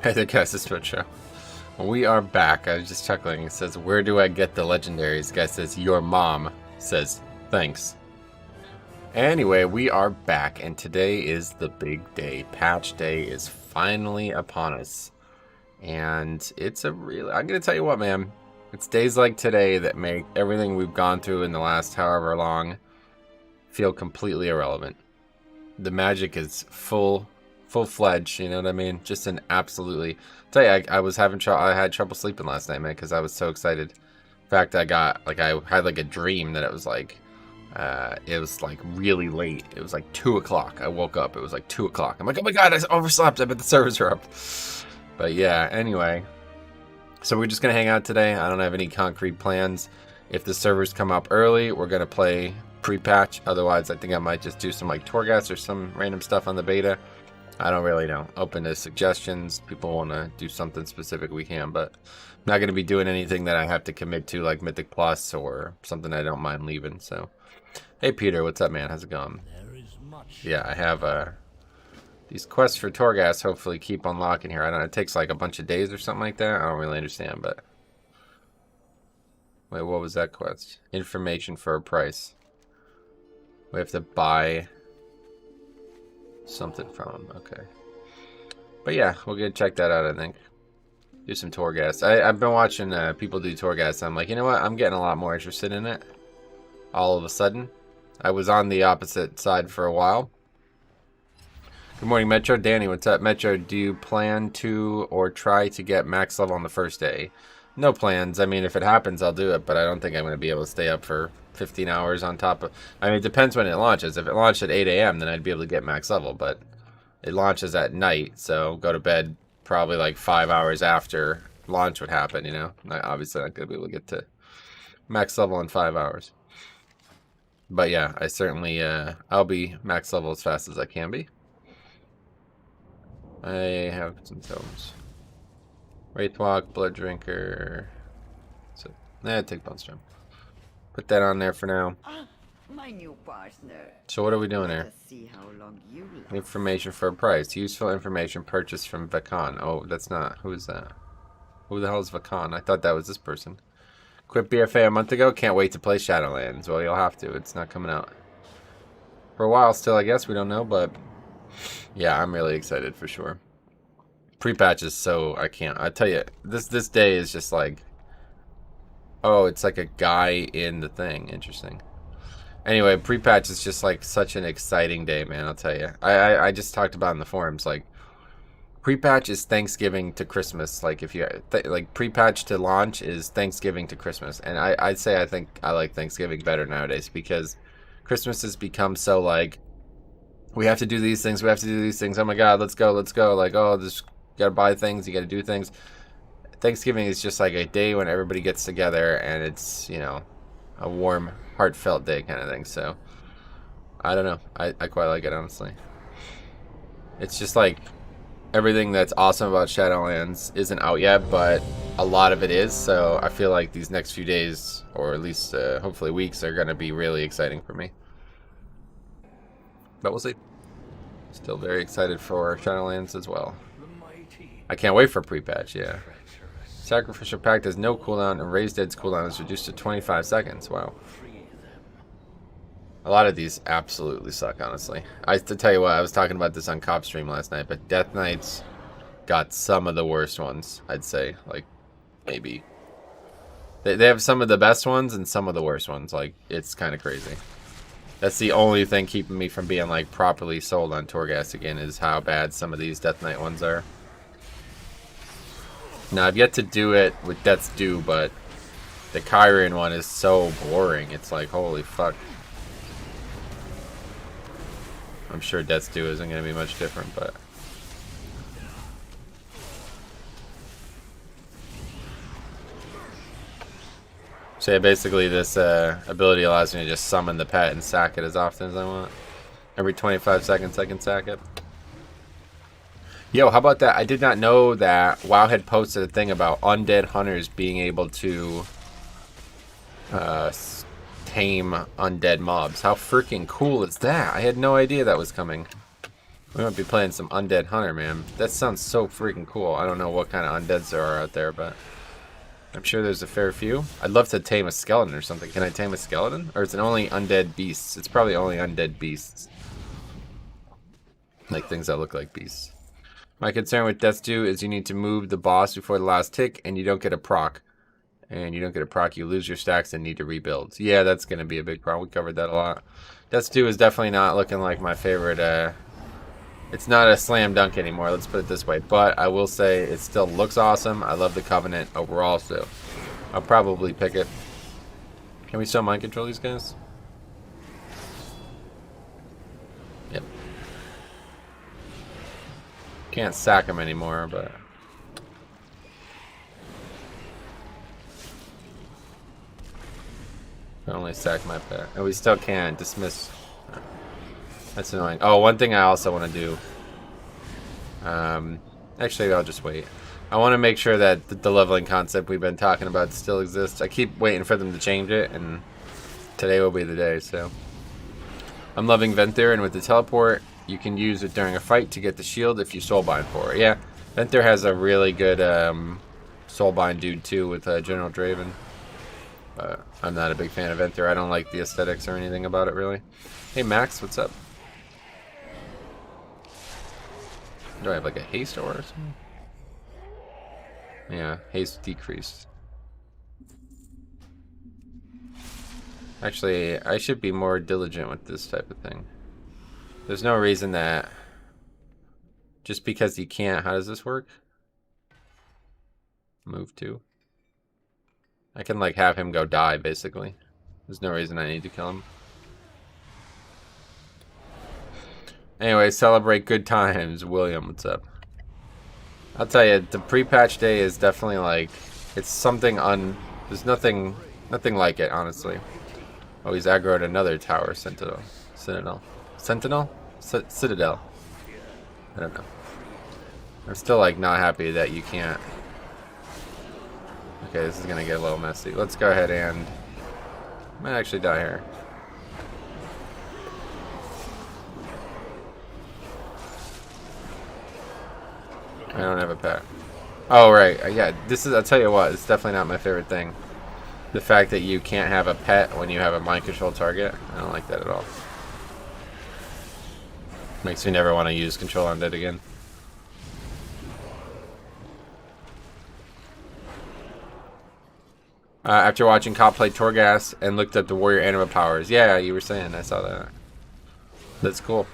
Hey there guys, it's Twitch. We are back. I was just chuckling. It says, where do I get the legendaries? Guy says, your mom says, thanks. Anyway, we are back, and today is the big day. Patch day is finally upon us. And it's a real... I'm going to tell you what, man. It's days like today that make everything we've gone through in the last however long feel completely irrelevant. The magic is full-fledged, you know what I mean? Just an absolutely... Tell you, I had trouble sleeping last night, man, because I was so excited. In fact, I had like a dream that it was like really late. It was like 2 o'clock. I woke up, it was like 2 o'clock. I'm like, oh my god, I overslept. I bet the servers are up. But yeah, anyway. So we're just gonna hang out today. I don't have any concrete plans. If the servers come up early, we're gonna play pre-patch. Otherwise, I think I might just do some like Torghast or some random stuff on the beta. I don't really know. Open to suggestions. People want to do something specific, we can, but I'm not going to be doing anything that I have to commit to, like Mythic Plus or something I don't mind leaving. So, hey Peter, what's up, man? How's it going? Yeah, I have these quests for Torghast. Hopefully, keep unlocking here. I don't know. It takes like a bunch of days or something like that. I don't really understand, but wait, what was that quest? Information for a price. We have to buy something from him. Okay. But yeah, we'll go check that out, I think. Do some Torghast. I've been watching people do Torghast. I'm like, you know what? I'm getting a lot more interested in it. All of a sudden. I was on the opposite side for a while. Good morning, Metro. Danny, what's up? Metro, do you plan to or try to get max level on the first day? No plans. I mean, if it happens, I'll do it, but I don't think I'm going to be able to stay up for 15 hours on top of... I mean, it depends when it launches. If it launched at 8 a.m., then I'd be able to get max level, but it launches at night, so go to bed probably like 5 hours after launch would happen, you know? Obviously, I'm not going to be able to get to max level in 5 hours. But yeah, I certainly... I'll be max level as fast as I can be. I have some tomes. Wraithwalk, Blood Drinker. So, take Bone. Put that on there for now. My new partner. So what are we doing here? See how long you last. Information for a price. Useful information purchased from Vakan. Oh, that's not. Who is that? Who the hell is Vakan? I thought that was this person. Quit BFA a month ago. Can't wait to play Shadowlands. Well, you'll have to. It's not coming out for a while still, I guess. We don't know, but yeah, I'm really excited for sure. Pre-patch is so... I can't. I tell you, this day is just like... Oh, it's like a guy in the thing. Interesting. Anyway, pre-patch is just like such an exciting day, man. I'll tell you. I just talked about in the forums, like pre-patch is Thanksgiving to Christmas. Like if you like pre-patch to launch is Thanksgiving to Christmas, and I'd say I think I like Thanksgiving better nowadays because Christmas has become so like we have to do these things, we have to do these things. Oh my God, let's go. Like, oh, just gotta buy things, you gotta do things. Thanksgiving is just like a day when everybody gets together and it's, you know, a warm, heartfelt day kind of thing. So, I don't know. I quite like it, honestly. It's just like everything that's awesome about Shadowlands isn't out yet, but a lot of it is. So, I feel like these next few days, or at least hopefully weeks, are going to be really exciting for me. But we'll see. Still very excited for Shadowlands as well. I can't wait for pre-patch, yeah. Sacrificial Pact has no cooldown, and Raised Dead's cooldown is reduced to 25 seconds. Wow. A lot of these absolutely suck, honestly. To tell you what, I was talking about this on Cop Stream last night, but Death Knights got some of the worst ones, I'd say. Like, maybe. They have some of the best ones and some of the worst ones. Like, it's kind of crazy. That's the only thing keeping me from being, like, properly sold on Torghast again, is how bad some of these Death Knight ones are. Now, I've yet to do it with Death's Due, but the Kyrian one is so boring. It's like, holy fuck. I'm sure Death's Due isn't going to be much different, but... So yeah, basically this ability allows me to just summon the pet and sack it as often as I want. Every 25 seconds I can sack it. Yo, how about that? I did not know that WoW had posted a thing about undead hunters being able to tame undead mobs. How freaking cool is that? I had no idea that was coming. We might be playing some Undead Hunter, man. That sounds so freaking cool. I don't know what kind of undeads there are out there, but I'm sure there's a fair few. I'd love to tame a skeleton or something. Can I tame a skeleton? Or is it only undead beasts? It's probably only undead beasts. Like things that look like beasts. My concern with Death Dew is you need to move the boss before the last tick, and you don't get a proc. And you don't get a proc, you lose your stacks and need to rebuild. Yeah, that's going to be a big problem. We covered that a lot. Death Dew is definitely not looking like my favorite. It's not a slam dunk anymore, let's put it this way. But I will say it still looks awesome. I love the Covenant overall, so I'll probably pick it. Can we still mind control these guys? Yep. Can't sack them anymore, but... I only sack my pet. And we still can't dismiss... That's annoying. Oh, one thing I also want to do. Actually, I'll just wait. I want to make sure that the leveling concept we've been talking about still exists. I keep waiting for them to change it, and today will be the day, so. I'm loving Venthyr, and with the teleport, you can use it during a fight to get the shield if you soulbind for it. Yeah, Venthyr has a really good soulbind dude, too, with General Draven. But I'm not a big fan of Venthyr. I don't like the aesthetics or anything about it, really. Hey, Max, what's up? Do I have like a haste aura or something? Yeah, haste decreased. Actually, I should be more diligent with this type of thing. There's no reason that just because he can't, how does this work? Move to. I can like have him go die basically. There's no reason I need to kill him. Anyway, celebrate good times. William, what's up? I'll tell you, the pre-patch day is definitely like, it's something there's nothing like it, honestly. Oh, he's aggroed another tower, Citadel. Sentinel? Citadel. I don't know. I'm still like not happy that you can't. Okay, this is gonna get a little messy. Let's go ahead and, I might actually die here. I don't have a pet. Oh, right. Yeah, this is, I'll tell you what, it's definitely not my favorite thing. The fact that you can't have a pet when you have a mind control target. I don't like that at all. Makes me never want to use control undead again. After watching Cop play Torghast and looked up the warrior anima powers. Yeah, you were saying, I saw that. That's cool.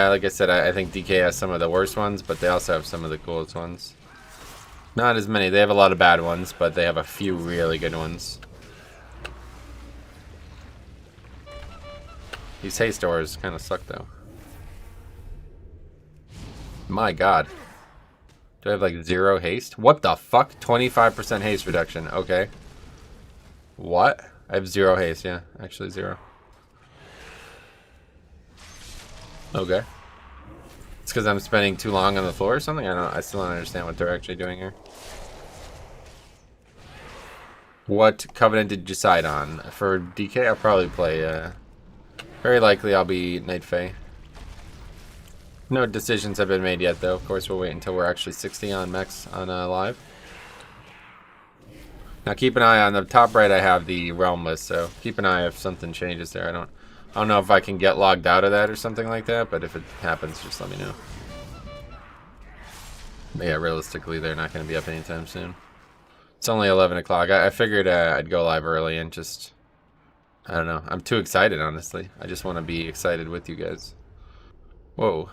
Like I said, I think DK has some of the worst ones, but they also have some of the coolest ones. Not as many. They have a lot of bad ones, but they have a few really good ones. These haste doors kind of suck, though. My god. Do I have, like, 0 haste? What the fuck? 25% haste reduction. Okay. What? I have 0 haste, yeah. Actually, 0. Okay. It's because I'm spending too long on the floor or something? I still don't understand what they're actually doing here. What Covenant did you decide on? For DK, I'll probably play, very likely I'll be Night Fae. No decisions have been made yet, though. Of course, we'll wait until we're actually 60 on Mex on live. Now keep an eye on the top right. I have the realm list, so keep an eye if something changes there. I don't know if I can get logged out of that or something like that, but if it happens, just let me know. But yeah, realistically, they're not going to be up anytime soon. It's only 11 o'clock. I figured I'd go live early and just, I don't know. I'm too excited, honestly. I just want to be excited with you guys. Whoa.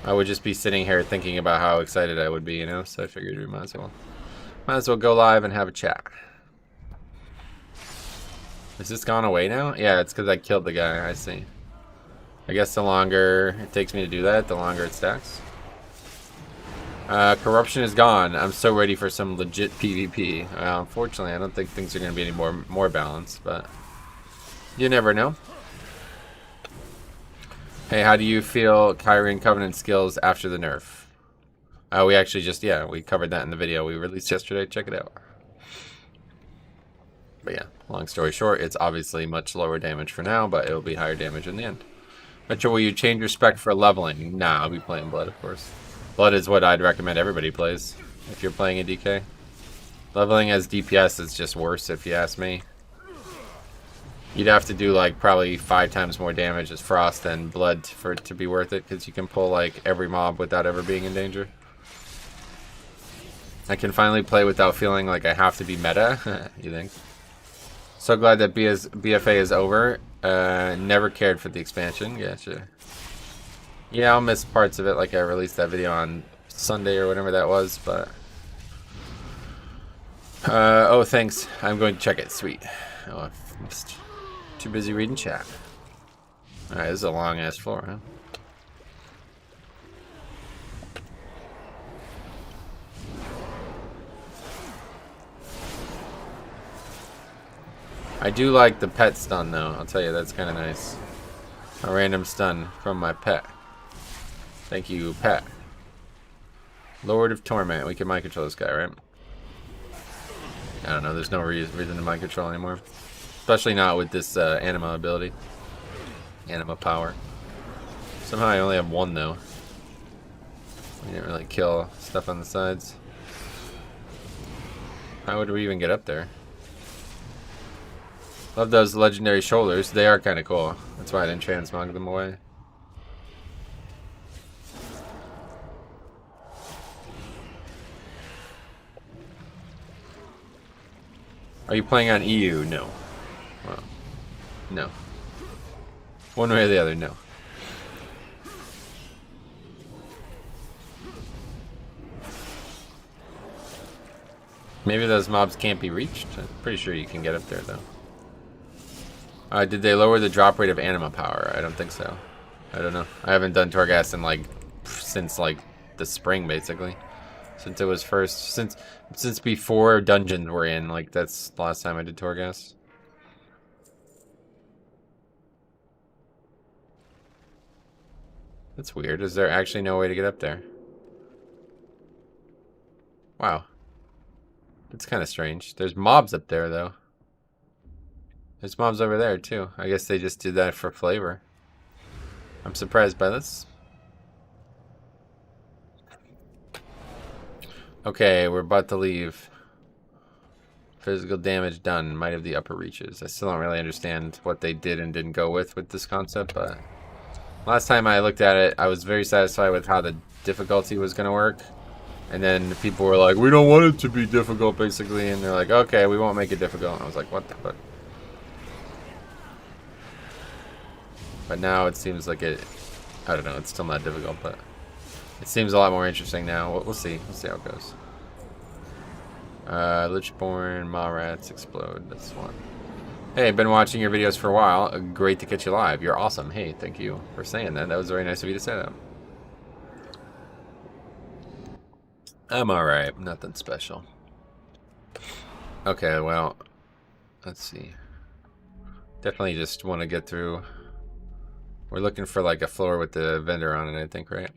I would just be sitting here thinking about how excited I would be, you know? So I figured we might as well go live and have a chat. Is this gone away now? Yeah, it's because I killed the guy. I see. I guess the longer it takes me to do that, the longer it stacks. Corruption is gone. I'm so ready for some legit PvP. Unfortunately, I don't think things are going to be any more balanced, but you never know. Hey, how do you feel Kyrian Covenant skills after the nerf? We actually just, yeah, we covered that in the video we released yesterday. Check it out. But yeah, long story short, it's obviously much lower damage for now, but it'll be higher damage in the end. Mitchell, will you change your spec for leveling? Nah, I'll be playing Blood, of course. Blood is what I'd recommend everybody plays if you're playing a DK. Leveling as DPS is just worse, if you ask me. You'd have to do like probably 5 times more damage as Frost than Blood for it to be worth it, because you can pull like every mob without ever being in danger. I can finally play without feeling like I have to be meta. You think? So glad that BFA is over. Never cared for the expansion. Gotcha. Yeah, I'll miss parts of it, like I released that video on Sunday or whatever that was, but... oh, thanks. I'm going to check it. Sweet. Oh, I've missed. Too busy reading chat. Alright, this is a long-ass floor, huh? I do like the pet stun, though. I'll tell you, that's kind of nice. A random stun from my pet. Thank you, pet. Lord of Torment. We can mind control this guy, right? I don't know. There's no reason to mind control anymore. Especially not with this anima ability. Anima power. Somehow I only have 1, though. We didn't really kill stuff on the sides. How would we even get up there? Love those legendary shoulders. They are kind of cool. That's why I didn't transmog them away. Are you playing on EU? No. Well, no. One way or the other, no. Maybe those mobs can't be reached. I'm pretty sure you can get up there, though. Did they lower the drop rate of anima power? I don't think so. I don't know. I haven't done Torghast in like since like the spring, basically. Since it was first, since before dungeons were in, like that's the last time I did Torghast. That's weird. Is there actually no way to get up there? Wow. That's kind of strange. There's mobs up there, though. There's mobs over there, too. I guess they just did that for flavor. I'm surprised by this. Okay, we're about to leave. Physical damage done. Might have the upper reaches. I still don't really understand what they did and didn't go with this concept, but... Last time I looked at it, I was very satisfied with how the difficulty was going to work. And then people were like, we don't want it to be difficult, basically. And they're like, okay, we won't make it difficult. And I was like, what the fuck? But now it seems like it... I don't know, it's still not difficult, but... It seems a lot more interesting now. We'll see. We'll see how it goes. Lichborn, Maw Rats, Explode. That's one. Hey, been watching your videos for a while. Great to catch you live. You're awesome. Hey, thank you for saying that. That was very nice of you to say that. I'm alright. Nothing special. Okay, well, let's see. Definitely just want to get through. We're looking for like a floor with the vendor on it, I think, right?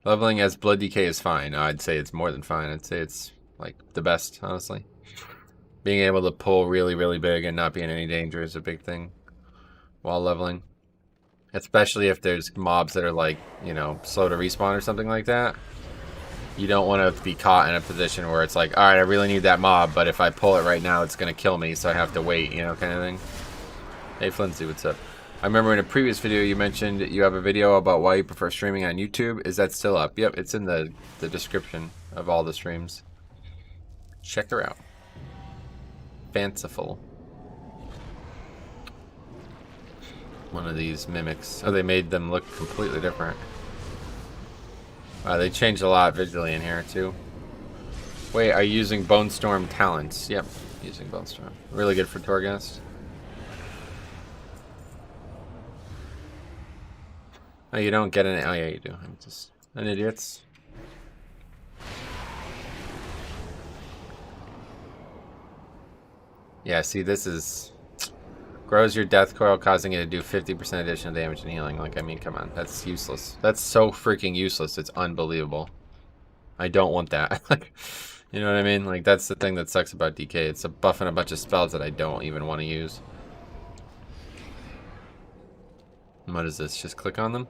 Leveling as blood decay is fine. I'd say it's more than fine. I'd say it's like the best, honestly. Being able to pull really, really big and not be in any danger is a big thing while leveling. Especially if there's mobs that are like, you know, slow to respawn or something like that. You don't want to be caught in a position where it's like, alright, I really need that mob, but if I pull it right now, it's going to kill me, so I have to wait, you know, kind of thing. Hey, Flintsy, what's up? I remember in a previous video you mentioned you have a video about why you prefer streaming on YouTube. Is that still up? Yep, it's in the description of all the streams. Check her out. Fanciful. One of these mimics. Oh, they made them look completely different. Wow, they changed a lot visually in here, too. Wait, are you using Bone Storm talents? Yep, using Bone Storm. Really good for Torghast. Oh, you don't get an... Oh, yeah, you do. I'm just an idiot. Yeah, see, this is... Grows your death coil, causing it to do 50% additional damage and healing. Like, I mean, come on. That's useless. That's so freaking useless. It's unbelievable. I don't want that. Like, you know what I mean? Like, that's the thing that sucks about DK. It's a buffing a bunch of spells that I don't even want to use. What is this? Just click on them?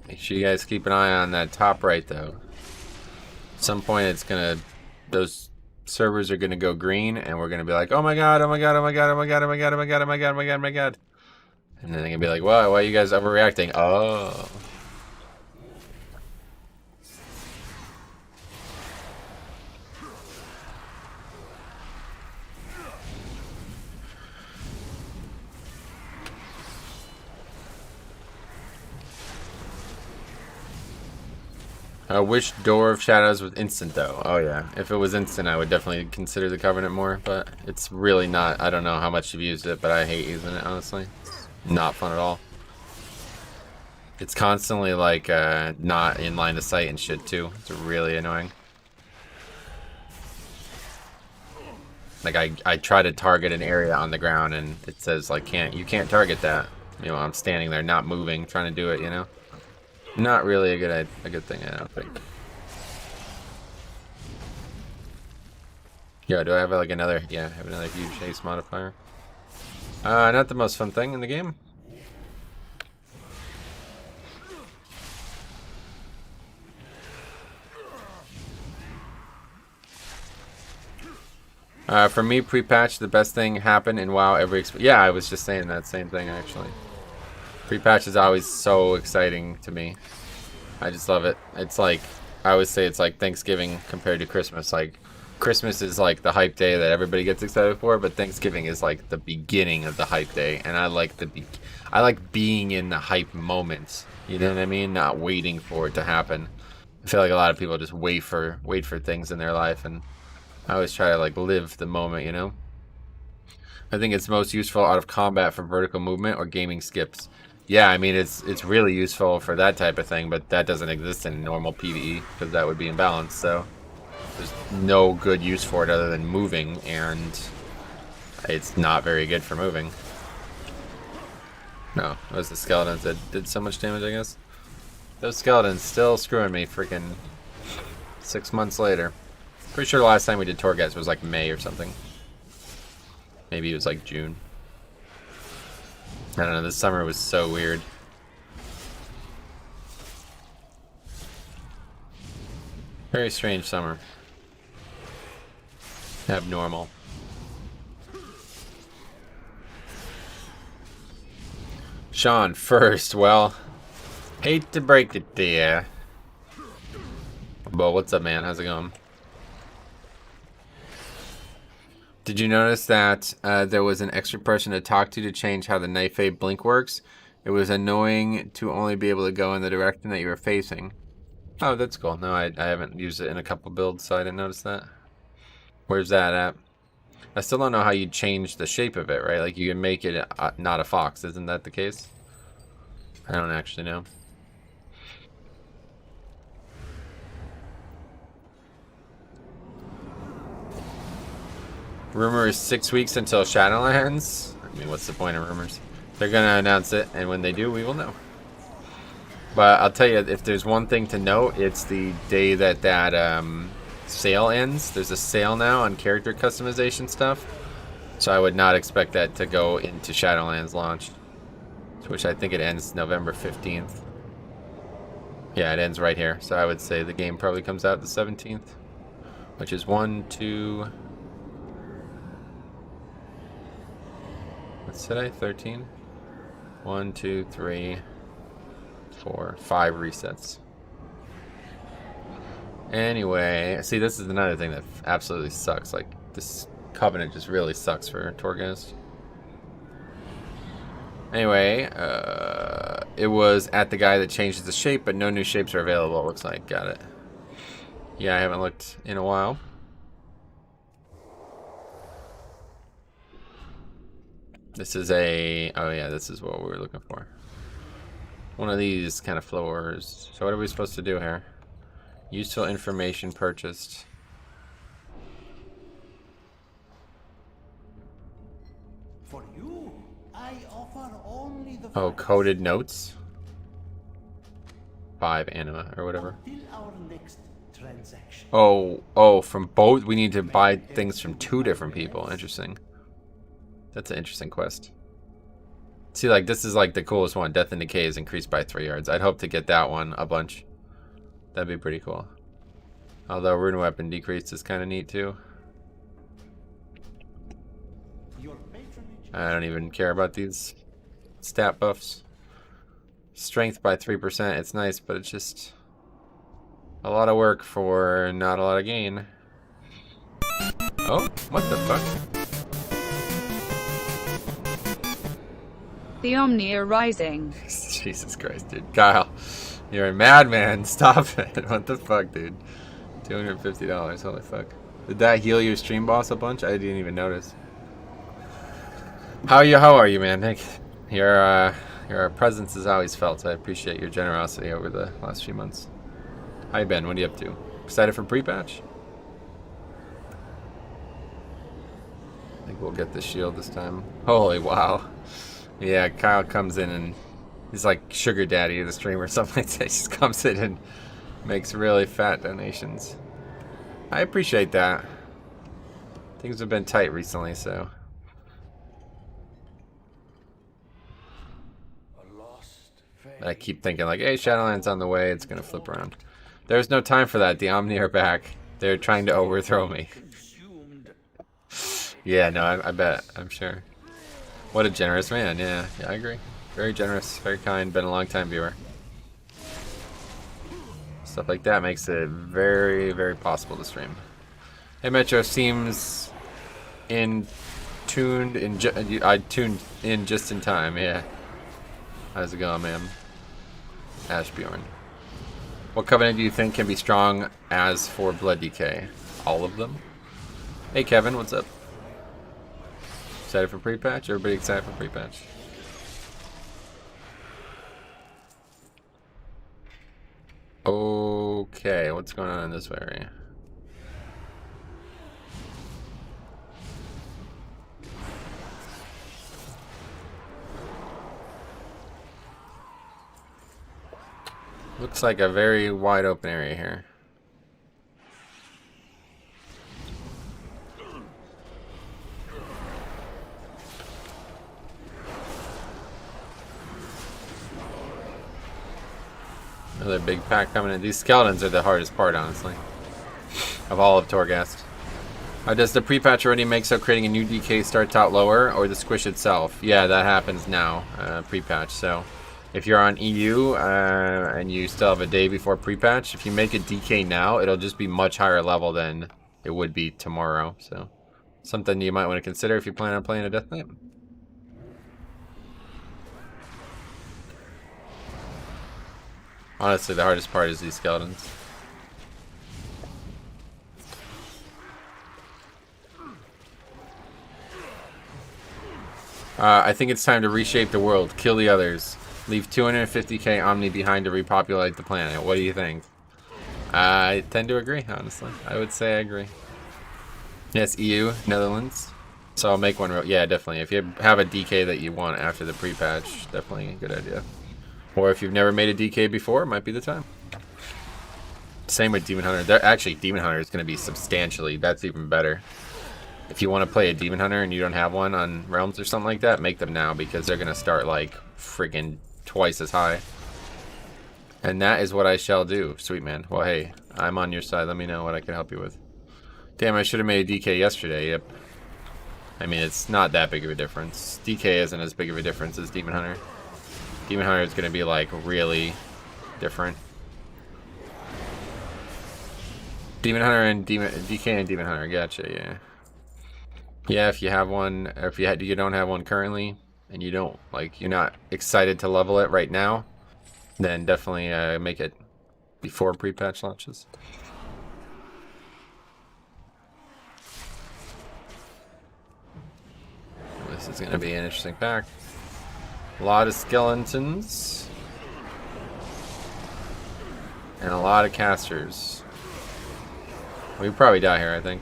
Make sure you guys keep an eye on that top right, though. At some point, it's gonna... Those servers are gonna go green, and we're gonna be like, oh my god, oh my god, oh my god, oh my god, oh my god, oh my god, oh my god, oh my god, oh my god. And then they're gonna be like, why are you guys overreacting? Oh. I wish Door of Shadows was instant, though. Oh, yeah. If it was instant, I would definitely consider the Covenant more, but it's really not. I don't know how much you've used it, but I hate using it, honestly. Not fun at all. It's constantly, like, not in line of sight and shit, too. It's really annoying. Like, I try to target an area on the ground, and it says, like, you can't target that. You know, I'm standing there, not moving, trying to do it, you know? Not really a good thing, I don't think. Yo, do I have like another? Yeah, I have another huge haste modifier. Not the most fun thing in the game. For me, pre-patch, the best thing happened in WoW yeah, I was just saying that same thing actually. Pre-patch is always so exciting to me. I just love it. It's like, I always say it's like Thanksgiving compared to Christmas. Like, Christmas is like the hype day that everybody gets excited for, but Thanksgiving is like the beginning of the hype day. And I like I like being in the hype moments. You know what I mean? Not waiting for it to happen. I feel like a lot of people just wait for things in their life, and I always try to like live the moment, you know? I think it's most useful out of combat for vertical movement or gaming skips. Yeah, I mean, it's really useful for that type of thing, but that doesn't exist in normal PvE, because that would be imbalanced, so there's no good use for it other than moving, and it's not very good for moving. No, it was the skeletons that did so much damage, I guess. Those skeletons still screwing me freaking 6 months later. Pretty sure the last time we did Torghast was like May or something. Maybe it was like June. I don't know, this summer was so weird. Very strange summer. Abnormal. Sean first, well, hate to break it to ya. But what's up, man? How's it going? Did you notice that there was an extra person to talk to change how the Night Fade blink works? It was annoying to only be able to go in the direction that you were facing. Oh, that's cool. No, I haven't used it in a couple builds, so I didn't notice that. Where's that at? I still don't know how you change the shape of it, right? Like, you can make it not a fox. Isn't that the case? I don't actually know. Rumor is 6 weeks until Shadowlands. I mean, what's the point of rumors? They're gonna announce it, and when they do, we will know. But I'll tell you, if there's one thing to note, it's the day that sale ends. There's a sale now on character customization stuff, so I would not expect that to go into Shadowlands launch, which I think it ends November 15th. Yeah, it ends right here, so I would say the game probably comes out the 17th, which is 1, 2... What's today? 13? 1, 2, 3, 4, 5 resets. Anyway, see, this is another thing that absolutely sucks. Like, this Covenant just really sucks for Torghast. Anyway, it was at the guy that changes the shape, but no new shapes are available, it looks like. Got it. Yeah, I haven't looked in a while. This is a... Oh, yeah, this is what we were looking for. One of these kind of floors. So what are we supposed to do here? Useful information purchased. For you, I offer only the Oh, facts. coded notes. 5 anima or whatever. Until our next transaction. Oh, from both. We need to buy things from 2 different people. Interesting. That's an interesting quest. See, like, this is like the coolest one. Death and Decay is increased by 3 yards. I'd hope to get that one a bunch. That'd be pretty cool. Although Rune Weapon decreased is kind of neat too. Your patronage. I don't even care about these stat buffs. Strength by 3%. It's nice, but it's just a lot of work for not a lot of gain. Oh, what the fuck? The Omni are rising. Jesus Christ, dude. Kyle, you're a madman. Stop it. What the fuck, dude? $250. Holy fuck. Did that heal your stream boss a bunch? I didn't even notice. How are you, man? Nick? Your presence is always felt. I appreciate your generosity over the last few months. How you been? What are you up to? Excited for pre-patch? I think we'll get the shield this time. Holy wow. Yeah, Kyle comes in and he's like sugar daddy of the stream or something like that. He just comes in and makes really fat donations. I appreciate that. Things have been tight recently, so. I keep thinking like, hey, Shadowland's on the way. It's going to flip around. There's no time for that. The Omni are back. They're trying to overthrow me. Yeah, no, I bet. I'm sure. What a generous man. Yeah, I agree. Very generous, very kind. Been a long time viewer. Stuff like that makes it very, very possible to stream. Hey, Metro seems I tuned in just in time. Yeah. How's it going, man? Ashbjorn. What covenant do you think can be strong as for Blood Decay? All of them? Hey, Kevin, what's up? Excited for pre-patch? Everybody excited for pre-patch? Okay, what's going on in this area? Looks like a very wide open area here. Another big pack coming in. These skeletons are the hardest part, honestly, of all of Torghast. Does the pre-patch already make so creating a new DK starts out lower, or the squish itself? Yeah, that happens now, pre-patch. So if you're on EU and you still have a day before pre-patch, if you make a DK now, it'll just be much higher level than it would be tomorrow. So something you might want to consider if you plan on playing a Death Knight. Honestly, the hardest part is these skeletons. I think it's time to reshape the world. Kill the others. Leave 250k Omni behind to repopulate the planet. What do you think? I tend to agree, honestly. I would say I agree. Yes, EU, Netherlands. So I'll make one real... Yeah, definitely. If you have a DK that you want after the pre-patch, definitely a good idea. Or if you've never made a DK before, it might be the time. Same with Demon Hunter. Actually, Demon Hunter is going to be substantially... That's even better. If you want to play a Demon Hunter and you don't have one on Realms or something like that, make them now because they're going to start like friggin' twice as high. And that is what I shall do. Sweet man. Well, hey, I'm on your side. Let me know what I can help you with. Damn, I should have made a DK yesterday. Yep. I mean, it's not that big of a difference. DK isn't as big of a difference as Demon Hunter. Demon Hunter is going to be like really different. Demon Hunter and DK and Demon Hunter. Gotcha, yeah. Yeah, if you have one, or if you don't have one currently, and you don't, like, you're not excited to level it right now, then definitely make it before pre-patch launches. This is going to be an interesting pack. A lot of skeletons. And a lot of casters. We probably die here, I think.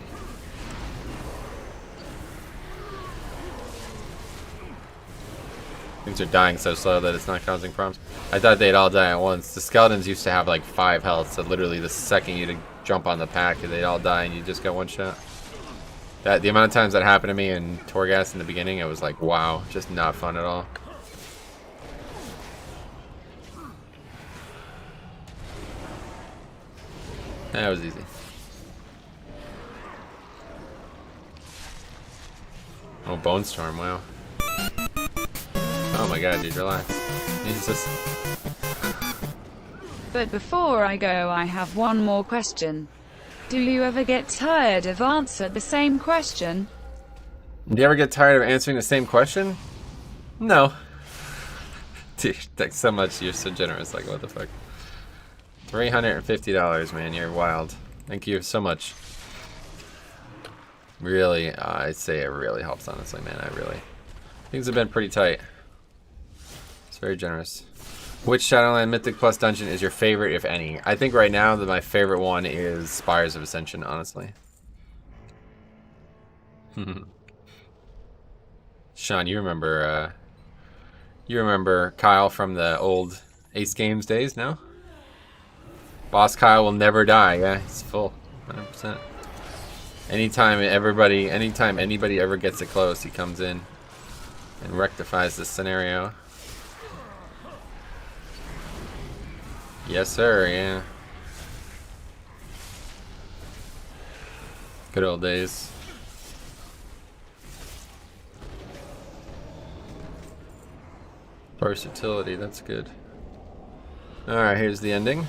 Things are dying so slow that it's not causing problems. I thought they'd all die at once. The skeletons used to have like 5 health, so literally the second you jump on the pack, they'd all die and you just got one shot. The amount of times that happened to me in Torghast in the beginning, it was like, wow, just not fun at all. That was easy. Oh, Bone Storm, wow. Oh my god, dude, relax. Jesus. But before I go, I have one more question. Do you ever get tired of answering the same question? Do you ever get tired of answering the same question? No. Dude, thanks so much. You're so generous. Like, what the fuck? $350, man. You're wild. Thank you so much. Really, I'd say it really helps, honestly, man. Things have been pretty tight. It's very generous. Which Shadowland Mythic Plus dungeon is your favorite, if any? I think right now that my favorite one is Spires of Ascension, honestly. Sean, you remember Kyle from the old Ace Games days, no? Boss Kyle will never die, yeah, he's full, 100%. Anytime anybody ever gets it close, he comes in and rectifies this scenario. Yes, sir, yeah. Good old days. Versatility, that's good. Alright, here's the ending.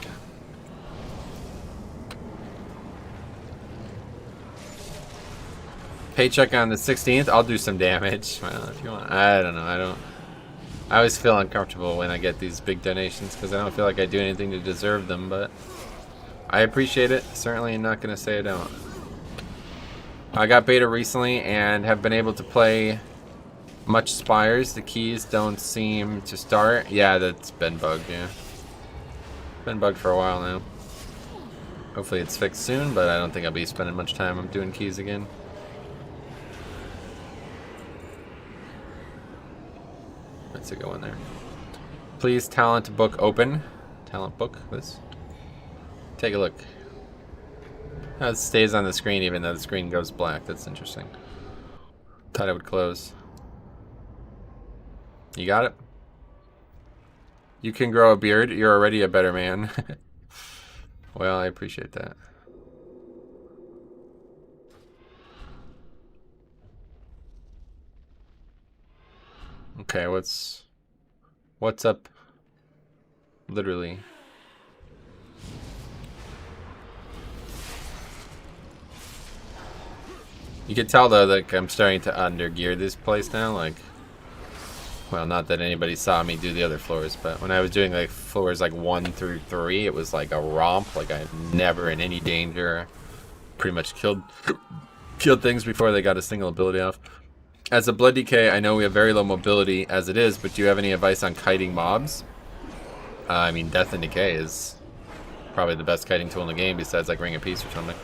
Paycheck on the 16th, I'll do some damage. Well, if you want. I don't know, I always feel uncomfortable when I get these big donations because I don't feel like I do anything to deserve them, but I appreciate it. Certainly not going to say I don't. I got beta recently and have been able to play much Spires. The keys don't seem to start. Yeah, that's been bugged, yeah. Been bugged for a while now. Hopefully it's fixed soon, but I don't think I'll be spending much time on doing keys again. That's a good one there. Please talent book open. Talent book, this. Take a look. Oh, it stays on the screen even though the screen goes black. That's interesting. Thought it would close. You got it? You can grow a beard. You're already a better man. Well, I appreciate that. Okay, what's up? Literally. You can tell though that I'm starting to undergear this place now, like, well, not that anybody saw me do the other floors, but when I was doing like floors like 1 through 3, it was like a romp, like I'm never in any danger. Pretty much killed things before they got a single ability off. As a Blood DK, I know we have very low mobility as it is, but do you have any advice on kiting mobs? I mean, Death and Decay is probably the best kiting tool in the game besides like Ring of Peace or something.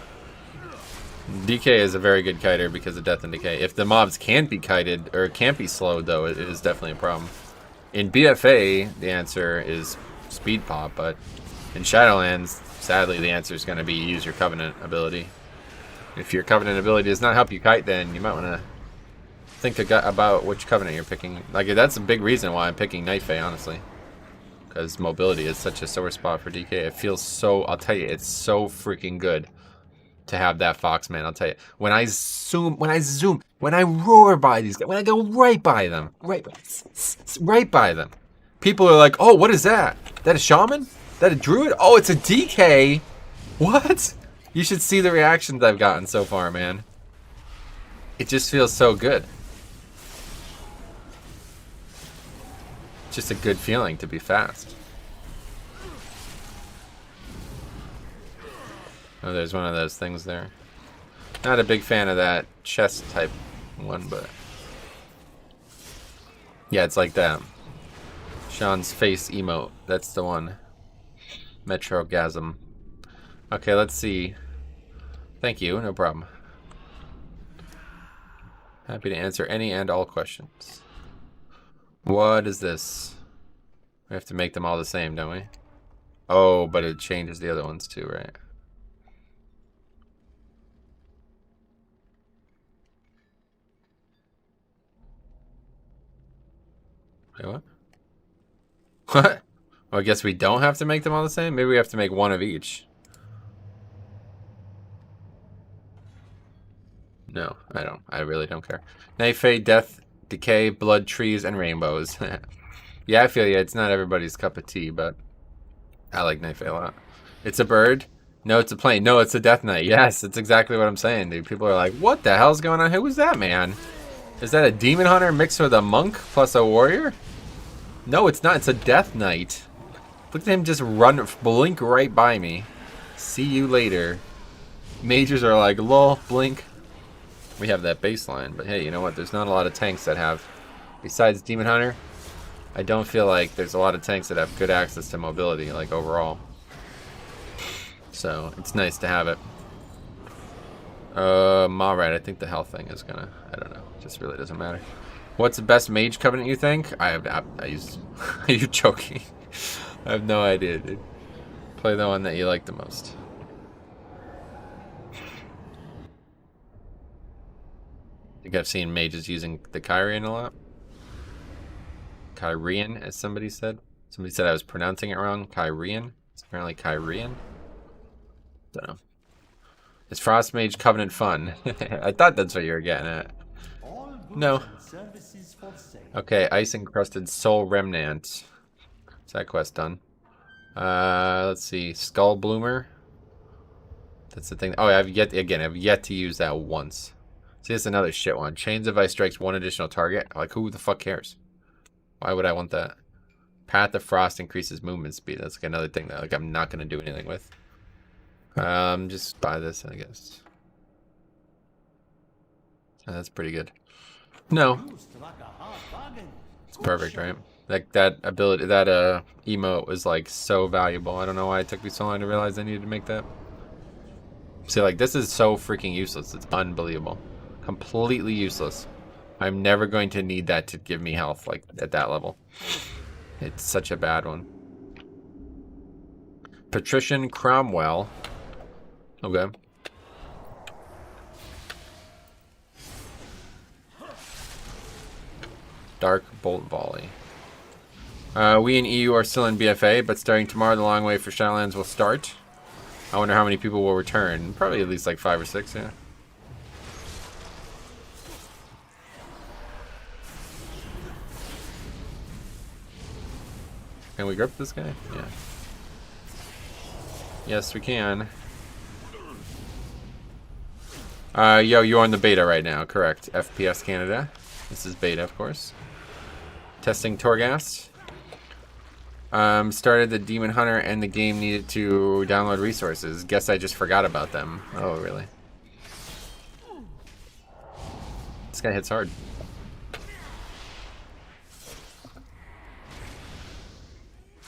DK is a very good kiter because of Death and Decay. If the mobs can't be kited, or can't be slowed though, it is definitely a problem. In BFA, the answer is Speed Pop, but in Shadowlands, sadly the answer is going to be use your Covenant ability. If your Covenant ability does not help you kite, then you might want to think about which Covenant you're picking. Like, that's a big reason why I'm picking Night Fae, honestly. Because mobility is such a sore spot for DK. It feels so, I'll tell you, it's so freaking good to have that Fox, man. I'll tell you. When I zoom, when I roar by these guys, when I go right by them, right by them, people are like, oh, what is that? That a shaman? That a druid? Oh, it's a DK. What? You should see the reactions I've gotten so far, man. It just feels so good. Just a good feeling to be fast. Oh, there's one of those things there. Not a big fan of that chest type one, but yeah, it's like that. Sean's face emote. That's the one. Metrogasm. Okay, let's see. Thank you, no problem. Happy to answer any and all questions. What is this? We have to make them all the same, don't we? Oh, but it changes the other ones too, right? Wait, what? What? Well, I guess we don't have to make them all the same? Maybe we have to make one of each. No, I don't. I really don't care. Knife, death, decay, blood, trees, and rainbows. Yeah, I feel you. It's not everybody's cup of tea, but I like Knife a lot. It's a bird? No, it's a plane. No, it's a death knight. Yes, it's exactly what I'm saying, dude. People are like, what the hell's going on? Who was that, man? Is that a demon hunter mixed with a monk plus a warrior? No, it's not. It's a death knight. Look at him just run, blink right by me. See you later. Mages are like, lol, blink. We have that baseline, but hey, you know what? There's not a lot of tanks that have, besides Demon Hunter, I don't feel like there's a lot of tanks that have good access to mobility, like overall. So it's nice to have it. Alright, I think the health thing is gonna, I don't know, it just really doesn't matter. What's the best mage covenant you think? I use, are you joking? I have no idea, dude. Play the one that you like the most. I think I've seen mages using the Kyrian a lot. Kyrian, as somebody said. Somebody said I was pronouncing it wrong. Kyrian. It's apparently Kyrian. Don't know. Is Frost Mage Covenant fun? I thought that's what you were getting at. No. Okay, Ice Encrusted Soul Remnant. Is that quest done? Let's see. Skull Bloomer. That's the thing. Oh, I've yet to use that once. See, it's another shit one. Chains of Ice strikes one additional target. Like, who the fuck cares? Why would I want that? Path of Frost increases movement speed. That's like another thing that like I'm not gonna do anything with. Just buy this, I guess. Oh, that's pretty good. No, it's perfect, right? Like that ability, that emote was like so valuable. I don't know why it took me so long to realize I needed to make that. See, like this is so freaking useless. It's unbelievable. Completely useless. I'm never going to need that to give me health like at that level. It's such a bad one. Patrician Cromwell. Okay. Dark Bolt Volley. We in EU are still in BFA, but starting tomorrow, the long way for Shadowlands will start. I wonder how many people will return. Probably at least like 5 or 6, yeah. Can we grip this guy? Yeah. Yes, we can. Yo, you're on the beta right now, correct. FPS Canada. This is beta, of course. Testing Torghast. Started the Demon Hunter and the game needed to download resources. Guess I just forgot about them. Oh, really? This guy hits hard.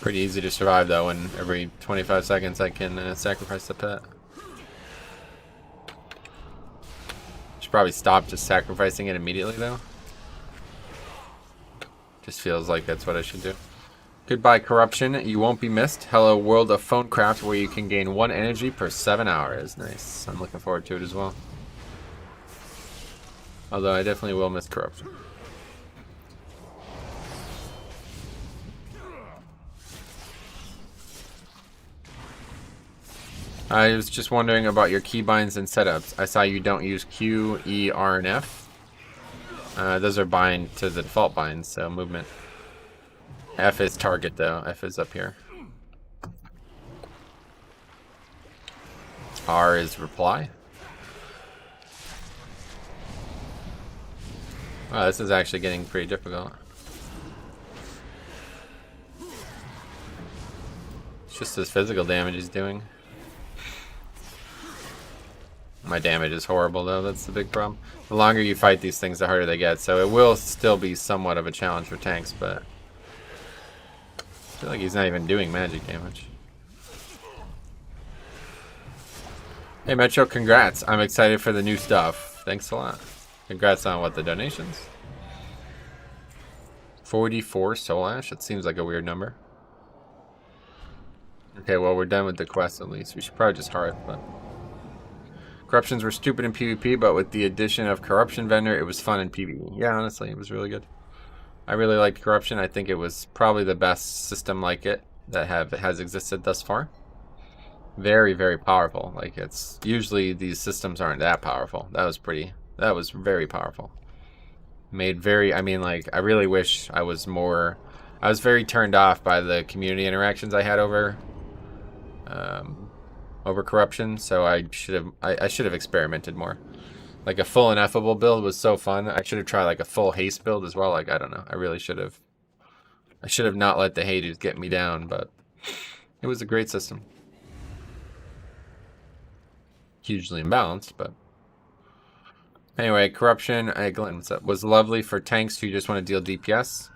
Pretty easy to survive though, and every 25 seconds I can sacrifice the pet. Should probably stop just sacrificing it immediately though. Just feels like that's what I should do. Goodbye corruption, you won't be missed. Hello world of Phonecraft where you can gain 1 energy per 7 hours. Nice, I'm looking forward to it as well. Although I definitely will miss corruption. I was just wondering about your keybinds and setups. I saw you don't use Q, E, R, and F. Those are bind to the default binds, so movement. F is target though. F is up here. R is reply. Wow, this is actually getting pretty difficult. It's just his physical damage he's doing. My damage is horrible though, that's the big problem. The longer you fight these things, the harder they get, so it will still be somewhat of a challenge for tanks, but I feel like he's not even doing magic damage. Hey Metro, congrats. I'm excited for the new stuff. Thanks a lot. Congrats on what, the donations? 44 soul ash? That seems like a weird number. Okay, well, we're done with the quest at least. We should probably just hearth, but... Corruptions were stupid in PvP, but with the addition of Corruption Vendor, it was fun in PvE. Yeah, honestly, it was really good. I really liked Corruption. I think it was probably the best system like it that has existed thus far. Very, very powerful. Like, it's... Usually, these systems aren't that powerful. That was very powerful. Made very... I mean, like, I really wish I was more... I was very turned off by the community interactions I had over Corruption, so I should have experimented more. Like a full ineffable build was so fun. I should have tried like a full haste build as well. Like, I don't know. I really should have. I should have not let the haters get me down, but it was a great system. Hugely imbalanced, but anyway, Corruption, Glenn, what's up? Was lovely for tanks who just want to deal DPS.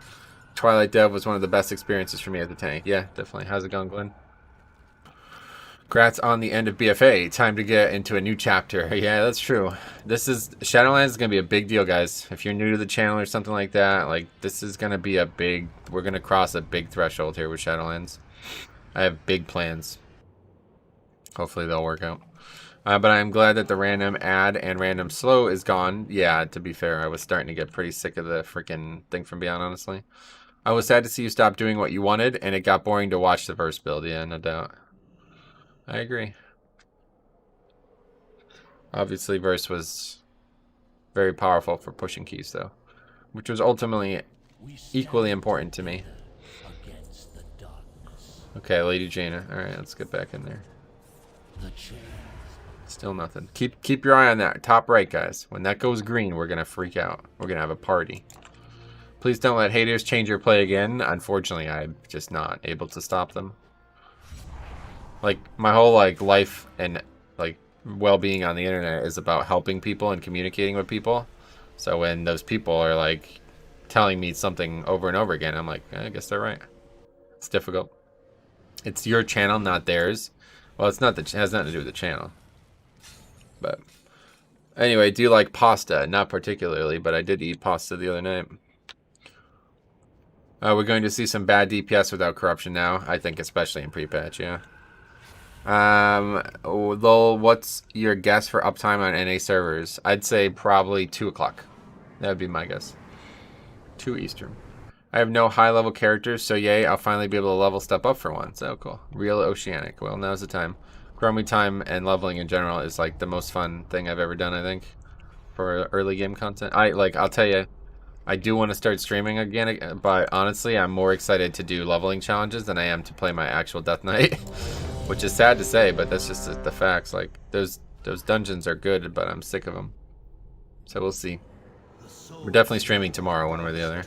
Twilight Dev was one of the best experiences for me at the tank. Yeah, definitely. How's it going, Glenn? Congrats on the end of BFA. Time to get into a new chapter. Yeah, that's true. This is... Shadowlands is going to be a big deal, guys. If you're new to the channel or something like that, like, this is going to be a big... We're going to cross a big threshold here with Shadowlands. I have big plans. Hopefully they'll work out. But I'm glad that the random add and random slow is gone. Yeah, to be fair, I was starting to get pretty sick of the freaking thing from Beyond, honestly. I was sad to see you stop doing what you wanted, and it got boring to watch the verse build. Yeah, no doubt. I agree. Obviously, verse was very powerful for pushing keys, though, which was ultimately equally important to me. Okay, Lady Jaina. All right, let's get back in there. Still nothing. Keep your eye on that top right, guys. When that goes green, we're gonna freak out. We're gonna have a party. Please don't let haters change your play again. Unfortunately, I'm just not able to stop them. Like, my whole, like, life and, like, well-being on the internet is about helping people and communicating with people. So when those people are, like, telling me something over and over again, I'm like, I guess they're right. It's difficult. It's your channel, not theirs. Well, it's not it has nothing to do with the channel. But anyway, do you like pasta? Not particularly, but I did eat pasta the other night. We're going to see some bad DPS without Corruption now. I think especially in pre-patch, yeah. Lol, what's your guess for uptime on NA servers? I'd say probably 2 o'clock. That would be my guess. 2 Eastern. I have no high-level characters, so yay, I'll finally be able to level step up for once. Oh, cool. Real Oceanic. Well, now's the time. Growing time and leveling in general is like the most fun thing I've ever done, I think, for early game content. I'll tell you, I do want to start streaming again, but honestly, I'm more excited to do leveling challenges than I am to play my actual Death Knight. Which is sad to say, but that's just the facts. Like, those dungeons are good, but I'm sick of them. So we'll see. We're definitely streaming tomorrow, one way or the other.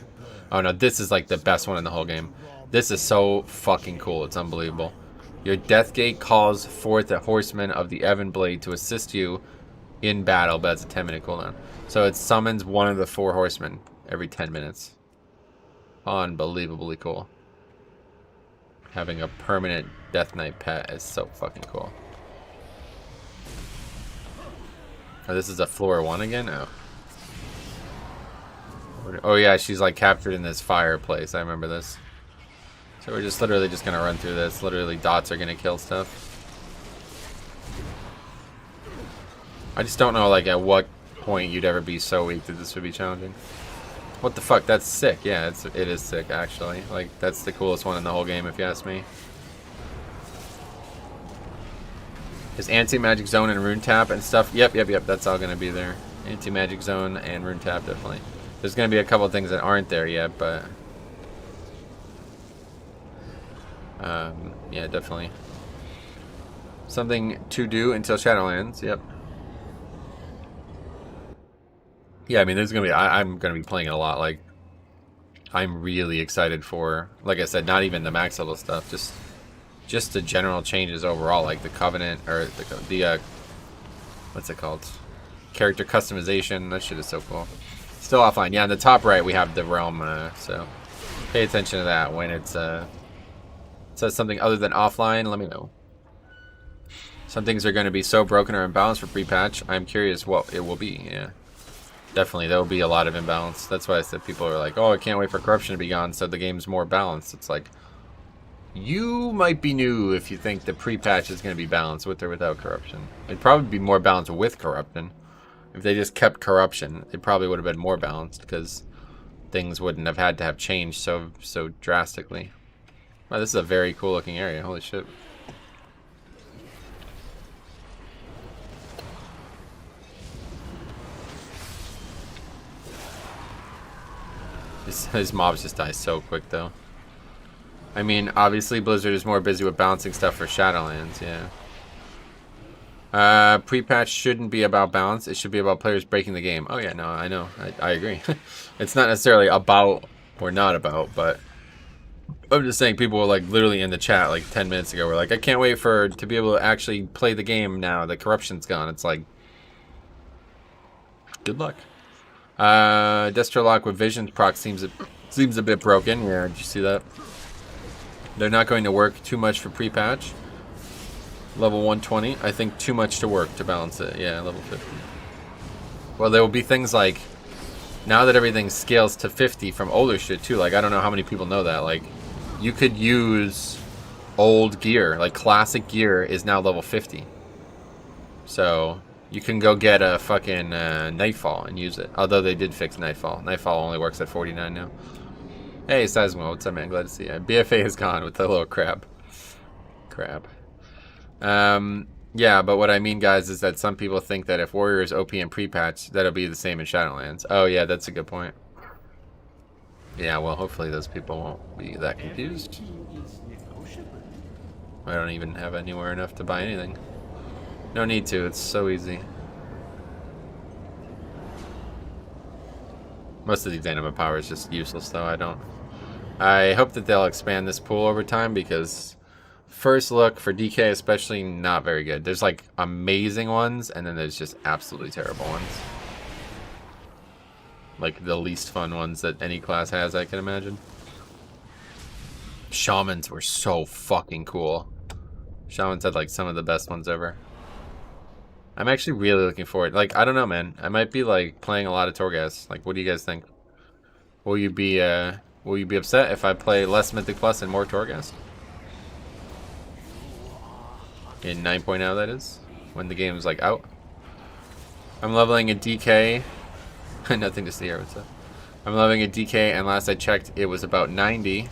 Oh no, this is like the best one in the whole game. This is so fucking cool. It's unbelievable. Your Deathgate calls forth a horseman of the Evan Blade to assist you in battle, but it's a 10-minute cooldown. So it summons one of the 4 horsemen every 10 minutes. Unbelievably cool. Having a permanent Death Knight pet is so fucking cool. Oh, this is a floor 1 again? Oh. Oh yeah, she's like captured in this fireplace. I remember this. So we're just literally just gonna run through this. Literally dots are gonna kill stuff. I just don't know like at what point you'd ever be so weak that this would be challenging. What the fuck? That's sick. Yeah, it is sick actually. Like that's the coolest one in the whole game if you ask me. Is anti-magic zone and rune tap and stuff? Yep. That's all gonna be there. Anti-magic zone and rune tap definitely. There's gonna be a couple of things that aren't there yet, but yeah, definitely something to do until Shadowlands. Yep. Yeah, I mean, there's gonna be. I'm gonna be playing it a lot. Like, I'm really excited for. Like I said, not even the max level stuff. Just the general changes overall, like the Covenant or the what's it called? Character customization. That shit is so cool. Still offline. Yeah, on the top right we have the realm. So pay attention to that when it's says something other than offline. Let me know. Some things are going to be so broken or imbalanced for pre-patch. I'm curious what it will be. Yeah, definitely there will be a lot of imbalance. That's why I said people are like, "Oh, I can't wait for corruption to be gone, so the game's more balanced." It's like you might be new if you think the pre-patch is going to be balanced with or without corruption. It'd probably be more balanced with corruption. If they just kept corruption, it probably would have been more balanced because things wouldn't have had to have changed so drastically. Wow, this is a very cool looking area. Holy shit. His mobs just die so quick though. I mean, obviously Blizzard is more busy with balancing stuff for Shadowlands, yeah. Pre-patch shouldn't be about balance. It should be about players breaking the game. Oh yeah, no, I know. I agree. It's not necessarily about or not about, but I'm just saying people were like literally in the chat like 10 minutes ago were like, I can't wait to be able to actually play the game now. The corruption's gone. It's like, good luck. Destro lock with visions proc seems a bit broken. Yeah, did you see that? They're not going to work too much for pre-patch. Level 120, I think too much to work to balance it. Yeah, level 50. Well, there will be things like, now that everything scales to 50 from older shit too, like I don't know how many people know that, like you could use old gear, like classic gear is now level 50. So you can go get a fucking Nightfall and use it. Although they did fix Nightfall. Nightfall only works at 49 now. Hey, Seismo, what's up, man? Glad to see you. BFA is gone with the little crab. Yeah, but what I mean, guys, is that some people think that if Warrior is OP in pre-patch, that'll be the same in Shadowlands. Oh, yeah, that's a good point. Yeah, well, hopefully those people won't be that confused. I don't even have anywhere enough to buy anything. No need to, it's so easy. Most of these animate power is just useless, though. I hope that they'll expand this pool over time, because first look for DK especially not very good. There's like amazing ones, and then there's just absolutely terrible ones. Like the least fun ones that any class has, I can imagine. Shamans were so fucking cool. Shamans had like some of the best ones ever. I'm actually really looking forward. Like, I don't know, man. I might be like playing a lot of Torghast. Like, what do you guys think? Will you be upset if I play less Mythic Plus and more Torghast? In 9.0, that is, when the game is like out. I'm leveling a DK. Nothing to see here. What's up? I'm leveling a DK, and last I checked, it was about 90.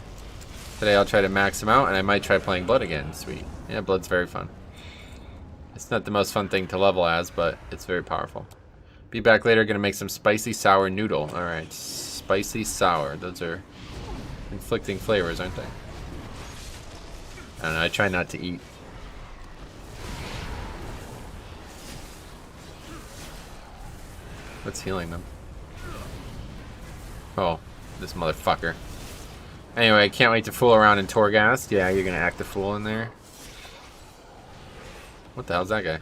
Today I'll try to max him out, and I might try playing Blood again. Sweet. Yeah, Blood's very fun. It's not the most fun thing to level as, but it's very powerful. Be back later. Gonna make some spicy sour noodle. All right, spicy sour. Those are conflicting flavors, aren't they? I don't know. I try not to eat. What's healing them? Oh, this motherfucker. Anyway, I can't wait to fool around in Torghast. Yeah, you're gonna act a fool in there. What the hell's that guy?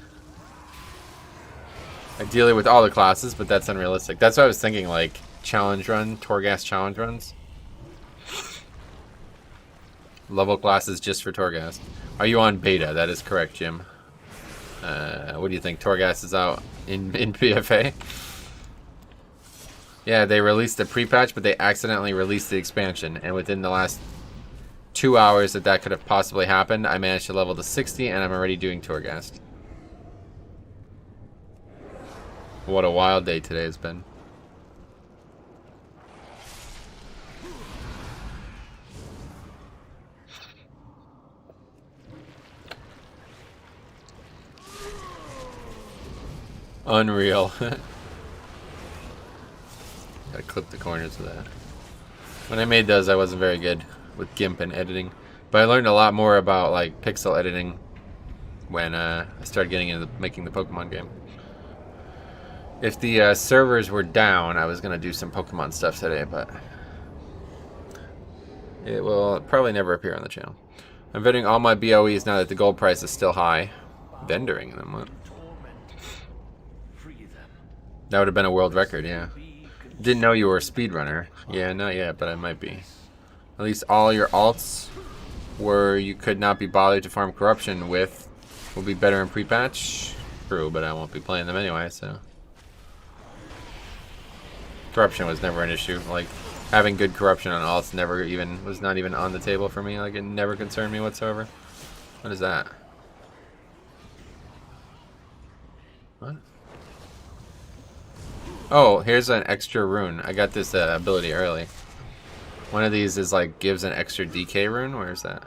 Ideally with all the classes, but that's unrealistic. That's what I was thinking, like, challenge run, Torghast challenge runs. Level classes just for Torghast. Are you on beta? That is correct, Jim. What do you think? Torghast is out in PFA? Yeah, they released the pre-patch, but they accidentally released the expansion. And within the last 2 hours that could have possibly happened, I managed to level to 60, and I'm already doing Torghast. What a wild day today has been. Unreal. Gotta clip the corners of that. When I made those, I wasn't very good with GIMP and editing, but I learned a lot more about like pixel editing when I started getting into making the Pokemon game. If the servers were down, I was gonna do some Pokemon stuff today, but it will probably never appear on the channel. I'm vending all my BOEs now that the gold price is still high. Vendoring them, what? That would have been a world record, yeah. Didn't know you were a speedrunner. Yeah, not yet, but I might be. At least all your alts were you could not be bothered to farm corruption with will be better in pre-patch. True, but I won't be playing them anyway, so. Corruption was never an issue. Like, having good corruption on alts was not even on the table for me. Like, it never concerned me whatsoever. What is that? What? Oh, here's an extra rune. I got this ability early. One of these is like gives an extra DK rune. Where's that?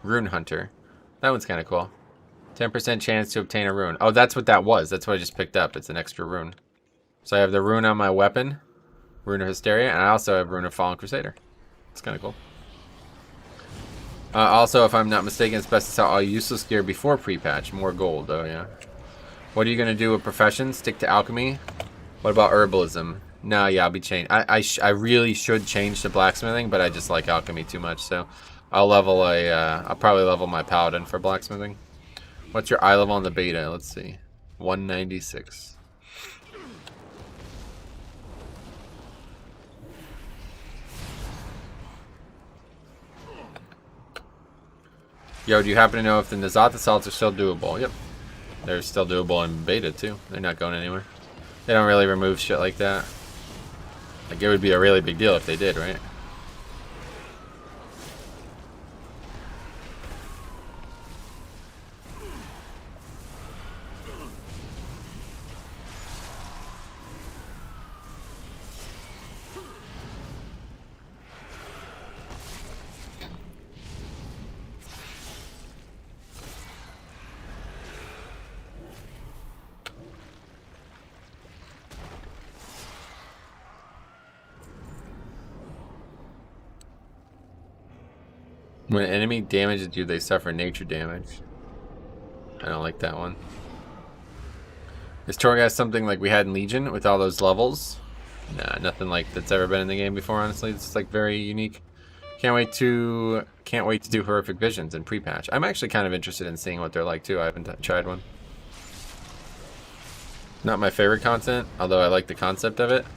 Rune Hunter. That one's kind of cool. 10% chance to obtain a rune. Oh, that's what that was. That's what I just picked up. It's an extra rune. So I have the rune on my weapon, Rune of Hysteria, and I also have Rune of Fallen Crusader. It's kind of cool. Also, if I'm not mistaken, it's best to sell all useless gear before pre-patch. More gold, oh yeah. What are you going to do with professions? Stick to alchemy? What about herbalism? No, yeah, I'll be changed. I really should change to blacksmithing, but I just like alchemy too much, so I'll probably level my paladin for blacksmithing. What's your eye level on the beta? Let's see. 196. Yo, do you happen to know if the N'Zoth assaults are still doable? Yep. They're still doable in beta too. They're not going anywhere. They don't really remove shit like that. Like, it would be a really big deal if they did, right? When an enemy damages you, they suffer nature damage. I don't like that one. Is Torghast something like we had in Legion with all those levels? Nah, nothing like that's ever been in the game before, honestly. It's like very unique. Can't wait to do horrific visions in pre-patch. I'm actually kind of interested in seeing what they're like too. I haven't tried one. Not my favorite content, although I like the concept of it.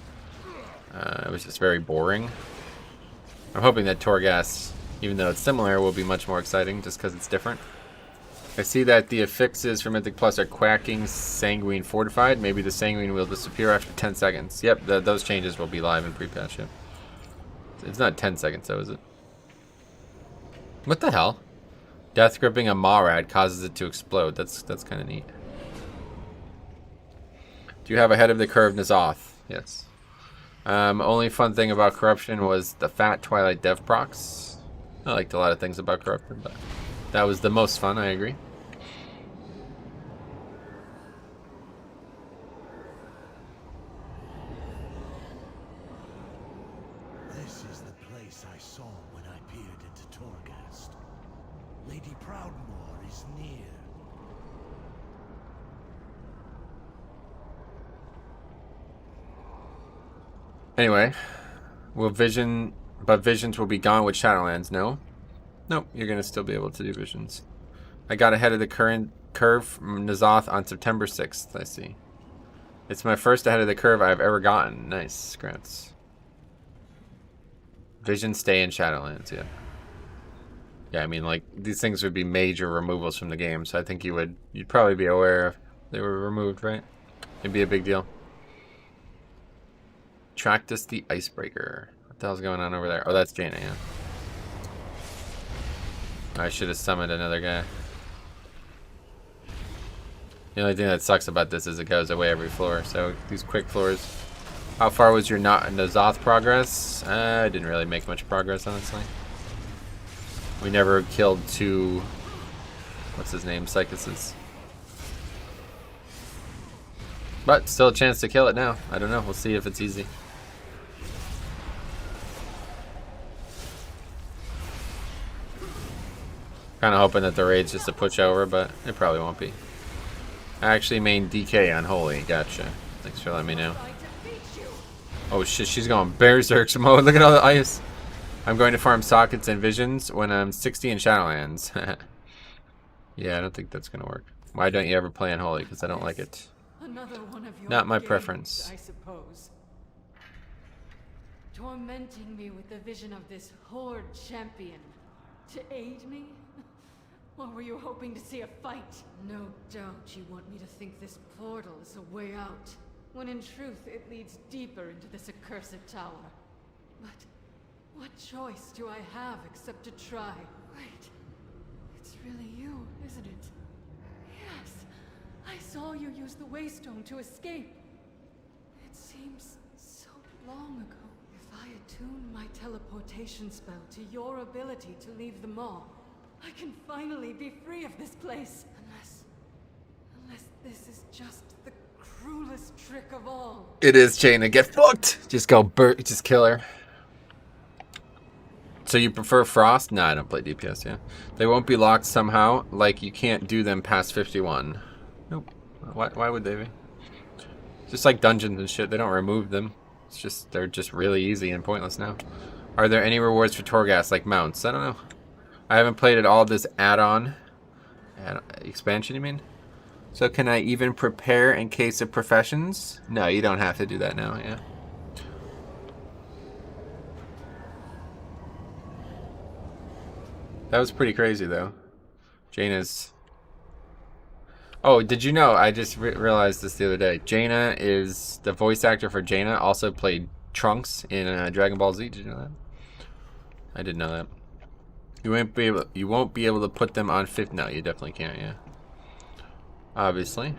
It was just very boring. I'm hoping that Torghast, even though it's similar, will be much more exciting just because it's different. I see that the affixes for Mythic Plus are Quacking, Sanguine, Fortified. Maybe the Sanguine will disappear after 10 seconds. Yep, those changes will be live in pre-patch. Yep. It's not 10 seconds though, is it? What the hell? Death gripping a Marad causes it to explode. That's kind of neat. Do you have ahead of the curve N'Zoth? Yes. Only fun thing about corruption was the fat Twilight dev procs. I liked a lot of things about corruption, but that was the most fun, I agree. This is the place I saw when I peered into Torghast. Lady Proudmoore is near. Anyway, visions will be gone with Shadowlands, no? Nope, you're going to still be able to do visions. I got ahead of the current curve from N'Zoth on September 6th, I see. It's my first ahead of the curve I've ever gotten. Nice, congrats. Visions stay in Shadowlands, yeah. Yeah, I mean, like, these things would be major removals from the game, so I think you'd probably be aware if they were removed, right? It'd be a big deal. Tractus the Icebreaker. What the hell's going on over there? Oh, that's Jaina, yeah. I should have summoned another guy. The only thing that sucks about this is it goes away every floor, so these quick floors. How far was your N'Zoth progress? I didn't really make much progress, honestly. We never killed two... what's his name? Psychuses. But still a chance to kill it now. I don't know. We'll see if it's easy. Kind of hoping that the raid's just a push over, but it probably won't be. I actually main DK on Holy. Gotcha. Thanks for letting me know. Oh shit, she's going berserk mode. Look at all the ice. I'm going to farm sockets and visions when I'm 60 in Shadowlands. Yeah, I don't think that's going to work. Why don't you ever play on Holy? Because I don't like it. Another one of your Not my games, preference. I suppose. Tormenting me with the vision of this horde champion to aid me? Or were you hoping to see a fight? No doubt you want me to think this portal is a way out, when in truth it leads deeper into this accursed tower. But what choice do I have except to try? Wait, it's really you, isn't it? Yes, I saw you use the Waystone to escape. It seems so long ago. If I attune my teleportation spell to your ability to leave the mall, I can finally be free of this place. Unless this is just the cruelest trick of all. It is, Jaina. Get fucked. Just go just kill her. So you prefer Frost? No, I don't play DPS, yeah. They won't be locked somehow, like you can't do them past 51. Nope. Why would they be? Just like dungeons and shit, they don't remove them. It's just, they're just really easy and pointless now. Are there any rewards for Torghast, like mounts? I don't know. I haven't played at all this add-on. Expansion, you mean? So can I even prepare in case of professions? No, you don't have to do that now, yeah. That was pretty crazy, though. Jaina's... Oh, did you know? I just realized this the other day. Jaina is... The voice actor for Jaina also played Trunks in Dragon Ball Z. Did you know that? I didn't know that. You won't be able to put them on 50... No, you definitely can't, yeah. Obviously.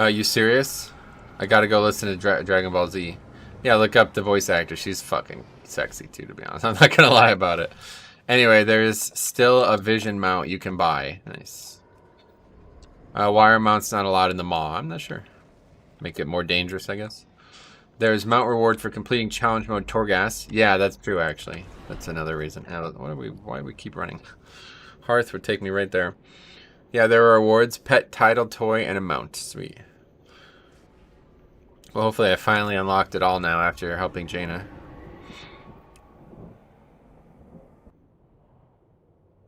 You serious? I gotta go listen to Dragon Ball Z. Yeah, look up the voice actor. She's fucking sexy too, to be honest. I'm not gonna lie about it. Anyway, there's still a vision mount you can buy. Nice. Wire mount's not allowed in the mall. I'm not sure. Make it more dangerous, I guess. There's mount reward for completing challenge mode Torghast. Yeah, that's true, actually. That's another reason. Why do we keep running? Hearth would take me right there. Yeah, there are rewards, pet, title, toy, and a mount. Sweet. Well, hopefully I finally unlocked it all now after helping Jaina.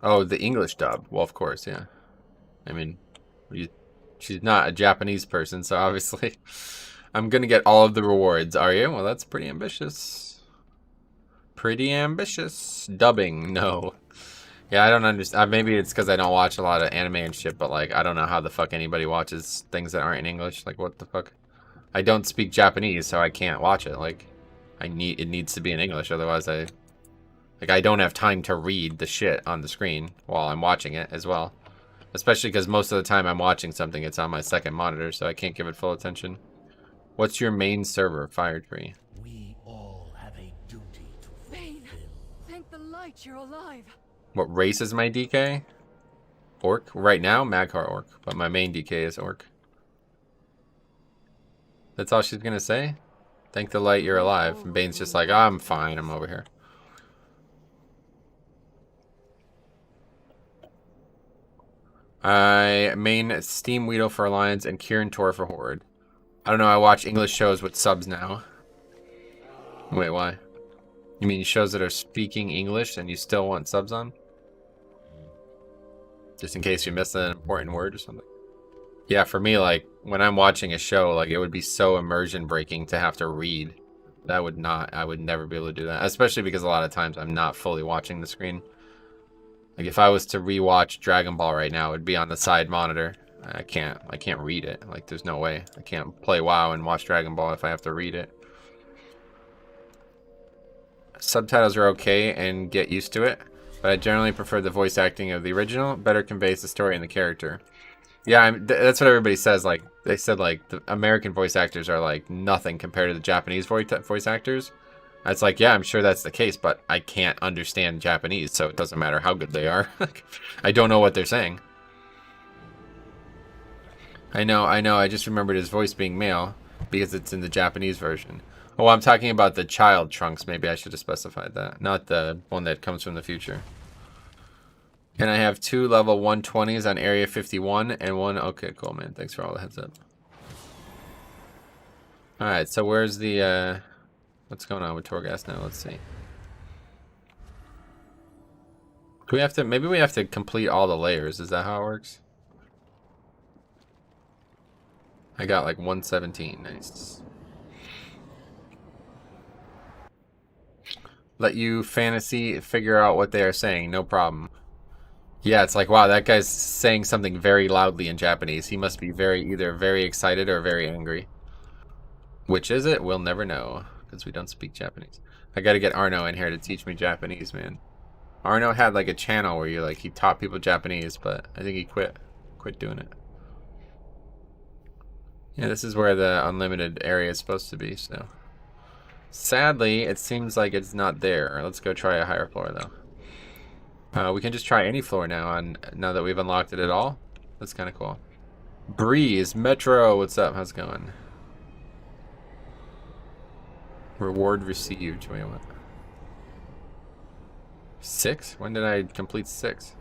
Oh, the English dub. Well, of course, yeah. I mean, she's not a Japanese person, so obviously I'm going to get all of the rewards. Are you? Well, that's pretty ambitious. Pretty ambitious. Dubbing, no. Yeah, I don't understand. Maybe it's because I don't watch a lot of anime and shit, but, like, I don't know how the fuck anybody watches things that aren't in English. Like, what the fuck? I don't speak Japanese, so I can't watch it. Like, it needs to be in English, otherwise I don't have time to read the shit on the screen while I'm watching it as well. Especially because most of the time I'm watching something, it's on my second monitor, so I can't give it full attention. What's your main server, Firetree? We all have a duty to Bane, fulfill. thank the light you're alive. What race is my DK? Orc? Right now, Magcar Orc, but my main DK is Orc. That's all she's gonna say? Thank the light you're alive. And Bane's just like, I'm fine, I'm over here. I main Steam Weedle for Alliance and Kieran Tor for Horde. I don't know, I watch English shows with subs now. Wait, why? You mean shows that are speaking English and you still want subs on? Just in case you miss an important word or something? Yeah, for me, like, when I'm watching a show, like, it would be so immersion breaking to have to read. I would never be able to do that. Especially because a lot of times I'm not fully watching the screen. Like, if I was to rewatch Dragon Ball right now, it would be on the side monitor. I can't read it. Like, there's no way. I can't play WoW and watch Dragon Ball if I have to read it. Subtitles are okay and get used to it, but I generally prefer the voice acting of the original. Better conveys the story and the character. Yeah, that's what everybody says. Like, they said, like, the American voice actors are, like, nothing compared to the Japanese voice actors. It's like, yeah, I'm sure that's the case, but I can't understand Japanese, so it doesn't matter how good they are. I don't know what they're saying. I know, I just remembered his voice being male because it's in the Japanese version. Oh, I'm talking about the child Trunks. Maybe I should have specified that, not the one that comes from the future. And I have 2 level 120s on Area 51 and 1... Okay, cool, man. Thanks for all the heads up. Alright, so where's the... What's going on with Torghast now? Let's see. Do we have to... Maybe we have to complete all the layers. Is that how it works? I got like 117. Nice. Let you fantasy figure out what they are saying. No problem. Yeah, it's like, wow, that guy's saying something very loudly in Japanese. He must be either very excited or very angry. Which is it? We'll never know, because we don't speak Japanese. I gotta get Arno in here to teach me Japanese, man. Arno had like a channel where he taught people Japanese, but I think he quit doing it. Yeah, this is where the unlimited area is supposed to be, so. Sadly, it seems like it's not there. Let's go try a higher floor, though. We can just try any floor now, now that we've unlocked it at all. That's kind of cool. Breeze, Metro, what's up? How's it going? Reward received. Wait, what? 6? When did I complete 6?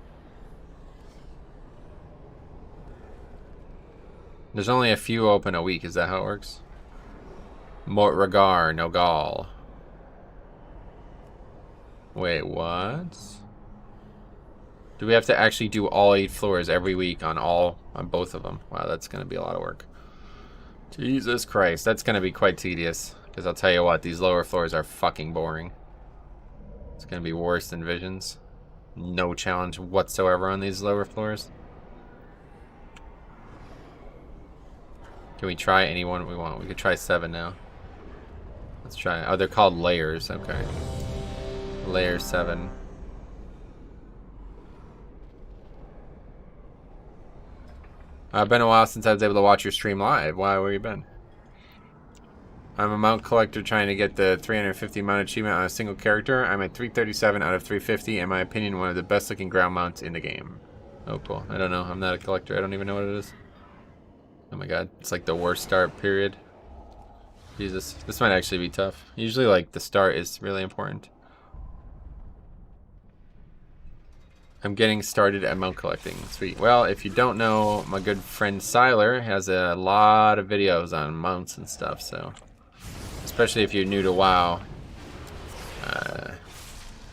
There's only a few open a week. Is that how it works? Mort Regar, Nogal. Wait, what? Do we have to actually do all 8 floors every week on both of them? Wow, that's going to be a lot of work. Jesus Christ, that's going to be quite tedious. Because I'll tell you what, these lower floors are fucking boring. It's going to be worse than Visions. No challenge whatsoever on these lower floors. Can we try any one we want? We could try 7 now. Let's try. Oh, they're called layers. Okay. Layer 7. It's been a while since I was able to watch your stream live. Why? Where you been? I'm a mount collector trying to get the 350 mount achievement on a single character. I'm at 337 out of 350. In my opinion, one of the best looking ground mounts in the game. Oh, cool. I don't know. I'm not a collector. I don't even know what it is. Oh my god. It's like the worst start period. Jesus. This might actually be tough. Usually, like, the start is really important. I'm getting started at mount collecting. Sweet. Well, if you don't know, my good friend Siler has a lot of videos on mounts and stuff, so... Especially if you're new to WoW.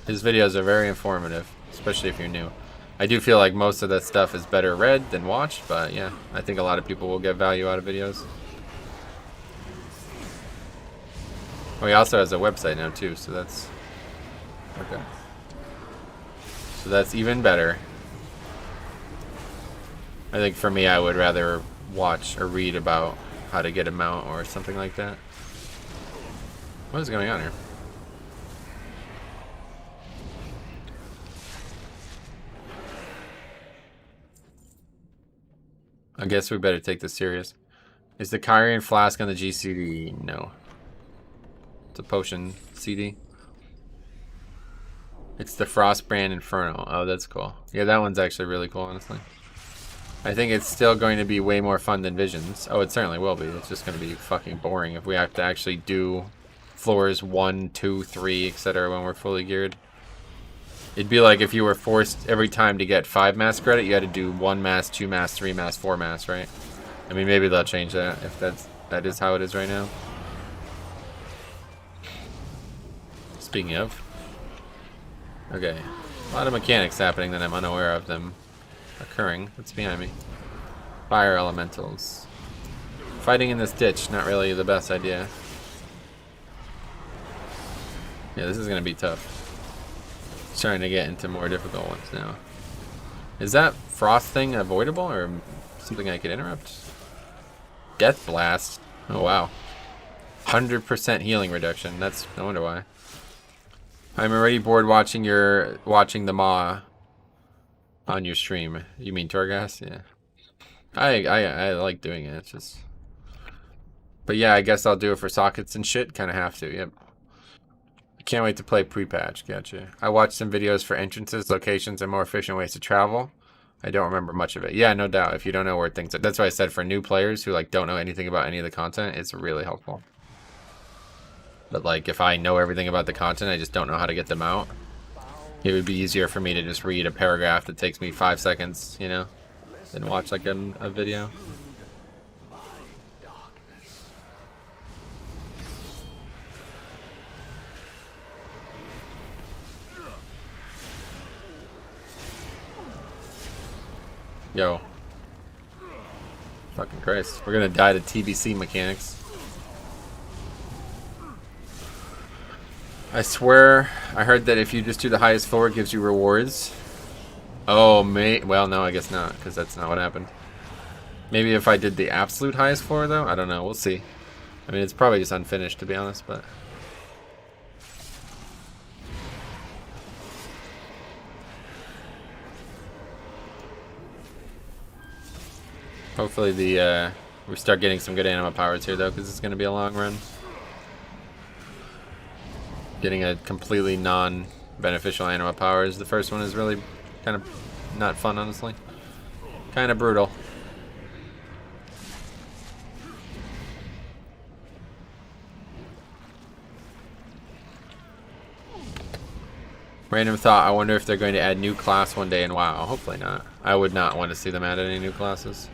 His videos are very informative, especially if you're new. I do feel like most of that stuff is better read than watched, but yeah, I think a lot of people will get value out of videos. Oh, he also has a website now too, so that's... Okay. So that's even better. I think for me, I would rather watch or read about how to get a mount or something like that. What is going on here? I guess we better take this serious. Is the Kyrian flask on the GCD? No. It's a potion CD. It's the Frostbrand Inferno. Oh, that's cool. Yeah, that one's actually really cool, honestly. I think it's still going to be way more fun than Visions. Oh, it certainly will be. It's just going to be fucking boring if we have to actually do floors 1, 2, 3, etc. when we're fully geared. It'd be like if you were forced every time to get 5 mass credit, you had to do 1 mass, 2 mass, 3 mass, 4 mass, right? I mean, maybe they'll change that if that is how it is right now. Speaking of. Okay. A lot of mechanics happening that I'm unaware of them occurring. What's behind me? Fire elementals. Fighting in this ditch, not really the best idea. Yeah, this is going to be tough. Starting to get into more difficult ones now. Is that frost thing avoidable or something I could interrupt? Death blast. Oh wow. 100% healing reduction. That's no wonder why. I'm already bored watching the Maw on your stream. You mean Torghast? Yeah. I like doing it. It's just. But yeah, I guess I'll do it for sockets and shit. Kind of have to. Yep. Can't wait to play pre-patch. Gotcha. I watched some videos for entrances, locations, and more efficient ways to travel. I don't remember much of it. Yeah, no doubt. If you don't know where things are. That's why I said for new players who like don't know anything about any of the content, it's really helpful. But like if I know everything about the content, I just don't know how to get them out. It would be easier for me to just read a paragraph that takes me 5 seconds, you know, than watch like a video. Yo. Fucking Christ. We're gonna die to TBC mechanics. I swear, I heard that if you just do the highest floor, it gives you rewards. Oh, well, no, I guess not, because that's not what happened. Maybe if I did the absolute highest floor, though? I don't know. We'll see. I mean, it's probably just unfinished, to be honest, but... Hopefully we start getting some good anima powers here, though, because it's going to be a long run. Getting a completely non-beneficial anima powers. The first one is really kind of not fun, honestly. Kind of brutal. Random thought, I wonder if they're going to add new class one day in WoW. Hopefully not. I would not want to see them add any new classes.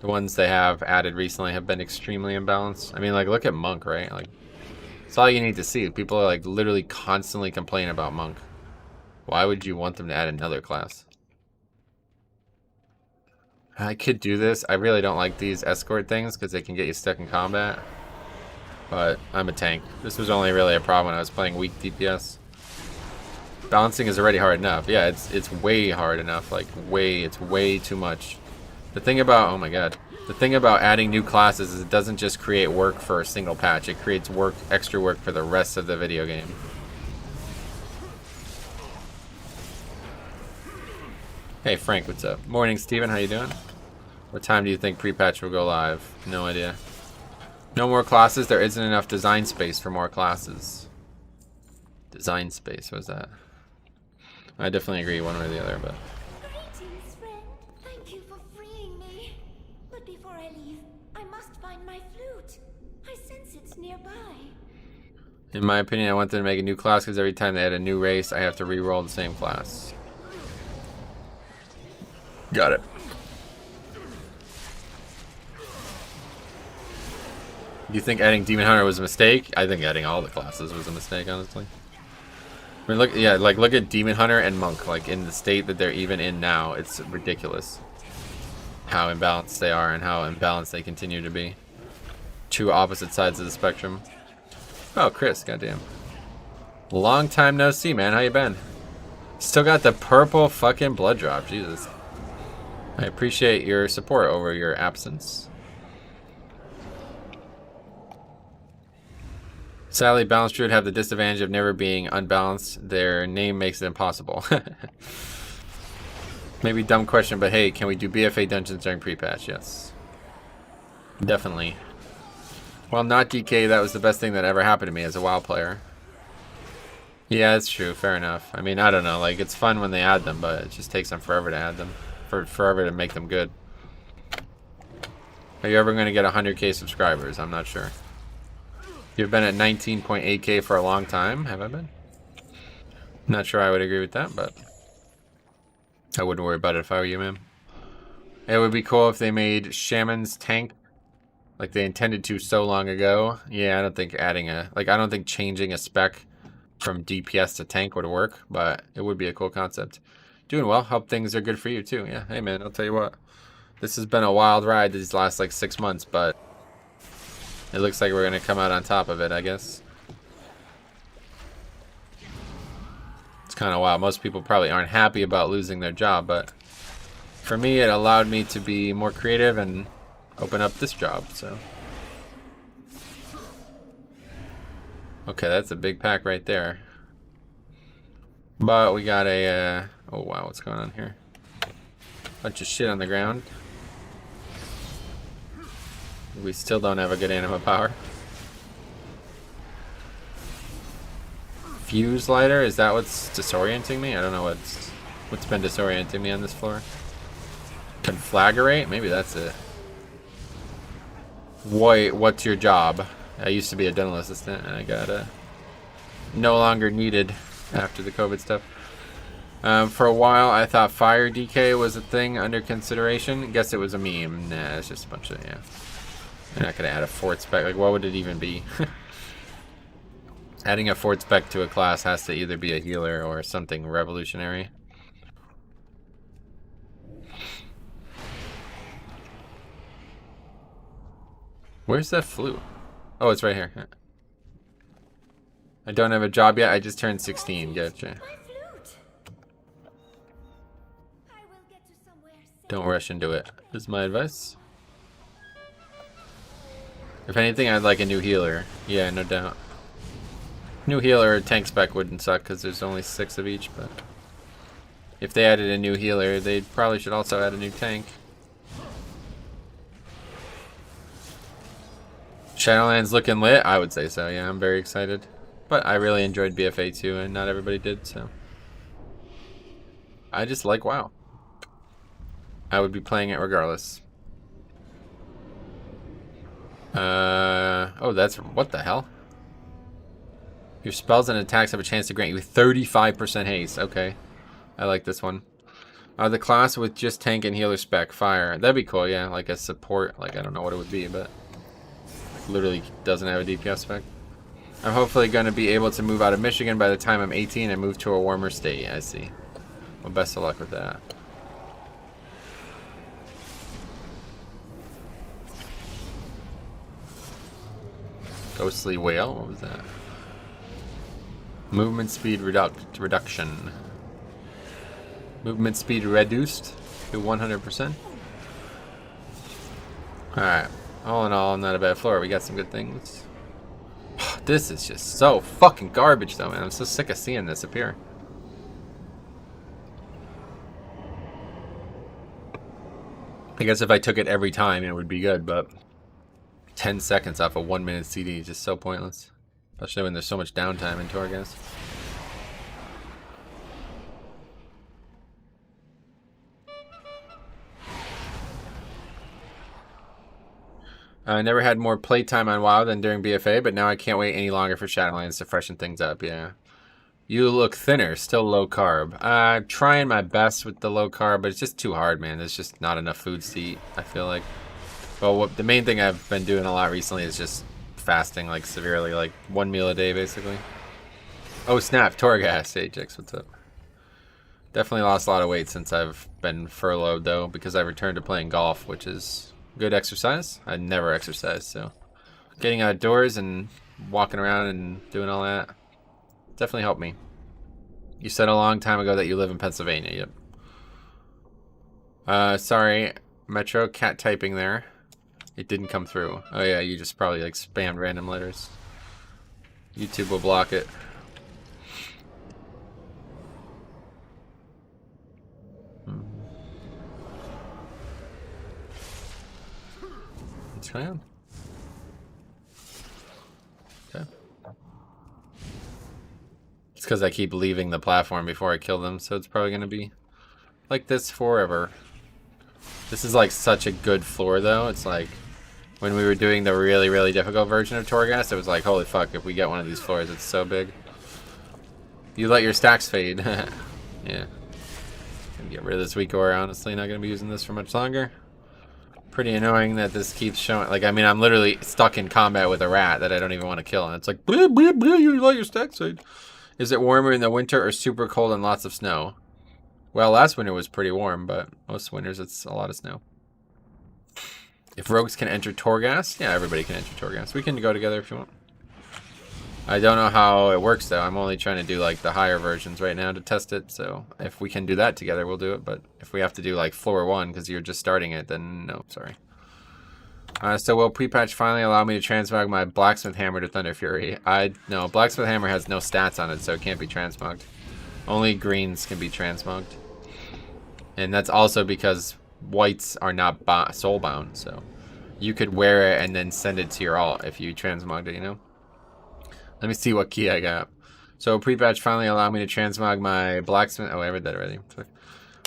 The ones they have added recently have been extremely imbalanced. I mean, like, look at Monk, right? Like, that's all you need to see. People are, like, literally constantly complaining about Monk. Why would you want them to add another class? I could do this. I really don't like these escort things because they can get you stuck in combat. But I'm a tank. This was only really a problem when I was playing weak DPS. Balancing is already hard enough. Yeah, it's way hard enough. Like, it's way too much. The thing about, oh my god. The thing about adding new classes is it doesn't just create work for a single patch. It creates extra work for the rest of the video game. Hey Frank, what's up? Morning Steven, how you doing? What time do you think pre-patch will go live? No idea. No more classes? There isn't enough design space for more classes. Design space, what's that? I definitely agree one way or the other, but... Greetings, friend. Thank you for freeing me. But before I leave, I must find my flute. I sense it's nearby. In my opinion, I want them to make a new class because every time they add a new race, I have to re-roll the same class. Got it. Do you think adding Demon Hunter was a mistake? I think adding all the classes was a mistake, honestly. I mean, look at Demon Hunter and Monk, like in the state that they're even in now. It's ridiculous how imbalanced they are and how imbalanced they continue to be. Two opposite sides of the spectrum. Oh, Chris, goddamn. Long time no see, man. How you been? Still got the purple fucking blood drop. Jesus. I appreciate your support over your absence. Sadly, balanced druid have the disadvantage of never being unbalanced. Their name makes it impossible. Maybe dumb question, but hey, can we do BFA dungeons during pre-patch? Yes. Definitely. Well, not DK, that was the best thing that ever happened to me as a WoW player. Yeah, it's true. Fair enough. I mean, I don't know. Like, it's fun when they add them, but it just takes them forever to add them. Forever to make them good. Are you ever going to get 100k subscribers? I'm not sure. You've been at 19.8k for a long time, have I been? Not sure I would agree with that, but I wouldn't worry about it if I were you, man. It would be cool if they made Shaman's tank like they intended to so long ago. Yeah, I don't think adding I don't think changing a spec from DPS to tank would work, but it would be a cool concept. Doing well. Hope things are good for you too. Yeah, hey man, I'll tell you what. This has been a wild ride these last like 6 months, but it looks like we're gonna come out on top of it, I guess. It's kind of wild. Most people probably aren't happy about losing their job, but for me, it allowed me to be more creative and open up this job, so. Okay, that's a big pack right there. But we got a, oh wow, what's going on here? Bunch of shit on the ground. We still don't have a good anima power. Fuse lighter, is that what's disorienting me? I don't know what's been disorienting me on this floor. Conflagrate? Maybe that's it. What's your job? I used to be a dental assistant and I got no longer needed. after the COVID stuff. For a while, I thought fire DK was a thing under consideration. Guess it was a meme. Nah, it's just a bunch of, yeah. You're not going to add a fort spec. Like, what would it even be? Adding a fort spec to a class has to either be a healer or something revolutionary. Where's that flute? Oh, it's right here. I don't have a job yet. I just turned 16. Gotcha. My flute. I will get to somewhere safe. Don't rush into it, is my advice. If anything, I'd like a new healer. Yeah, no doubt. New healer or tank spec wouldn't suck because there's only 6 of each, but if they added a new healer, they probably should also add a new tank. Shadowlands looking lit? I would say so, yeah, I'm very excited. But I really enjoyed BFA too, and not everybody did, so. I just like WoW. I would be playing it regardless. Oh, that's, what the hell? Your spells and attacks have a chance to grant you 35% haste. Okay, I like this one. The class with just tank and healer spec, fire. That'd be cool, yeah, like a support. Like, I don't know what it would be, but literally doesn't have a DPS spec. I'm hopefully going to be able to move out of Michigan by the time I'm 18 and move to a warmer state. I see. Well, best of luck with that. Ghostly whale? What was that? Movement speed reduction. Movement speed reduced to 100%. Alright. All in all, not a bad floor. We got some good things. This is just so fucking garbage though, man. I'm so sick of seeing this appear. I guess if I took it every time, it would be good, but 10 seconds off a 1 minute CD is just so pointless. Especially when there's so much downtime in Torghast. I never had more playtime on WoW than during BFA, but now I can't wait any longer for Shadowlands to freshen things up, yeah. You look thinner, still low carb. I'm trying my best with the low carb, but it's just too hard, man. There's just not enough foods to eat, I feel like. Well, the main thing I've been doing a lot recently is just fasting, like, severely, like, 1 meal a day, basically. Oh, snap, Torghast. Hey, Jix, what's up? Definitely lost a lot of weight since I've been furloughed, though, because I returned to playing golf, which is good exercise. I never exercised, so getting outdoors and walking around and doing all that definitely helped me. You said a long time ago that you live in Pennsylvania. Yep. Sorry, Metro, cat typing there. It didn't come through. Oh yeah, you just probably like spammed random letters. YouTube will block it. What's going on? Okay. It's because I keep leaving the platform before I kill them, so it's probably going to be like this forever. This is like such a good floor, though. It's like when we were doing the really, really difficult version of Torghast, it was like, holy fuck, if we get one of these floors, it's so big. You let your stacks fade. Yeah. Gonna get rid of this weak aura, honestly. Not going to be using this for much longer. Pretty annoying that this keeps showing. Like, I mean, I'm literally stuck in combat with a rat that I don't even want to kill, and it's like, bleep, bleep, bleep, you let your stacks fade. Is it warmer in the winter or super cold and lots of snow? Well, last winter was pretty warm, but most winters it's a lot of snow. If rogues can enter Torghast, yeah, everybody can enter Torghast. We can go together if you want. I don't know how it works, though. I'm only trying to do, like, the higher versions right now to test it, so if we can do that together, we'll do it, but if we have to do, like, floor 1 because you're just starting it, then no, sorry. So will pre-patch finally allow me to transmog my Blacksmith Hammer to Thunder Fury? No, Blacksmith Hammer has no stats on it, so it can't be transmogged. Only greens can be transmogged. And that's also because whites are not soulbound, so you could wear it and then send it to your alt if you transmogged it, you know? Let me see what key I got. So pre-patch finally allowed me to transmog my Blacksmith. Oh, I read that already.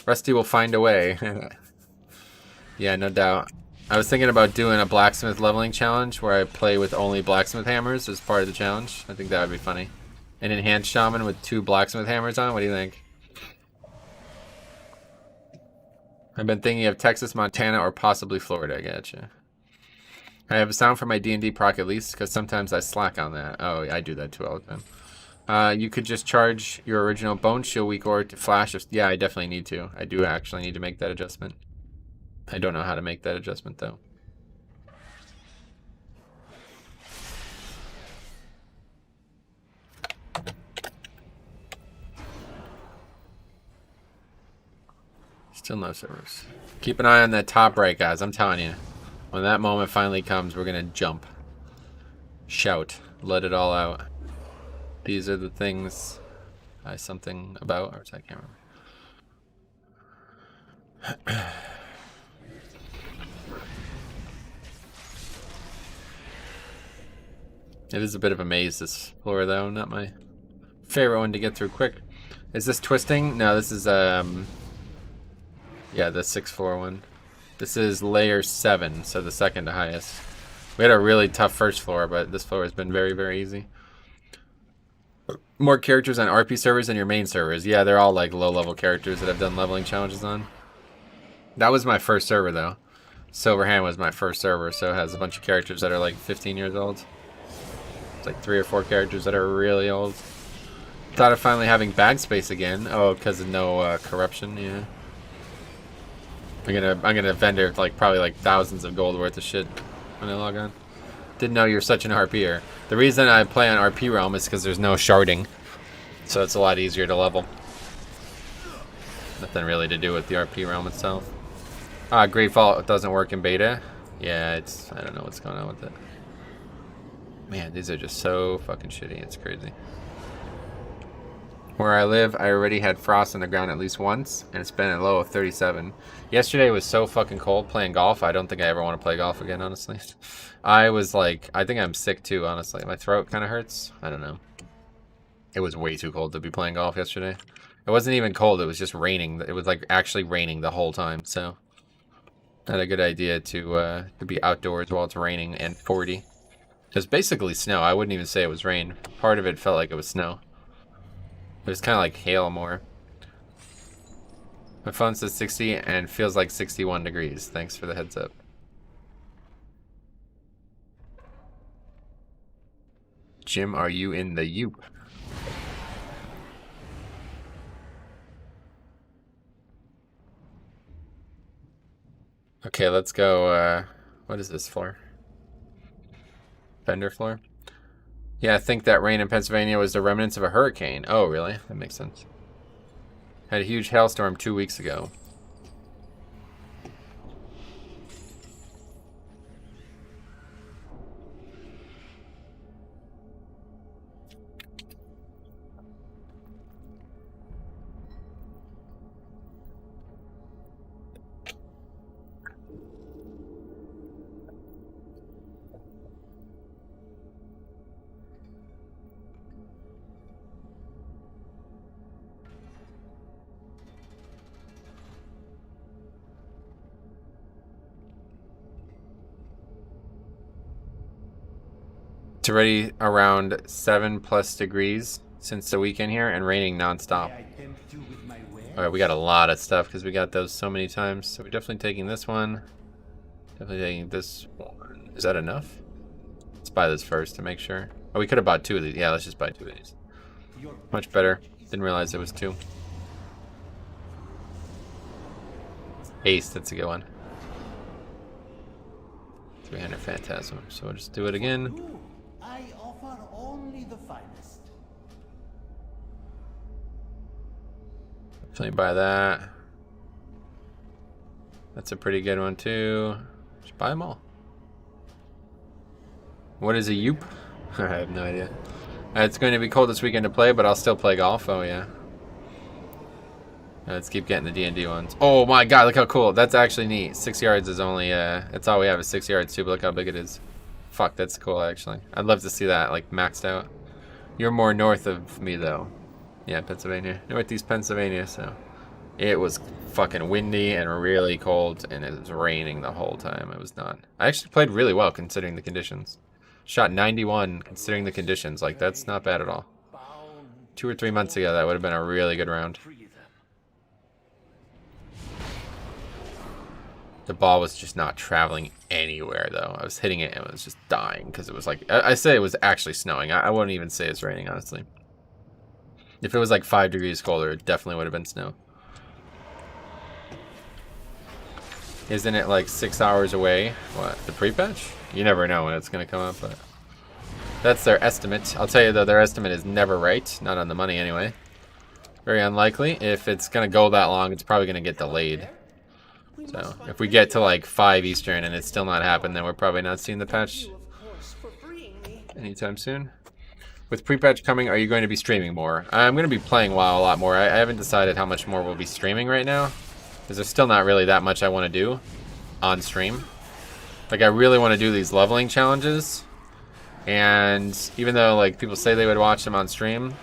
Rusty will find a way. Yeah, no doubt. I was thinking about doing a Blacksmith leveling challenge where I play with only Blacksmith hammers as part of the challenge. I think that would be funny. An enhanced shaman with 2 blacksmith hammers on? What do you think? I've been thinking of Texas, Montana, or possibly Florida. Gotcha. I have a sound for my D&D proc at least, because sometimes I slack on that. Oh, I do that too all the time. You could just charge your original Bone Shield weak or to flash. Yeah, I definitely need to. I do actually need to make that adjustment. I don't know how to make that adjustment, though. Still no servers. Keep an eye on that top right, guys. I'm telling you. When that moment finally comes, we're going to jump. Shout. Let it all out. These are the things something about, or I can't remember. It is a bit of a maze, this floor, though. Not my favorite one to get through quick. Is this twisting? No, this is, yeah, the 6th floor one. This is layer 7, so the second to highest. We had a really tough first floor, but this floor has been very, very easy. More characters on RP servers than your main servers. Yeah, they're all like low-level characters that I've done leveling challenges on. That was my first server, though. Silverhand was my first server, so it has a bunch of characters that are like 15 years old. It's like 3 or 4 characters that are really old. Thought of finally having bag space again. Oh, because of no corruption, yeah. I'm gonna vendor like probably like thousands of gold worth of shit when I log on. Didn't know you're such an RPer. The reason I play on RP Realm is because there's no sharding, so it's a lot easier to level. Nothing really to do with the RP Realm itself. Great Vault doesn't work in beta. Yeah, I don't know what's going on with it. Man, these are just so fucking shitty. It's crazy. Where I live, I already had frost on the ground at least once, and it's been a low of 37. Yesterday was so fucking cold playing golf. I don't think I ever want to play golf again, honestly. I was like, I think I'm sick too, honestly. My throat kind of hurts. I don't know. It was way too cold to be playing golf yesterday. It wasn't even cold. It was just raining. It was like actually raining the whole time. So, not a good idea to be outdoors while it's raining and 40. It was basically snow. I wouldn't even say it was rain. Part of it felt like it was snow. It was kind of like hail more. My phone says 60 and feels like 61 degrees. Thanks for the heads up. Jim, are you in the Yoop? Okay, let's go. What is this floor? Fender floor? Yeah, I think that rain in Pennsylvania was the remnants of a hurricane. Oh, really? That makes sense. Had a huge hailstorm 2 weeks ago. It's already around 7+ degrees since the weekend here and raining nonstop. Alright, we got a lot of stuff because we got those so many times. So we're definitely taking this one. Definitely taking this one. Is that enough? Let's buy this first to make sure. Oh, we could have bought 2 of these. Yeah, let's just buy 2 of these. Much better. Didn't realize it was 2. Haste, that's a good one. 300 Phantasm. So we'll just do it again. I offer only the finest. Definitely buy that. That's a pretty good one too. Just buy them all. What is a Yoop? I have no idea. It's going to be cold this weekend to play, but I'll still play golf. Oh yeah. Let's keep getting the D&D ones. Oh my god, look how cool. That's actually neat. 6 yards is only, that's all we have is 6 yards too, but look how big it is. Fuck, that's cool actually. I'd love to see that, like, maxed out. You're more north of me though. Yeah, Pennsylvania. Northeast Pennsylvania, so. It was fucking windy and really cold, and it was raining the whole time. It was not. I actually played really well considering the conditions. Shot 91 considering the conditions. Like, that's not bad at all. 2 or 3 months ago, that would have been a really good round. The ball was just not traveling anywhere, though. I was hitting it and it was just dying because it was like... I say it was actually snowing. I wouldn't even say it's raining, honestly. If it was like 5 degrees colder, it definitely would have been snow. Isn't it like 6 hours away? What, the pre-patch? You never know when it's going to come up, but... That's their estimate. I'll tell you, though, their estimate is never right. Not on the money, anyway. Very unlikely. If it's going to go that long, it's probably going to get delayed. So, if we get to like 5 Eastern and it's still not happened, then we're probably not seeing the patch anytime soon. With pre-patch coming, are you going to be streaming more? I'm going to be playing WoW a lot more. I haven't decided how much more we'll be streaming right now, because there's still not really that much I want to do on stream. Like, I really want to do these leveling challenges, and even though like people say they would watch them on stream,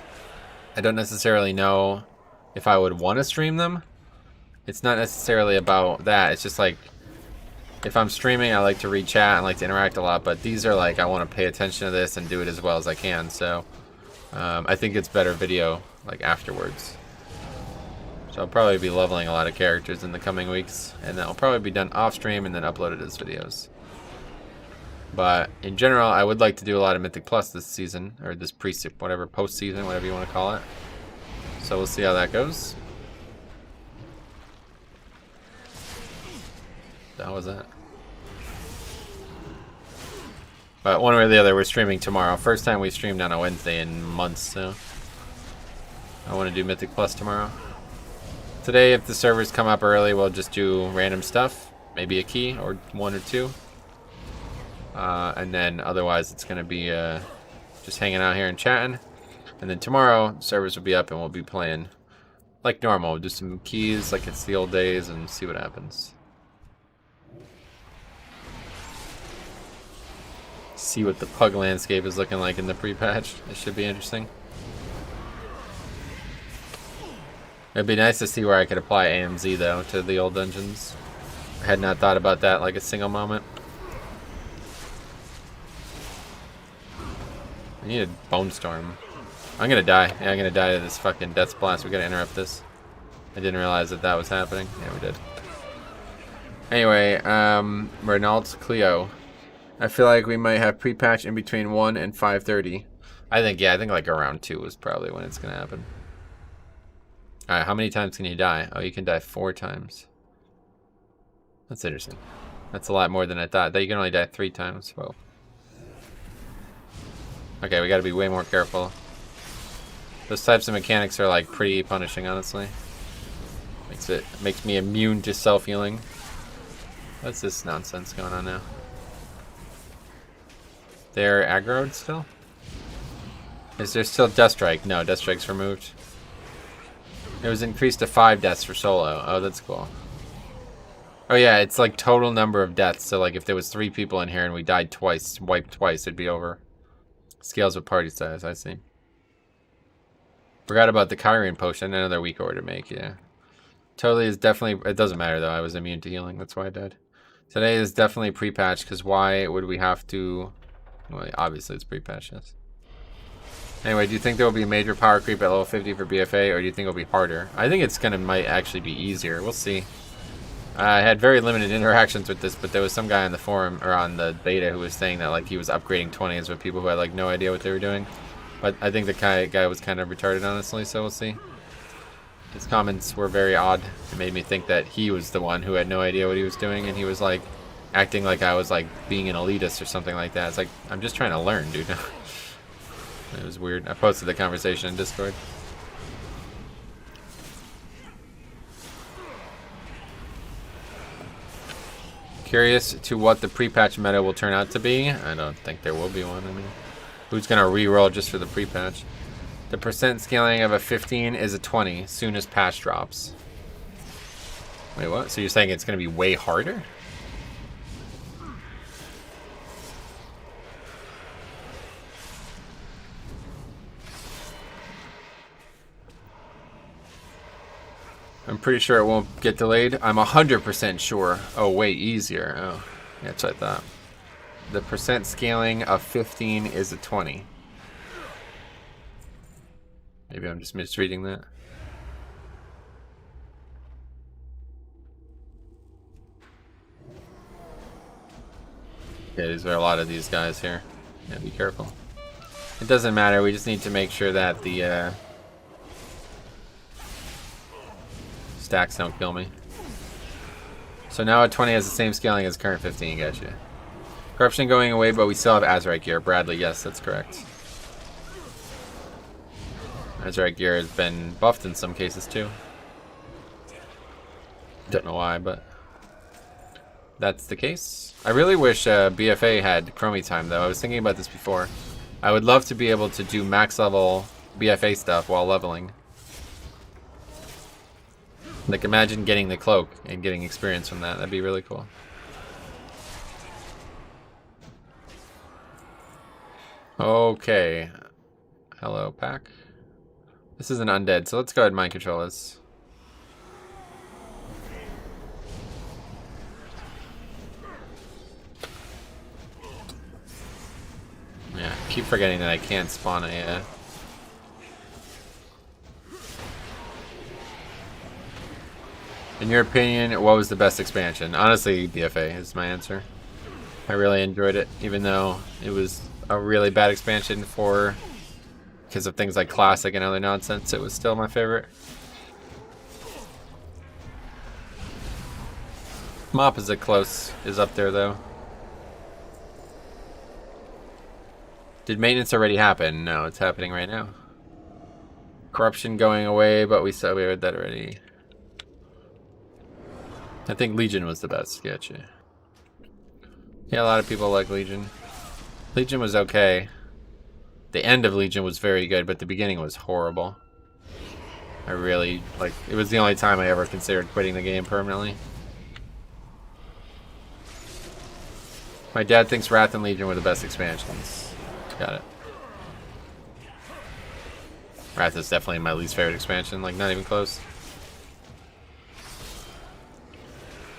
I don't necessarily know if I would want to stream them. It's not necessarily about that. It's just like, if I'm streaming, I like to read chat and like to interact a lot, but these are like, I want to pay attention to this and do it as well as I can. So I think it's better video like afterwards. So I'll probably be leveling a lot of characters in the coming weeks, and that'll probably be done off stream and then uploaded as videos. But in general, I would like to do a lot of Mythic Plus this season, or this whatever, post-season, whatever you want to call it. So we'll see how that goes. How was that? But one way or the other, we're streaming tomorrow. First time we streamed on a Wednesday in months, so I want to do Mythic Plus tomorrow. Today, if the servers come up early, we'll just do random stuff. Maybe a key, or 1 or 2. And then otherwise, it's going to be just hanging out here and chatting. And then tomorrow, servers will be up and we'll be playing like normal. We'll do some keys like it's the old days and see what happens. See what the pug landscape is looking like in the pre-patch. It should be interesting. It'd be nice to see where I could apply AMZ though to the old dungeons. I had not thought about that like a single moment. I need a Bone Storm. I'm gonna die. Yeah, I'm gonna die to this fucking Death Blast. We gotta interrupt this. I didn't realize that that was happening. Yeah, we did. Anyway, Renault Clio. I feel like we might have pre-patch in between 1 and 5:30. I think like around 2 is probably when it's going to happen. Alright, how many times can you die? Oh, you can die 4 times. That's interesting. That's a lot more than I thought. That you can only die 3 times. Whoa. Okay, we got to be way more careful. Those types of mechanics are like pretty punishing, honestly. Makes me immune to self-healing. What's this nonsense going on now? They're aggroed still? Is there still Death Strike? No, Death Strike's removed. It was increased to 5 deaths for solo. Oh, that's cool. Oh yeah, it's like total number of deaths. So like if there was 3 people in here and we died twice, wiped twice, it'd be over. Scales with party size, I see. Forgot about the Kyrian potion, another weak order to make, yeah. Totally is definitely, it doesn't matter though, I was immune to healing, that's why I died. Today is definitely pre-patch, because why would we have to... Well, obviously it's pre-patch, yes. Anyway, do you think there will be a major power creep at level 50 for BFA, or do you think it'll be harder? I think it's might actually be easier. We'll see. I had very limited interactions with this, but there was some guy on the forum, or on the beta, who was saying that like he was upgrading 20s with people who had like no idea what they were doing. But I think the guy was kind of retarded, honestly, so we'll see. His comments were very odd. It made me think that he was the one who had no idea what he was doing, and he was like acting like I was like being an elitist or something like that. It's like, I'm just trying to learn, dude. It was weird. I posted the conversation in Discord. Curious to what the pre-patch meta will turn out to be. I don't think there will be one. I mean, who's gonna re-roll just for the pre-patch? The percent scaling of a 15 is a 20 soon as patch drops. Wait, what? So you're saying it's gonna be way harder? I'm pretty sure it won't get delayed. I'm 100% sure. Oh, way easier. Oh, yeah, that's what I thought. The percent scaling of 15 is a 20. Maybe I'm just misreading that. Yeah, these are a lot of these guys here. Yeah, be careful. It doesn't matter, we just need to make sure that the stacks don't kill me. So now at 20 has the same scaling as current 15, gotcha. Corruption going away, but we still have Azeroth gear. Bradley, yes, that's correct. Azeroth gear has been buffed in some cases too. Don't know why, but that's the case. I really wish BFA had Chromie time though. I was thinking about this before. I would love to be able to do max level BFA stuff while leveling. Like imagine getting the cloak and getting experience from that. That'd be really cool. Okay. Hello, pack. This is an undead, so let's go ahead and mind control this. Yeah, keep forgetting that I can't spawn a... In your opinion, what was the best expansion? Honestly, BFA is my answer. I really enjoyed it, even though it was a really bad expansion because of things like Classic and other nonsense. It was still my favorite. Mop is up there though. Did maintenance already happen? No, it's happening right now. Corruption going away, but we said we heard that already. I think Legion was the best. Gotcha. Yeah, a lot of people like Legion. Legion was okay. The end of Legion was very good, but the beginning was horrible. I really, like, it was the only time I ever considered quitting the game permanently. My dad thinks Wrath and Legion were the best expansions. Got it. Wrath is definitely my least favorite expansion, like, not even close.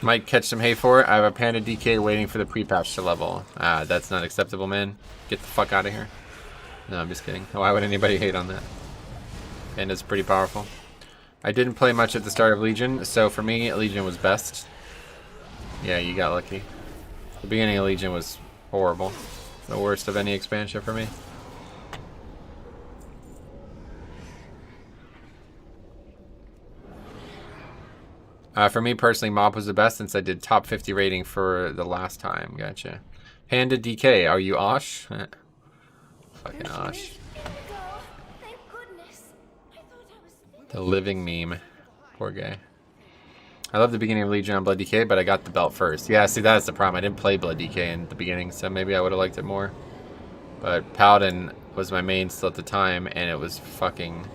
Might catch some hay for it. I have a Panda DK waiting for the pre-patch to level. Ah, that's not acceptable, man. Get the fuck out of here. No, I'm just kidding. Why would anybody hate on that? Panda's pretty powerful. I didn't play much at the start of Legion, so for me, Legion was best. Yeah, you got lucky. The beginning of Legion was horrible. The worst of any expansion for me. For me personally, Mob was the best since I did top 50 rating for the last time. Gotcha. Panda DK, are you Osh? Fucking Osh. The living meme. Poor guy. I love the beginning of Legion on Blood DK, but I got the belt first. Yeah, see, that's the problem. I didn't play Blood DK in the beginning, so maybe I would have liked it more. But Paladin was my main still at the time, and it was fucking...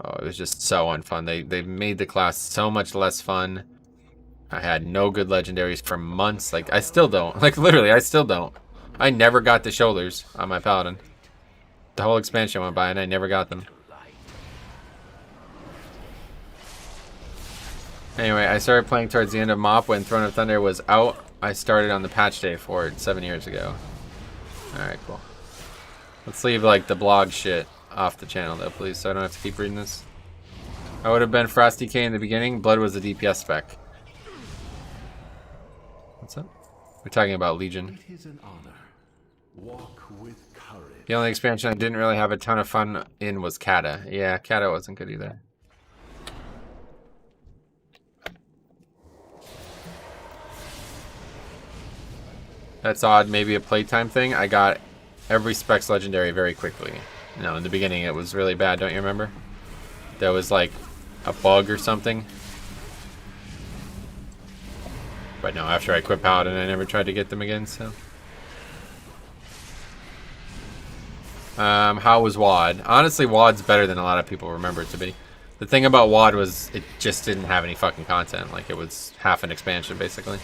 Oh, it was just so unfun. They made the class so much less fun. I had no good legendaries for months. Like, I still don't. Like, literally, I still don't. I never got the shoulders on my Paladin. The whole expansion went by, and I never got them. Anyway, I started playing towards the end of MoP when Throne of Thunder was out. I started on the patch day for it 7 years ago. Alright, cool. Let's leave, like, the blog shit off the channel though, please, so I don't have to keep reading this. I would have been Frost DK in the beginning. Blood was the DPS spec. What's up? We're talking about Legion. It is an honor. Walk with courage. The only expansion I didn't really have a ton of fun in was Kata. Yeah, Kata wasn't good either. That's odd. Maybe a playtime thing. I got every Specs legendary very quickly. No, in the beginning it was really bad, don't you remember? There was like a bug or something. But no, after I quit Paladin, I never tried to get them again, so. How was WoD? Honestly, WoD's better than a lot of people remember it to be. The thing about WoD was it just didn't have any fucking content. Like, it was half an expansion, basically.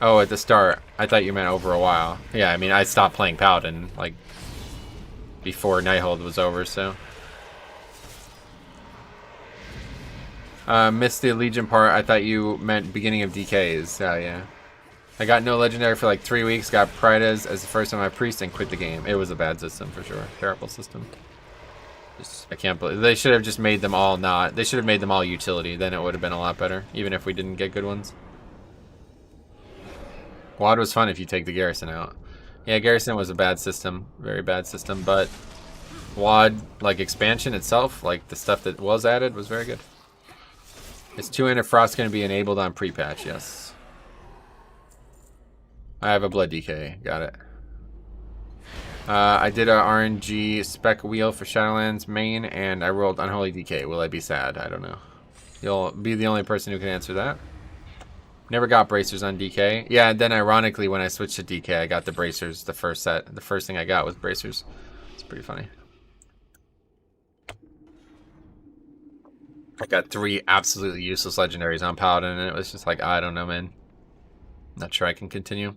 Oh, at the start. I thought you meant over a while. Yeah, I mean, I stopped playing Paladin, like, before Nighthold was over, so. Missed the Legion part. I thought you meant beginning of DKs. Yeah. I got no legendary for like 3 weeks, got Prides as the first time I priest and quit the game. It was a bad system for sure. Terrible system. Just, I can't believe they should have just made them all not. They should have made them all utility. Then it would have been a lot better, even if we didn't get good ones. WoD was fun if you take the Garrison out. Yeah, Garrison was a bad system, very bad system, but WoD, like expansion itself, like the stuff that was added was very good. Is 2-handed Frost going to be enabled on pre-patch? Yes. I have a Blood DK, got it. I did a RNG spec wheel for Shadowlands main, and I rolled Unholy DK. Will I be sad? I don't know. You'll be the only person who can answer that. Never got bracers on DK. Yeah, and then ironically, when I switched to DK, I got the bracers. The first set, the first thing I got was bracers. It's pretty funny. I got 3 absolutely useless legendaries on Paladin, and it was just like, I don't know, man. Not sure I can continue.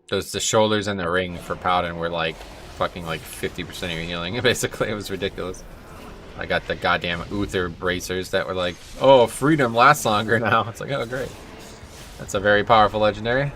The shoulders and the ring for Paladin were like fucking like 50% of your healing. Basically, it was ridiculous. I got the goddamn Uther bracers that were like, oh, freedom lasts longer now. It's like, oh, great. That's a very powerful legendary.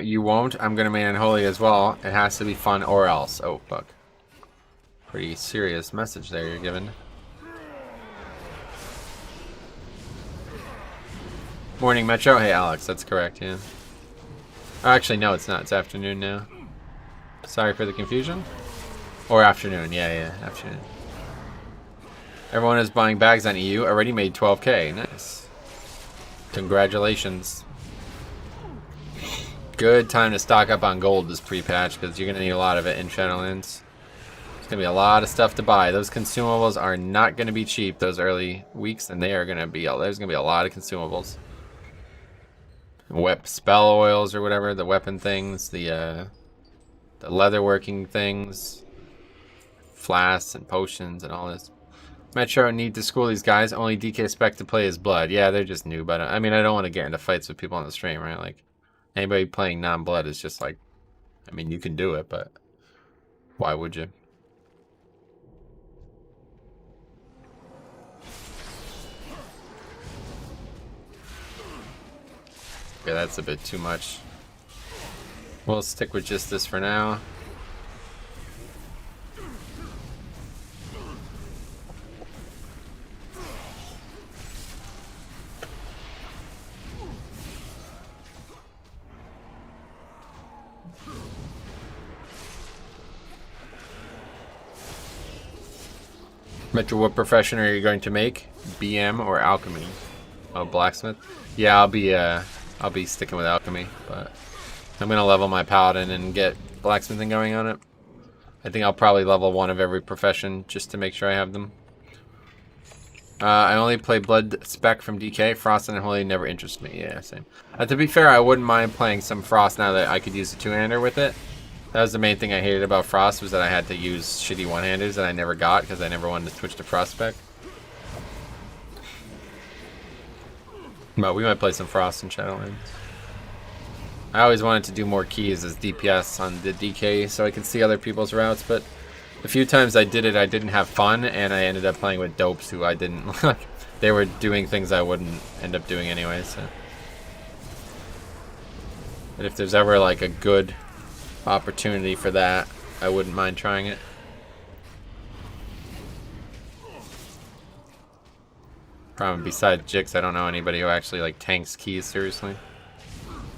You won't. I'm gonna main Unholy as well. It has to be fun or else. Oh, fuck. Pretty serious message there you're giving. Morning, Metro. Hey, Alex. That's correct, yeah. Oh, actually, no, it's not. It's afternoon now. Sorry for the confusion. Or afternoon. Yeah, afternoon. Everyone is buying bags on EU. Already made 12K. Nice. Congratulations. Good time to stock up on gold this pre-patch because you're going to need a lot of it in Shadowlands. There's going to be a lot of stuff to buy. Those consumables are not going to be cheap those early weeks, and they are going to be, there's going to be a lot of consumables. Spell oils or whatever, the weapon things, the leatherworking things, flasks and potions and all this. Metro need to school these guys. Only DK spec to play is Blood. Yeah, they're just new, but I mean, I don't want to get into fights with people on the stream, right? Like, anybody playing non-Blood is just like, I mean, you can do it, but why would you? Yeah, that's a bit too much. We'll stick with just this for now. Metro, what profession are you going to make? BM or alchemy? Oh, blacksmith. Yeah, I'll be sticking with alchemy, but I'm gonna level my paladin and get blacksmithing going on it. I think I'll probably level 1 of every profession just to make sure I have them. I only play Blood spec from DK. Frost and Unholy never interest me. Yeah, same. To be fair, I wouldn't mind playing some Frost now that I could use a 2-hander with it. That was the main thing I hated about Frost, was that I had to use shitty 1-handers that I never got because I never wanted to switch to Frost spec. But we might play some Frost in Shadowlands. I always wanted to do more keys as DPS on the DK so I could see other people's routes, but the few times I did it, I didn't have fun, and I ended up playing with dopes who I didn't like. They were doing things I wouldn't end up doing anyway, so. But if there's ever like a good opportunity for that, I wouldn't mind trying it. Problem besides Jix, I don't know anybody who actually like tanks keys seriously.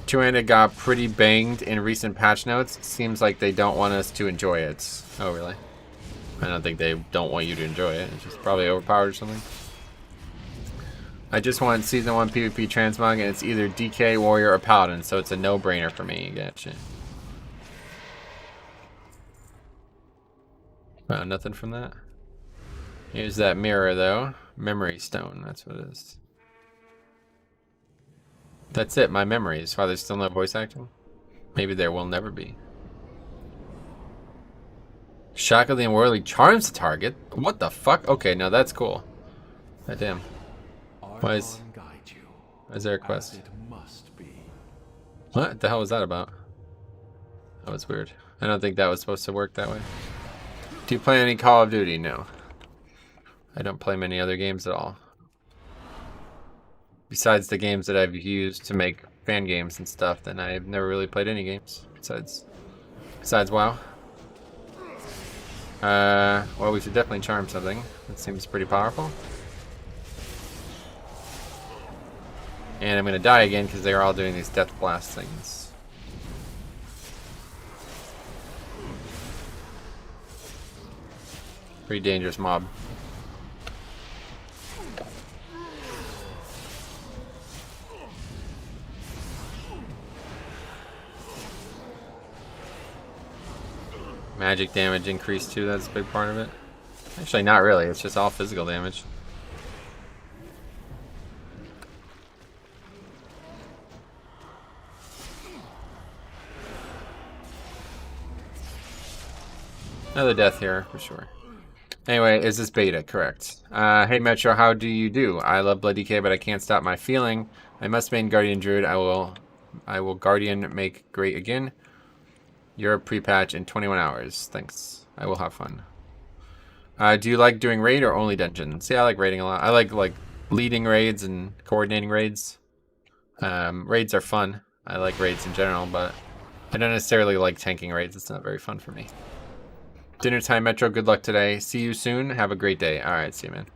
2-handed got pretty banged in recent patch notes. Seems like they don't want us to enjoy it. Oh really? I don't think they don't want you to enjoy it. It's just probably overpowered or something. I just want Season 1 PvP transmog, and it's either DK, Warrior, or Paladin, so it's a no-brainer for me. Gotcha. Found nothing from that. Here's that mirror, though. Memory stone, that's what it is. That's it, my memories. Why there's still no voice acting? Maybe there will never be. Shock of the Unworldly charms the target. What the fuck? Okay, now that's cool. God damn. Why is there a quest? It must be. What the hell was that about? That was weird. I don't think that was supposed to work that way. Do you play any Call of Duty? No. I don't play many other games at all. Besides the games that I've used to make fan games and stuff, then I've never really played any games besides WoW. Well, we should definitely charm something. That seems pretty powerful. And I'm gonna die again because they're all doing these death blast things. Pretty dangerous mob. Magic damage increased too, that's a big part of it. Actually, not really, it's just all physical damage. Another death here, for sure. Anyway, is this beta? Correct. Hey Metro, how do you do? I love Blood DK, but I can't stop my feeling. I must main Guardian Druid. I will Guardian make great again. You're a pre-patch in 21 hours. Thanks. I will have fun. Do you like doing raid or only dungeons? Yeah, I like raiding a lot. I like leading raids and coordinating raids. Raids are fun. I like raids in general, but I don't necessarily like tanking raids. It's not very fun for me. Dinner time, Metro. Good luck today. See you soon. Have a great day. All right, see you, man.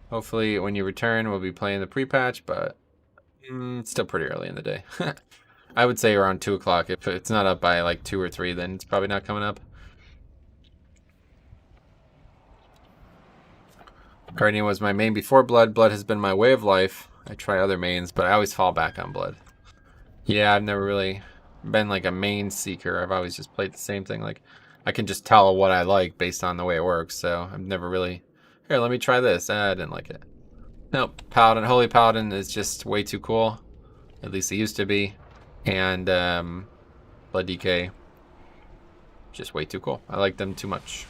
Hopefully, when you return, we'll be playing the pre-patch, but it's still pretty early in the day. I would say around 2 o'clock. If it's not up by like 2 or 3, then it's probably not coming up. Guardian was my main before Blood. Blood has been my way of life. I try other mains, but I always fall back on Blood. Yeah, I've never really been like a main seeker. I've always just played the same thing. Like, I can just tell what I like based on the way it works. So I've never really, here, let me try this. I didn't like it. Nope, Paladin, Holy Paladin is just way too cool. At least it used to be. And Blood DK, just way too cool. I like them too much.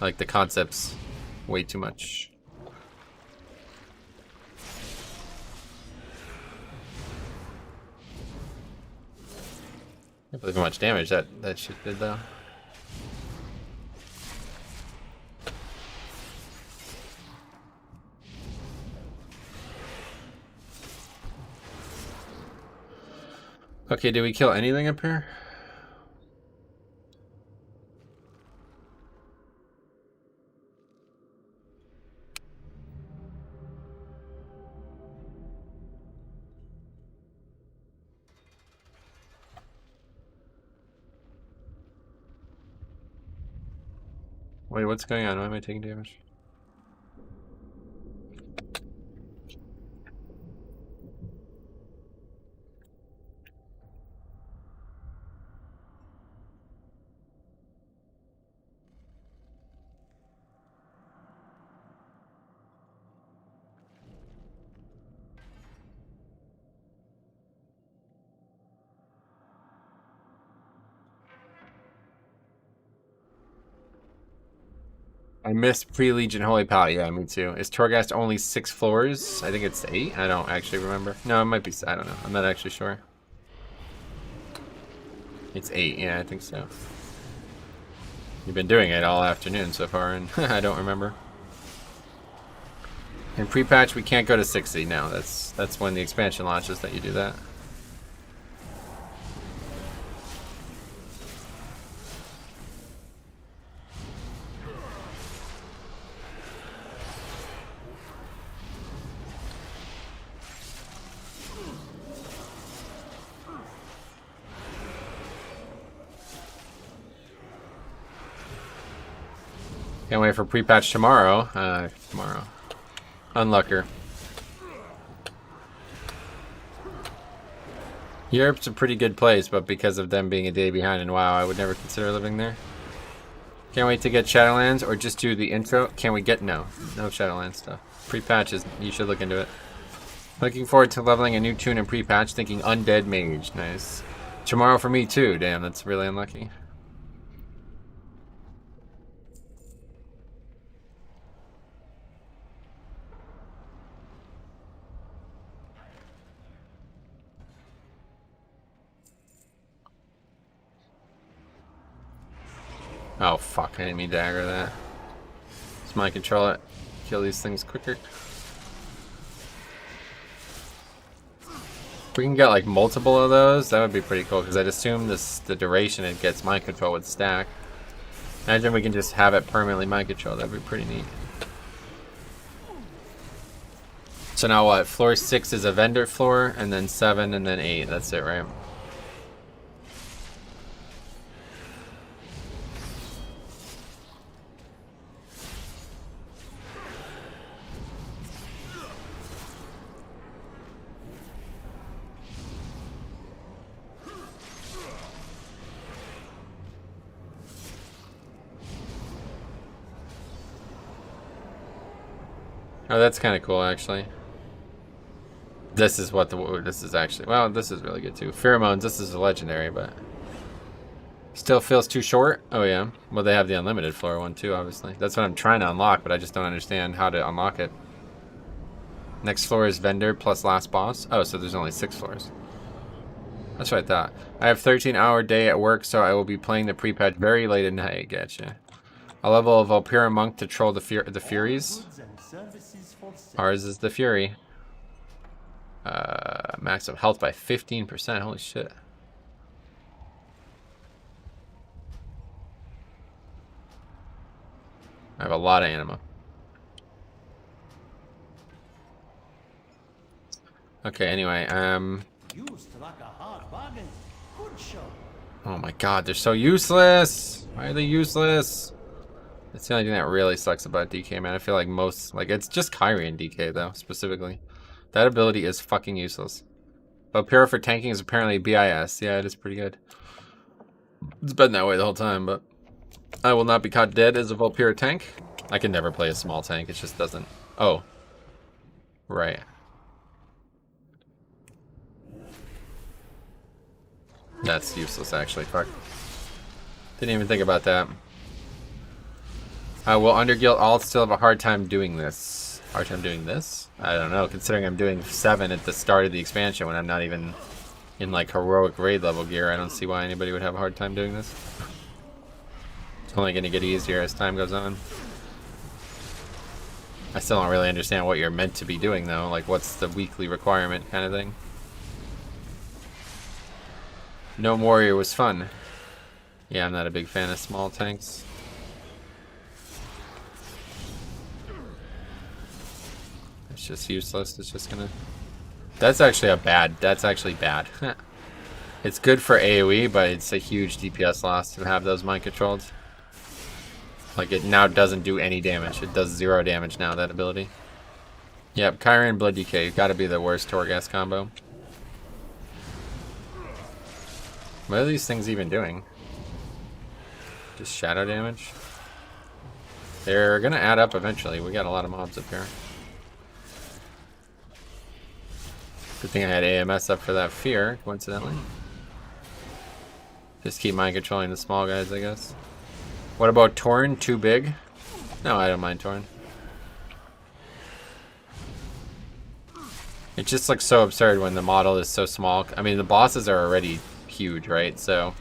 I like the concepts way too much. I can't believe how much damage that shit did though. Okay, did we kill anything up here? Wait, what's going on? Why am I taking damage? I missed pre-Legion Holy Pal. Yeah, me too. Is Torghast only 6 floors? I think it's 8. I don't actually remember. No, it might be. I don't know. I'm not actually sure. It's 8. Yeah, I think so. You've been doing it all afternoon so far, and I don't remember. In pre-patch, we can't go to 60. No, that's when the expansion launches that you do that. Can't wait for pre-patch tomorrow. Tomorrow. Unlucker. Europe's a pretty good place, but because of them being a day behind in WoW, I would never consider living there. Can't wait to get Shadowlands, or just do the intro. Can we get... No Shadowlands stuff. Pre-patches, you should look into it. Looking forward to leveling a new tune in pre-patch, thinking Undead Mage. Nice. Tomorrow for me too. Damn, that's really unlucky. Oh fuck, I didn't mean to aggro that. Let's mind control it. Kill these things quicker. If we can get like multiple of those, that would be pretty cool, because I'd assume the duration it gets mind control would stack. Imagine we can just have it permanently mind controlled, that'd be pretty neat. So now what? Floor 6 is a vendor floor, and then 7, and then 8. That's it, right? Oh, that's kind of cool, actually. This is what this is actually. Well, this is really good too. Pheromones. This is a legendary, but still feels too short. Oh yeah. Well, they have the unlimited floor one too, obviously. That's what I'm trying to unlock, but I just don't understand how to unlock it. Next floor is vendor plus last boss. Oh, so there's only 6 floors. That's what I thought. I have 13-hour day at work, so I will be playing the pre-patch very late at night. Gotcha. A level of Valpyra Monk to troll the Furies. Ours is the Fury. Max of health by 15%. Holy shit. I have a lot of anima. Okay, anyway, oh my god, they're so useless! Why are they useless? That's the only thing that really sucks about DK, man. I feel like most, like, it's just Kyrie and DK, though, specifically. That ability is fucking useless. Valpyra for tanking is apparently BIS. Yeah, it is pretty good. It's been that way the whole time, but I will not be caught dead as a Valpyra tank. I can never play a small tank, it just doesn't. Oh. Right. That's useless, actually. Fuck. Didn't even think about that. Will Underguild all still have a hard time doing this? Hard time doing this? I don't know, considering I'm doing 7 at the start of the expansion when I'm not even in like heroic raid level gear. I don't see why anybody would have a hard time doing this. It's only going to get easier as time goes on. I still don't really understand what you're meant to be doing though. Like, what's the weekly requirement kind of thing? No Warrior was fun. Yeah, I'm not a big fan of small tanks. It's just useless. It's just gonna... That's actually that's actually bad. It's good for AoE, but it's a huge DPS loss to have those mind controlled. Like, it now doesn't do any damage. It does 0 damage now, that ability. Yep, Kyrie and Blood DK. Gotta be the worst Torghast combo. What are these things even doing? Just shadow damage? They're gonna add up eventually. We got a lot of mobs up here. Good thing I had AMS up for that fear, coincidentally. Just keep mind controlling the small guys, I guess. What about Torn? Too big? No, I don't mind Torn. It just looks so absurd when the model is so small. I mean, the bosses are already huge, right? So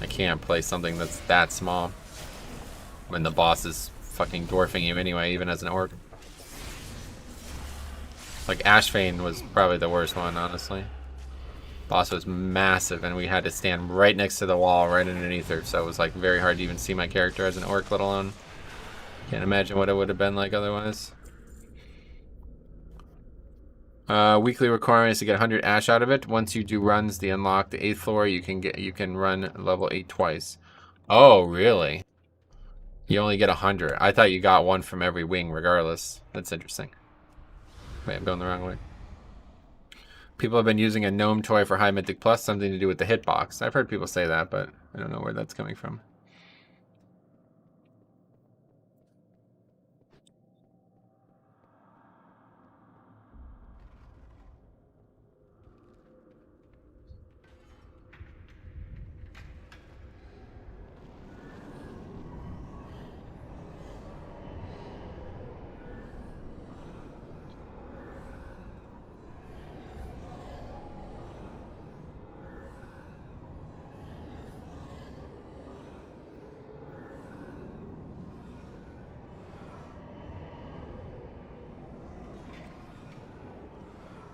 I can't play something that's that small when the boss is fucking dwarfing you anyway, even as an orc. Like, Ashvane was probably the worst one, honestly. Boss was massive, and we had to stand right next to the wall, right underneath her, so it was like very hard to even see my character as an orc, let alone... Can't imagine what it would have been like otherwise. Weekly requirement is to get 100 ash out of it. Once you do runs, the unlock the 8th floor, you can run level 8 twice. Oh, really? You only get 100. I thought you got 1 from every wing, regardless. That's interesting. Wait, I'm going the wrong way. People have been using a gnome toy for High Mythic Plus, something to do with the hitbox. I've heard people say that, but I don't know where that's coming from.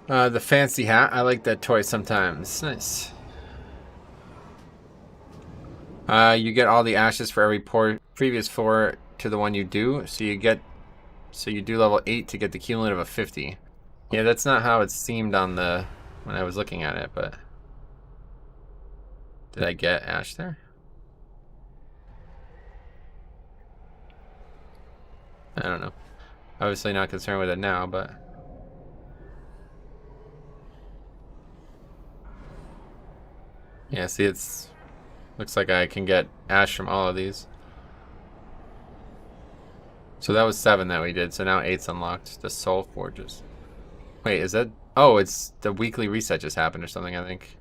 The fancy hat. I like that toy sometimes. Nice. You get all the ashes for every previous floor to the one you do. So you do level 8 to get the cumulative of 50. Yeah, that's not how it seemed on the when I was looking at it, but did I get ash there? I don't know. Obviously not concerned with it now, but yeah, see, it's looks like I can get ash from all of these. So that was 7 that we did, so now 8's unlocked. The soul forges. Wait, is that... Oh, it's the weekly reset just happened or something, I think.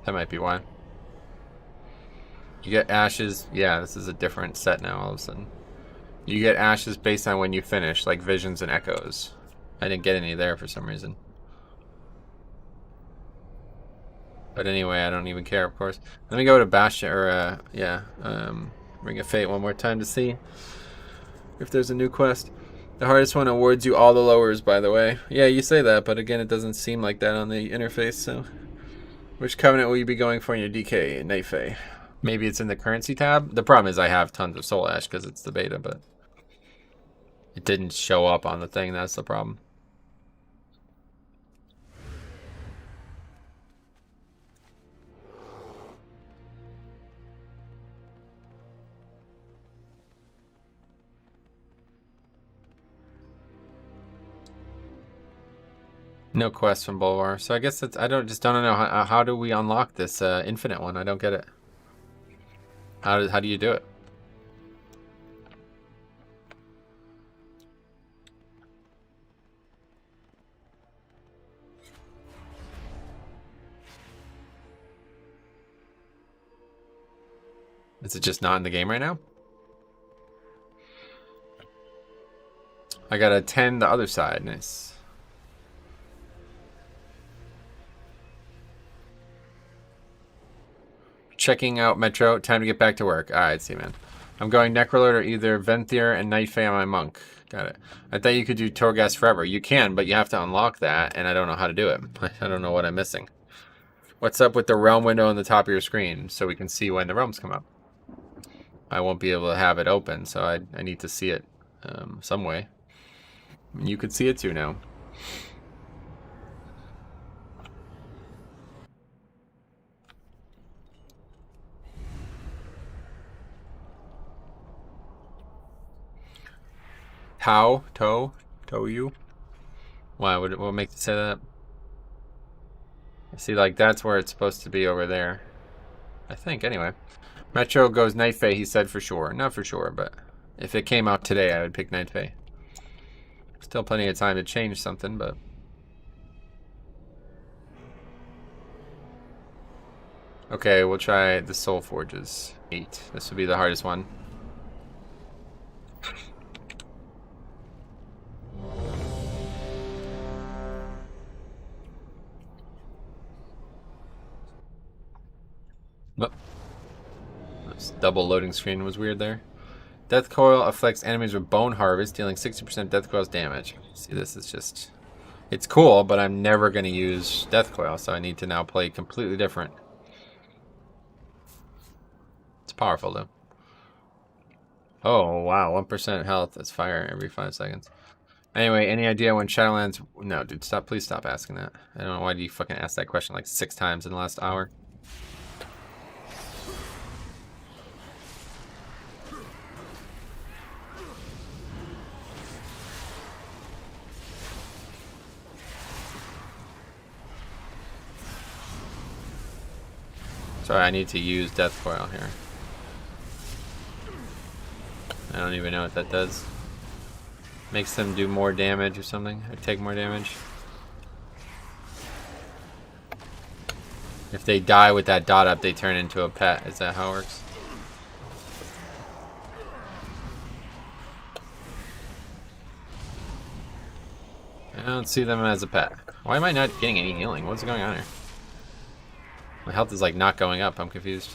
That might be why. You get ashes... Yeah, this is a different set now all of a sudden. You get ashes based on when you finish, like visions and echoes. I didn't get any there for some reason. But anyway, I don't even care, of course. Let me go to Bastion, or, Ring of Fate one more time to see if there's a new quest. The hardest one awards you all the lowers, by the way. Yeah, you say that, but again, it doesn't seem like that on the interface, so... Which covenant will you be going for in your DK, Night Fae? Maybe it's in the currency tab? The problem is I have tons of soul ash because it's the beta, but... It didn't show up on the thing, that's the problem. No quest from Bulwar. So I guess that's, I just don't know how do we unlock this infinite one? I don't get it. How do you do it? Is it just not in the game right now? I got a 10 the other side. Nice. Checking out Metro. Time to get back to work. Alright, see, man. I'm going Necrolord or either Venthyr and Night Fae on my monk. Got it. I thought you could do Torghast forever. You can, but you have to unlock that, and I don't know how to do it. I don't know what I'm missing. What's up with the realm window on the top of your screen so we can see when the realms come up? I won't be able to have it open, so I need to see it some way. You could see it too now. How? Toe you? Why? What makes you say that? See, like, that's where it's supposed to be over there. I think, anyway. Metro goes Night Fae, he said for sure. Not for sure, but if it came out today, I would pick Night Fae. Still plenty of time to change something, but... Okay, we'll try the Soul Forges. 8. This would be the hardest one. Oh. This double loading screen was weird there. Death Coil afflicts enemies with Bone Harvest, dealing 60% Death Coil's damage. See, this is just... It's cool, but I'm never going to use Death Coil, so I need to now play completely different. It's powerful, though. Oh, wow. 1% health. That's fire every 5 seconds. Anyway, any idea when Shadowlands... No, dude, stop. Please stop asking that. I don't know why do you fucking ask that question like 6 times in the last hour. Sorry, I need to use Death Coil here. I don't even know what that does. Makes them do more damage or something, or take more damage. If they die with that dot up, they turn into a pet. Is that how it works? I don't see them as a pet. Why am I not getting any healing? What's going on here? My health is like not going up. I'm confused.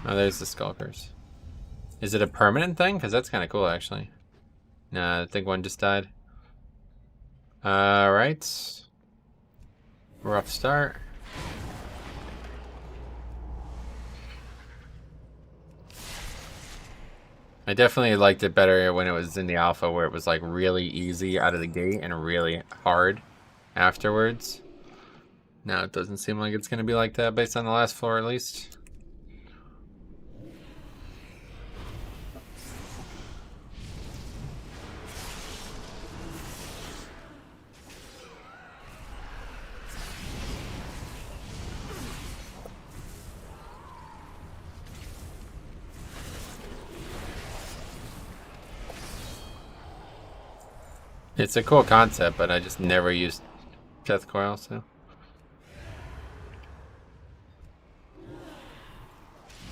Oh, there's the skulkers. Is it a permanent thing? Because that's kind of cool, actually. Nah, I think one just died. Alright. Rough start. I definitely liked it better when it was in the alpha, where it was like really easy out of the gate and really hard afterwards. Now it doesn't seem like it's going to be like that based on the last floor, at least. It's a cool concept, but I just never used Death Coil, so.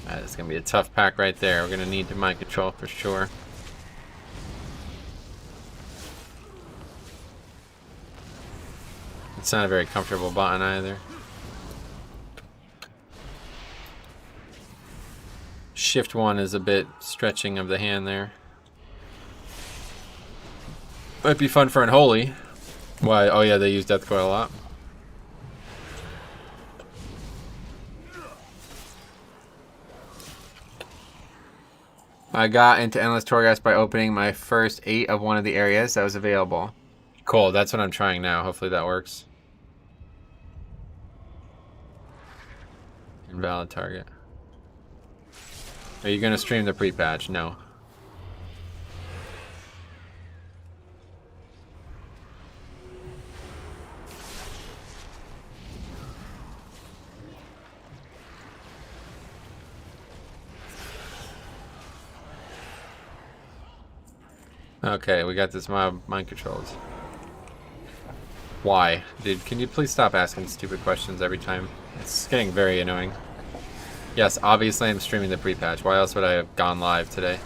That's going to be a tough pack right there. We're going to need the mind control for sure. It's not a very comfortable button either. Shift 1 is a bit stretching of the hand there. Might be fun for Unholy. Why? Oh yeah, they use Death Coil a lot. I got into Endless Torghast by opening my first 8 of one of the areas that was available. Cool, that's what I'm trying now. Hopefully that works. Invalid target. Are you gonna stream the pre-patch? No. Okay, we got this mob mind controlled. Why? Dude, can you please stop asking stupid questions every time? It's getting very annoying. Yes, obviously I'm streaming the pre-patch. Why else would I have gone live today?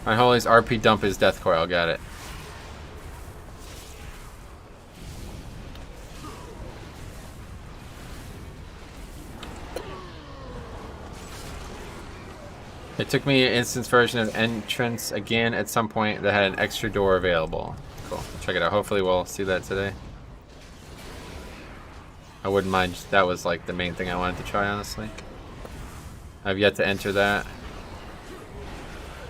Unholy's RP dump is Death Coil, got it. It took me an instance version of Entrance again at some point that had an extra door available. Cool. Check it out. Hopefully we'll see that today. I wouldn't mind. That was like the main thing I wanted to try, honestly. I've yet to enter that.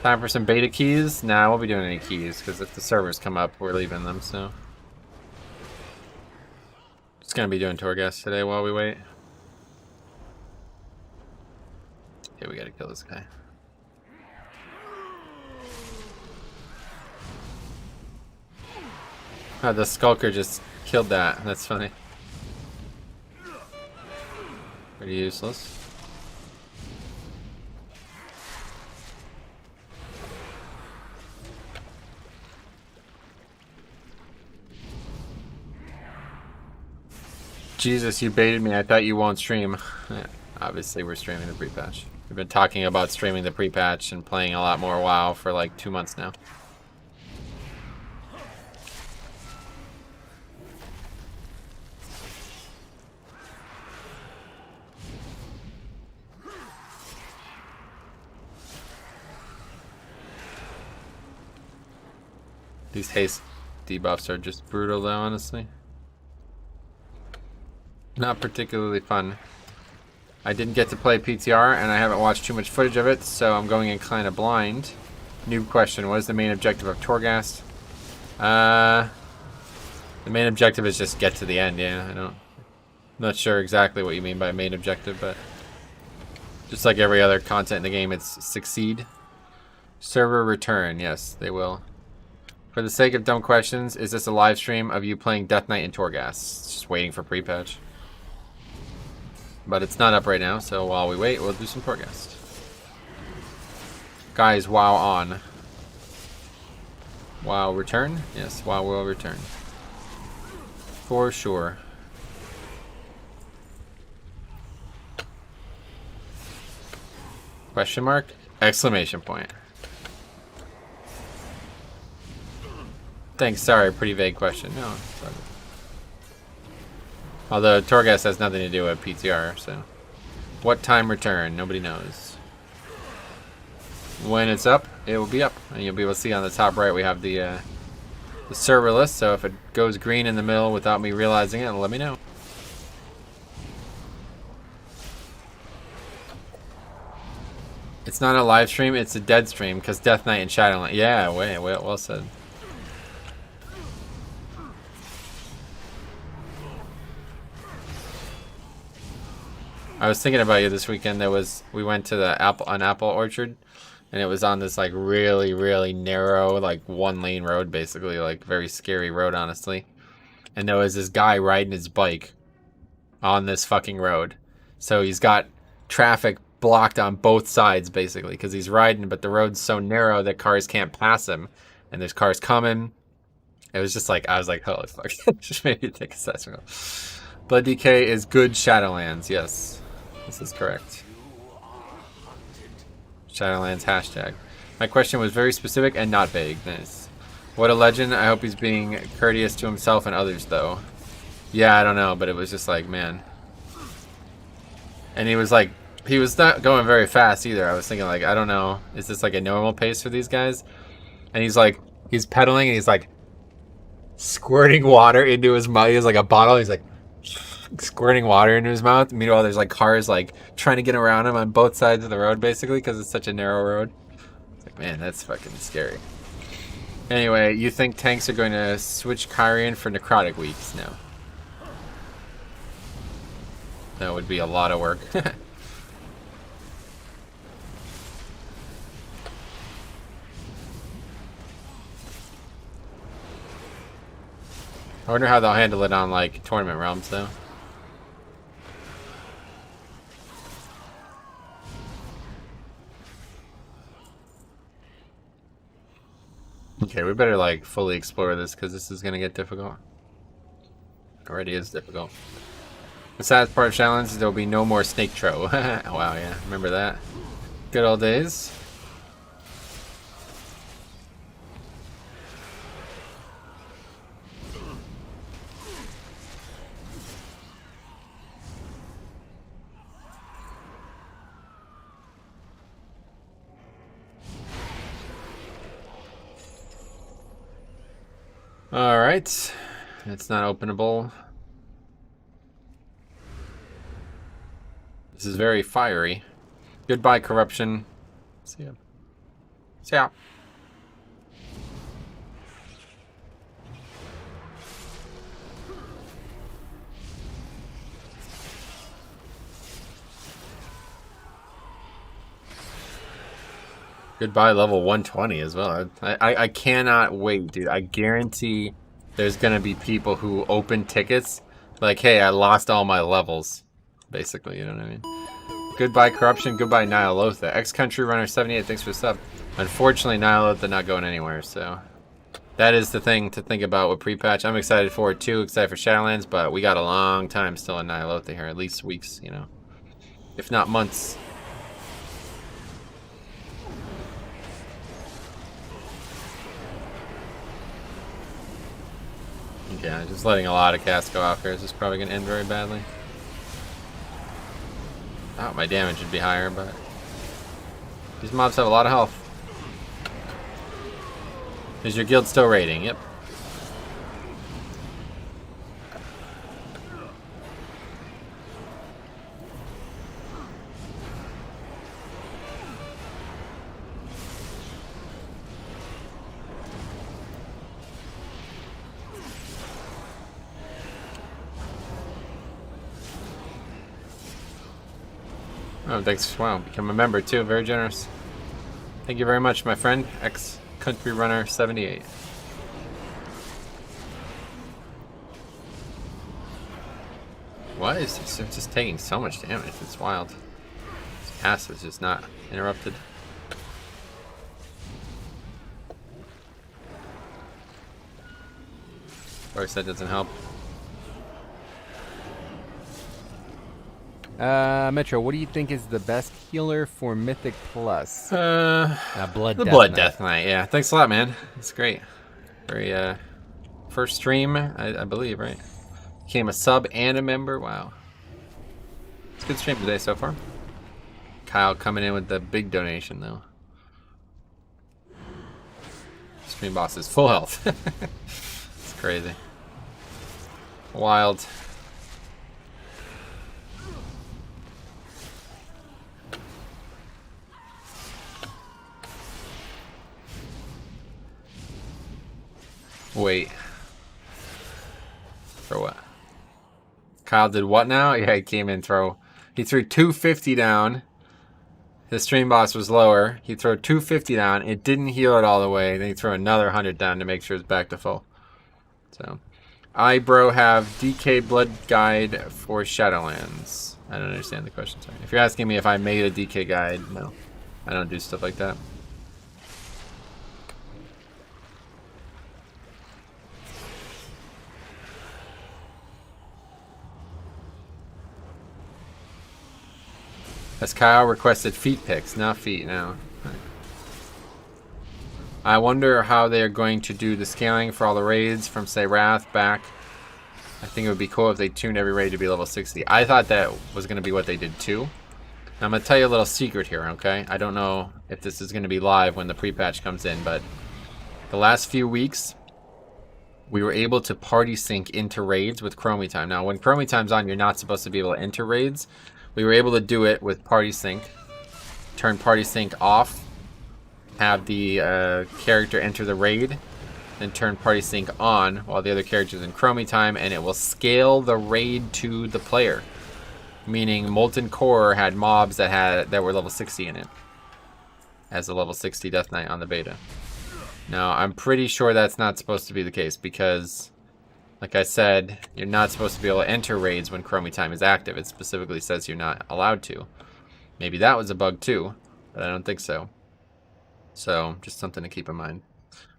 Time for some beta keys? Nah, I won't be doing any keys because if the servers come up, we're leaving them, so. Just gonna be doing Torghast today while we wait. Okay, we gotta kill this guy. Oh, the Skulker just killed that. That's funny. Pretty useless. Jesus, you baited me. I thought you won't stream. Yeah, obviously, we're streaming the pre-patch. We've been talking about streaming the pre-patch and playing a lot more WoW for like 2 months now. These haste debuffs are just brutal though, honestly. Not particularly fun. I didn't get to play PTR and I haven't watched too much footage of it, so I'm going in kind of blind. Noob question, what is the main objective of Torghast? The main objective is just get to the end, yeah. I'm not sure exactly what you mean by main objective, but just like every other content in the game, it's succeed. Server return, yes, they will. For the sake of dumb questions, is this a live stream of you playing Death Knight in Torghast? Just waiting for pre-patch. But it's not up right now, so while we wait, we'll do some Torghast. Guys, WoW on. WoW return? Yes, WoW will return. For sure. Question mark? Exclamation point. Thanks, sorry, pretty vague question. No, sorry. Although Torghast has nothing to do with PTR, so. What time return? Nobody knows. When it's up, it will be up, and you'll be able to see on the top right we have the server list. So if it goes green in the middle without me realizing it, let me know. It's not a live stream, it's a dead stream because Death Knight and Shadowland. Yeah, well said. I was thinking about you this weekend. We went to the apple orchard, and it was on this like really narrow, like 1-lane road, basically, like very scary road, honestly. And there was this guy riding his bike on this fucking road. So he's got traffic blocked on both sides, basically, because he's riding, but the road's so narrow that cars can't pass him, and there's cars coming. It was just like, I was like, holy fuck. Just made me take a assessment. Blood DK is good Shadowlands, yes. This is correct. Shadowlands hashtag. My question was very specific and not vague. Nice. What a legend. I hope he's being courteous to himself and others, though. Yeah, I don't know, but it was just like, man. And he was not going very fast either. I was thinking, like, I don't know. Is this like a normal pace for these guys? And he's pedaling and he's like squirting water into his mouth. He has like a bottle. He's like squirting water into his mouth. Meanwhile, there's like cars like trying to get around him on both sides of the road, basically, because it's such a narrow road. It's like, man, that's fucking scary. Anyway, you think tanks are going to switch Kyrian for necrotic weeks? No. That would be a lot of work. I wonder how they'll handle it on like tournament realms, though. Okay, we better like fully explore this because this is gonna get difficult. Already is difficult. The saddest part of Shadowlands is there will be no more snake tro. Wow, yeah, remember that? Good old days. Alright, it's not openable. This is very fiery. Goodbye, corruption. See ya. See ya. Goodbye level 120 as well. I cannot wait, dude. I guarantee there's gonna be people who open tickets like, hey, I lost all my levels. Basically, you know what I mean? Goodbye corruption, goodbye Nihilotha. Ex-country runner 78, thanks for the sub. Unfortunately, Nihilotha not going anywhere, so that is the thing to think about with pre-patch. I'm excited for it too, excited for Shadowlands, but we got a long time still in Nihilotha here, at least weeks, you know. If not months. Yeah, just letting a lot of casts go off here. This is probably going to end very badly. Oh, my damage would be higher, but these mobs have a lot of health. Is your guild still raiding? Yep. Oh, thanks. Wow, become a member too. Very generous. Thank you very much, my friend. Ex-country runner 78. Why is this just taking so much damage? It's wild. This cast is just not interrupted. Of course, that doesn't help. Metro, what do you think is the best healer for Mythic Plus? Blood Death Knight. Yeah, thanks a lot, man. It's great. Very, first stream, I believe, right? Became a sub and a member. Wow. It's a good stream today so far. Kyle coming in with the big donation though. Stream boss is full health. It's crazy. Wild. Wait. For what? Kyle did what now? Yeah, he came in he threw 250 down. The stream boss was lower. He threw 250 down. It didn't heal it all the way. Then he threw another 100 down to make sure it's back to full. So, I bro have DK blood guide for Shadowlands. I don't understand the question. Sorry. If you're asking me if I made a DK guide, no, I don't do stuff like that. As Kyle requested feet pics, not feet now. I wonder how they are going to do the scaling for all the raids from, say, Wrath back. I think it would be cool if they tuned every raid to be level 60. I thought that was going to be what they did too. Now, I'm going to tell you a little secret here, okay? I don't know if this is going to be live when the pre-patch comes in, but the last few weeks, we were able to party sync into raids with Chromie Time. Now, when Chromie Time's on, you're not supposed to be able to enter raids. We were able to do it with party sync. Turn party sync off. Have the character enter the raid. Then turn party sync on while the other character's in Chromie Time, and it will scale the raid to the player. Meaning Molten Core had mobs that were level 60 in it. As a level 60 Death Knight on the beta. Now, I'm pretty sure that's not supposed to be the case because, like I said, you're not supposed to be able to enter raids when Chromie Time is active. It specifically says you're not allowed to. Maybe that was a bug too, but I don't think so. So, just something to keep in mind.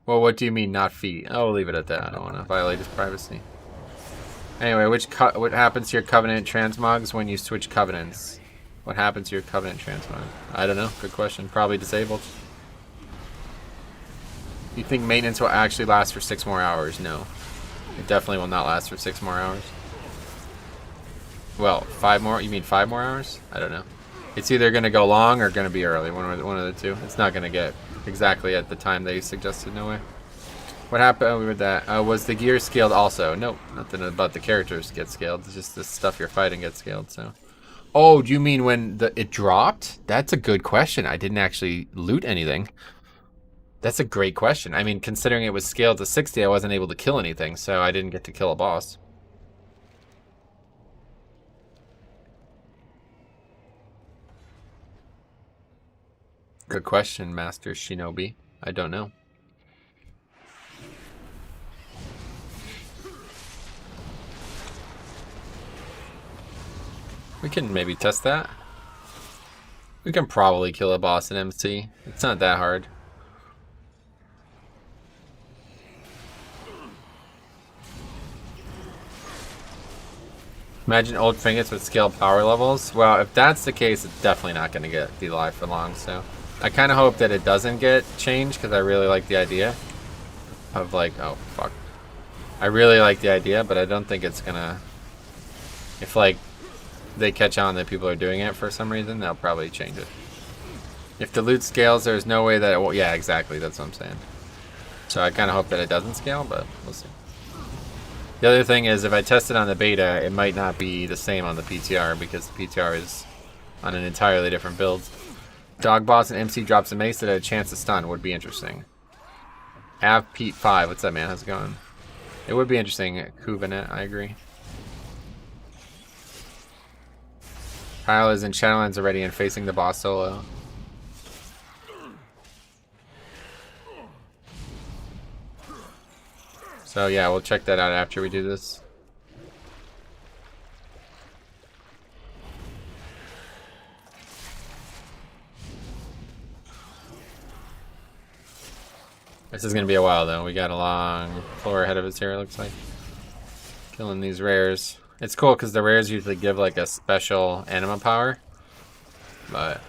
Well, what do you mean, not feet? Oh, we'll leave it at that. I don't want to violate his privacy. Anyway, what happens to your Covenant transmogs when you switch Covenants? What happens to your Covenant transmog? I don't know. Good question. Probably disabled. You think maintenance will actually last for 6 more hours? No. It definitely will not last for 6 more hours. Well, 5 more? You mean 5 more hours? I don't know. It's either going to go long or going to be early. One of the two. It's not going to get exactly at the time they suggested. No way. What happened with that? Was the gear scaled also? Nope. Nothing about the characters get scaled. It's just the stuff you're fighting gets scaled. So. Oh, do you mean when it dropped? That's a good question. I didn't actually loot anything. That's a great question. I mean, considering it was scaled to 60, I wasn't able to kill anything, so I didn't get to kill a boss. Good question, Master Shinobi. I don't know. We can maybe test that. We can probably kill a boss in MC. It's not that hard. Imagine old trinkets with scaled power levels. Well, if that's the case, it's definitely not going to be live for long. So I kind of hope that it doesn't get changed because I really like the idea of like, oh fuck. I really like the idea, but I don't think it's gonna. If like they catch on that people are doing it for some reason, they'll probably change it. If the loot scales, there's no way that it will. Yeah, exactly. That's what I'm saying. So I kind of hope that it doesn't scale, but we'll see. The other thing is, if I test it on the beta, it might not be the same on the PTR because the PTR is on an entirely different build. Dog boss and MC drops a mace that had a chance to stun would be interesting. Av Pete 5, what's up, man? How's it going? It would be interesting. Kuvanet, I agree. Kyle is in Shadowlands already and facing the boss solo. So yeah, we'll check that out after we do this. This is gonna be a while though. We got a long floor ahead of us here, it looks like. Killing these rares. It's cool because the rares usually give like a special anima power. But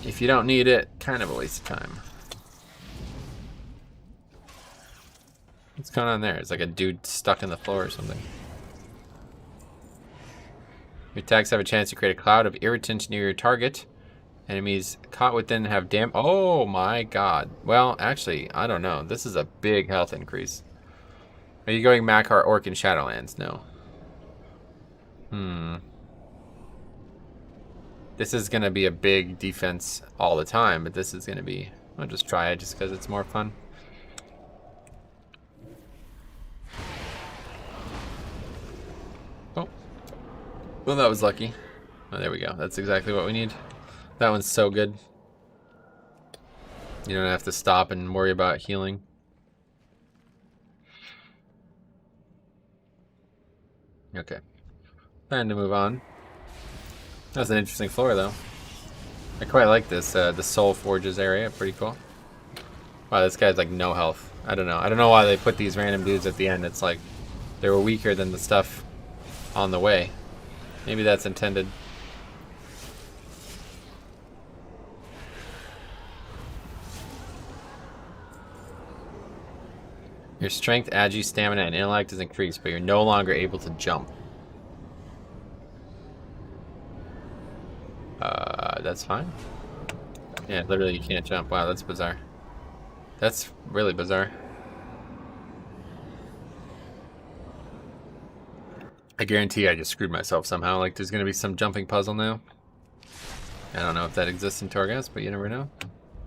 if you don't need it, kind of a waste of time. What's going on there? It's like a dude stuck in the floor or something. Your attacks have a chance to create a cloud of irritant near your target. Enemies caught within have oh my god. Well, actually, I don't know. This is a big health increase. Are you going Makar, Orc, and Shadowlands? No. This is going to be a big defense all the time, but this is going to be... I'll just try it just because it's more fun. Oh. Well, that was lucky. Oh, there we go. That's exactly what we need. That one's so good. You don't have to stop and worry about healing. Okay. Time to move on. That was an interesting floor, though. I quite like this, the Soul Forges area. Pretty cool. Wow, this guy's like no health. I don't know. I don't know why they put these random dudes at the end. It's like they were weaker than the stuff on the way. Maybe that's intended. Your strength, agi, stamina, and intellect is increased, but you're no longer able to jump. That's fine. Yeah, literally you can't jump. Wow, that's bizarre. That's really bizarre. I guarantee I just screwed myself somehow. Like, there's gonna be some jumping puzzle now. I don't know if that exists in Torghast, but you never know.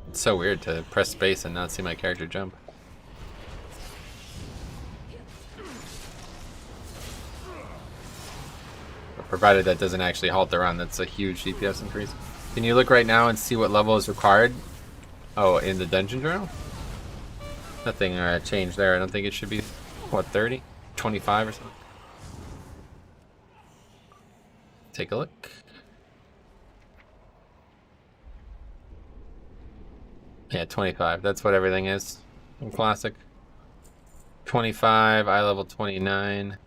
It's so weird to press space and not see my character jump. Provided that doesn't actually halt the run, that's a huge DPS increase. Can you look right now and see what level is required? Oh, in the dungeon journal? Nothing changed there. I don't think it should be, what, 30? 25 or something? Take a look. Yeah, 25. That's what everything is in Classic. 25, eye level 29.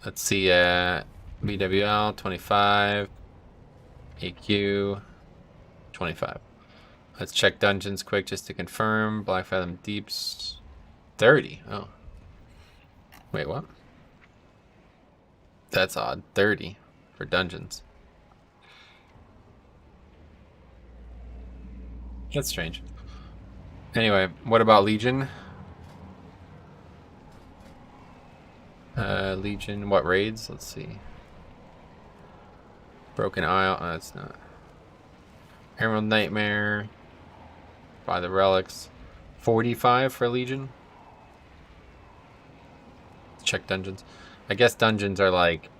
Let's see, BWL, 25, AQ, 25. Let's check dungeons quick just to confirm. Black Fathom Deeps, 30. Oh. Wait, what? That's odd. 30 for dungeons. That's strange. Anyway, what about Legion? Legion, what raids? Let's see. Broken Isle, oh, that's not. Emerald Nightmare. By the Relics. 45 for Legion. Let's check dungeons. I guess dungeons are like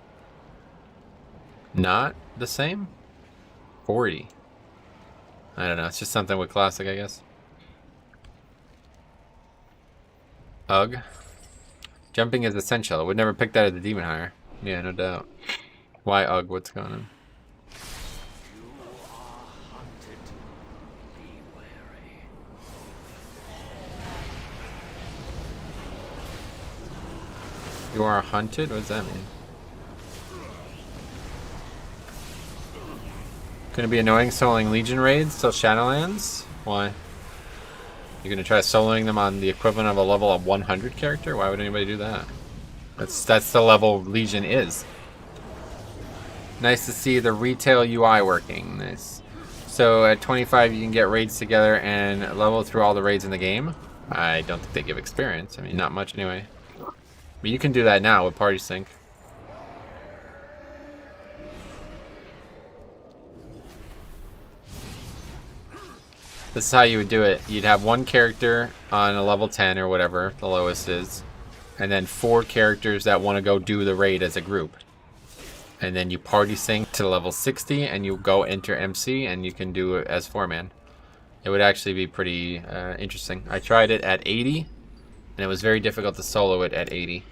not the same? 40. I don't know, it's just something with Classic, I guess. Ugh. Jumping is essential. I would never pick that as a demon hire. Yeah, no doubt. Why Ugh? What's going on? You are hunted? What does that mean? Gonna be annoying soloing Legion raids till Shadowlands? Why? You're gonna try soloing them on the equivalent of a level of 100 character? Why would anybody do that? That's the level Legion is. Nice to see the retail UI working. Nice. So at 25 you can get raids together and level through all the raids in the game. I don't think they give experience. I mean, not much anyway. But you can do that now with Party Sync. This is how you would do it. You'd have one character on a level 10 or whatever the lowest is, and then 4 characters that want to go do the raid as a group. And then you party sync to level 60 and you go enter MC and you can do it as 4-man. It would actually be pretty interesting. I tried it at 80 and it was very difficult to solo it at 80.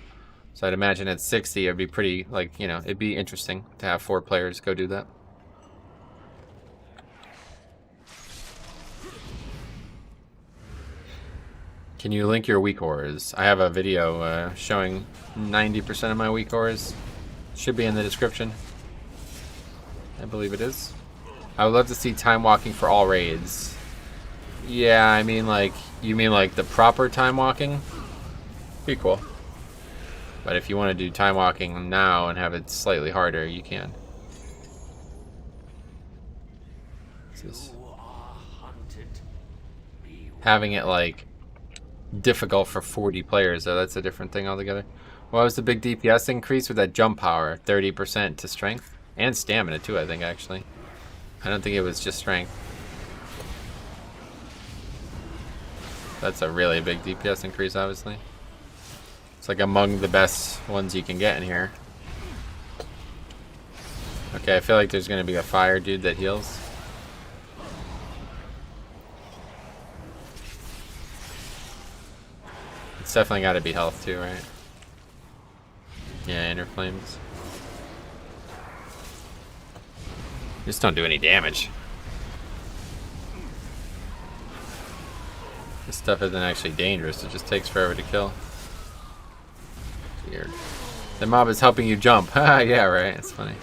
So I'd imagine at 60 it'd be pretty, like, you know, it'd be interesting to have 4 players go do that. Can you link your weak ores? I have a video showing 90% of my weak ores. Should be in the description. I believe it is. I would love to see time walking for all raids. Yeah, I mean, like, you mean like the proper time walking? Be cool. But if you want to do time walking now and have it slightly harder, you can. Having it like difficult for 40 players, though, that's a different thing altogether. What was the big DPS increase with that jump power? 30% to strength and stamina too, I think, actually. I don't think it was just strength. That's a really big DPS increase, obviously. It's like among the best ones you can get in here. Okay, I feel like there's gonna be a fire dude that heals. It's definitely gotta be health too, right? Yeah, inner flames. Just don't do any damage. This stuff isn't actually dangerous, it just takes forever to kill. Weird. The mob is helping you jump. Haha, yeah, right, it's funny.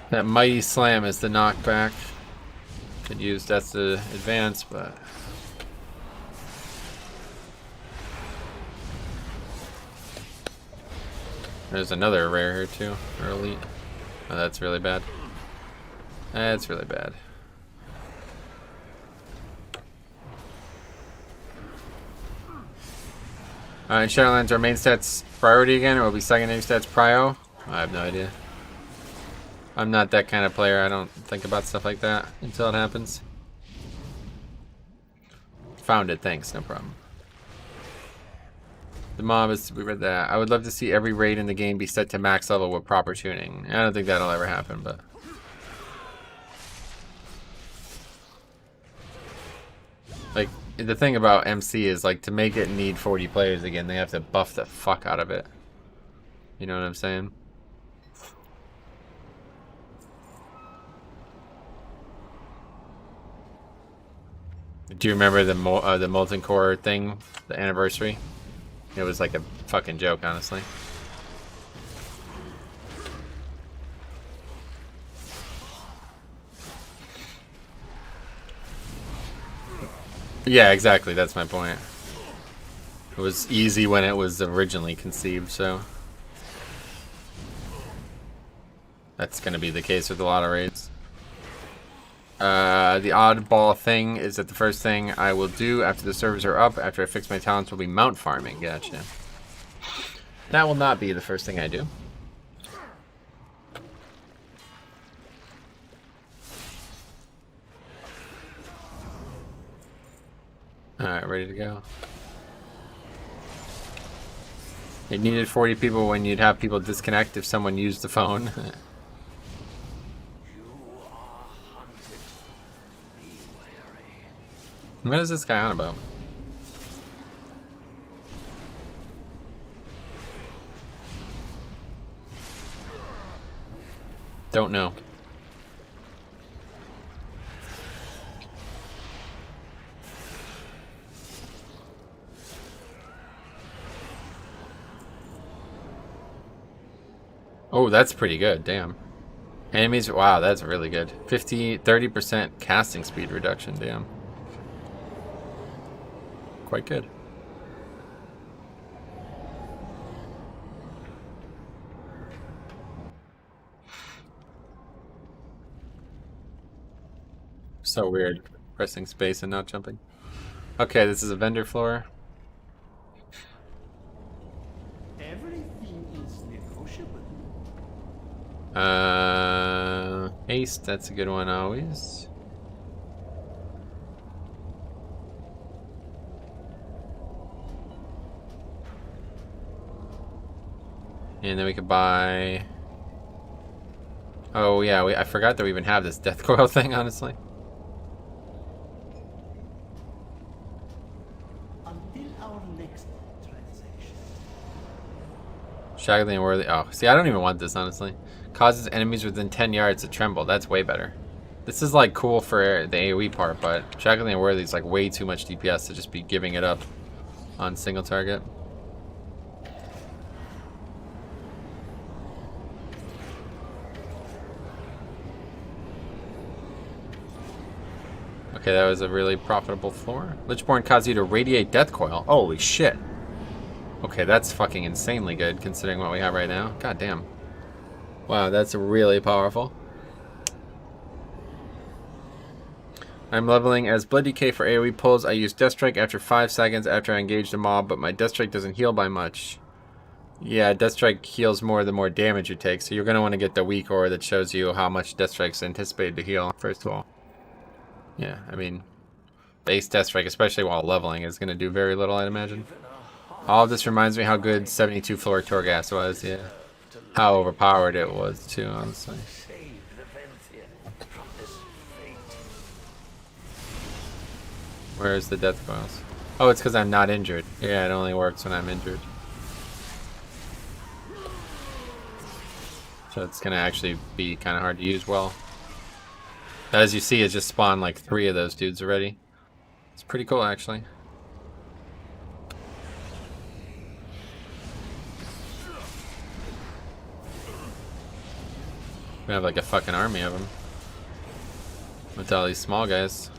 That mighty slam is the knockback. Could use that's the advance, but there's another rare here too, or elite. Oh, that's really bad. That's really bad. In Shadowlands, our main stats priority again, or will be secondary stats prio? I have no idea. I'm not that kind of player. I don't think about stuff like that until it happens. Found it, thanks, no problem. The mob is, we read that. I would love to see every raid in the game be set to max level with proper tuning. I don't think that'll ever happen, but. Like, the thing about MC is, like, to make it need 40 players again, they have to buff the fuck out of it. You know what I'm saying? Do you remember the Molten Core thing, the anniversary? It was like a fucking joke, honestly. Yeah, exactly. That's my point. It was easy when it was originally conceived, so that's going to be the case with a lot of raids. The oddball thing is that the first thing I will do after the servers are up, after I fix my talents, will be mount farming. Gotcha. That will not be the first thing I do. Alright, ready to go. It needed 40 people when you'd have people disconnect if someone used the phone. What is this guy on about? Don't know. Oh, that's pretty good, damn. Enemies, wow, that's really good. 30% casting speed reduction, damn. Quite good. So weird, pressing space and not jumping. Okay, this is a vendor floor. Everything is negotiable. Haste, that's a good one always. And then we could buy. Oh yeah, I forgot that we even have this death coil thing, honestly. Until our next transaction. Shaggly and Worthy. Oh, see, I don't even want this, honestly. Causes enemies within 10 yards to tremble. That's way better. This is like cool for the AoE part, but Shaggly and Worthy is like way too much DPS to just be giving it up on single target. Okay, that was a really profitable floor. Lichborn causes you to radiate death coil. Holy shit. Okay, that's fucking insanely good considering what we have right now. God damn. Wow, that's really powerful. I'm leveling as Blood Decay for AoE pulls. I use Death Strike after 5 seconds after I engage the mob, but my Death Strike doesn't heal by much. Yeah, Death Strike heals more the more damage you take, so you're going to want to get the weak ore that shows you how much Death Strike's anticipated to heal, first of all. Yeah, I mean, base Death Strike, especially while leveling, is going to do very little, I'd imagine. All of this reminds me how good 72 floor Torghast was, yeah. How overpowered it was, too, honestly. Where's the death coils? Oh, it's because I'm not injured. Yeah, it only works when I'm injured. So it's going to actually be kind of hard to use well. As you see, it just spawned like 3 of those dudes already. It's pretty cool, actually. We have like a fucking army of them. With all these small guys.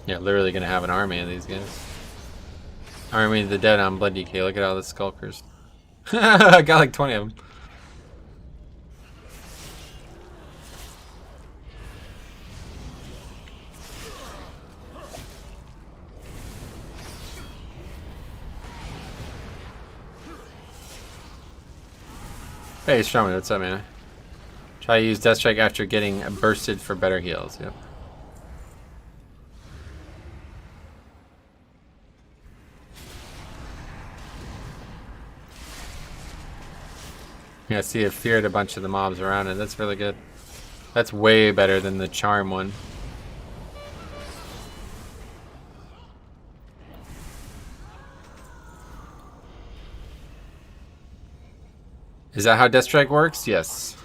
Yeah, literally gonna have an army of these guys. Army of the dead on Blood Decay. Look at all the skulkers. I got like 20 of them. Hey, Strongman, what's up, man? Try to use Death Strike after getting bursted for better heals. Yep. Yeah, see, it feared a bunch of the mobs around it. That's really good. That's way better than the charm one. Is that how Death Strike works? Yes.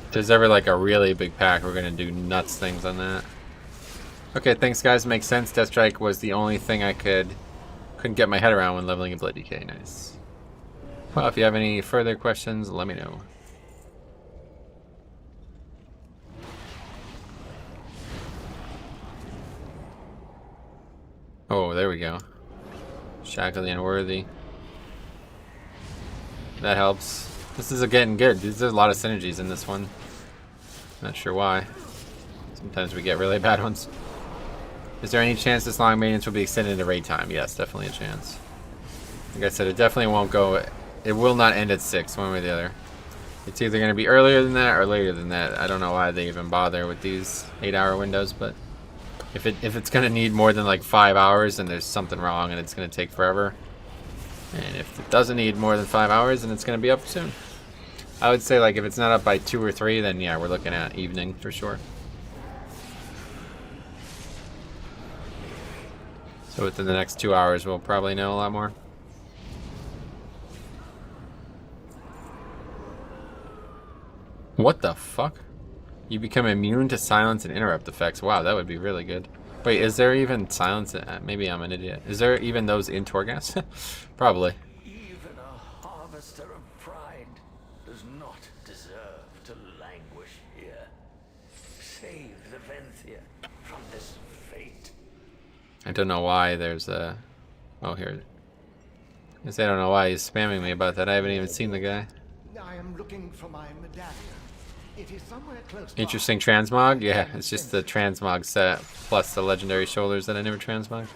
If there's ever like a really big pack, we're gonna do nuts things on that. Okay, thanks guys, makes sense. Death Strike was the only thing I couldn't get my head around when leveling a Blood Decay. Nice. Well, if you have any further questions, let me know. Oh, there we go. Shackle the Unworthy. That helps. This is getting good. There's a lot of synergies in this one. Not sure why. Sometimes we get really bad ones. Is there any chance this long maintenance will be extended into raid time? Yes, definitely a chance. Like I said, it definitely won't go... It will not end at 6, one way or the other. It's either going to be earlier than that or later than that. I don't know why they even bother with these 8-hour windows, but... If it's going to need more than like 5 hours, then there's something wrong and it's going to take forever. And if it doesn't need more than 5 hours, then it's going to be up soon. I would say like if it's not up by 2 or 3, then yeah, we're looking at evening for sure. So within the next 2 hours, we'll probably know a lot more. What the fuck? You become immune to silence and interrupt effects. Wow, that would be really good. Wait, is there even silence? Maybe I'm an idiot. Is there even those in Torghast? Probably. Even a harvester of pride does not deserve to languish here. Save the Venthia from this fate. I don't know why there's a... Oh, here. I guess I don't know why he's spamming me about that. I haven't even seen the guy. I am looking for my medallion. It is somewhere close by. Interesting transmog? Yeah, it's just the transmog set plus the legendary shoulders that I never transmogged.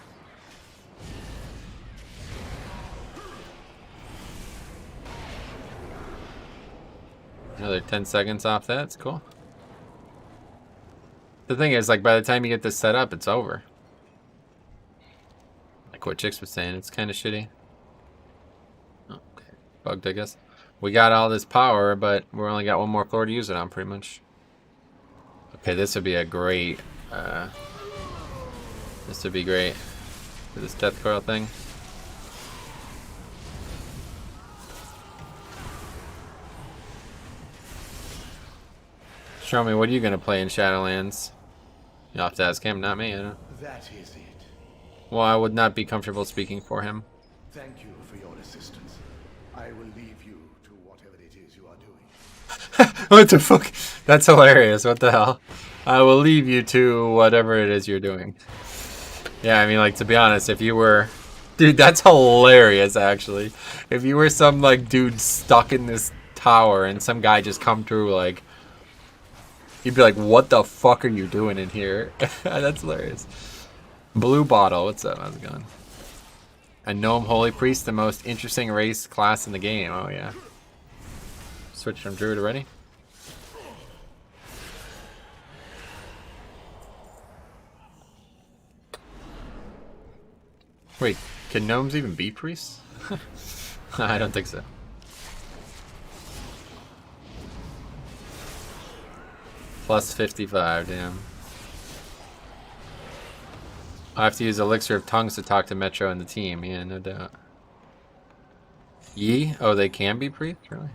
Another 10 seconds off that. It's cool. The thing is, like, by the time you get this set up, it's over. Like what Chicks was saying, it's kind of shitty. Oh, okay. Bugged, I guess. We got all this power, but we only got one more floor to use it on, pretty much. Okay, this would be a great... this would be great for this death coil thing. Show me, what are you gonna play in Shadowlands? You'll have to ask him, not me. I don't. That is it. Well, I would not be comfortable speaking for him. Thank you for your assistance. I will leave you to whatever it is you are doing. What the fuck? That's hilarious. What the hell? I will leave you to whatever it is you're doing. Yeah, I mean, like, to be honest, if you were... Dude, that's hilarious, actually. If you were some, like, dude stuck in this tower and some guy just come through, like... You'd be like, what the fuck are you doing in here? That's hilarious. Blue Bottle, what's up? How's it going? A Gnome Holy Priest, the most interesting race class in the game. Oh, yeah. Switch from Druid already? Wait, can gnomes even be priests? I don't think so. Plus 55, damn. I have to use Elixir of Tongues to talk to Metro and the team. Yeah, no doubt. Yi? Oh, they can be priests? Really?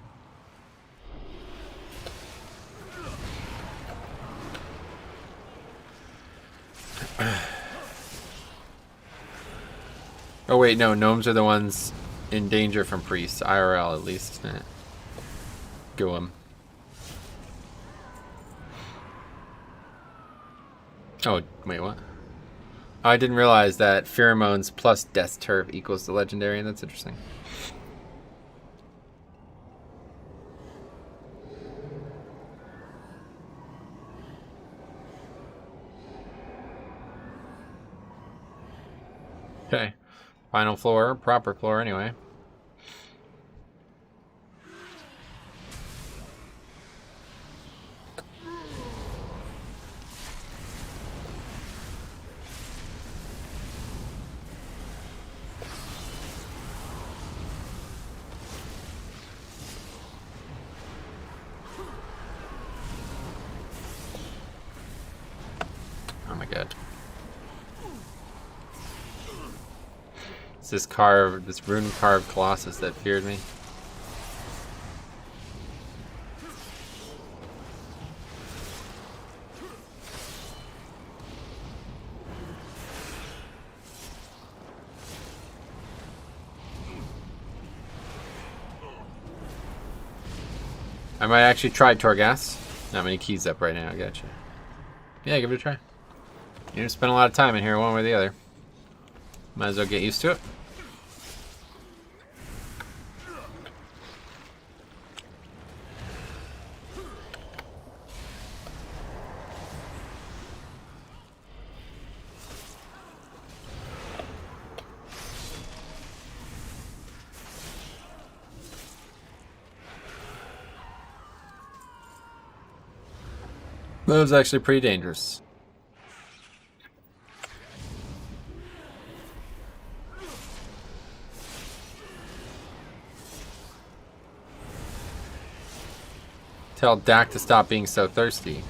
Oh wait, no, gnomes are the ones in danger from priests, IRL at least. Go 'em. Oh, wait, what? Oh, I didn't realize that pheromones plus death turf equals the legendary, and that's interesting. Okay. Final floor, proper floor anyway. Oh my god. It's this rune carved colossus that feared me. I might actually try Torghast. Not many keys up right now, I gotcha. Yeah, give it a try. You didn't spend a lot of time in here one way or the other. Might as well get used to it. That was actually pretty dangerous. Tell Dak to stop being so thirsty.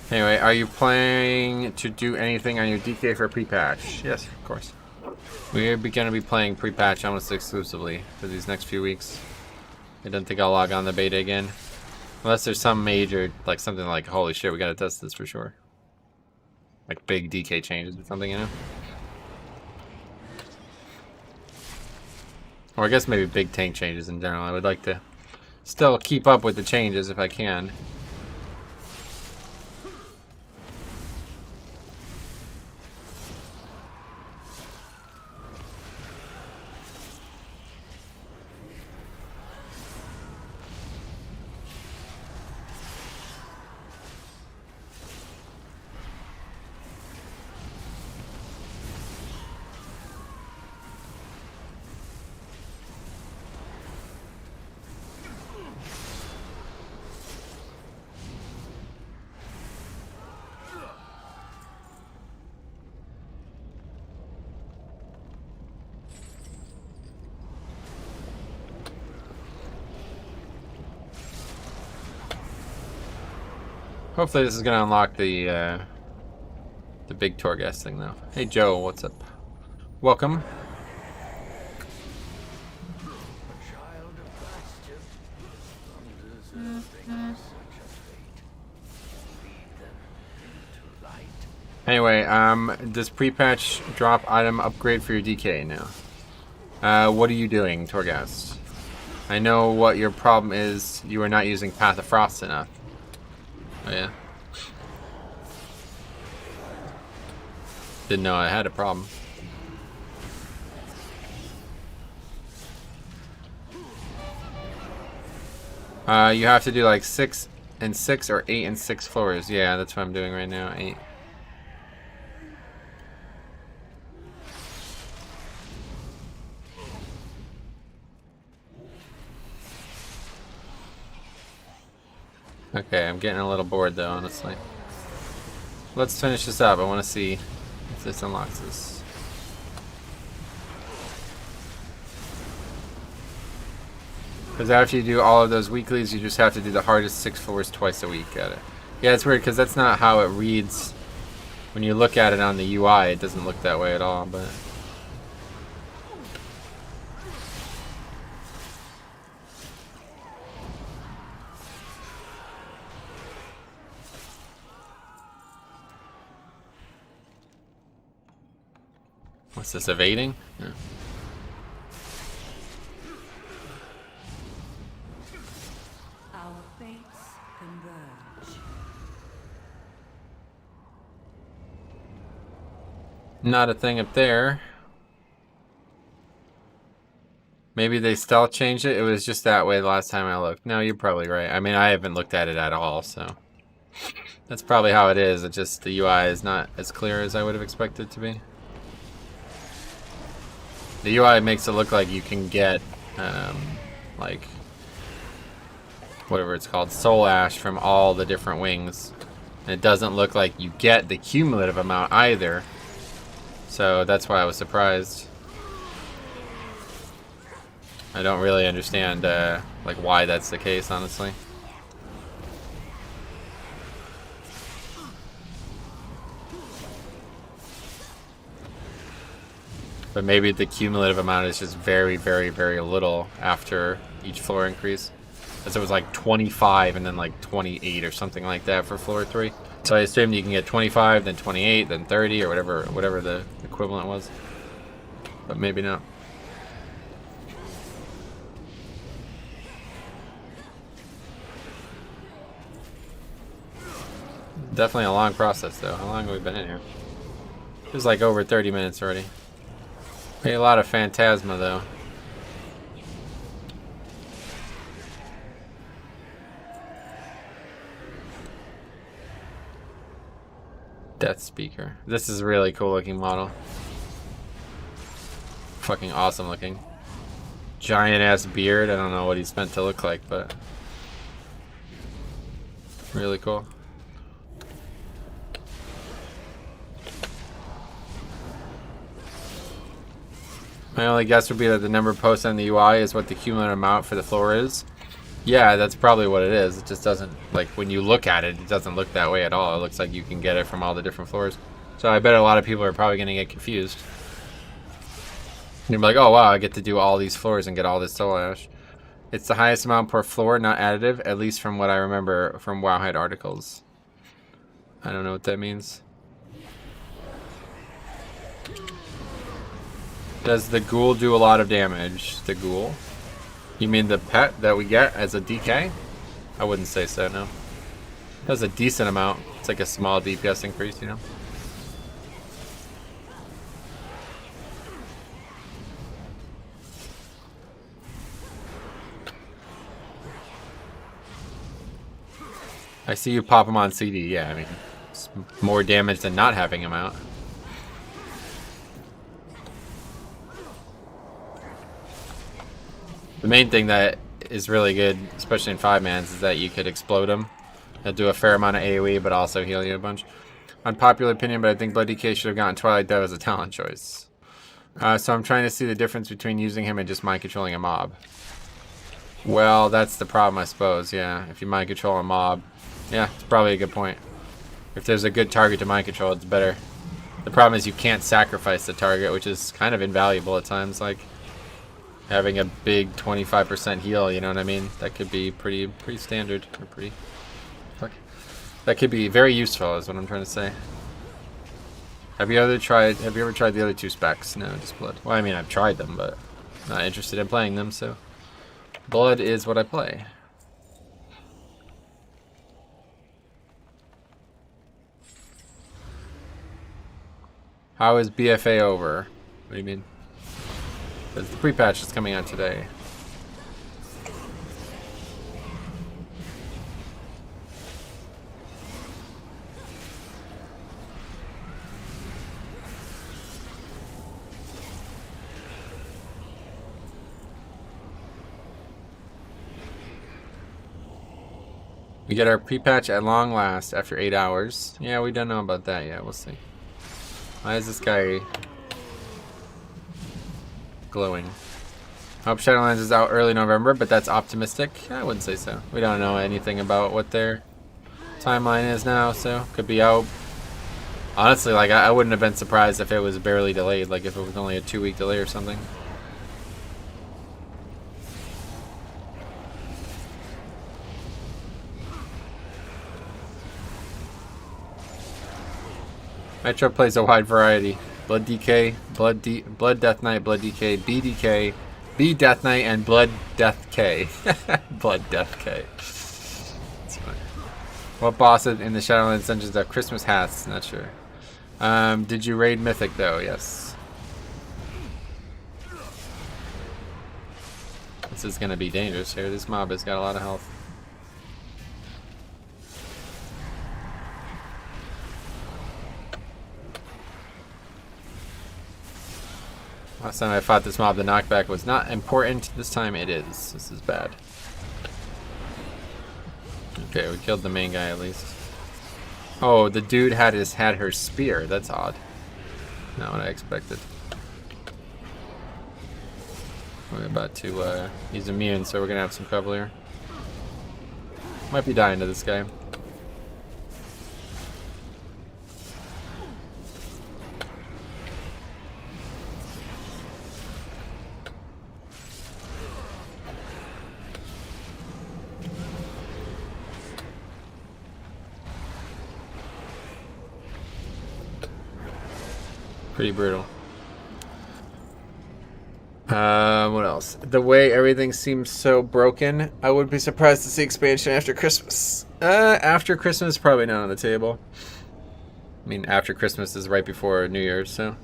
Anyway, are you planning to do anything on your DK for pre-patch? Yes, of course. We're going to be playing pre-patch almost exclusively for these next few weeks. I don't think I'll log on the beta again. Unless there's some major, like something like, holy shit, we gotta test this for sure. Like big DK changes or something, you know? Or I guess maybe big tank changes in general. I would like to still keep up with the changes if I can. Hopefully this is gonna unlock the big Torghast thing though. Hey Joe, what's up? Welcome. Child of pasture, undeserving of such a fate. Lead them into light. Anyway, does pre-patch drop item upgrade for your DK now? What are you doing, Torghast? I know what your problem is. You are not using Path of Frost enough. Oh yeah. Didn't know I had a problem. You have to do like 6 and 6 or 8 and 6 floors. Yeah, that's what I'm doing right now. 8. Okay, I'm getting a little bored though, honestly. Let's finish this up. I want to see if this unlocks this. Because after you do all of those weeklies, you just have to do the hardest 6 floors twice a week at it. Yeah, it's weird because that's not how it reads. When you look at it on the UI, it doesn't look that way at all, but... What's this, evading? Yeah. Our fates converge. Not a thing up there. Maybe they stealth changed it. It was just that way the last time I looked. No, you're probably right. I mean, I haven't looked at it at all, so... That's probably how it is. It just, the UI is not as clear as I would have expected it to be. The UI makes it look like you can get, like, whatever it's called, soul ash from all the different wings. And it doesn't look like you get the cumulative amount either. So that's why I was surprised. I don't really understand, like, why that's the case, honestly. But maybe the cumulative amount is just very, very, very little after each floor increase. As it was like 25 and then like 28 or something like that for floor 3. So I assumed you can get 25, then 28, then 30 or whatever the equivalent was. But maybe not. Definitely a long process though. How long have we been in here? It was like over 30 minutes already. A lot of Phantasma, though. Death Speaker. This is a really cool looking model. Fucking awesome looking. Giant ass beard. I don't know what he's meant to look like, but really cool. My only guess would be that the number posted on the UI is what the cumulative amount for the floor is. Yeah, that's probably what it is. It just doesn't, like, when you look at it, it doesn't look that way at all. It looks like you can get it from all the different floors. So I bet a lot of people are probably going to get confused. You'll be like, oh wow, I get to do all these floors and get all this soul ash. It's the highest amount per floor, not additive, at least from what I remember from Wowhide articles. I don't know what that means. Does the ghoul do a lot of damage? The ghoul? You mean the pet that we get as a DK? I wouldn't say so, no. It does a decent amount. It's like a small DPS increase, you know? I see you pop him on CD, yeah, I mean, it's more damage than not having him out. The main thing that is really good, especially in 5-mans, is that you could explode him. He'll do a fair amount of AoE, but also heal you a bunch. Unpopular opinion, but I think Blood DK should have gotten Twilight Dove as a talent choice. So I'm trying to see the difference between using him and just mind controlling a mob. Well, that's the problem, I suppose, yeah. If you mind control a mob, Yeah, it's probably a good point. If there's a good target to mind control, it's better. The problem is you can't sacrifice the target, which is kind of invaluable at times. Like having a big 25% heal, you know what I mean? That could be pretty standard or pretty. Fuck. That could be very useful, is what I'm trying to say. Have you ever tried the other two specs? No, just blood. Well, I mean, I've tried them, but not interested in playing them. So blood is what I play. How is BFA over? What do you mean? Because the pre-patch is coming out today. We get our pre-patch at long last after 8 hours. Yeah, we don't know about that yet. We'll see. Why is this guy glowing? Hope Shadowlands is out early November, but that's optimistic. I wouldn't say so. We don't know anything about what their timeline is now, so could be out. Honestly, like I wouldn't have been surprised if it was barely delayed, like if it was only a 2-week delay or something. Metro plays a wide variety. Blood DK, Blood Death Knight, Blood DK, BDK, B Death Knight, and Blood Death K. Blood Death K. That's funny. What boss in the Shadowlands dungeons have Christmas hats? Not sure. Did you raid Mythic though? Yes. This is gonna be dangerous here. This mob has got a lot of health. Last time I fought this mob, the knockback was not important. This time it is. This is bad. Okay, we killed the main guy at least. Oh, the dude had her spear. That's odd. Not what I expected. We're about to, he's immune, so we're gonna have some trouble here. Might be dying to this guy. Pretty brutal. What else? The way everything seems so broken, I would be surprised to see expansion after Christmas. After Christmas, probably not on the table. I mean, after Christmas is right before New Year's, so.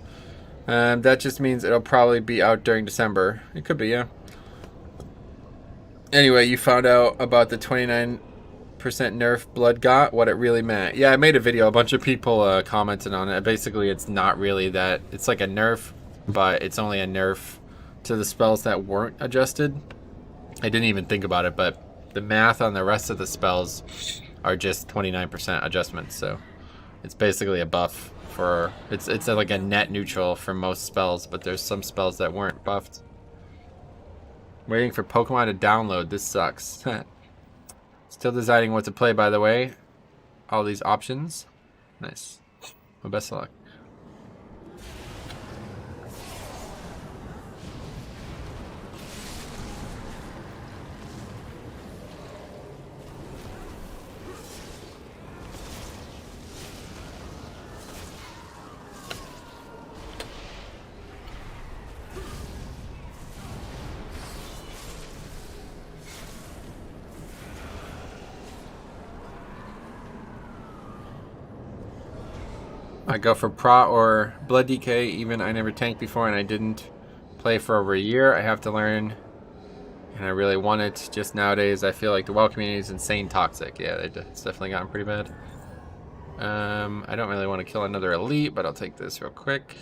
That just means it'll probably be out during December. It could be, yeah. Anyway, you found out about the 29% nerf Blood got, what it really meant. Yeah, I made a video. A bunch of people commented on it. Basically, it's not really that. It's like a nerf, but it's only a nerf to the spells that weren't adjusted. I didn't even think about it, but the math on the rest of the spells are just 29% adjustments. So it's basically a buff for it's like a net neutral for most spells, but there's some spells that weren't buffed. Waiting for Pokemon to download. This sucks. Still deciding what to play, by the way. All these options. Nice. Well, best of luck. I go for Prot or Blood DK, even I never tanked before and I didn't play for over a year. I have to learn, and I really want it. Just nowadays, I feel like the WoW community is insane toxic. Yeah, it's definitely gotten pretty bad. I don't really want to kill another elite, but I'll take this real quick.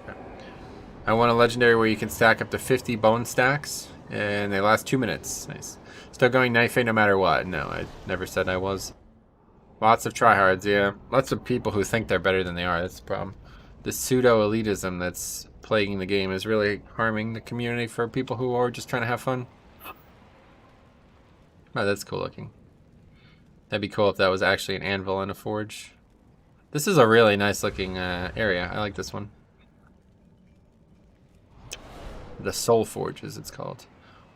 Okay. I want a legendary where you can stack up to 50 bone stacks, and they last 2 minutes. Nice. Still going knife no matter what. No, I never said I was. Lots of tryhards, yeah. Lots of people who think they're better than they are. That's the problem. The pseudo-elitism that's plaguing the game is really harming the community for people who are just trying to have fun. Oh, that's cool looking. That'd be cool if that was actually an anvil and a forge. This is a really nice looking area. I like this one. The Soul Forge, as it's called.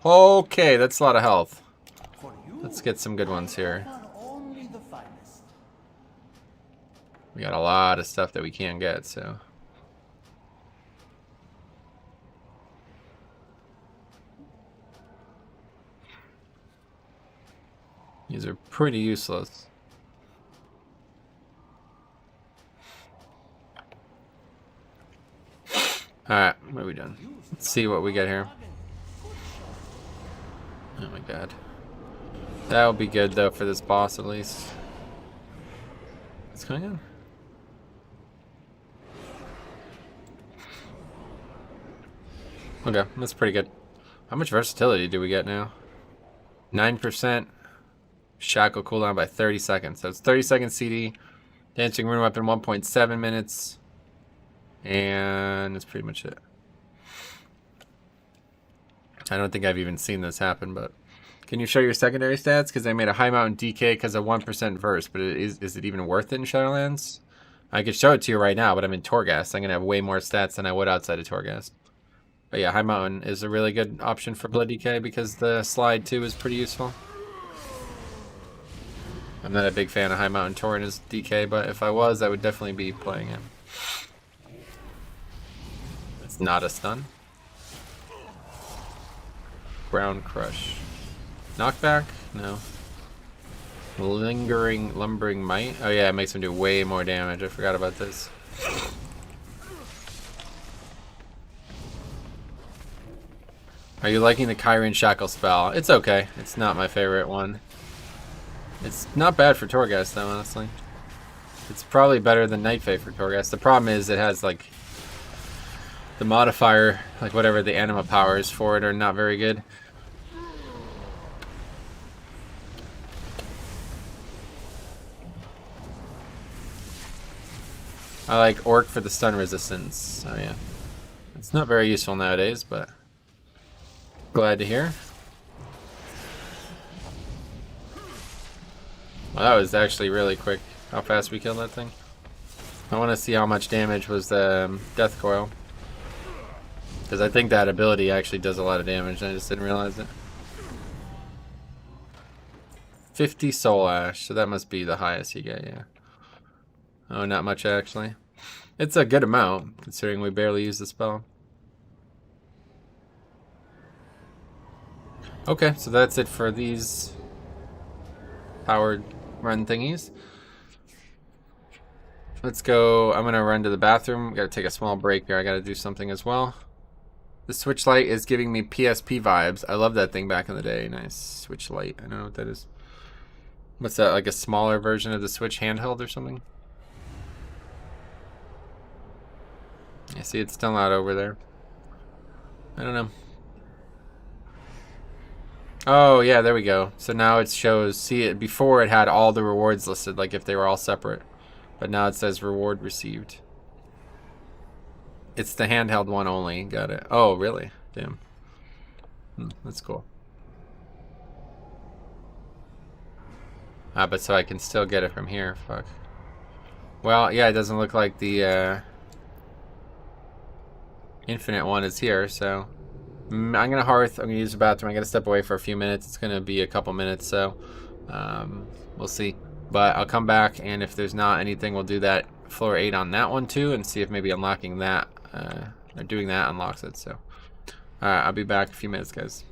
Okay, that's a lot of health. Let's get some good ones here. We got a lot of stuff that we can't get, so. These are pretty useless. Alright, what are we doing? Let's see what we get here. Oh my god. That'll be good though for this boss at least. What's going on? Okay, that's pretty good. How much versatility do we get now? 9%. Shackle cooldown by 30 seconds. So it's 30 seconds CD. Dancing rune weapon 1.7 minutes. And that's pretty much it. I don't think I've even seen this happen, but can you show your secondary stats? Because I made a high mountain DK because of 1% verse, but is it even worth it in Shadowlands? I could show it to you right now, but I'm in Torghast. I'm going to have way more stats than I would outside of Torghast. But yeah, high mountain is a really good option for blood DK because the slide too is pretty useful. I'm not a big fan of high mountain Torrent as DK, but if I was, I would definitely be playing him. It's not a stun. Ground Crush. Knockback? No. Lumbering Might? Oh yeah, it makes him do way more damage. I forgot about this. Are you liking the Kyrian Shackle spell? It's okay. It's not my favorite one. It's not bad for Torghast though, honestly. It's probably better than Night Fae for Torghast. The problem is it has like the modifier, like whatever the anima powers for it are not very good. I like Orc for the stun resistance. Oh yeah. It's not very useful nowadays, but glad to hear. Well, that was actually really quick. How fast we killed that thing. I want to see how much damage was the Death Coil. Because I think that ability actually does a lot of damage, and I just didn't realize it. 50 Soul Ash, so that must be the highest you get, yeah. Oh, not much actually. It's a good amount, considering we barely use the spell. Okay, so that's it for these powered run thingies. Let's go. I'm gonna run to the bathroom. Gotta take a small break here. I gotta do something as well. The Switch Lite is giving me PSP vibes. I love that thing back in the day. Nice Switch Lite. I don't know what that is. What's that, like a smaller version of the Switch handheld or something? I see it's still not over there. I don't know. Oh yeah, there we go. So now it shows, see it, before it had all the rewards listed, like if they were all separate. But now it says reward received. It's the handheld one only, got it. Oh really? Damn. That's cool. Ah, but so I can still get it from here, fuck. Well, yeah, it doesn't look like the infinite one is here, so I'm gonna hearth. I'm gonna use the bathroom. I gotta step away for a few minutes. It's gonna be a couple minutes, so we'll see. But I'll come back, and if there's not anything, we'll do that floor 8 on that one too, and see if maybe unlocking that or doing that unlocks it. So, all right, I'll be back in a few minutes, guys.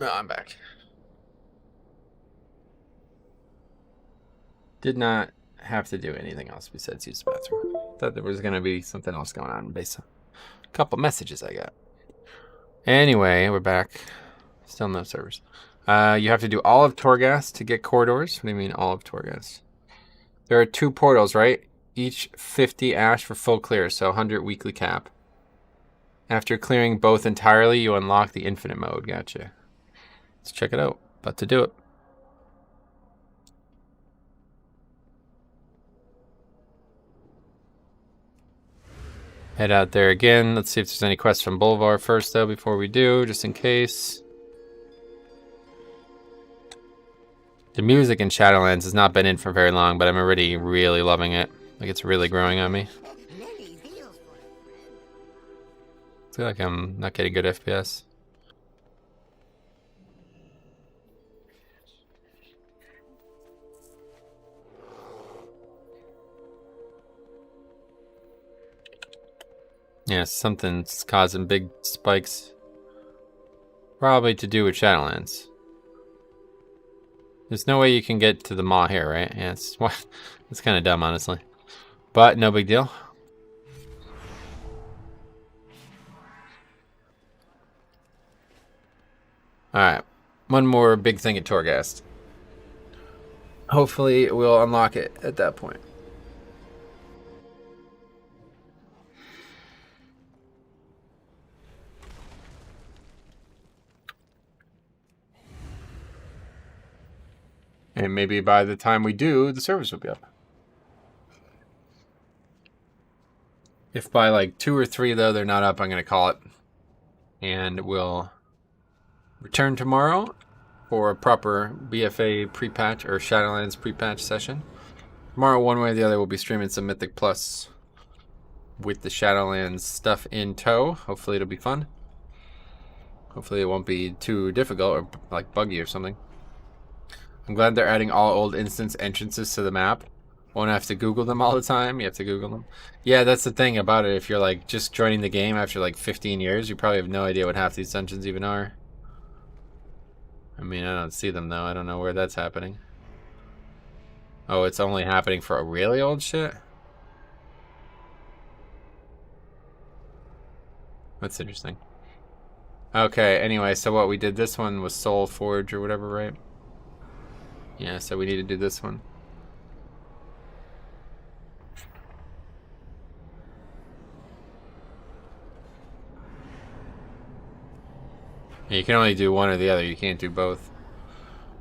Oh, I'm back. Did not have to do anything else besides use the bathroom. Thought there was going to be something else going on based on a couple messages I got. Anyway, we're back. Still no servers. You have to do all of Torghast to get corridors. What do you mean all of Torghast? There are 2 portals, right? Each 50 ash for full clear, so 100 weekly cap. After clearing both entirely, you unlock the infinite mode. Gotcha. Let's check it out. About to do it. Head out there again. Let's see if there's any quests from Boulevard first, though, before we do, just in case. The music in Shadowlands has not been in for very long, but I'm already really loving it. Like, it's really growing on me. I feel like I'm not getting good FPS. Yeah, something's causing big spikes. Probably to do with Shadowlands. There's no way you can get to the maw here, right? Yeah, it's kind of dumb, honestly. But no big deal. Alright. One more big thing at Torghast. Hopefully we'll unlock it at that point. And maybe by the time we do, the servers will be up. If by like 2 or 3, though, they're not up, I'm going to call it. And we'll return tomorrow for a proper BFA pre-patch or Shadowlands pre-patch session. Tomorrow, one way or the other, we'll be streaming some Mythic Plus with the Shadowlands stuff in tow. Hopefully it'll be fun. Hopefully it won't be too difficult or like buggy or something. I'm glad they're adding all old instance entrances to the map. Won't have to Google them all the time. You have to Google them. Yeah, that's the thing about it. If you're like just joining the game after like 15 years, you probably have no idea what half these dungeons even are. I mean, I don't see them though. I don't know where that's happening. Oh, it's only happening for a really old shit? That's interesting. Okay, anyway, so what we did, this one was Soul Forge or whatever, right? Yeah, so we need to do this one. Yeah, you can only do one or the other, you can't do both.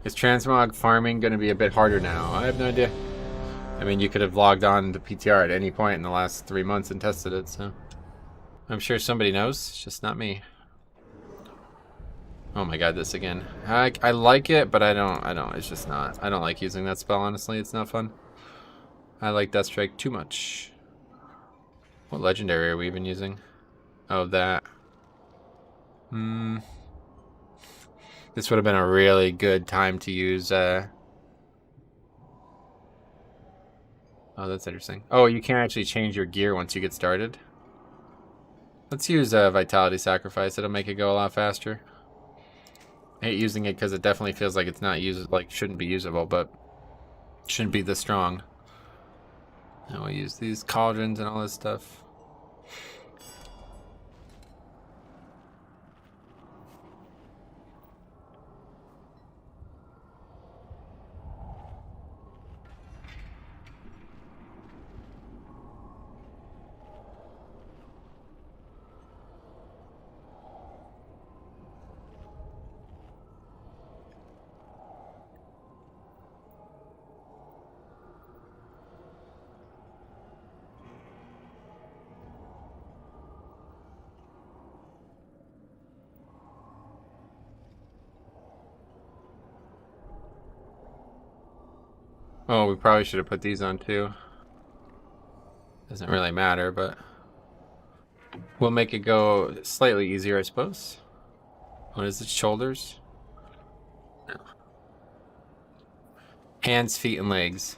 Is transmog farming going to be a bit harder now? I have no idea. I mean, you could have logged on to PTR at any point in the last 3 months and tested it, so... I'm sure somebody knows, it's just not me. Oh my god, this again. I like it, but I don't, it's just not. I don't like using that spell, honestly. It's not fun. I like Deathstrike too much. What legendary are we even using? Oh, that. This would have been a really good time to use, Oh, that's interesting. Oh, you can't actually change your gear once you get started. Let's use Vitality Sacrifice. It'll make it go a lot faster. I hate using it because it definitely feels like it's not usable, like shouldn't be usable, but shouldn't be this strong. And we'll use these cauldrons and all this stuff. Oh, we probably should have put these on too. Doesn't really matter, but we'll make it go slightly easier, I suppose. What is it? Shoulders? No. Hands, feet, and legs.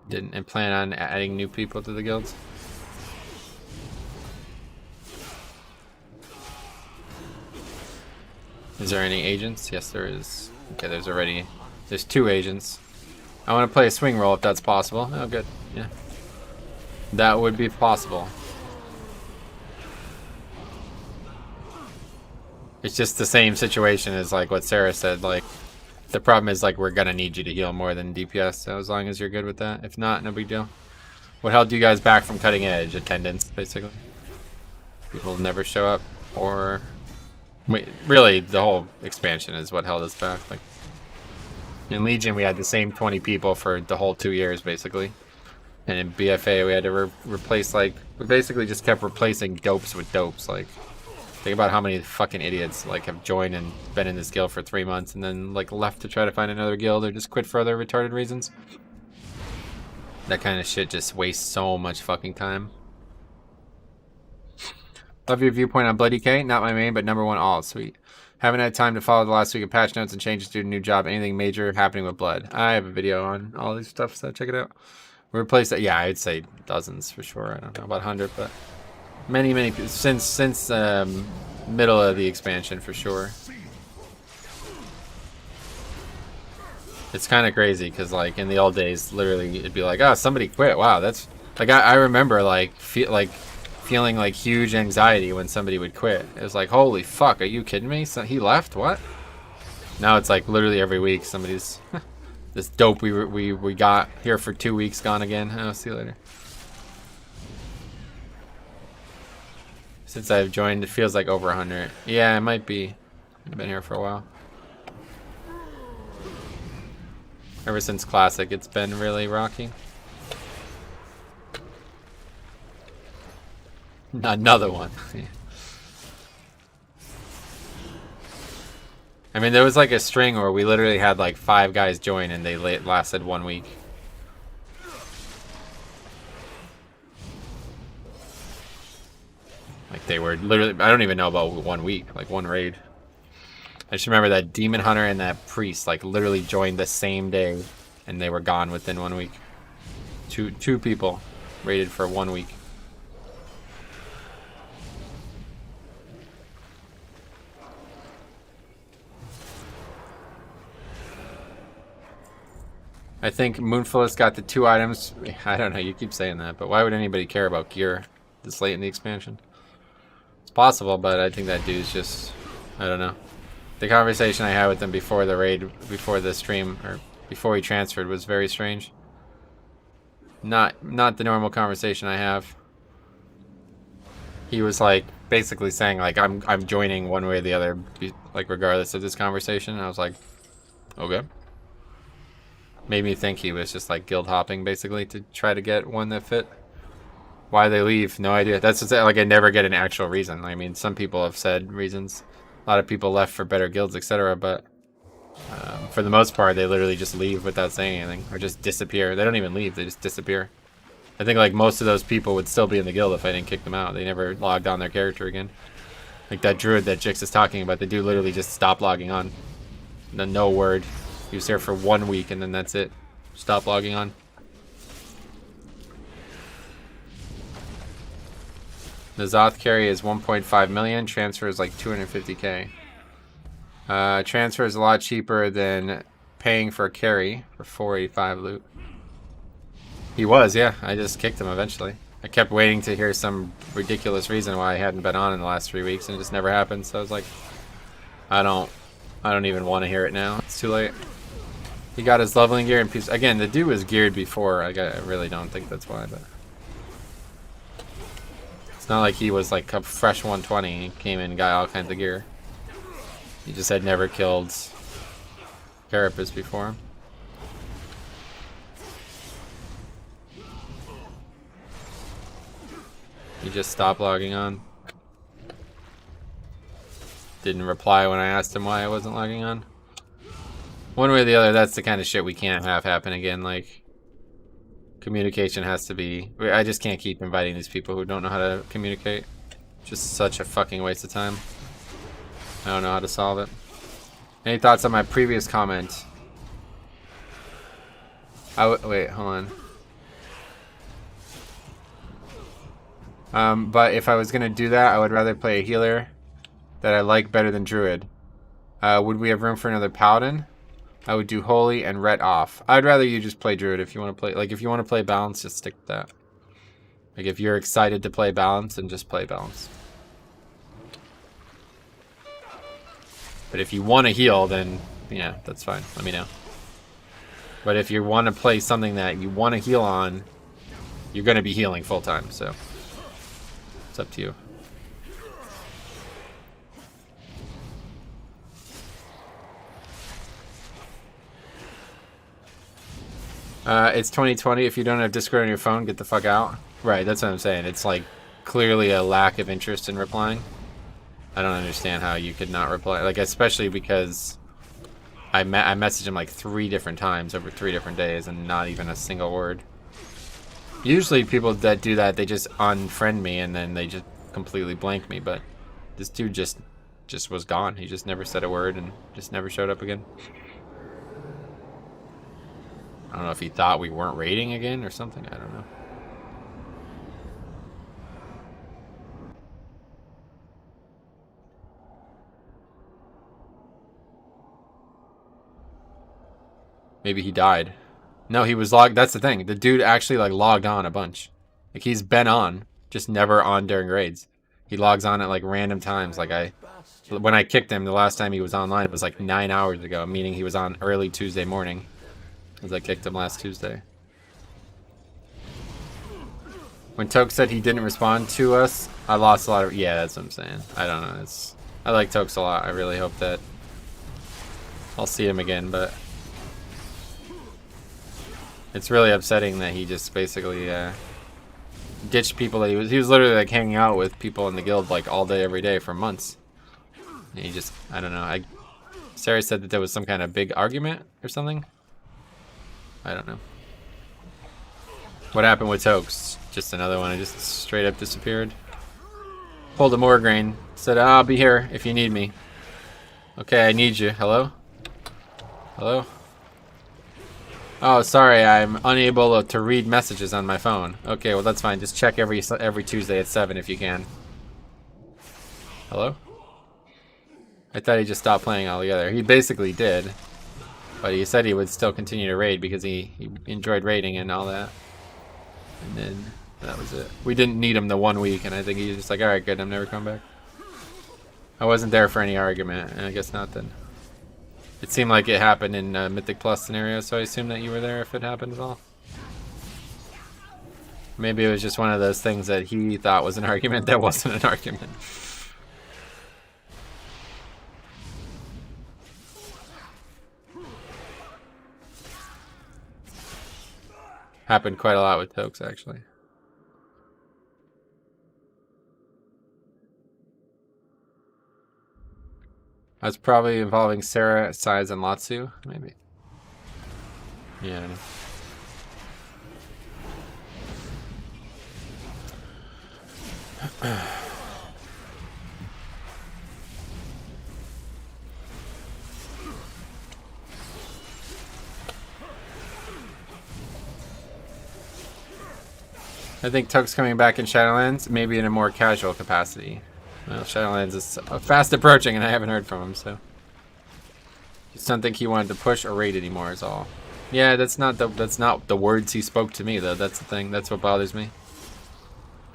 Didn't plan on adding new people to the guilds. Is there any agents? Yes, there is. Okay, there's 2 agents. I want to play a swing roll if that's possible. Oh, good. Yeah. That would be possible. It's just the same situation as like what Sarah said. Like, the problem is like we're gonna need you to heal more than DPS. So as long as you're good with that, if not, no big deal. What held you guys back from cutting edge? Attendance, basically. People never show up, or wait, really, the whole expansion is what held us back. Like in Legion, we had the same 20 people for the whole 2 years, basically. And in BFA, we had to replace, like, we basically just kept replacing dopes with dopes. Like, think about how many fucking idiots, like, have joined and been in this guild for 3 months and then, like, left to try to find another guild or just quit for other retarded reasons. That kind of shit just wastes so much fucking time. Love your viewpoint on Bloody K. Not my main, but #1 all. Sweet. Haven't had time to follow the last week of patch notes and changes due to new job. Anything major happening with Blood? I have a video on all these stuff, so check it out. We replaced that. Yeah, I'd say dozens for sure. I don't know about 100, but many since middle of the expansion for sure. It's kind of crazy because like in the old days, literally it'd be like, oh, somebody quit. Wow, that's like I remember like feeling like huge anxiety when somebody would quit. It was like, holy fuck, are you kidding me? So he left? What? Now it's like literally every week somebody's. This dope we got here for 2 weeks gone again. I'll see you later. Since I've joined, it feels like over 100. Yeah, it might be. I've been here for a while. Ever since Classic, it's been really rocky. Another one. I mean, there was like a string where we literally had like 5 guys join and they lasted 1 week. Like they were literally, I don't even know about 1 week, like 1 raid. I just remember that Demon Hunter and that Priest like literally joined the same day and they were gone within 1 week. Two people raided for 1 week. I think Moonful's got the 2 items. I don't know, you keep saying that, but why would anybody care about gear this late in the expansion? It's possible, but I think that dude's just, I don't know. The conversation I had with him before the raid, before the stream, or before he transferred was very strange. Not the normal conversation I have. He was like, basically saying like, I'm joining one way or the other, like regardless of this conversation. And I was like, okay. Made me think he was just like guild hopping basically to try to get one that fit. Why they leave, no idea. That's just, like I never get an actual reason. I mean, some people have said reasons. A lot of people left for better guilds, etc. But for the most part, they literally just leave without saying anything or just disappear. They don't even leave; they just disappear. I think like most of those people would still be in the guild if I didn't kick them out. They never logged on their character again. Like that druid that Jix is talking about, the dude literally just stopped logging on. Then no word. He was there for 1 week and then that's it. Stop logging on. The Zoth carry is 1.5 million. Transfer is like 250k. Transfer is a lot cheaper than paying for a carry for 485 loot. He was, yeah. I just kicked him eventually. I kept waiting to hear some ridiculous reason why I hadn't been on in the last 3 weeks and it just never happened. So I was like, I don't even want to hear it now. It's too late. He got his leveling gear and piece. Again, the dude was geared before. I really don't think that's why, but it's not like he was like a fresh 120. He came in and got all kinds of gear. He just had never killed Carapace before. He just stopped logging on. Didn't reply when I asked him why I wasn't logging on. One way or the other, that's the kind of shit we can't have happen again. Like, communication has to be... I just can't keep inviting these people who don't know how to communicate. Just such a fucking waste of time. I don't know how to solve it. Any thoughts on my previous comment? Wait, hold on. But if I was gonna do that, I would rather play a healer that I like better than Druid. Would we have room for another Paladin? I would do Holy and Ret off. I'd rather you just play Druid if you want to play. Like, if you want to play Balance, just stick with that. Like, if you're excited to play Balance, then just play Balance. But if you want to heal, then, yeah, that's fine. Let me know. But if you want to play something that you want to heal on, you're going to be healing full time, so it's up to you. It's 2020. If you don't have Discord on your phone, get the fuck out. Right, that's what I'm saying. It's like clearly a lack of interest in replying. I don't understand how you could not reply. Like, especially because I messaged him like 3 different times over 3 different days and not even a single word. Usually people that do that, they just unfriend me and then they just completely blank me. But this dude just was gone. He just never said a word and just never showed up again. I don't know if he thought we weren't raiding again or something. I don't know. Maybe he died. No, he was logged. That's the thing. The dude actually like logged on a bunch. Like, he's been on, just never on during raids. He logs on at like random times. Like, when I kicked him the last time he was online, it was like 9 hours ago, meaning he was on early Tuesday morning. Because I kicked him last Tuesday. When Toke said he didn't respond to us, I lost a lot of... Yeah, that's what I'm saying. I don't know. I like Tokes a lot. I really hope that I'll see him again, but... It's really upsetting that he just basically ditched people that he was literally like hanging out with people in the guild like all day, every day for months. And he just, I don't know. Sarah said that there was some kind of big argument or something. I don't know. What happened with Tokes? Just another one. I just straight up disappeared. Pulled a Morgraine. Said, I'll be here if you need me. Okay, I need you. Hello? Hello? Oh, sorry, I'm unable to read messages on my phone. Okay, well that's fine. Just check every Tuesday at 7 if you can. Hello? I thought he just stopped playing altogether. He basically did. But he said he would still continue to raid because he enjoyed raiding and all that. And then that was it. We didn't need him the 1 week, and I think he was just like, alright, good, I'm never coming back. I wasn't there for any argument, and I guess not then. It seemed like it happened in Mythic Plus scenario, so I assume that you were there if it happened at all. Maybe it was just one of those things that he thought was an argument that wasn't an argument. Happened quite a lot with Tokes, actually. That's probably involving Sarah, Size, and Latsu, maybe. Yeah. I think Tuck's coming back in Shadowlands, maybe in a more casual capacity. Well, Shadowlands is fast approaching, and I haven't heard from him, so. Just don't think he wanted to push or raid anymore is all. Yeah, that's not the words he spoke to me, though. That's the thing. That's what bothers me.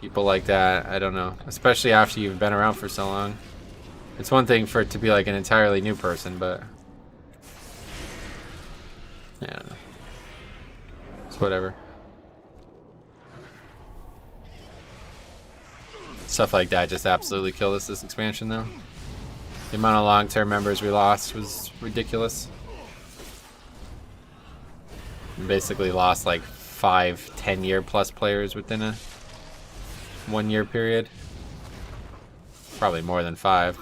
People like that, I don't know. Especially after you've been around for so long. It's one thing for it to be like an entirely new person, but... yeah, I don't know. It's whatever. Stuff like that just absolutely killed us this expansion, though. The amount of long-term members we lost was ridiculous. We basically lost like 5 10-year plus players within a 1-year period. Probably more than 5.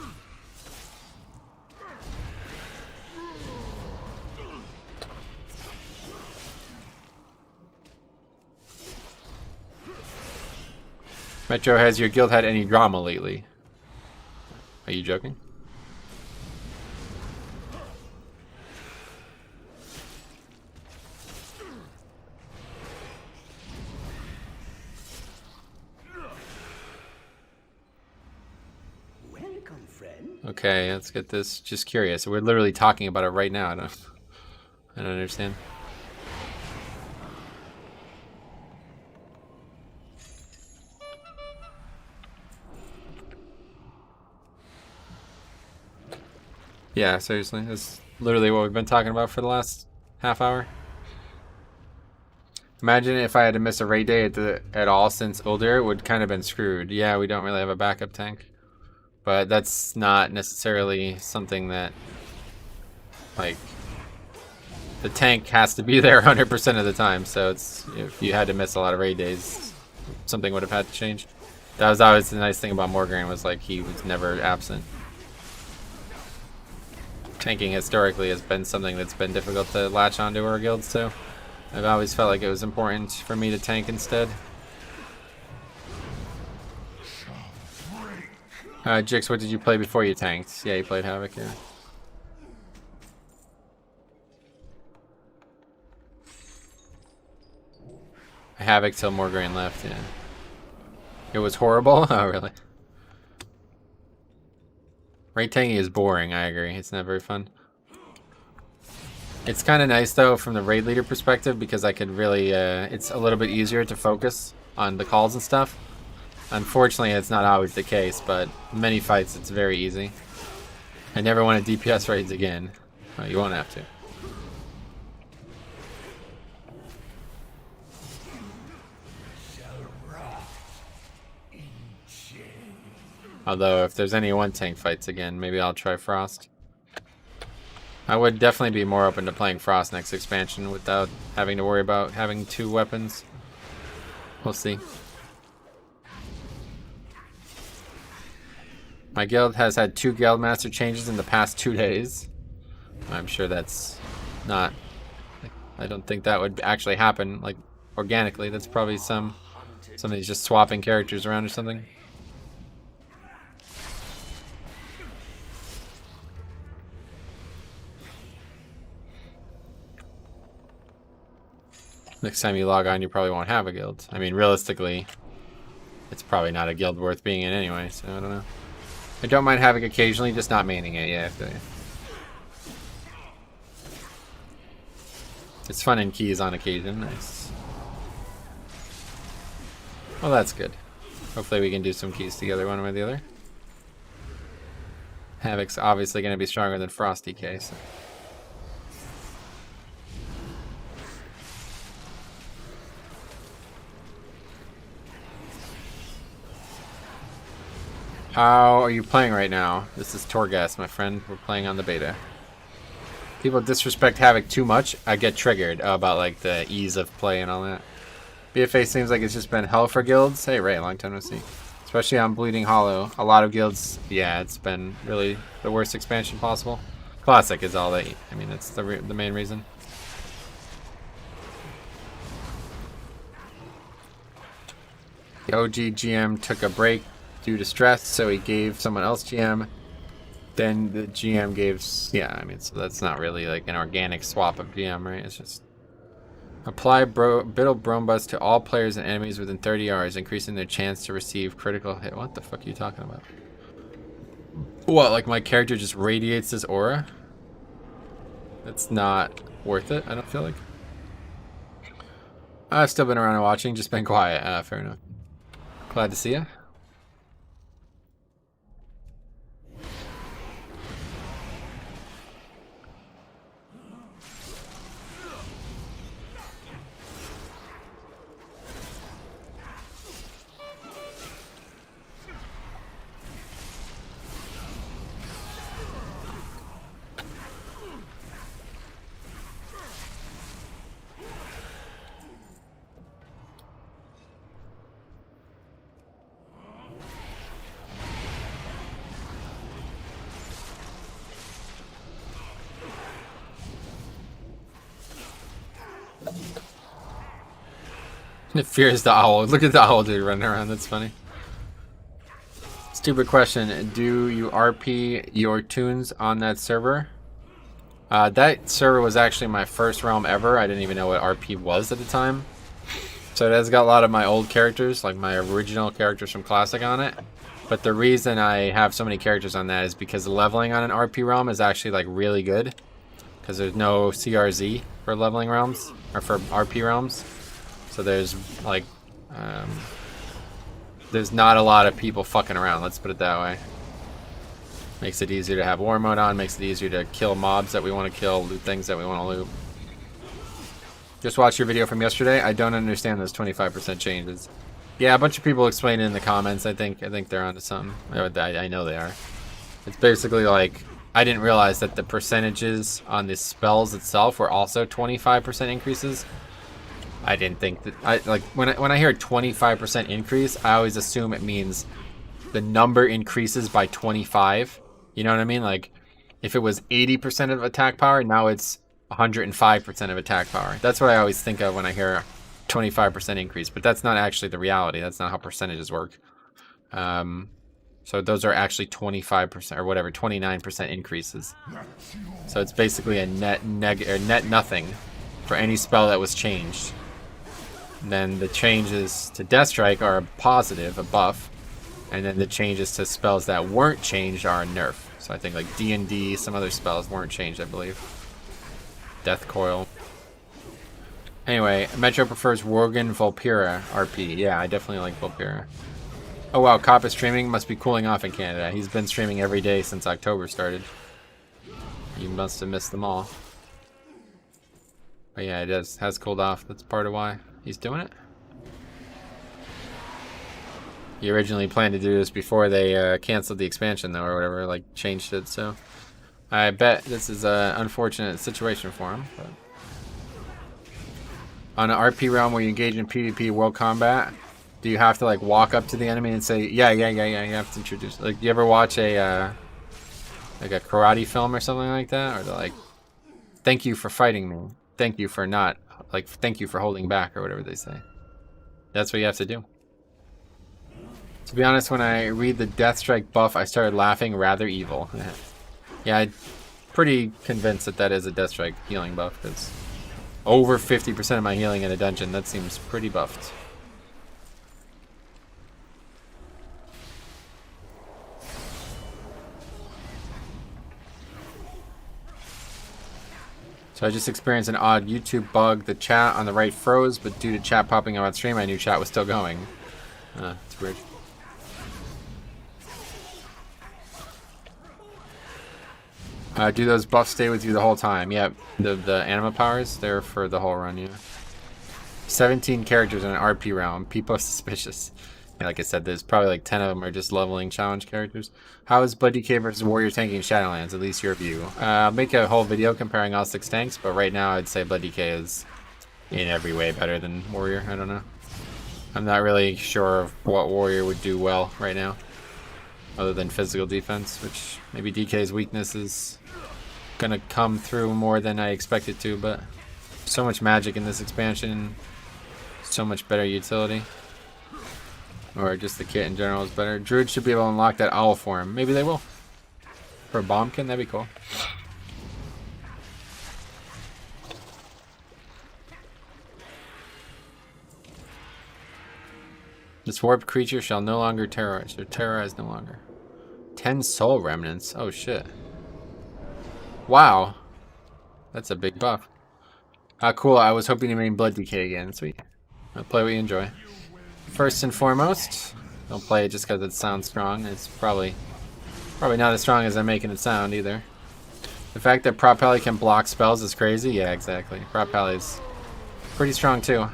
Metro, has your guild had any drama lately? Are you joking? Okay, let's get this. Just curious. We're literally talking about it right now. I don't understand. Yeah, seriously. That's literally what we've been talking about for the last half hour. Imagine if I had to miss a raid day at all since Uldir, it would kind of been screwed. Yeah, we don't really have a backup tank. But that's not necessarily something that, like, the tank has to be there 100% of the time. So it's, if you had to miss a lot of raid days, something would have had to change. That was always the nice thing about Morgan, was like he was never absent. Tanking historically has been something that's been difficult to latch onto our guilds too. I've always felt like it was important for me to tank instead. Jix, what did you play before you tanked? Yeah, you played Havoc, yeah. Havoc till Morgraine left, yeah. It was horrible? Oh, really? Raid tanking is boring, I agree. It's not very fun. It's kind of nice, though, from the raid leader perspective, because I could really, it's a little bit easier to focus on the calls and stuff. Unfortunately, it's not always the case, but in many fights, it's very easy. I never want to DPS raids again. Well, you won't have to. Although, if there's any one tank fights again, maybe I'll try Frost. I would definitely be more open to playing Frost next expansion without having to worry about having 2 weapons. We'll see. My guild has had 2 guildmaster changes in the past 2 days. I'm sure that's not... I don't think that would actually happen, like, organically. That's probably somebody's just swapping characters around or something. Next time you log on, you probably won't have a guild. I mean, realistically, it's probably not a guild worth being in anyway, so I don't know. I don't mind having occasionally, just not maining it, yeah. It's fun in keys on occasion, nice. Well, that's good. Hopefully we can do some keys together one way or the other. Havoc's obviously going to be stronger than Frosty K, so. How are you playing right now? This is Torghast, my friend. We're playing on the beta. People disrespect Havoc too much. I get triggered about like the ease of play and all that. BFA seems like it's just been hell for guilds. Hey Ray, long time no see. Especially on Bleeding Hollow. A lot of guilds, yeah, it's been really the worst expansion possible. Classic is all that. I mean, that's the main reason. The OG GM took a break due to stress, so he gave someone else GM. Then the GM gave, yeah, I mean, so that's not really like an organic swap of GM, right? It's just apply Biddle Brombus to all players and enemies within 30 yards, increasing their chance to receive critical hit. What the fuck are you talking about? What, like my character just radiates this aura? That's not worth it, I don't feel like. I've still been around and watching, just been quiet. Fair enough. Glad to see ya. It fears the owl. Look at the owl dude running around. That's funny. Stupid question. Do you RP your tunes on that server? That server was actually my first realm ever. I didn't even know what RP was at the time. So it has got a lot of my old characters, like my original characters from Classic on it. But the reason I have so many characters on that is because the leveling on an RP realm is actually like really good. Because there's no CRZ for leveling realms, or for RP realms. So there's like, there's not a lot of people fucking around, let's put it that way. Makes it easier to have war mode on, makes it easier to kill mobs that we want to kill, loot things that we want to loot. Just watched your video from yesterday. I don't understand those 25% changes. Yeah, a bunch of people explained it in the comments. I think they're onto something. I know they are. It's basically like, I didn't realize that the percentages on the spells itself were also 25% increases. I didn't think that, like when I hear 25% increase, I always assume it means the number increases by 25. You know what I mean? Like if it was 80% of attack power, now it's 105% of attack power. That's what I always think of when I hear 25% increase, but that's not actually the reality. That's not how percentages work. So those are actually 25% or whatever, 29% increases. So it's basically a net nothing for any spell that was changed. Then the changes to Death Strike are a positive, a buff, and then the changes to spells that weren't changed are a nerf. So I think like D&D, some other spells weren't changed, I believe. Death Coil. Anyway, Metro prefers Worgen Vulpera RP. Yeah, I definitely like Vulpera. Oh wow, Cop is streaming. Must be cooling off in Canada. He's been streaming every day since October started. You must have missed them all. But yeah, it has cooled off. That's part of why he's doing it. He originally planned to do this before they canceled the expansion though, or whatever, like changed it, so I bet this is an unfortunate situation for him. But on an RP realm where you engage in PvP World Combat, do you have to like walk up to the enemy and say, yeah, you have to introduce, like, do you ever watch a like a karate film or something like that? Or they're like, thank you for fighting me. Thank you for not, like, thank you for holding back, or whatever they say. That's what you have to do. To be honest, when I read the Death Strike buff, I started laughing rather evil. Yeah, I'm pretty convinced that that is a Death Strike healing buff, because over 50% of my healing in a dungeon, that seems pretty buffed. So I just experienced an odd YouTube bug. The chat on the right froze, but due to chat popping up on stream, I knew chat was still going. It's weird. Do those buffs stay with you the whole time? Yeah, the anima powers, they're for the whole run, yeah. 17 characters in an RP round. People are suspicious. Yeah, like I said, there's probably like 10 of them are just leveling challenge characters. How is Blood DK versus Warrior tanking Shadowlands? At least your view. I'll make a whole video comparing all 6 tanks, but right now I'd say Blood DK is in every way better than Warrior. I don't know. I'm not really sure of what Warrior would do well right now, other than physical defense, which maybe DK's weakness is gonna come through more than I expected to, but so much magic in this expansion, so much better utility. Or just the kit in general is better. Druid should be able to unlock that owl form. Maybe they will. For a bombkin, that'd be cool. This warped creature shall no longer terrorize. Or terrorize no longer. 10 soul remnants. Oh shit. Wow. That's a big buff. Cool. I was hoping to main Blood DK again. Sweet. I'll play what you enjoy. First and foremost, don't play it just because it sounds strong. It's probably not as strong as I'm making it sound either. The fact that Prop Pally can block spells is crazy. Yeah, exactly. Prop Pally's pretty strong too. I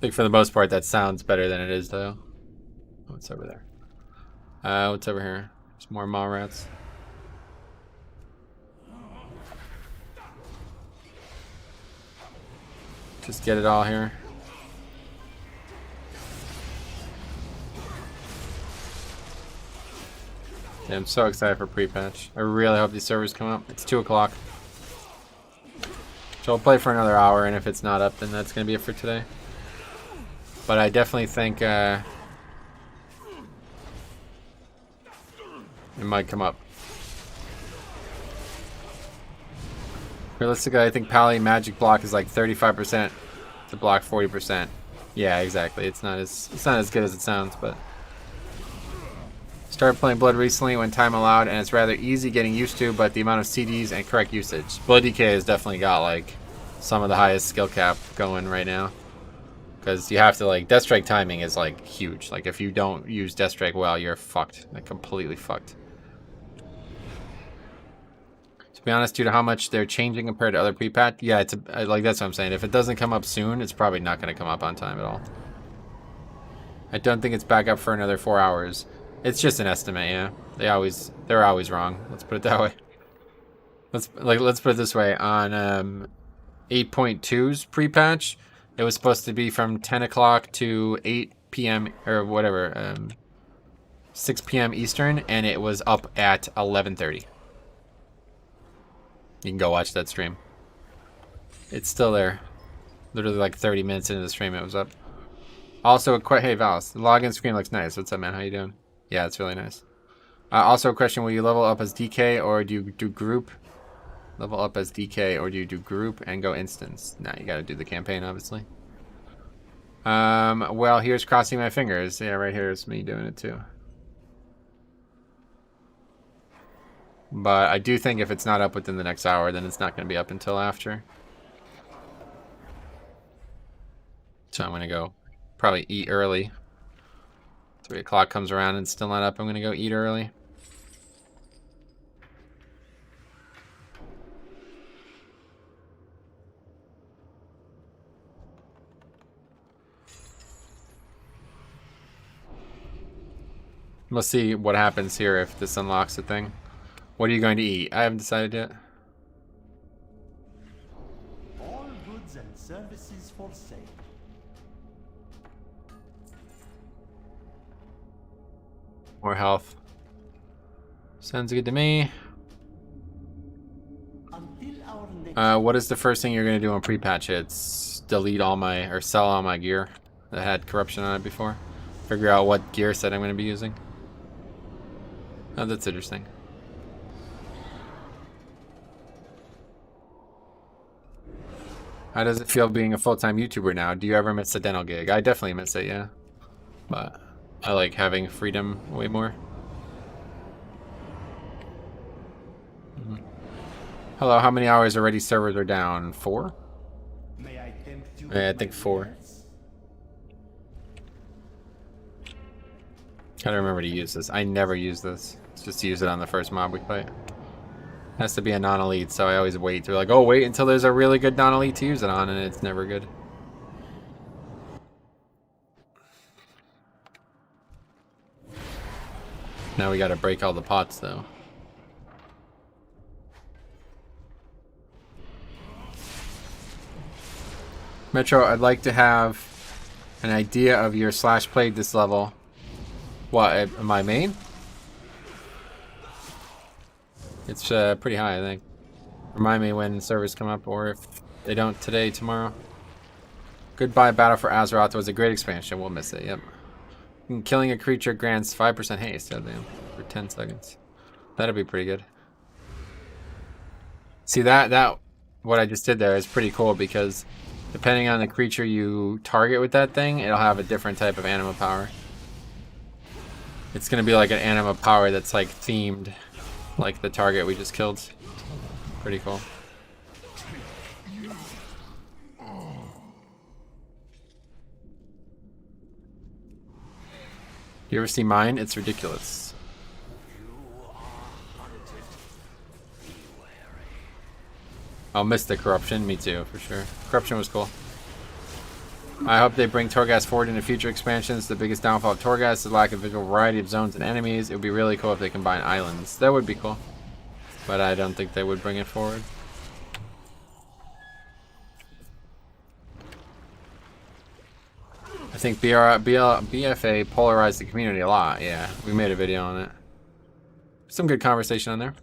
think for the most part that sounds better than it is though. Oh, what's over there? What's over here? There's more maw rats. Just get it all here. Yeah, I'm so excited for pre-patch. I really hope these servers come up. It's 2 o'clock. So I'll play for another hour, and if it's not up, then that's going to be it for today. But I definitely think it might come up. Realistically, I think Pally magic block is like 35% to block 40%. Yeah, exactly. It's not as good as it sounds, but started playing Blood recently when time allowed, and it's rather easy getting used to, but the amount of CDs and correct usage. Blood DK has definitely got like some of the highest skill cap going right now. Because you have to, like, Death Strike timing is like huge. Like if you don't use Death Strike well, you're fucked. Like completely fucked. To be honest, due to how much they're changing compared to other pre-patch, yeah, like that's what I'm saying. If it doesn't come up soon, it's probably not going to come up on time at all. I don't think it's back up for another 4 hours. It's just an estimate, yeah. They're always wrong. Let's put it that way. Let's put it this way. On 8.2's pre-patch, it was supposed to be from 10 o'clock to 8 p.m. or whatever, 6 p.m. Eastern, and it was up at 11:30. You can go watch that stream. It's still there. Literally like 30 minutes into the stream, it was up. Also, hey Valis, the login screen looks nice. What's up, man? How you doing? Yeah, it's really nice. Also, a question: will you level up as DK or do you do group? Level up as DK or do you do group and go instance? Nah, you gotta do the campaign, obviously. Well, here's crossing my fingers. Yeah, right here is me doing it too. But I do think if it's not up within the next hour, then it's not going to be up until after. So I'm going to go probably eat early. 3 o'clock comes around and it's still not up. I'm going to go eat early. We'll see what happens here if this unlocks the thing. What are you going to eat? I haven't decided yet. All goods and services for sale. More health. Sounds good to me. What is the first thing you're going to do on pre-patch hits? Delete all my, or sell all my gear that had corruption on it before. Figure out what gear set I'm going to be using. Oh, that's interesting. How does it feel being a full-time YouTuber now? Do you ever miss a dental gig? I definitely miss it, yeah. But I like having freedom way more. Hello, how many hours already servers are down? 4? Yeah, I think 4. Gotta remember to use this. I never use this. It's just to use it on the first mob we fight. Has to be a non-elite, so I always wait. They're like, oh, wait until there's a really good non-elite to use it on, and it's never good. Now we gotta break all the pots, though. Metro, I'd like to have an idea of your slash played this level. What, my main? It's pretty high, I think. Remind me when servers come up, or if they don't today, tomorrow. Goodbye Battle for Azeroth was a great expansion. We'll miss it, yep. Killing a creature grants 5% haste, oh damn, for 10 seconds. That'd be pretty good. See, that what I just did there is pretty cool because depending on the creature you target with that thing, it'll have a different type of anima power. It's gonna be like an anima power that's like themed, like the target we just killed. Pretty cool. You ever see mine? It's ridiculous. I'll miss the corruption. Me too, for sure. Corruption was cool. I hope they bring Torghast forward into future expansions. The biggest downfall of Torghast is the lack of visual variety of zones and enemies. It would be really cool if they combine islands. That would be cool. But I don't think they would bring it forward. I think BFA polarized the community a lot. Yeah, we made a video on it. Some good conversation on there.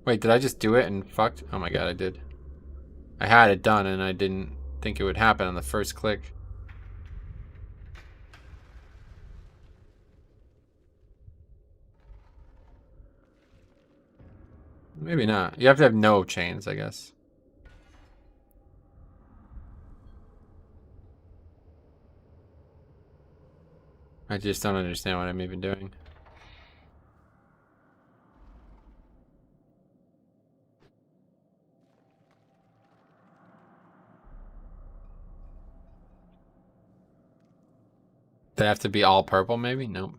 Wait, did I just do it and fucked? Oh my god, I did. I had it done and I didn't think it would happen on the first click. Maybe not. You have to have no chains, I guess. I just don't understand what I'm even doing. They have to be all purple, maybe? Nope.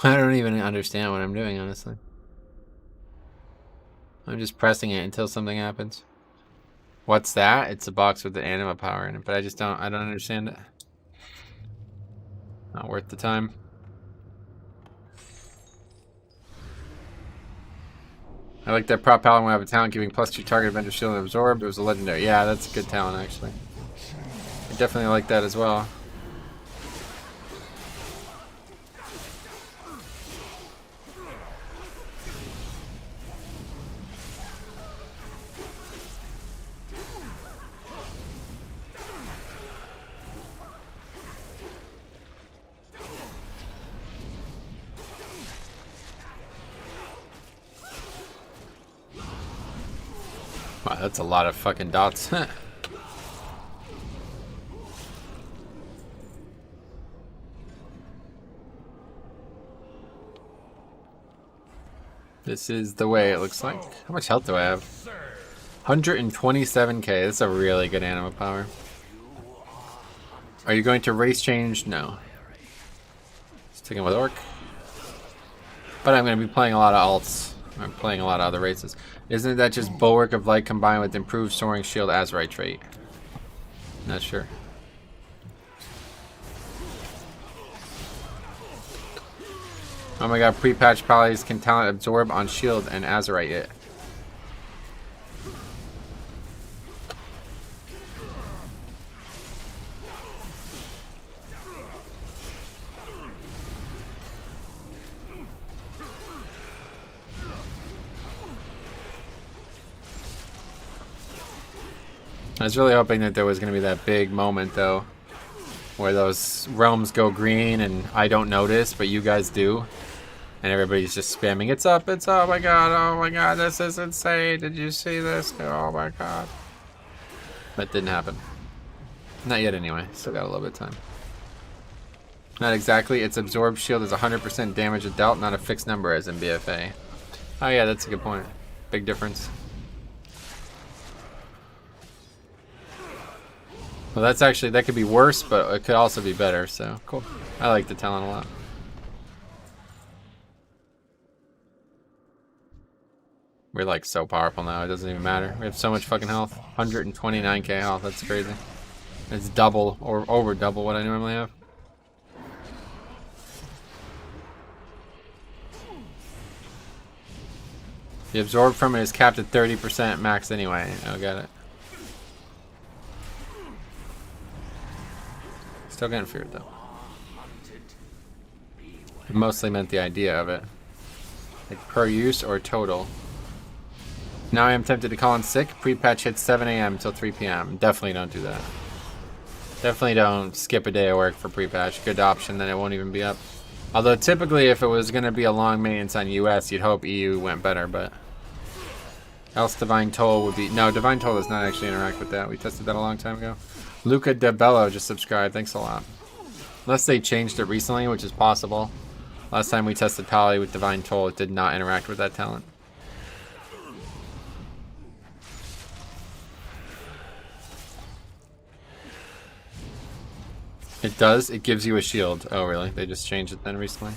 I don't even understand what I'm doing, honestly. I'm just pressing it until something happens. What's that? It's a box with the anima power in it, but I don't understand it. Not worth the time. I like that prop paladin will have a talent giving +2 target vendor shield and absorbed. It was a legendary. Yeah, that's a good talent, actually. I definitely like that as well. Wow, that's a lot of fucking dots. This is the way it looks like. How much health do I have? 127k. This is a really good anima power. Are you going to race change? No. Sticking with Orc. But I'm going to be playing a lot of alts. I'm playing a lot of other races. Isn't that just Bulwark of Light combined with improved Soaring Shield Azeroth trait? Not sure. Oh my god, pre-patch polys can talent absorb on shield and Azeroth it. I was really hoping that there was going to be that big moment, though, where those realms go green and I don't notice, but you guys do. And everybody's just spamming, it's up, oh my god, this is insane, did you see this? Oh my god. That didn't happen. Not yet anyway, still got a little bit of time. Not exactly, its absorbed shield is 100% damage dealt, not a fixed number as in BFA. Oh yeah, that's a good point. Big difference. Well, that's actually, that could be worse, but it could also be better, so cool. I like the talent a lot. We're like so powerful now, it doesn't even matter. We have so much fucking health. 129k health, that's crazy. It's double or over double what I normally have. The absorb from it is capped at 30% max anyway. Oh, got it. Still getting feared though. It mostly meant the idea of it. Like per use or total. Now I am tempted to call in sick. Pre-patch hits 7 a.m. till 3 p.m. Definitely don't do that. Definitely don't skip a day of work for pre-patch. Good option, then it won't even be up. Although typically if it was going to be a long maintenance on US, you'd hope EU went better, but... Else Divine Toll would be... No, Divine Toll does not actually interact with that. We tested that a long time ago. Luca De Bello just subscribed. Thanks a lot. Unless they changed it recently, which is possible. Last time we tested Pally with Divine Toll, it did not interact with that talent. It does? It gives you a shield. Oh, really? They just changed it then recently?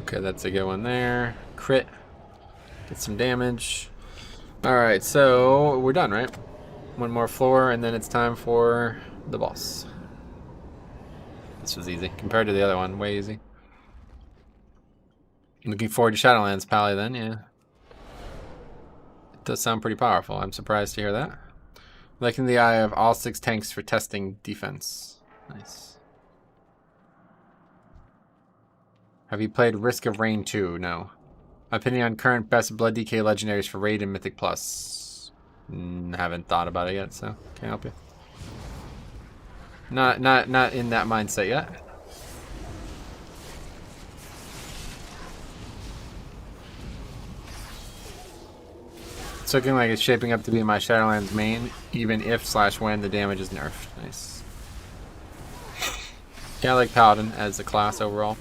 Okay, that's a good one there. Crit. Get some damage. Alright, so we're done, right? One more floor, and then it's time for the boss. This was easy. Compared to the other one, way easy. Looking forward to Shadowlands, Pally, then, yeah. It does sound pretty powerful. I'm surprised to hear that. Liking the eye of all 6 tanks for testing defense. Nice. Have you played Risk of Rain 2? No. Opinion on current best Blood DK legendaries for Raid and Mythic Plus. Haven't thought about it yet, so can't help you. Not in that mindset yet. It's looking like it's shaping up to be my Shadowlands main, even if/when the damage is nerfed. Nice. Yeah, I like Paladin as a class overall.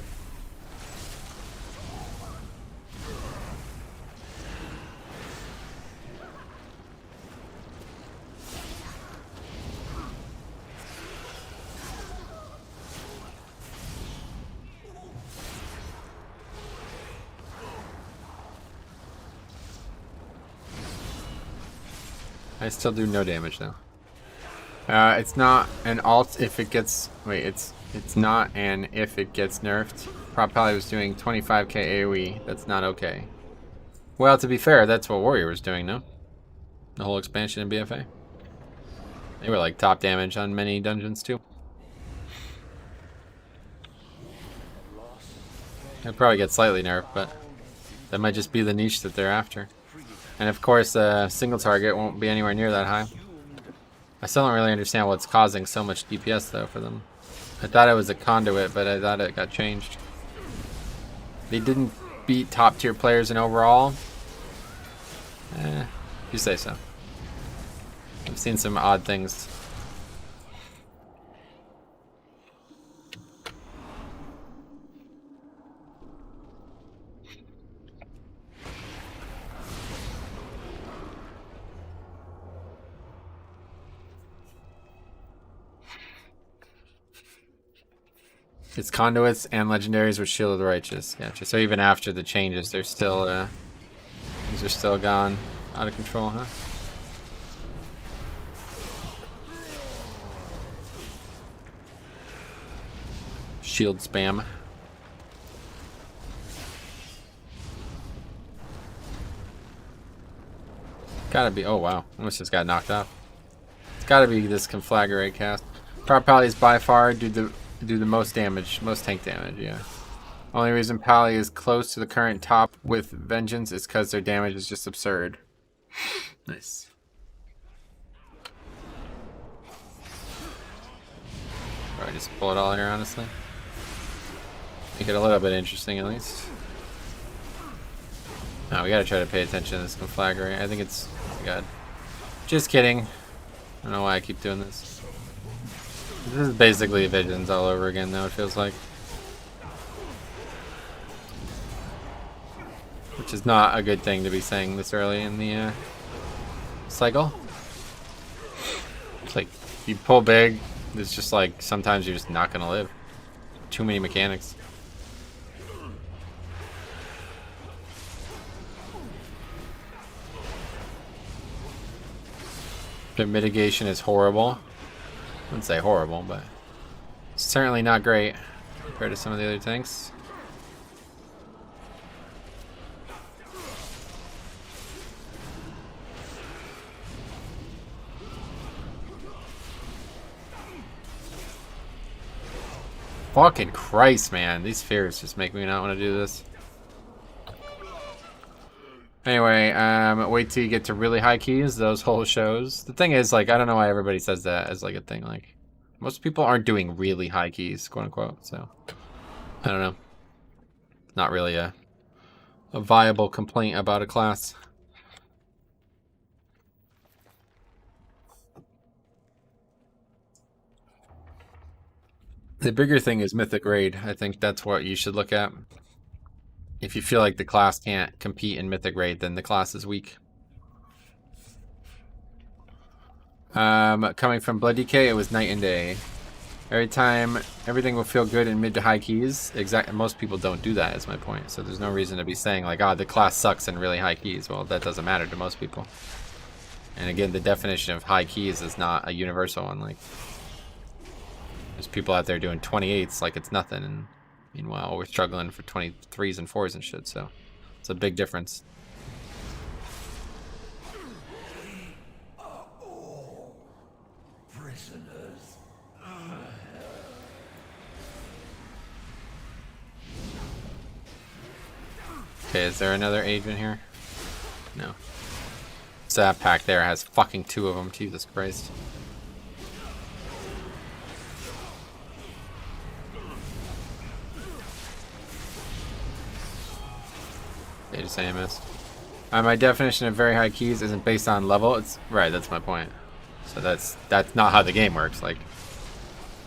I still do no damage though. It's not an alt if it gets. Wait, it's not an if it gets nerfed. Probably was doing 25k AoE. That's not okay. Well, to be fair, that's what Warrior was doing, no? The whole expansion in BFA. They were like top damage on many dungeons too. They'll probably get slightly nerfed, but that might just be the niche that they're after. And of course, single target won't be anywhere near that high. I still don't really understand what's causing so much DPS though for them. I thought it was a conduit, but I thought it got changed. They didn't beat top tier players in overall. You say so. I've seen some odd things. It's conduits and legendaries with Shield of the Righteous. Gotcha. So even after the changes, they're still these are still gone out of control, huh? Shield spam. Gotta be. Oh wow, almost just got knocked off. It's gotta be this Conflagrate cast. Probably is by far do the most damage, most tank damage, yeah. Only reason Pally is close to the current top with Vengeance is because their damage is just absurd. Nice. Probably just pull it all here, honestly. Make it a little bit interesting, at least. No, we gotta try to pay attention to this Conflagrate. I think it's... Oh my god. Just kidding. I don't know why I keep doing this. This is basically Visions all over again, though, it feels like. Which is not a good thing to be saying this early in the cycle. It's like, you pull big, it's just like, sometimes you're just not gonna live. Too many mechanics. The mitigation is horrible. I wouldn't say horrible, but it's certainly not great compared to some of the other tanks. Fucking Christ, man. These fears just make me not want to do this. Anyway, wait till you get to really high keys, those whole shows. The thing is, like, I don't know why everybody says that as, like, a thing. Like, most people aren't doing really high keys, quote-unquote, so. I don't know. Not really a viable complaint about a class. The bigger thing is Mythic Raid. I think that's what you should look at. If you feel like the class can't compete in Mythic Raid, then the class is weak. Coming from Blood DK, it was night and day. Every time, everything will feel good in mid to high keys. Most people don't do that, is my point. So there's no reason to be saying, like, oh, the class sucks in really high keys. Well, that doesn't matter to most people. And again, the definition of high keys is not a universal one. Like, there's people out there doing 28s like it's nothing, and meanwhile, we're struggling for 23s and 4s and shit, so it's a big difference. We are all prisoners. Okay, is there another agent here? No. So that pack there has fucking 2 of them. Jesus Christ. They just say I missed. My definition of very high keys isn't based on level. It's right. That's my point. So that's not how the game works. Like,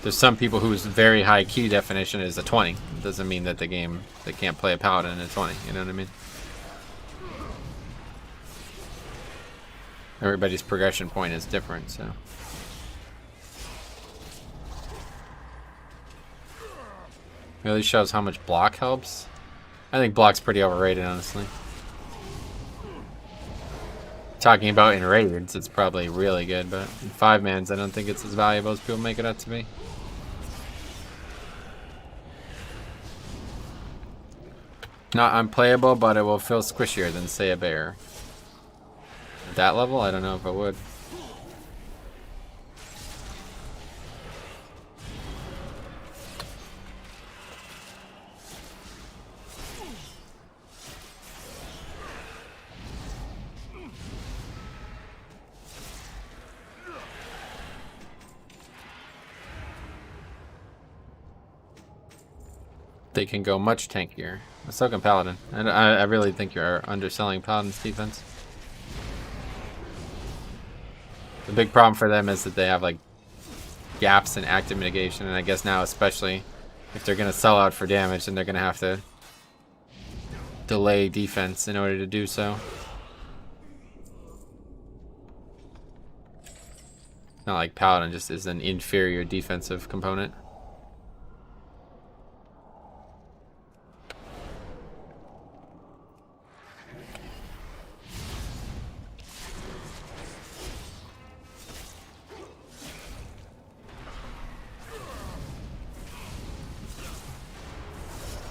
there's some people whose very high key definition is a 20. It doesn't mean that they can't play a paladin at 20. You know what I mean? Everybody's progression point is different, so. Really shows how much block helps. I think block's pretty overrated, honestly. Talking about in raids, it's probably really good, but in 5-mans, I don't think it's as valuable as people make it out to be. Not unplayable, but it will feel squishier than, say, a bear. At that level, I don't know if it would. They can go much tankier. So can Paladin. And I really think you're underselling Paladin's defense. The big problem for them is that they have like gaps in active mitigation, and I guess now especially if they're going to sell out for damage, then they're going to have to delay defense in order to do so. Not like Paladin just is an inferior defensive component.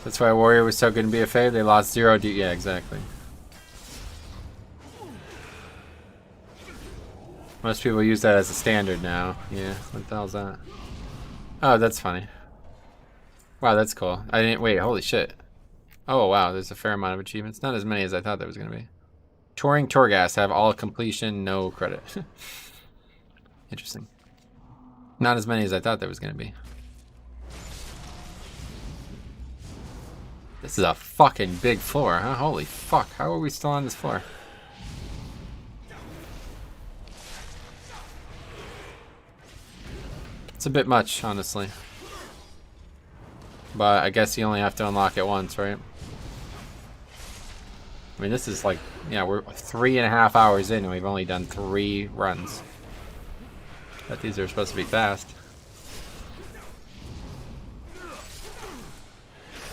That's why Warrior was so good in BFA. They lost 0 D. Yeah, exactly. Most people use that as a standard now. Yeah, what the hell's that? Oh, that's funny. Wow, that's cool. I didn't wait. Holy shit. Oh wow, there's a fair amount of achievements. Not as many as I thought there was gonna be. Touring Torghast have all completion, no credit. Interesting. Not as many as I thought there was gonna be. This is a fucking big floor, huh? Holy fuck, how are we still on this floor? It's a bit much, honestly. But I guess you only have to unlock it once, right? I mean, this is like, yeah, we're 3.5 hours in and we've only done 3 runs. But these are supposed to be fast.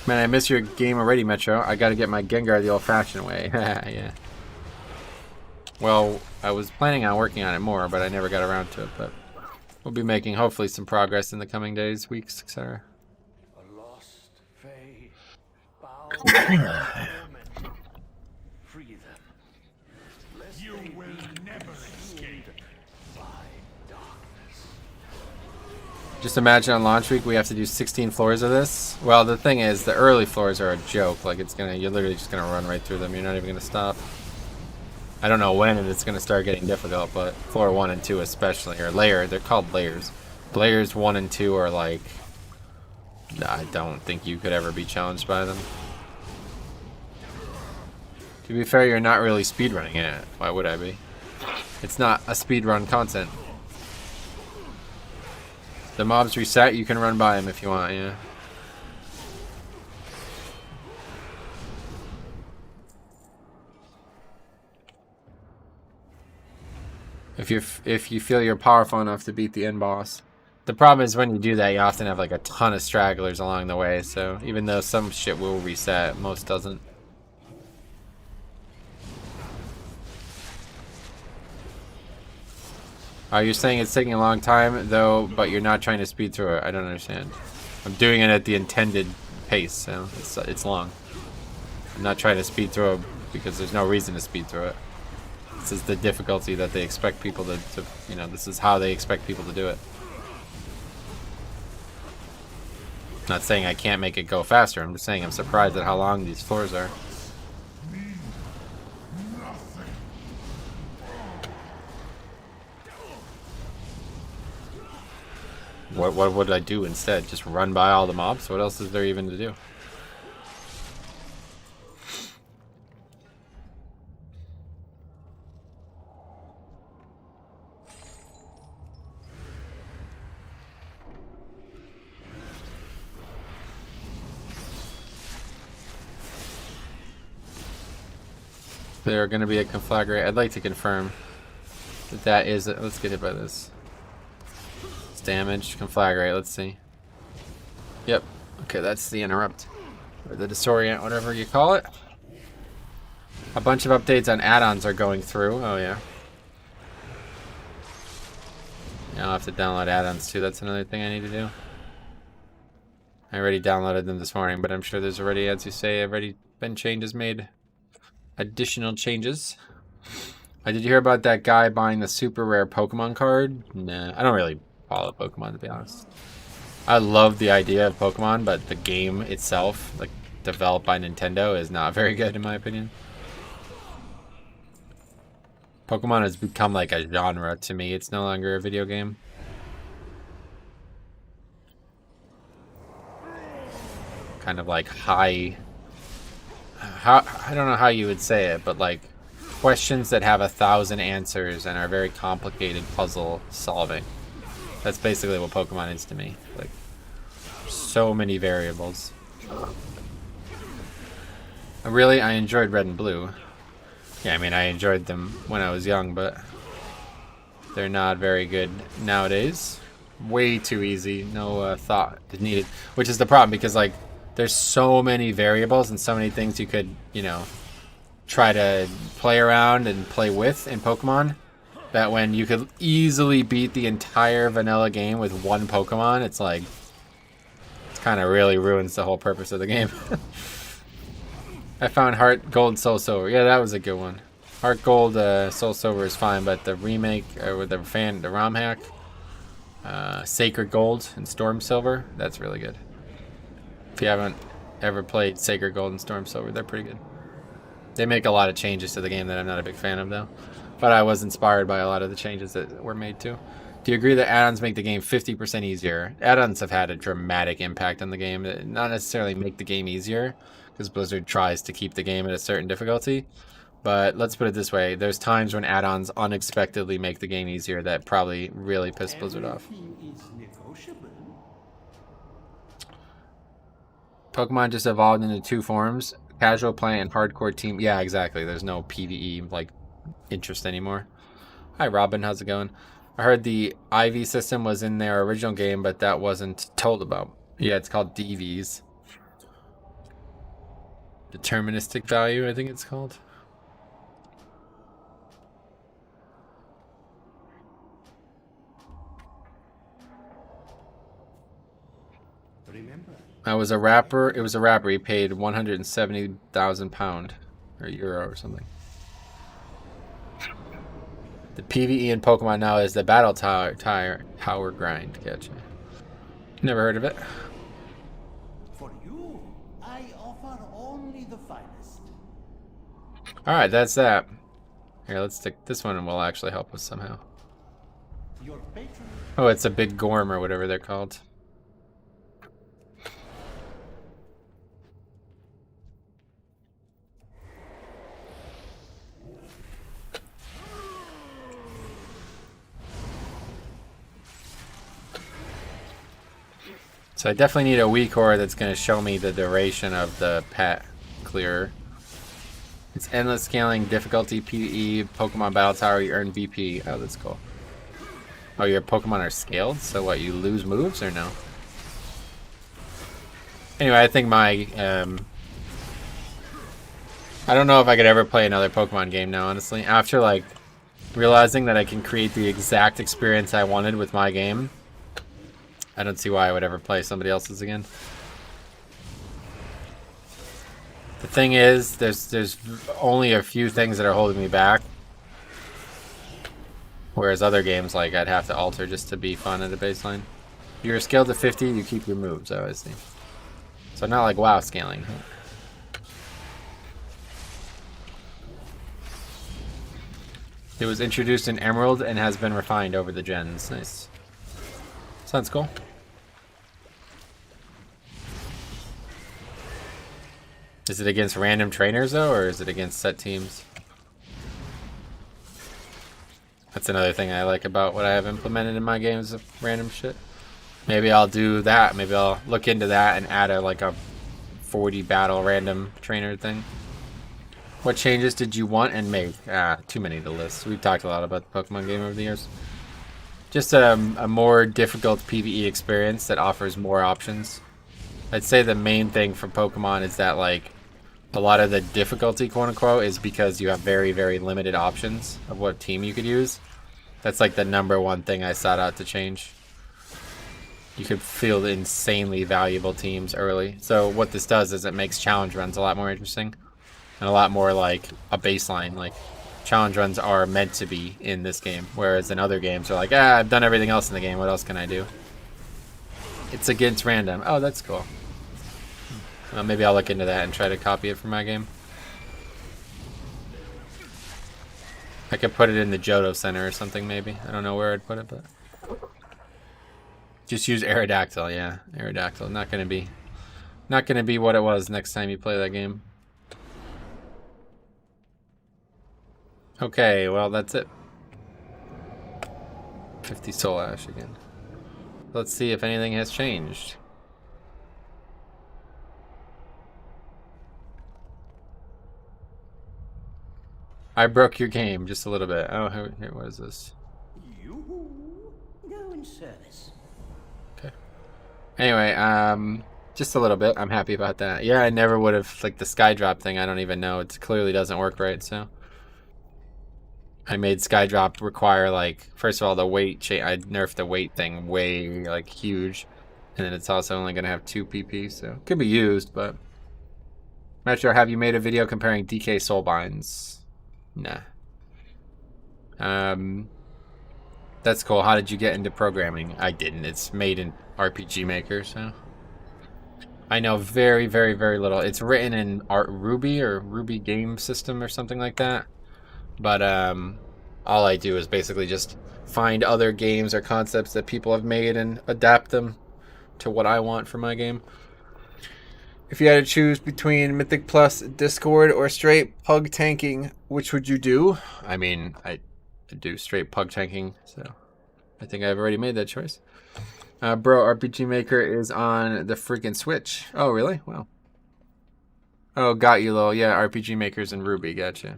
Man, I miss your game already, Metro. I gotta get my Gengar the old-fashioned way. Yeah. Well, I was planning on working on it more, but I never got around to it. But we'll be making, hopefully, some progress in the coming days, weeks, etc. A lost faith, bound torment. Free them, lest you will never escape by darkness. Just imagine on launch week we have to do 16 floors of this. Well, the thing is, the early floors are a joke. Like, you're literally just gonna run right through them. You're not even gonna stop. I don't know when it's gonna start getting difficult, but floor 1 and 2 especially, or layer, they're called layers. Layers 1 and 2 are like, I don't think you could ever be challenged by them. To be fair, you're not really speedrunning it. Why would I be? It's not a speedrun content. The mobs reset, you can run by them if you want, yeah. If you feel you're powerful enough to beat the end boss. The problem is when you do that, you often have like a ton of stragglers along the way, so even though some shit will reset, most doesn't. You're saying it's taking a long time, though, but you're not trying to speed through it. I don't understand. I'm doing it at the intended pace, so it's long. I'm not trying to speed through it because there's no reason to speed through it. This is the difficulty that they expect people to you know, this is how they expect people to do it. I'm not saying I can't make it go faster. I'm just saying I'm surprised at how long these floors are. What would I do instead? Just run by all the mobs? What else is there even to do? They're going to be a conflagrate. I'd like to confirm that that is it. Let's get hit by this. It's damage, conflagrate. Let's see. Yep. Okay, that's the interrupt. Or the disorient, whatever you call it. A bunch of updates on add-ons are going through. Oh, yeah. Yeah, I'll have to download add-ons too. That's another thing I need to do. I already downloaded them this morning, but I'm sure there's already, as you say, already been changes made. Additional changes. Did you hear about that guy buying the super rare Pokemon card? Nah, I don't really follow Pokemon, to be honest. I love the idea of Pokemon, but the game itself, like developed by Nintendo, is not very good in my opinion. Pokemon has become like a genre to me. It's no longer a video game. Kind of like high... I don't know how you would say it, but like questions that have 1,000 answers and are very complicated puzzle solving. That's basically what Pokemon is to me. Like, so many variables. Really, I enjoyed Red and Blue. Yeah, I mean, I enjoyed them when I was young, but they're not very good nowadays. Way too easy. No thought is needed, which is the problem because like there's so many variables and so many things you could, you know, try to play around and play with in Pokemon that when you could easily beat the entire vanilla game with one Pokemon, it's like, it kind of really ruins the whole purpose of the game. I found Heart Gold Soul Silver. Yeah, that was a good one. Heart Gold Soul Silver is fine, but the remake with the ROM hack, Sacred Gold and Storm Silver, that's really good. If you haven't ever played Sacred Gold and Storm Silver, they're pretty good. They make a lot of changes to the game that I'm not a big fan of, though. But I was inspired by a lot of the changes that were made, too. Do you agree that add-ons make the game 50% easier? Add-ons have had a dramatic impact on the game. Not necessarily make the game easier, because Blizzard tries to keep the game at a certain difficulty. But let's put it this way. There's times when add-ons unexpectedly make the game easier that probably really piss Blizzard off. Pokemon just evolved into two forms. Casual play and hardcore team. Yeah, exactly. There's no PvE, like, interest anymore. Hi, Robin. How's it going? I heard the IV system was in their original game, but that wasn't told about. Yeah, it's called DVs. Deterministic value, I think it's called. I was a rapper. It was a rapper. He paid £170,000 or euro or something. The PvE in Pokemon now is the battle tower grind. Gotcha. Never heard of it. For you, I offer only the finest. All right, that's that. Here, let's stick this one, and will actually help us somehow. Your patron. Oh, it's a big Gorm or whatever they're called. So I definitely need a WeCore that's going to show me the duration of the pet clearer. It's endless scaling, difficulty, PvE, Pokemon Battle Tower, you earn BP. Oh, that's cool. Oh, your Pokemon are scaled? So what, you lose moves or no? Anyway, I think my... I don't know if I could ever play another Pokemon game now, honestly. After, like, realizing that I can create the exact experience I wanted with my game, I don't see why I would ever play somebody else's again. The thing is, there's only a few things that are holding me back. Whereas other games, like, I'd have to alter just to be fun at a baseline. You're scaled to 50, you keep your moves, I see. So not like WoW scaling. It was introduced in Emerald and has been refined over the gens. Nice. Sounds cool. Is it against random trainers though, or is it against set teams? That's another thing I like about what I have implemented in my games of random shit. Maybe I'll do that. Maybe I'll look into that and add like a 40 battle random trainer thing. What changes did you want and make? Too many to list. We've talked a lot about the Pokemon game over the years. Just a more difficult PvE experience that offers more options. I'd say the main thing for Pokemon is that like a lot of the difficulty, quote unquote, is because you have very, very limited options of what team you could use. That's like the #1 thing I sought out to change. You could field insanely valuable teams early. So what this does is it makes challenge runs a lot more interesting and a lot more like a baseline. Like challenge runs are meant to be in this game, whereas in other games are like, I've done everything else in the game. What else can I do? It's against random. Oh, that's cool. Well, maybe I'll look into that and try to copy it for my game. I could put it in the Johto Center or something, maybe. I don't know where I'd put it, but just use Aerodactyl. Yeah, Aerodactyl. Not gonna be what it was next time you play that game. Okay, well that's it. 50 Soul Ash again. Let's see if anything has changed. I broke your game just a little bit. Oh, here, what is this? You go in service. Okay. Anyway, just a little bit. I'm happy about that. Yeah, I never would have, like the Skydrop thing, I don't even know. It clearly doesn't work right, so. I made Skydrop require, like, first of all, the weight change. I nerfed the weight thing way, like, huge. And then it's also only going to have 2 PP, so it could be used, but. Metro, have you made a video comparing DK Soulbinds? Nah. That's cool. How did you get into programming? I didn't. It's made in RPG Maker, so. I know very, very, very little. It's written in Ruby or Ruby Game System or something like that. But all I do is basically just find other games or concepts that people have made and adapt them to what I want for my game. If you had to choose between Mythic Plus, Discord, or straight pug tanking, which would you do? I mean, I do straight pug tanking, so I think I've already made that choice. Bro, RPG Maker is on the freaking Switch. Oh, really? Wow. Oh, got you, Lil. Yeah, RPG Maker's in Ruby. Gotcha.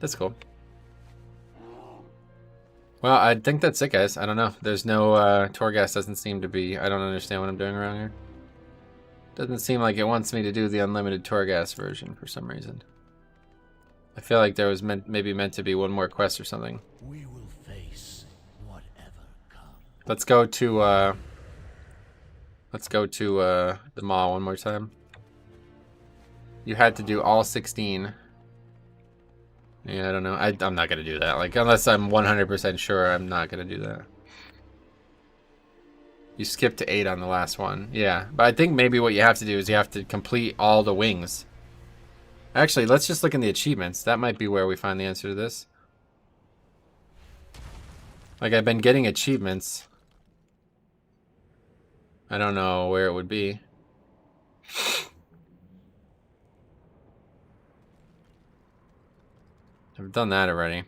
That's cool. Well, I think that's it, guys. I don't know. There's no Torghast doesn't seem to be. I don't understand what I'm doing around here. Doesn't seem like it wants me to do the unlimited Torghast version for some reason. I feel like there was maybe meant to be one more quest or something. We will face whatever comes. Let's go to the mall one more time. You had to do all 16. Yeah, I don't know. I'm not gonna do that. Like, unless I'm 100% sure, I'm not gonna do that. You skipped to 8 on the last one. Yeah, but I think maybe what you have to do is you have to complete all the wings. Actually, let's just look in the achievements. That might be where we find the answer to this. Like, I've been getting achievements. I don't know where it would be. I've done that already.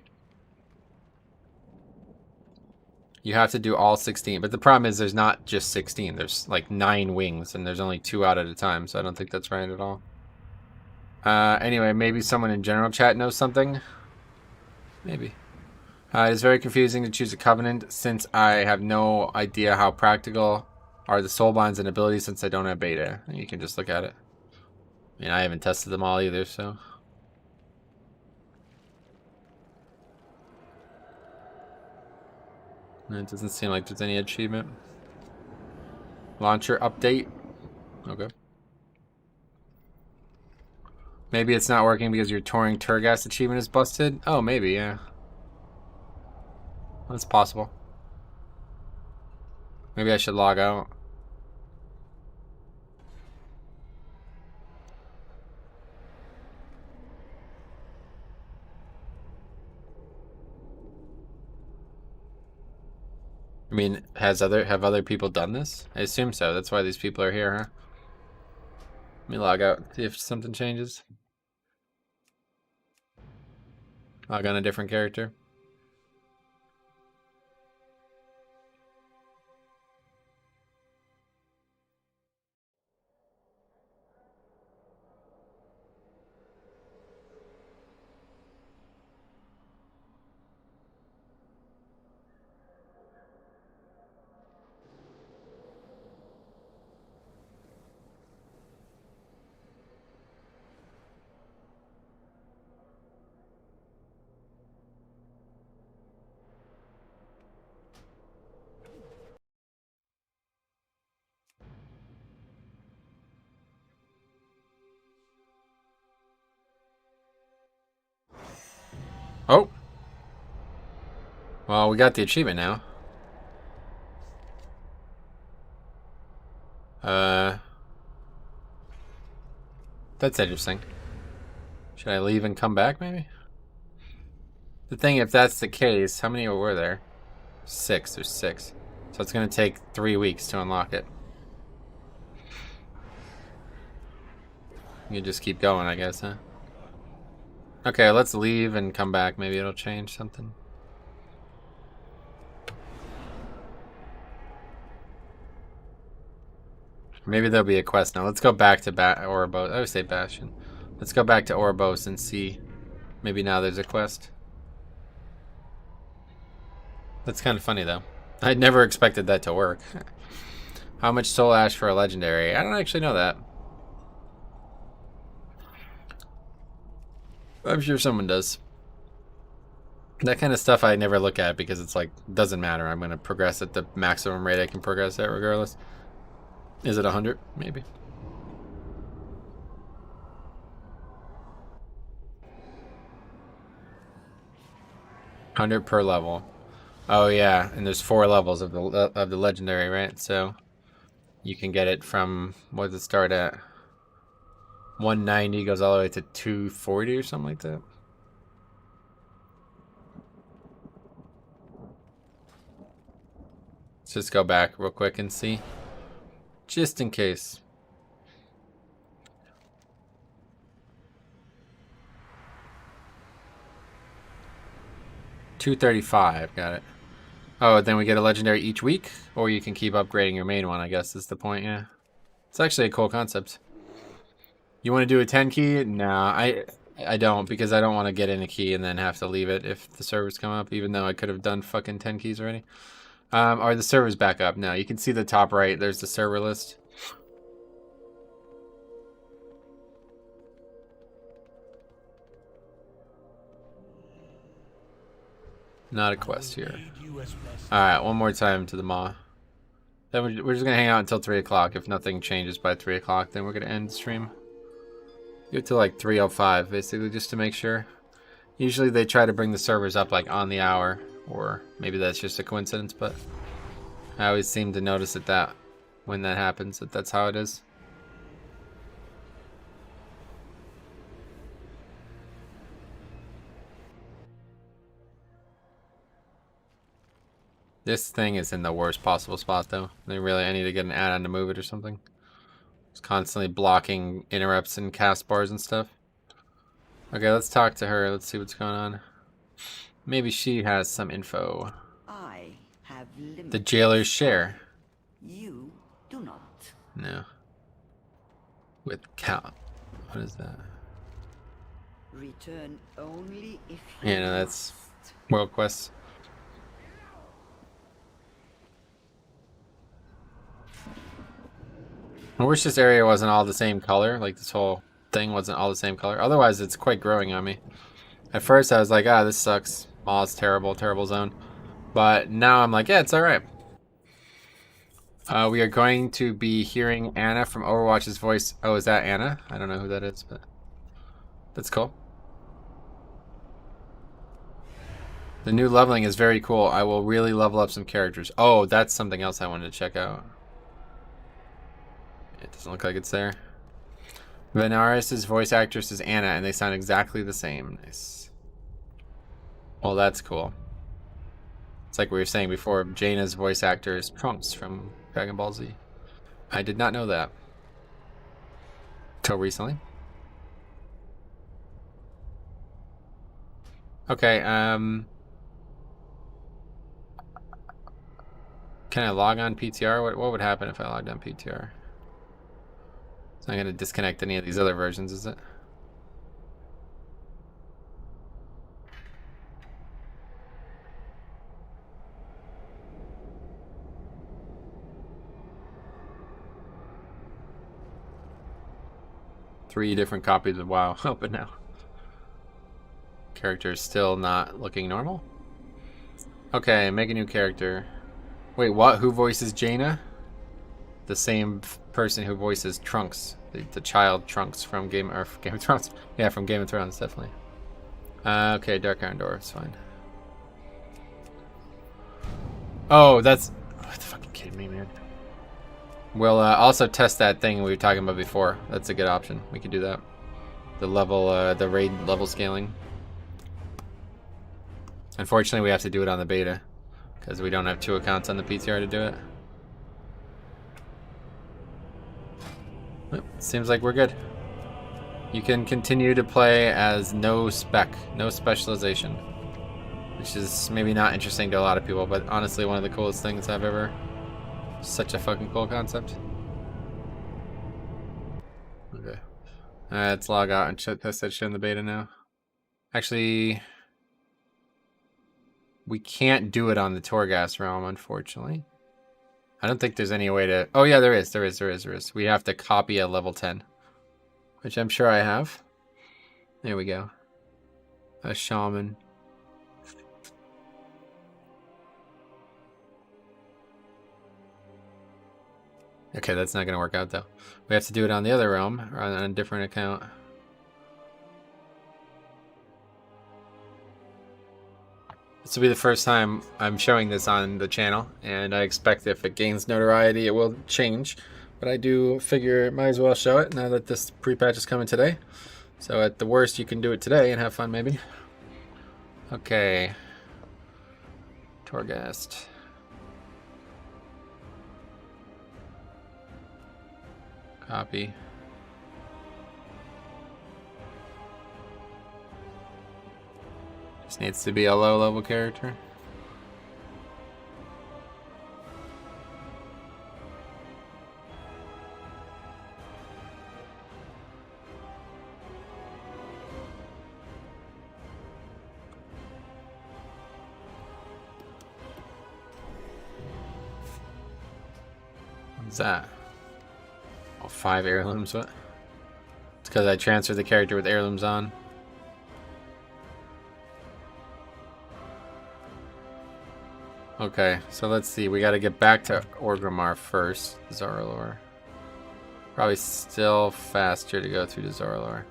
You have to do all 16, but the problem is there's not just 16. There's like 9 wings, and there's only 2 out at a time, so I don't think that's right at all. Anyway, maybe someone in general chat knows something. Maybe. It's very confusing to choose a covenant since I have no idea how practical are the soulbinds and abilities since I don't have beta. You can just look at it. I mean, I haven't tested them all either, so. It doesn't seem like there's any achievement. Launcher update. Okay. Maybe it's not working because your touring Turghast achievement is busted. Oh, maybe, yeah. That's possible. Maybe I should log out. I mean, have other people done this? I assume so. That's why these people are here, huh? Let me log out, see if something changes. Log on a different character. Oh! Well, we got the achievement now. That's interesting. Should I leave and come back, maybe? The thing, if that's the case, how many were there? 6. There's 6. So it's going to take 3 weeks to unlock it. You just keep going, I guess, huh? Okay, let's leave and come back. Maybe it'll change something. Maybe there'll be a quest now. Let's go back to Oribos. I would say Bastion. Let's go back to Oribos and see. Maybe now there's a quest. That's kind of funny, though. I never expected that to work. How much soul ash for a legendary? I don't actually know that. I'm sure someone does. That kind of stuff I never look at because it's like, doesn't matter. I'm going to progress at the maximum rate I can progress at regardless. Is it 100? Maybe. $100 per level. Oh yeah, and there's 4 levels of the legendary, right? So you can get it from, what does it start at? 190 goes all the way to 240 or something like that. Let's just go back real quick and see. Just in case. $235, got it. Oh, then we get a legendary each week? Or you can keep upgrading your main one, I guess is the point, yeah. It's actually a cool concept. You want to do a 10 key? Nah, I don't, because I don't want to get in a key and then have to leave it if the servers come up, even though I could have done fucking 10 keys already. Are the servers back up? No, you can see the top right, there's the server list. Not a quest here. Alright, one more time to the Maw. Then we're just going to hang out until 3 o'clock. If nothing changes by 3 o'clock, then we're going to end the stream. Get to like 3:05, basically, just to make sure. Usually they try to bring the servers up like on the hour, or maybe that's just a coincidence, but I always seem to notice that when that happens, that's how it is. This thing is in the worst possible spot, though. I need to get an add-on to move it or something. It's constantly blocking interrupts and cast bars and stuff. Okay, let's talk to her. Let's see what's going on. Maybe she has some info. I have The jailer's share. You do not. No. With Cal. What is that? Return only if you Yeah, no, that's World Quest. I wish this area wasn't all the same color. Like, this whole thing wasn't all the same color. Otherwise, it's quite growing on me. At first, I was like, ah, this sucks. Maw's terrible, terrible zone. But now I'm like, yeah, it's alright. We are going to be hearing Anna from Overwatch's voice. Oh, is that Anna? I don't know who that is, but that's cool. The new leveling is very cool. I will really level up some characters. Oh, that's something else I wanted to check out. It doesn't look like it's there. Venaris' voice actress is Anna, and they sound exactly the same. Nice. Well, that's cool. It's like we were saying before, Jaina's voice actor is Trunks from Dragon Ball Z. I did not know that. Till recently. Okay, can I log on PTR? What would happen if I logged on PTR? It's not going to disconnect any of these other versions, is it? Three different copies of WoW open now. Character is still not looking normal. Okay, make a new character. Wait, what? Who voices Jaina? The same person who voices Trunks, the child Trunks from Game of Thrones. Yeah, from Game of Thrones, definitely. Okay, Dark Iron Dwarf's fine. Oh, that's... What the fucking kidding me, man? We'll also test that thing we were talking about before. That's a good option. We can do that. The level, the raid level scaling. Unfortunately, we have to do it on the beta because we don't have 2 accounts on the PTR to do it. Well, seems like we're good. You can continue to play as no spec, no specialization, which is maybe not interesting to a lot of people, but honestly one of the coolest things I've ever... Such a fucking cool concept. Okay. Let's log out and test that shit in the beta now. Actually, we can't do it on the Torghast realm, unfortunately. I don't think there's any way to... Oh yeah, there is. We have to copy a level 10. Which I'm sure I have. There we go. A shaman. Okay, that's not going to work out though. We have to do it on the other realm, or on a different account. This will be the first time I'm showing this on the channel, and I expect if it gains notoriety, it will change. But I do figure might as well show it now that this pre-patch is coming today. So at the worst, you can do it today and have fun, maybe. Okay. Torghast. Copy. Just needs to be a low-level character. What's that? Oh, 5 heirlooms, what? It's because I transferred the character with heirlooms on. Okay, so let's see. We got to get back to Orgrimmar first. Zoralor. Probably still faster to go through to Zoralor.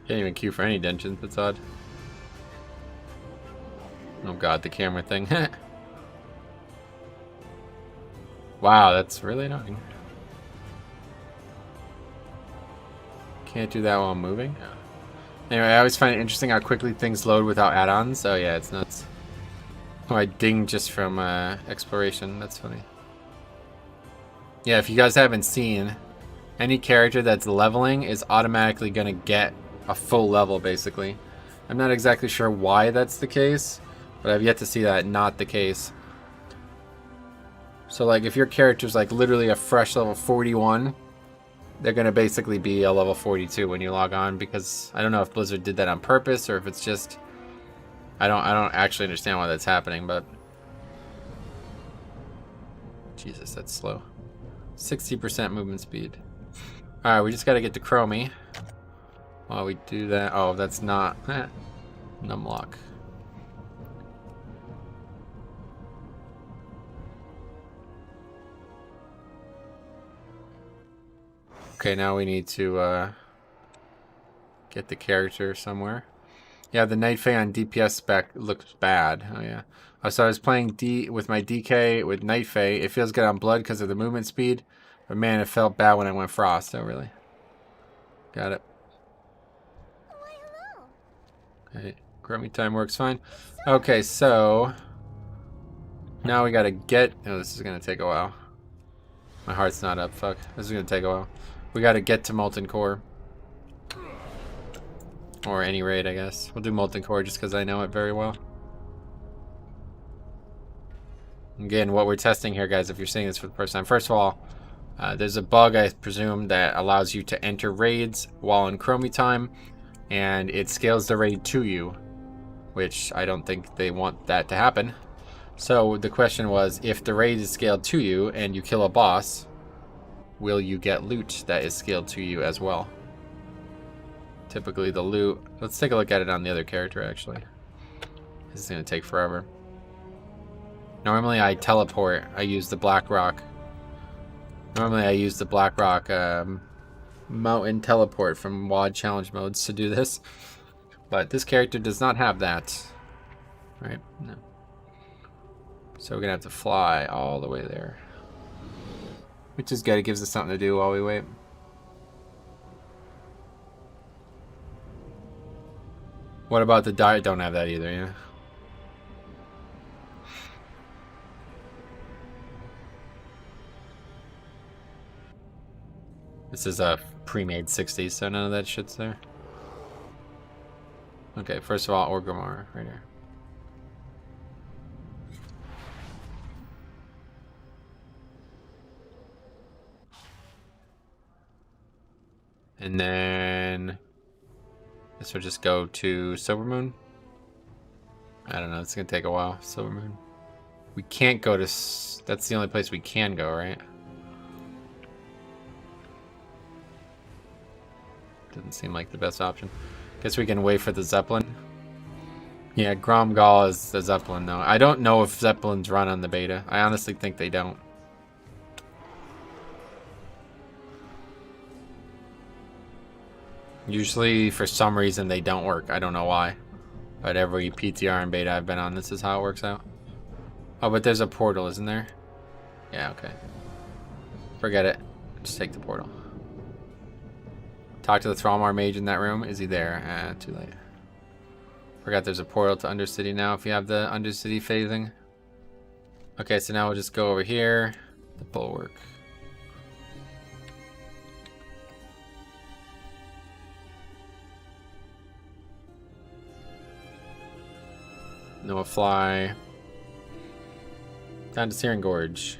Can't even queue for any dungeons, that's odd. Oh god, the camera thing. Wow, that's really annoying. Can't do that while moving? No. Anyway, I always find it interesting how quickly things load without add-ons. Oh yeah, it's nuts. Oh, I dinged just from exploration. That's funny. Yeah, if you guys haven't seen, any character that's leveling is automatically going to get a full level, basically. I'm not exactly sure why that's the case, but I've yet to see that not the case. So, like, if your character's, like, literally a fresh level 41, they're going to basically be a level 42 when you log on, because I don't know if Blizzard did that on purpose, or if it's just... I don't actually understand why that's happening, but... Jesus, that's slow. 60% movement speed. Alright, we just got to get to Chromie. While we do that... Oh, that's not... Numlock. Okay, now we need to get the character somewhere. Yeah, the Night Fae on DPS spec looks bad. Oh yeah. So I was playing with my DK with Night Fae. It feels good on Blood because of the movement speed. But man, it felt bad when I went Frost. Oh really? Got it. Okay, Chromie time works fine. Okay, so now we gotta get. Oh, this is gonna take a while. My heart's not up. Fuck. This is gonna take a while. We gotta get to Molten Core. Or any raid, I guess. We'll do Molten Core just because I know it very well. Again, what we're testing here, guys, if you're seeing this for the first time. First of all, there's a bug, I presume, that allows you to enter raids while in Chromie time. And it scales the raid to you. Which I don't think they want that to happen. So the question was, if the raid is scaled to you and you kill a boss, will you get loot that is scaled to you as well? Typically the loot... Let's take a look at it on the other character, actually. This is going to take forever. Normally I teleport. I use the Blackrock. Normally I use the Blackrock mountain teleport from WoD challenge modes to do this. But this character does not have that. Right? No. So we're going to have to fly all the way there. Which is good. It gives us something to do while we wait. What about the diet? Don't have that either, yeah. This is a pre-made 60, so none of that shit's there. Okay, first of all, Orgrimmar, right here. And then this will just go to Silvermoon. I don't know, it's gonna take a while. Silvermoon. We can't go to... That's the only place we can go, right? Doesn't seem like the best option. Guess we can wait for the Zeppelin. Yeah, Gromgal is the Zeppelin, though. I don't know if Zeppelins run on the beta. I honestly think they don't. Usually, for some reason, they don't work. I don't know why. But every PTR and beta I've been on, this is how it works out. Oh, but there's a portal, isn't there? Yeah, okay. Forget it. Just take the portal. Talk to the Thrallmar mage in that room. Is he there? Too late. Forgot there's a portal to Undercity now if you have the Undercity phasing. Okay, so now we'll just go over here. The bulwark. Then we'll fly down to Searing Gorge.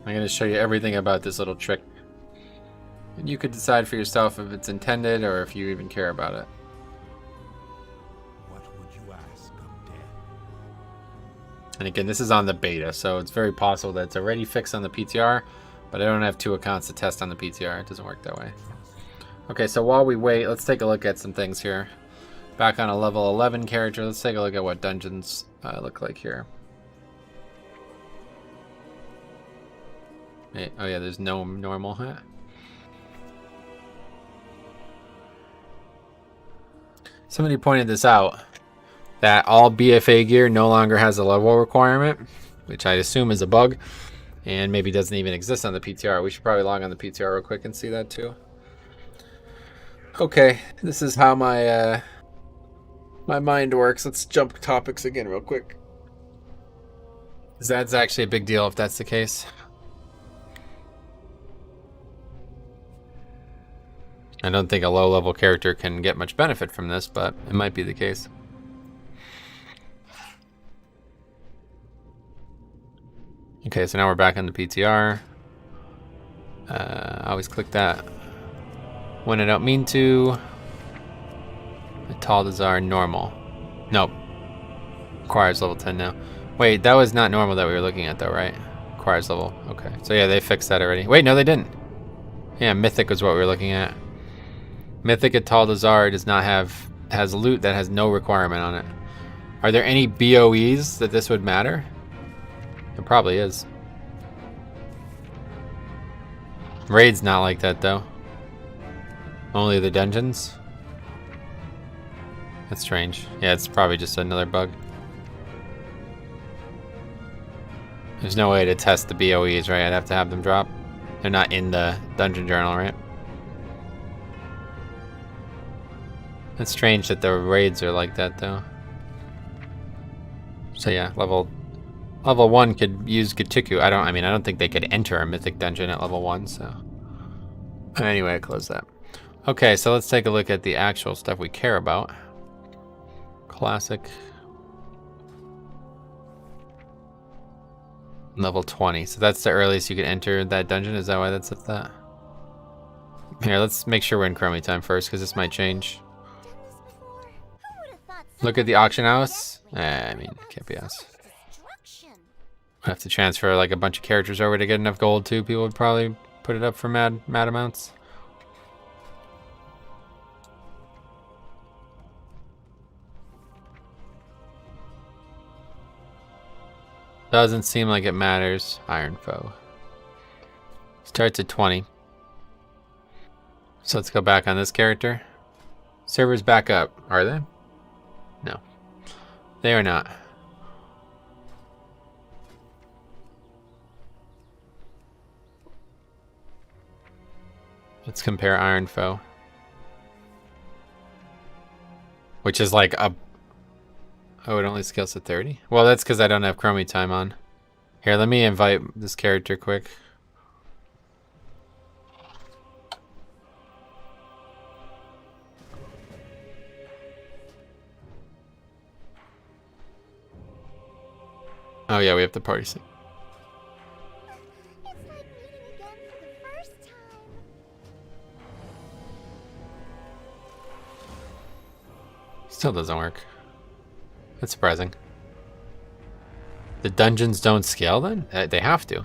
I'm going to show you everything about this little trick. And you could decide for yourself if it's intended or if you even care about it. What would you ask of death? And again, this is on the beta, so it's very possible that it's already fixed on the PTR, but I don't have 2 accounts to test on the PTR. It doesn't work that way. Okay, so while we wait, let's take a look at some things here. Back on a level 11 character, let's take a look at what dungeons look like here. Hey, oh yeah, there's no normal, huh? Somebody pointed this out, that all BFA gear no longer has a level requirement, which I assume is a bug, and maybe doesn't even exist on the PTR. We should probably log on the PTR real quick and see that too. Okay, this is how my my mind works. Let's jump topics again real quick. That's actually a big deal if that's the case. I don't think a low-level character can get much benefit from this, but it might be the case. Okay, so now we're back on the PTR. I always click that when I don't mean to. Taldazar normal. Nope. Requires level 10 now. Wait, that was not normal that we were looking at though, right? Requires level. Okay. So yeah, they fixed that already. Wait, no they didn't. Yeah, Mythic was what we were looking at. Mythic at Taldazar has loot that has no requirement on it. Are there any BOEs that this would matter? It probably is. Raid's not like that though. Only the dungeons. That's strange. Yeah, it's probably just another bug. There's no way to test the BOEs, right? I'd have to have them drop. They're not in the dungeon journal, right? It's strange that the raids are like that, though. So yeah, level 1 could use Gatiku. I don't think they could enter a mythic dungeon at level 1, so. Anyway, I close that. Okay, so let's take a look at the actual stuff we care about. Classic. Level 20. So that's the earliest you could enter that dungeon. Is that why that's at that? Here, let's make sure we're in Chromie time first, because this might change. Look at the auction house. I mean, it can't be us. I have to transfer like a bunch of characters over to get enough gold too. People would probably put it up for mad amounts. Doesn't seem like it matters. Iron Foe. Starts at 20. So let's go back on this character. Servers back up. Are they? No. They are not. Let's compare Iron Foe. Which is like a... Oh, it only scales to 30? Well, that's because I don't have Chromie time on. Here, let me invite this character quick. Oh yeah, we have to party soon. It's like meeting again for the first time. Still doesn't work. That's surprising. The dungeons don't scale then? They have to.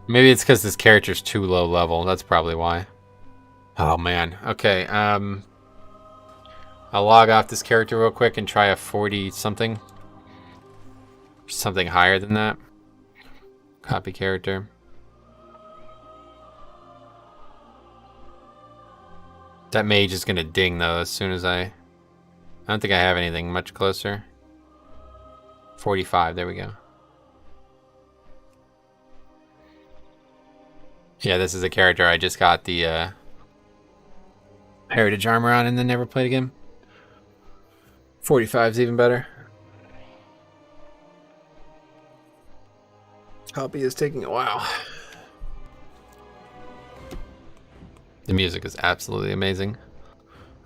Maybe it's because this character's too low level. That's probably why. Oh man. Okay. I'll log off this character real quick and try a 40 something. Something higher than that. Copy character. That mage is gonna ding though as soon as I don't think I have anything much closer. 45, there we go. Yeah, this is a character I just got the heritage armor on and then never played again. 45 is even better. Copy is taking a while. The music is absolutely amazing.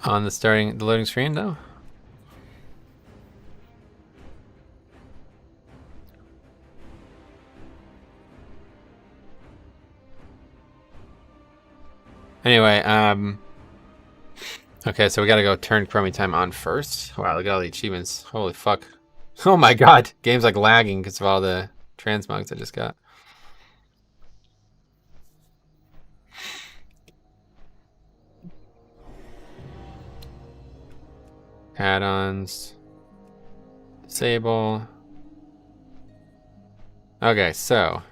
On the loading screen though. Anyway, okay, so we gotta go turn Chromie time on first. Wow, look at all the achievements. Holy fuck. Oh my god, game's like lagging because of all the transmogs I just got. Add-ons. Disable. Okay, so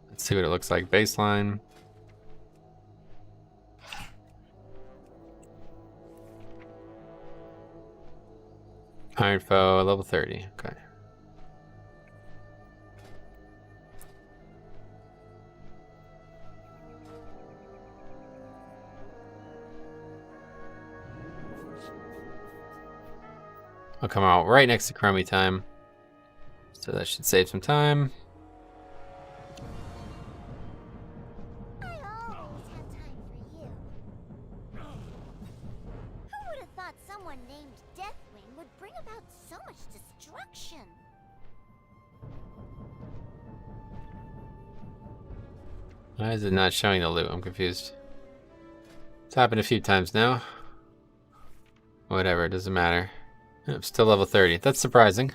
let's see what it looks like. Baseline. Iron Foe, level 30. Okay. I'll come out right next to Chromie time. So that should save some time. I always have time for you. Who would have thought someone named Deathwing would bring about so much destruction? Why is it not showing the loot? I'm confused. It's happened a few times now. Whatever, it doesn't matter. I'm still level 30. That's surprising.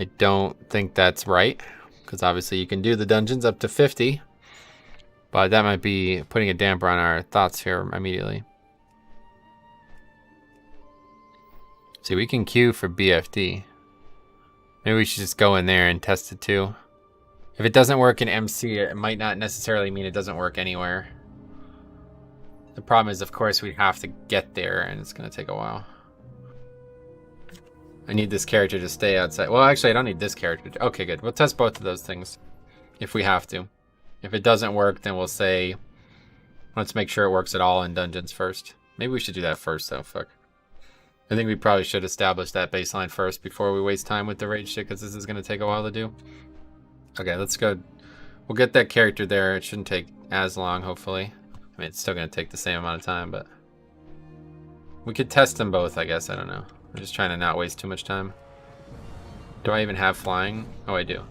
I don't think that's right, because obviously you can do the dungeons up to 50, but that might be putting a damper on our thoughts here immediately. See, we can queue for BFD. Maybe we should just go in there and test it too. If it doesn't work in MC, it might not necessarily mean it doesn't work anywhere. The problem is, of course, we have to get there, and it's going to take a while. I need this character to stay outside. Well, actually, I don't need this character. Okay, good. We'll test both of those things if we have to. If it doesn't work, then we'll say, let's make sure it works at all in dungeons first. Maybe we should do that first, though. Fuck. I think we probably should establish that baseline first before we waste time with the raid shit, because this is going to take a while to do. Okay, let's go. We'll get that character there. It shouldn't take as long, hopefully. I mean, it's still going to take the same amount of time, but... we could test them both, I guess. I don't know. I'm just trying to not waste too much time. Do I even have flying? Oh, I do.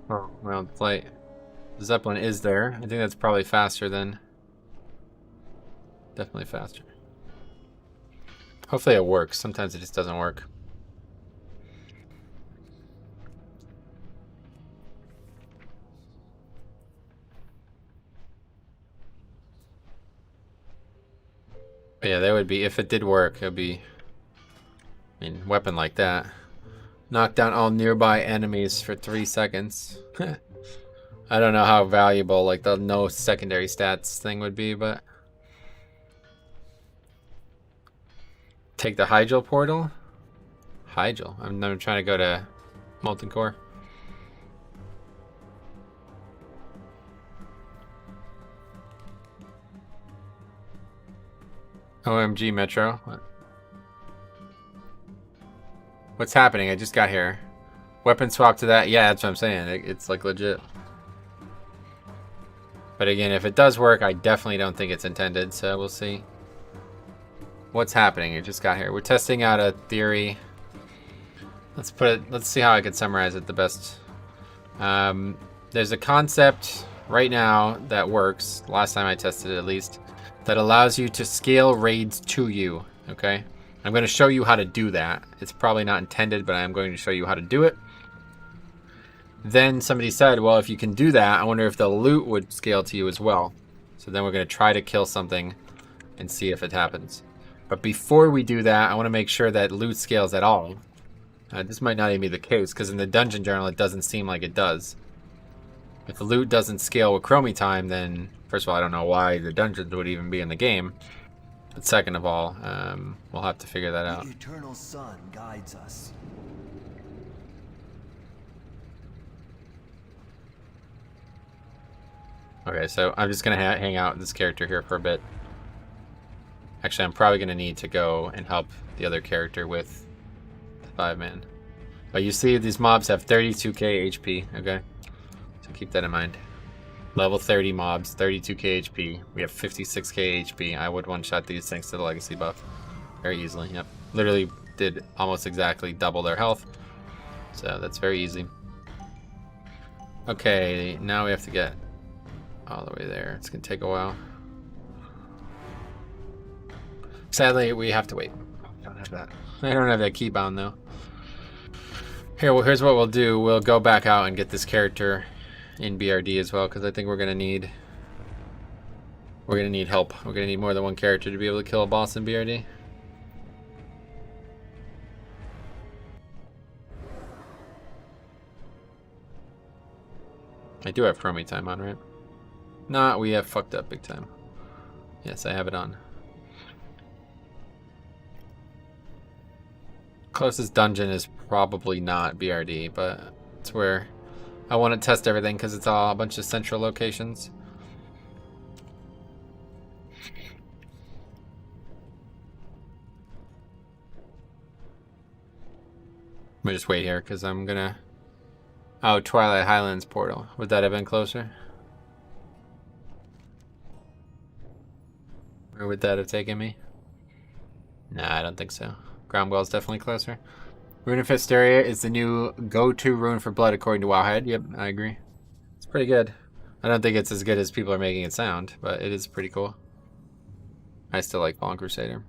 Oh, round flight. The Zeppelin is there. I think that's probably faster than... definitely faster. Hopefully it works. Sometimes it just doesn't work. But yeah, that would be, if it did work, it would be, I mean, weapon like that. Knock down all nearby enemies for 3 seconds. I don't know how valuable, like, the no secondary stats thing would be, but... take the Hygel portal? Hygel? I'm trying to go to Molten Core. OMG, Metro. What's happening? I just got here. Weapon swap to that? Yeah, that's what I'm saying. It's like legit. But again, if it does work, I definitely don't think it's intended, so we'll see. What's happening? It just got here. We're testing out a theory. Let's see how I could summarize it the best. There's a concept right now that works, last time I tested it at least, that allows you to scale raids to you, okay? I'm going to show you how to do that. It's probably not intended, but I'm going to show you how to do it. Then somebody said, well, if you can do that, I wonder if the loot would scale to you as well. So then we're going to try to kill something and see if it happens. But before we do that, I want to make sure that loot scales at all. This might not even be the case, because in the dungeon journal, it doesn't seem like it does. If the loot doesn't scale with Chromie time, then first of all, I don't know why the dungeons would even be in the game. But second of all, we'll have to figure that out. The eternal sun guides us. Okay, so I'm just going to hang out with this character here for a bit. Actually, I'm probably going to need to go and help the other character with the 5-man. But you see, these mobs have 32k HP, okay? So keep that in mind. Level 30 mobs, 32k HP. We have 56k HP. I would one-shot these thanks to the legacy buff. Very easily, yep. Literally did almost exactly double their health. So that's very easy. Okay, now we have to get all the way there. It's going to take a while. Sadly, we have to wait. I don't have that. I don't have that keybound though. Here, well, here's what we'll do. We'll go back out and get this character in BRD as well, because I think we're gonna need help. We're gonna need more than one character to be able to kill a boss in BRD. I do have Chromie time on, right? Nah, we have fucked up big time. Yes, I have it on. Closest dungeon is probably not BRD, but it's where I want to test everything because it's all a bunch of central locations. Let me just wait here because I'm gonna... oh, Twilight Highlands portal. Would that have been closer? Where would that have taken me? Nah, I don't think so. Gromwell's definitely closer. Rune of Hysteria is the new go-to rune for blood according to Wowhead. Yep, I agree. It's pretty good. I don't think it's as good as people are making it sound, but it is pretty cool. I still like Fallen Crusader.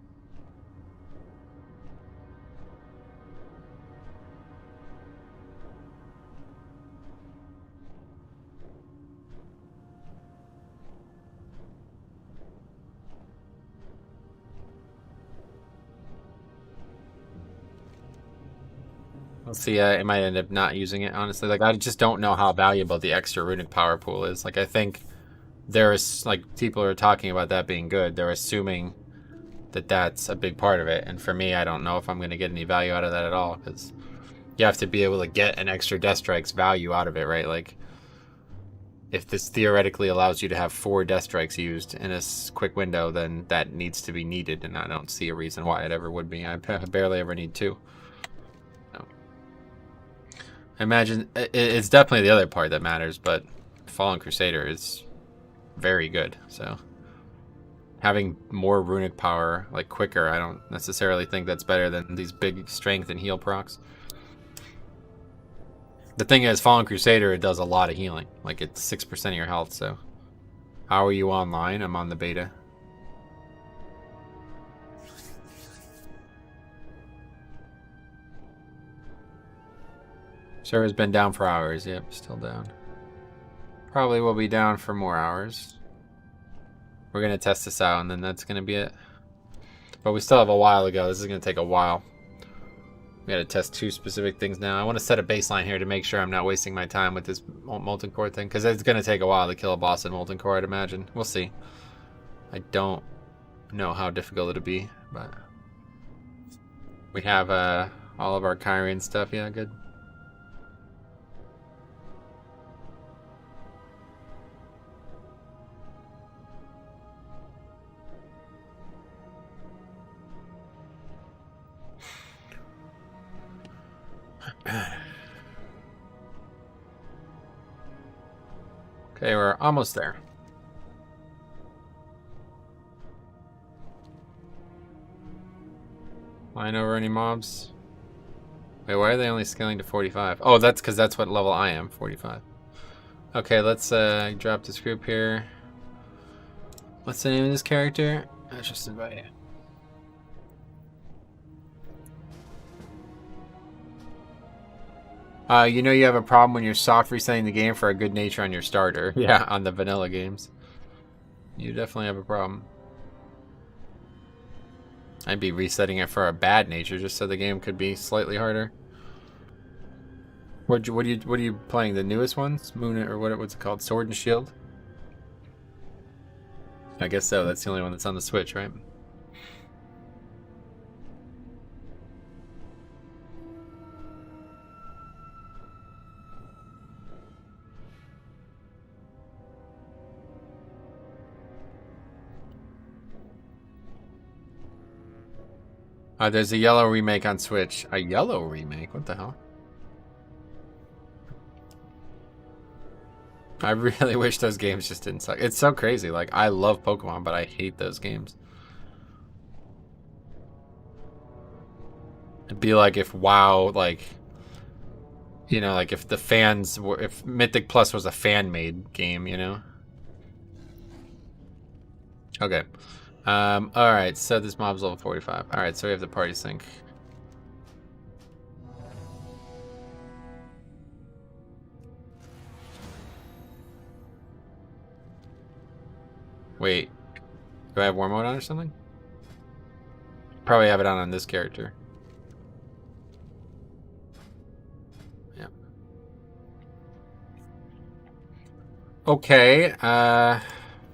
We'll see. I might end up not using it, honestly. Like, I just don't know how valuable the extra runic power pool is. Like, I think there's, like, people are talking about that being good. They're assuming that that's a big part of it. And for me, I don't know if I'm going to get any value out of that at all, because you have to be able to get an extra Death Strikes value out of it, right? Like, if this theoretically allows you to have 4 Death Strikes used in a quick window, then that needs to be needed, and I don't see a reason why it ever would be. I barely ever need 2. No. I imagine it's definitely the other part that matters, but Fallen Crusader is very good, so having more runic power, like quicker, I don't necessarily think that's better than these big strength and heal procs. The thing is, Fallen Crusader, it does a lot of healing. Like, it's 6% of your health, so. How are you online? I'm on the beta. Server's been down for hours. Yep, still down. Probably will be down for more hours. We're going to test this out, and then that's going to be it. But we still have a while to go. This is going to take a while. We got to test 2 specific things now. I want to set a baseline here to make sure I'm not wasting my time with this Molten Core thing, because it's going to take a while to kill a boss in Molten Core, I'd imagine. We'll see. I don't know how difficult it'll be, but we have all of our Kyrian stuff. Yeah, good. Okay, we're almost there. Flying over any mobs? Wait, why are they only scaling to 45? Oh, that's because that's what level I am, 45. Okay, let's drop this group here. What's the name of this character? Let's just invite you. You know you have a problem when you're soft resetting the game for a good nature on your starter. Yeah, on the vanilla games. You definitely have a problem. I'd be resetting it for a bad nature just so the game could be slightly harder. What are you playing? The newest ones? Moon or what's it called? Sword and Shield? I guess so. That's the only one that's on the Switch, right? There's a yellow remake on Switch. A yellow remake? What the hell? I really wish those games just didn't suck. It's so crazy. Like, I love Pokemon, but I hate those games. It'd be like if WoW, like, you know, like if the fans were, if Mythic Plus was a fan-made game, you know? Okay. Alright, so this mob's level 45. Alright, so we have the party sync. Wait. Do I have war mode on or something? Probably have it on this character. Yeah. Okay,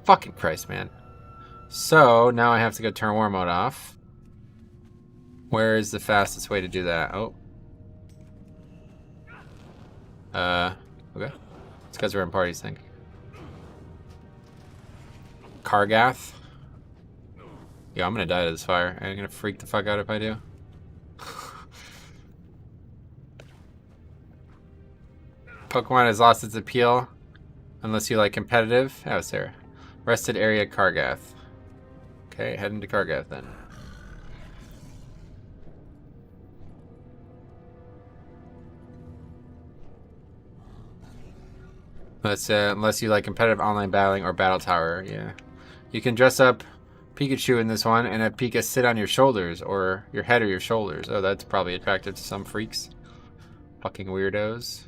fucking Christ, man. So, now I have to go turn war mode off. Where is the fastest way to do that? Oh. Okay. It's because we're in party sync. Kargath? Yeah, I'm gonna die to this fire. I'm gonna freak the fuck out if I do. Pokemon has lost its appeal. Unless you like competitive. Oh, Sarah. Rested area Kargath. Okay, heading to Kargath then. Let's unless you like competitive online battling or battle tower, yeah. You can dress up Pikachu in this one and have Pika sit on your shoulders or your head or your shoulders. Oh, that's probably attractive to some freaks. Fucking weirdos.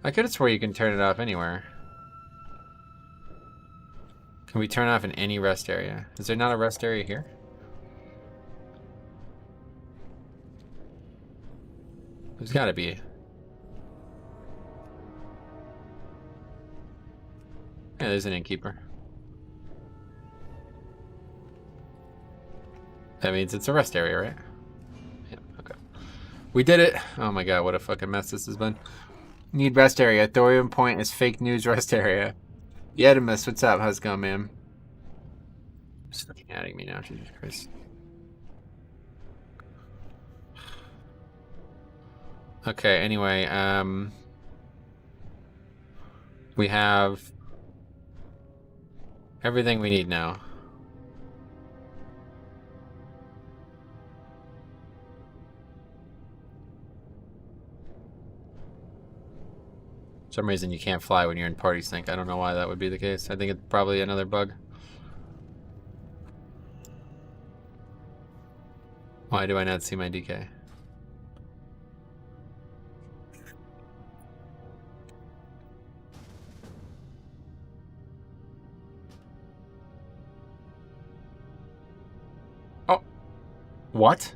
I could have swore you can turn it off anywhere. Can we turn off in any rest area? Is there not a rest area here? There's gotta be. Yeah, there's an innkeeper. That means it's a rest area, right? Yeah, okay. We did it! Oh my god, what a fucking mess this has been. Need rest area. Thorium Point is fake news rest area. Yedimus, what's up? How's it going, man? Just fucking adding me now, Jesus Christ. Okay, anyway, we have everything we need now. For some reason you can't fly when you're in party sync. I don't know why that would be the case. I think it's probably another bug. Why do I not see my DK? Oh. What?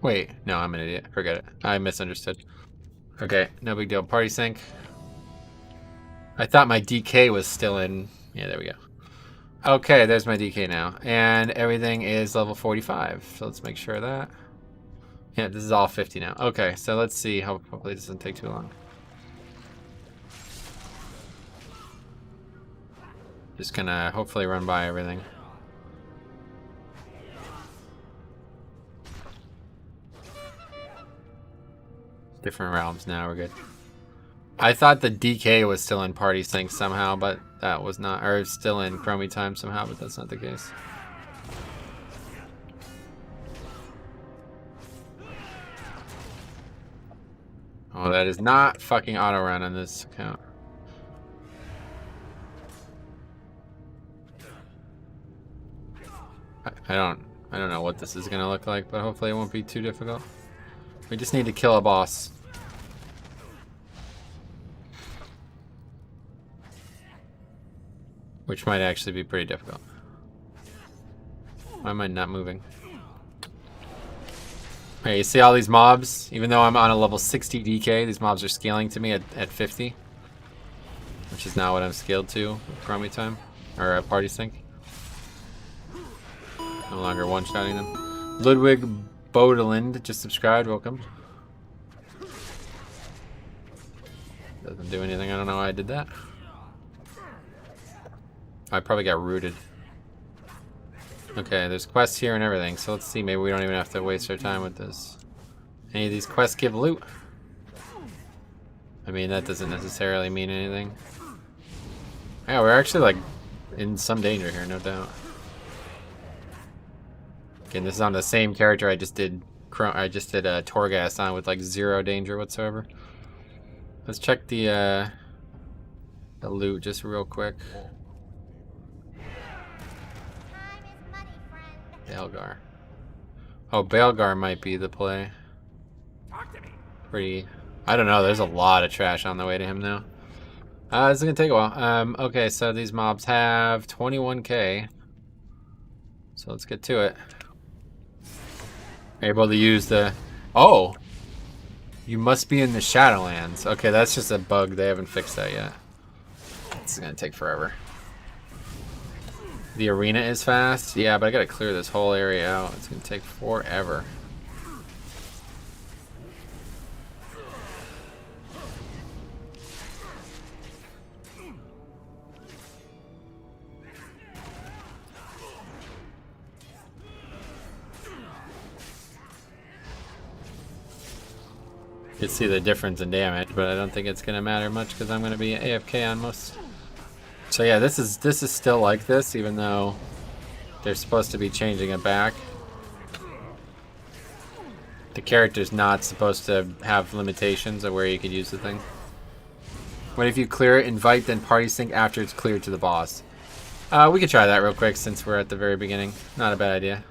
Wait, no, I'm an idiot. Forget it. I misunderstood. Okay, no big deal. Party sync. I thought my DK was still in. Yeah, there we go. Okay, there's my DK now. And everything is level 45. So let's make sure of that. Yeah, this is all 50 now. Okay, so let's see. Hopefully this doesn't take too long. Just gonna hopefully run by everything. Different realms now, we're good. I thought the DK was still in party sync somehow, but that was not, or still in Chromie time somehow, but that's not the case. Oh, that is not fucking auto run on this account. I don't know what this is gonna look like, but hopefully it won't be too difficult. We just need to kill a boss. Which might actually be pretty difficult. Why am I not moving? Okay, you see all these mobs? Even though I'm on a level 60 DK, these mobs are scaling to me at 50. Which is not what I'm scaled to with Chromie time. Or party sync. No longer one-shotting them. Ludwig Bodelind just subscribed, welcome. Doesn't do anything, I don't know why I did that. I probably got rooted. Okay, there's quests here and everything, so let's see, maybe we don't even have to waste our time with this. Any of these quests give loot? I mean, that doesn't necessarily mean anything. Yeah, we're actually, like, in some danger here, no doubt. Again, this is on the same character I just did Torghast on with, like, 0 danger whatsoever. Let's check the loot just real quick. Baelgar. Oh, Baelgar might be the play. Pretty. I don't know. There's a lot of trash on the way to him now. This is gonna take a while. Okay, so these mobs have 21k. So let's get to it. Able to use the. Oh, you must be in the Shadowlands. Okay, that's just a bug. They haven't fixed that yet. This is gonna take forever. The arena is fast. Yeah, but I gotta clear this whole area out. It's gonna take forever. You can see the difference in damage, but I don't think it's gonna matter much because I'm gonna be AFK on most. So yeah, this is still like this, even though they're supposed to be changing it back. The character's not supposed to have limitations of where you could use the thing. What if you clear it, invite, then party sync after it's cleared to the boss? We could try that real quick since we're at the very beginning. Not a bad idea.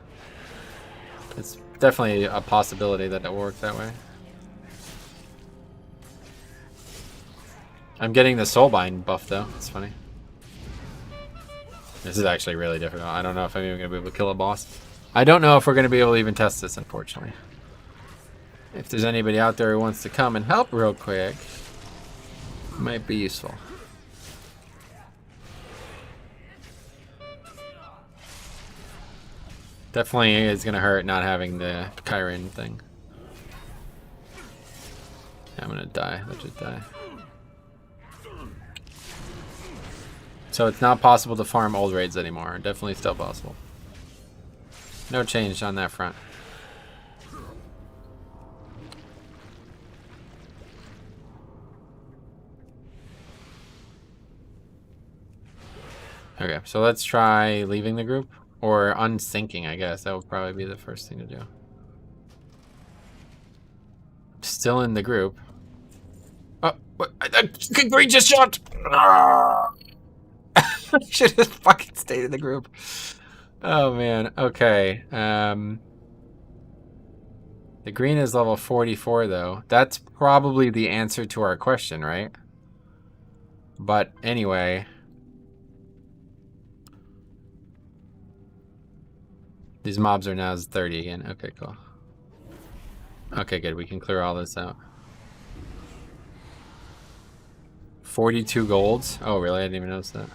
It's definitely a possibility that it will work that way. I'm getting the Soulbind buff though. It's funny. This is actually really difficult. I don't know if I'm even going to be able to kill a boss. I don't know if we're going to be able to even test this, unfortunately. If there's anybody out there who wants to come and help real quick, it might be useful. Definitely is gonna hurt not having the Chiron thing. I'm gonna die. Let's just die. So it's not possible to farm old raids anymore. Definitely still possible. No change on that front. Okay, so let's try leaving the group. Or unsyncing, I guess. That would probably be the first thing to do. Still in the group. Oh, what? Green just shot! I should have fucking stayed in the group. Oh, man. Okay. The green is level 44, though. That's probably the answer to our question, right? But anyway... These mobs are now 30 again. Okay, cool. Okay, good. We can clear all this out. 42 golds? Oh, really? I didn't even notice that.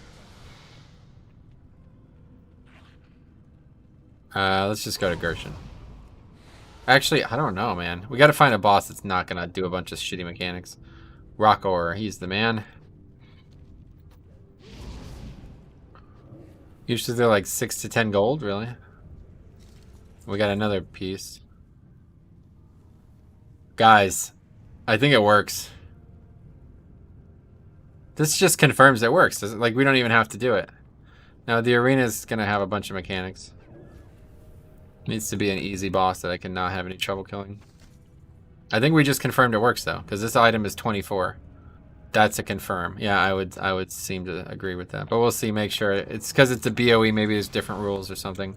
Let's just go to Gershon. Actually, I don't know, man. We gotta find a boss that's not gonna do a bunch of shitty mechanics. Rockor, he's the man. Usually they're like 6 to 10 gold, really? We got another piece. Guys, I think it works. This just confirms it works. Like, we don't even have to do it. Now, the arena's gonna have a bunch of mechanics. Needs to be an easy boss that I can not have any trouble killing. I think we just confirmed it works, though, because this item is 24. That's a confirm. Yeah, I would seem to agree with that. But we'll see, make sure. It's because it's a BOE, maybe there's different rules or something.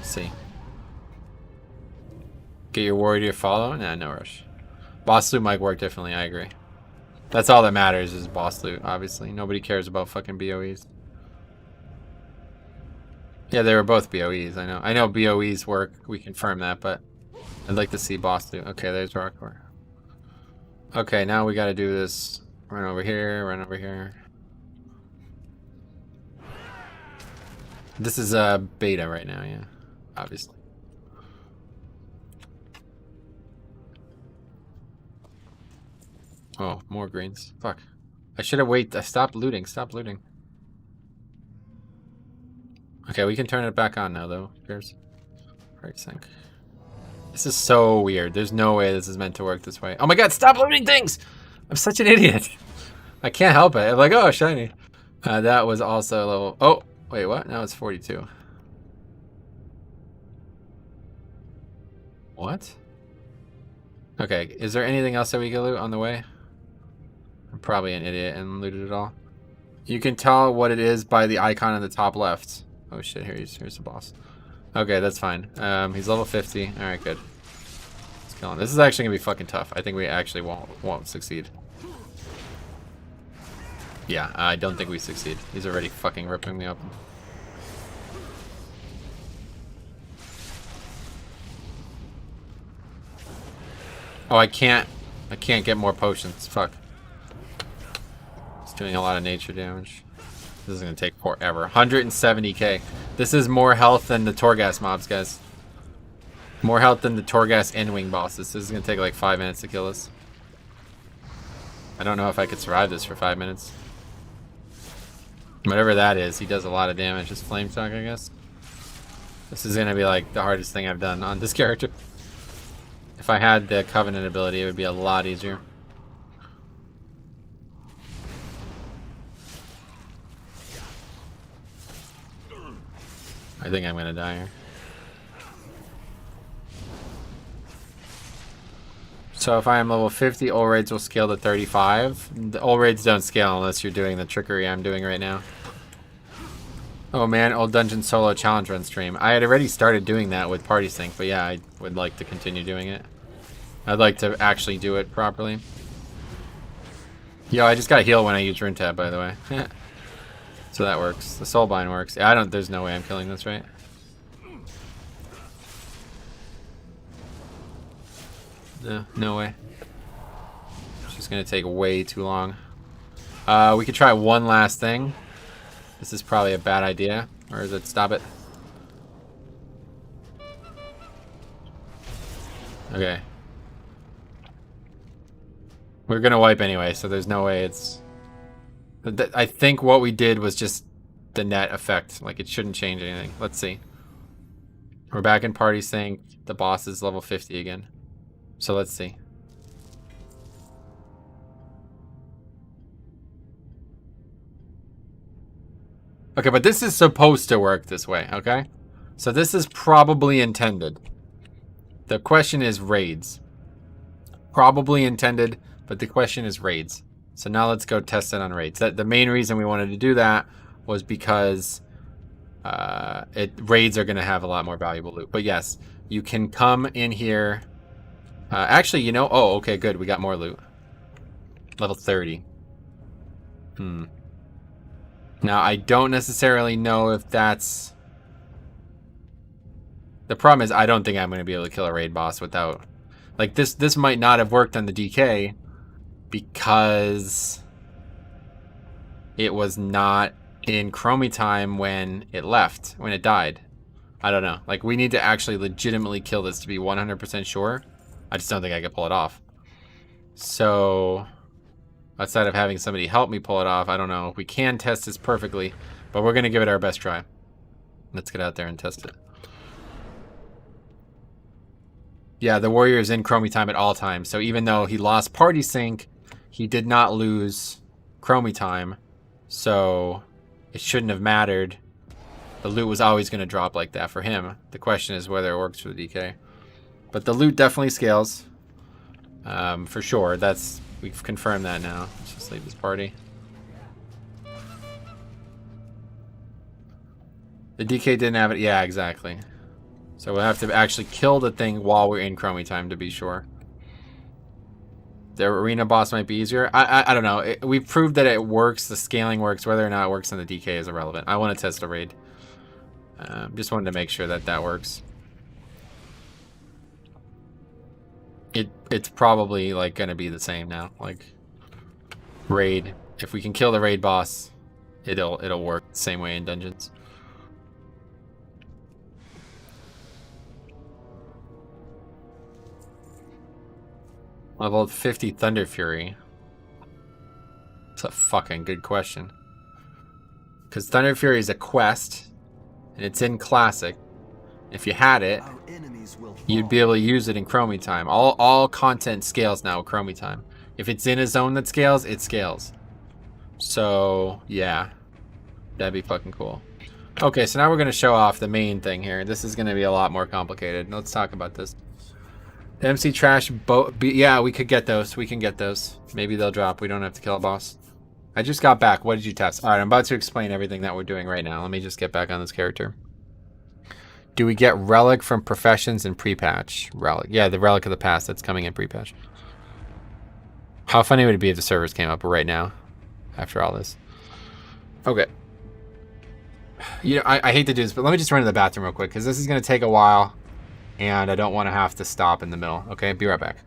See. Get your warrior to follow? Nah, no rush. Boss loot might work differently, I agree. That's all that matters is boss loot, obviously. Nobody cares about fucking BOEs. Yeah, they were both BOEs, I know. I know BOEs work, we confirm that, but I'd like to see boss loot. Okay, there's Rockor. Okay, now we gotta do this. Run over here, run over here. This is beta right now, yeah. Obviously. Oh, more greens. Fuck. I should have waited. I stopped looting. Stop looting. Okay, we can turn it back on now, though. Here's right sync. This is so weird. There's no way this is meant to work this way. Oh my god, stop looting things! I'm such an idiot. I can't help it. I'm like, oh, shiny. That was also level... Oh, wait, what? Now it's 42. What? Okay, is there anything else that we can loot on the way? I'm probably an idiot and looted it all. You can tell what it is by the icon in the top left. Oh shit, here's the boss. Okay, that's fine. He's level 50. Alright, good. Let's kill him. This is actually gonna be fucking tough. I think we actually won't succeed. Yeah, I don't think we succeed. He's already fucking ripping me open. Oh, I can't get more potions. Fuck. It's doing a lot of nature damage. This is gonna take forever. 170k. This is more health than the Torghast mobs, guys. More health than the Torghast N-Wing bosses. This is gonna take like 5 minutes to kill us. I don't know if I could survive this for 5 minutes. Whatever that is, he does a lot of damage. His flame shock, I guess. This is gonna be like the hardest thing I've done on this character. If I had the Covenant ability, it would be a lot easier. I think I'm gonna die here. So if I am level 50, all raids will scale to 35. The all raids don't scale unless you're doing the trickery I'm doing right now. Oh man, old dungeon solo challenge run stream. I had already started doing that with Party Sync, but yeah, I would like to continue doing it. I'd like to actually do it properly. Yo, I just got heal when I use Rune Tab, by the way. So that works. The Soulbind works. Yeah, there's no way I'm killing this, right? No way. It's just gonna take way too long. We could try one last thing. This is probably a bad idea. Or is it? Stop it. Okay. We're gonna wipe anyway, so there's no way it's... I think what we did was just the net effect. Like, it shouldn't change anything. Let's see. We're back in party sync. The boss is level 50 again. So let's see. Okay, but this is supposed to work this way, okay? So this is probably intended. The question is raids. Probably intended, but the question is raids. So now let's go test it on raids. The main reason we wanted to do that was because raids are going to have a lot more valuable loot. But yes, you can come in here. Actually, you know... Oh, okay, good. We got more loot. Level 30. Now, I don't necessarily know if that's... The problem is I don't think I'm going to be able to kill a raid boss without... Like, this might not have worked on the DK because it was not in Chromie time when it left, when it died. I don't know. Like, we need to actually legitimately kill this to be 100% sure. I just don't think I can pull it off. So... outside of having somebody help me pull it off, I don't know if we can test this perfectly, but we're going to give it our best try. Let's get out there and test it. Yeah, the warrior is in Chromie time at all times, so even though he lost party sync, he did not lose Chromie time, so it shouldn't have mattered. The loot was always going to drop like that for him. The question is whether it works for the DK. But the loot definitely scales. For sure, we've confirmed that now. Let's just leave this party. The DK didn't have it. Yeah, exactly. So we'll have to actually kill the thing while we're in Chromie time to be sure. The arena boss might be easier. I don't know. We've proved that it works. The scaling works. Whether or not it works on the DK is irrelevant. I want to test a raid. Just wanted to make sure that that works. It's probably like gonna be the same now. Like raid. If we can kill the raid boss, it'll work the same way in dungeons. Level 50 Thunder Fury. That's a fucking good question. Because Thunder Fury is a quest, and it's in Classic. If you had it, you'd be able to use it in Chromie time. All content scales now with Chromie time. If it's in a zone that scales, it scales. So, yeah. That'd be fucking cool. Okay, so now we're going to show off the main thing here. This is going to be a lot more complicated. Let's talk about this. The MC Trash boat. Yeah, we could get those. We can get those. Maybe they'll drop. We don't have to kill a boss. I just got back. What did you test? Alright, I'm about to explain everything that we're doing right now. Let me just get back on this character. Do we get Relic from Professions and pre-patch? Relic. Yeah, the Relic of the Past that's coming in pre-patch. How funny would it be if the servers came up right now? After all this. Okay. You know, I hate to do this, but let me just run to the bathroom real quick, because this is going to take a while. And I don't want to have to stop in the middle. Okay, be right back.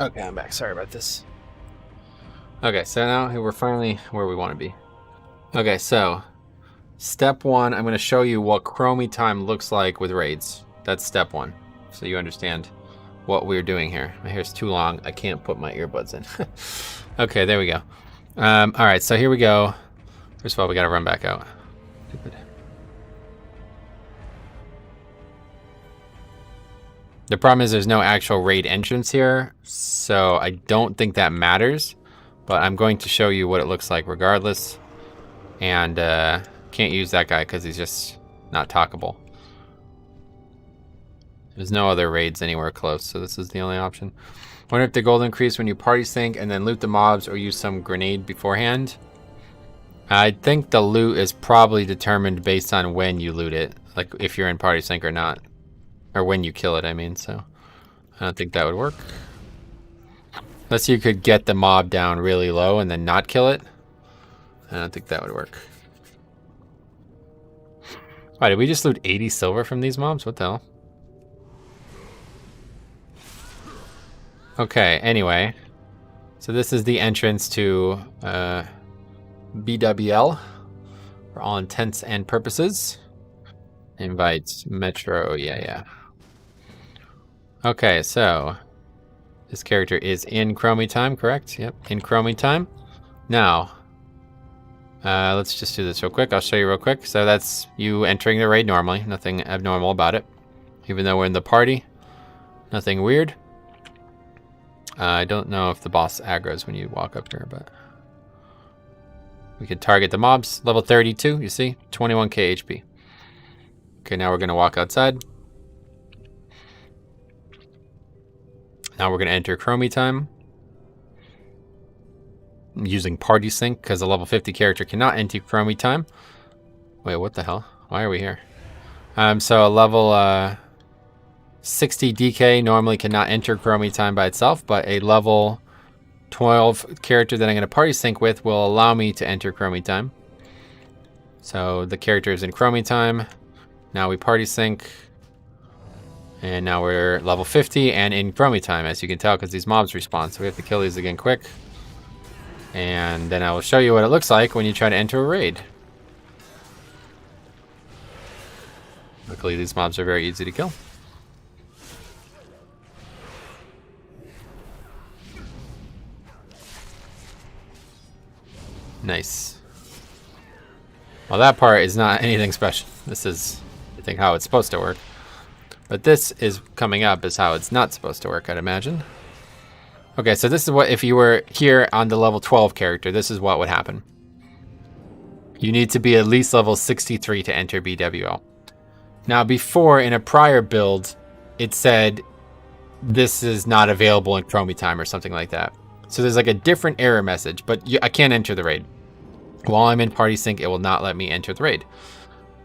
Okay, I'm back. Sorry about this. Okay, so now we're finally where we want to be. Okay, so step one, I'm going to show you what Chromie time looks like with raids. That's step one, so you understand what we're doing here. My hair's too long. I can't put my earbuds in. Okay, there we go. All right, so here we go. First of all, we got to run back out. Stupid. The problem is there's no actual raid entrance here, so I don't think that matters, but I'm going to show you what it looks like regardless. And can't use that guy because he's just not talkable. There's no other raids anywhere close, so this is the only option. Wonder if the gold increase when you party sync and then loot the mobs or use some grenade beforehand. I think the loot is probably determined based on when you loot it, like if you're in party sync or not. Or when you kill it, I mean, so I don't think that would work. Unless you could get the mob down really low and then not kill it. I don't think that would work. Why, did we just loot 80 silver from these mobs? What the hell? Okay, anyway. So this is the entrance to BWL for all intents and purposes. Invites Metro, yeah. Okay, so this character is in Chromie time, correct? Yep, in Chromie time. Now, let's just do this real quick. I'll show you real quick. So that's you entering the raid normally. Nothing abnormal about it. Even though we're in the party, nothing weird. I don't know if the boss aggroes when you walk up here, but we can target the mobs. Level 32, you see? 21k HP. Okay, now we're going to walk outside. Now we're going to enter Chromie time. I'm using party sync because a level 50 character cannot enter Chromie time. Wait, what the hell? Why are we here? So a level 60 DK normally cannot enter Chromie time by itself, but a level 12 character that I'm going to party sync with will allow me to enter Chromie time. So the character is in Chromie time. Now we party sync. And now we're level 50 and in Chromie time, as you can tell, because these mobs respawn. So we have to kill these again quick. And then I will show you what it looks like when you try to enter a raid. Luckily, these mobs are very easy to kill. Nice. Well, that part is not anything special. This is, I think, how it's supposed to work. But this is coming up is how it's not supposed to work, I'd imagine. Okay, so this is what, if you were here on the level 12 character, this is what would happen. You need to be at least level 63 to enter BWL. Now, before, in a prior build, it said this is not available in Chromie time or something like that. So there's like a different error message, but I can't enter the raid. While I'm in party sync, it will not let me enter the raid.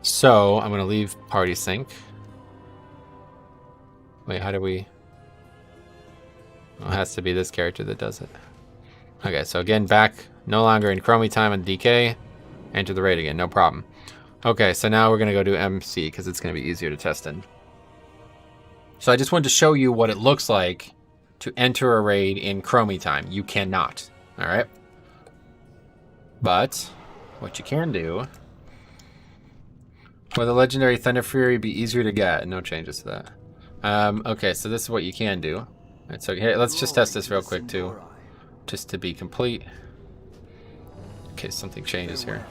So I'm going to leave party sync. Wait, how do we... Well, it has to be this character that does it. Okay, so again, back, no longer in Chromie time and DK. Enter the raid again, no problem. Okay, so now we're going to go to MC because it's going to be easier to test in. So I just wanted to show you what it looks like to enter a raid in Chromie time. You cannot, all right? But what you can do... Will the legendary Thunder Fury be easier to get? No changes to that. Okay, so this is what you can do. All right, so here, let's just test this real quick too, just to be complete. In case something changes here.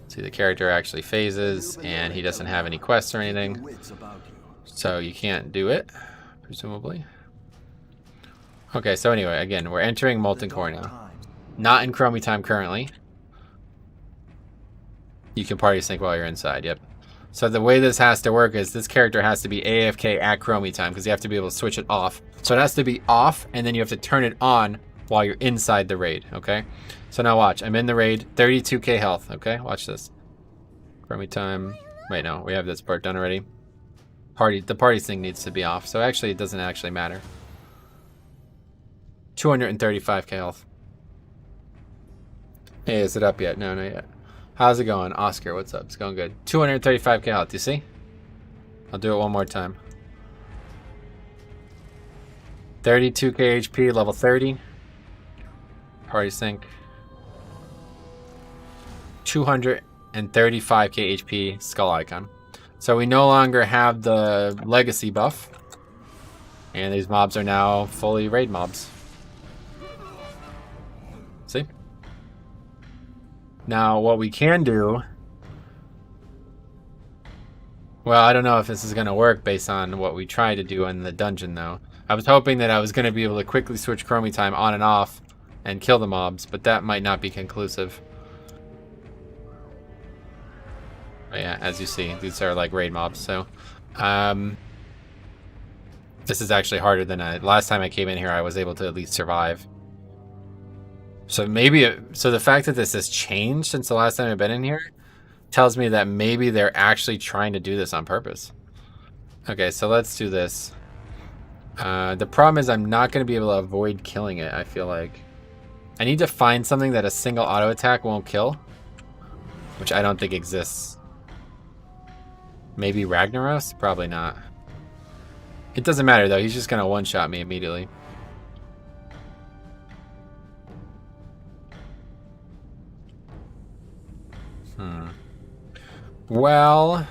See, the character actually phases, and he doesn't have any quests or anything, so you can't do it, presumably. Okay, so anyway, again, we're entering Molten Core now. Not in Chromie time currently. You can party sync while you're inside, yep. So the way this has to work is this character has to be AFK at Chromie time because you have to be able to switch it off. So it has to be off, and then you have to turn it on while you're inside the raid, okay? So now watch, I'm in the raid, 32k health, okay? Watch this. Chromie time. Wait, no, we have this part done already. The party thing needs to be off, so actually it doesn't actually matter. 235k health. Hey, is it up yet? No, not yet. How's it going? Oscar, what's up? It's going good. 235k health, you see? I'll do it one more time. 32k HP, level 30. Party sync. 235k HP, skull icon. So we no longer have the legacy buff. And these mobs are now fully raid mobs. See? Now what we can do... Well, I don't know if this is going to work based on what we tried to do in the dungeon, though. I was hoping that I was going to be able to quickly switch chromie time on and off and kill the mobs, but that might not be conclusive. But yeah, as you see, these are like raid mobs, so... this is actually harder than last time I came in here, I was able to at least survive. So maybe... so the fact that this has changed since the last time I've been in here tells me that maybe they're actually trying to do this on purpose. Okay, so let's do this. The problem is I'm not going to be able to avoid killing it, I feel like. I need to find something that a single auto attack won't kill, which I don't think exists. Maybe Ragnaros? Probably not. It doesn't matter though, he's just going to one-shot me immediately. Well,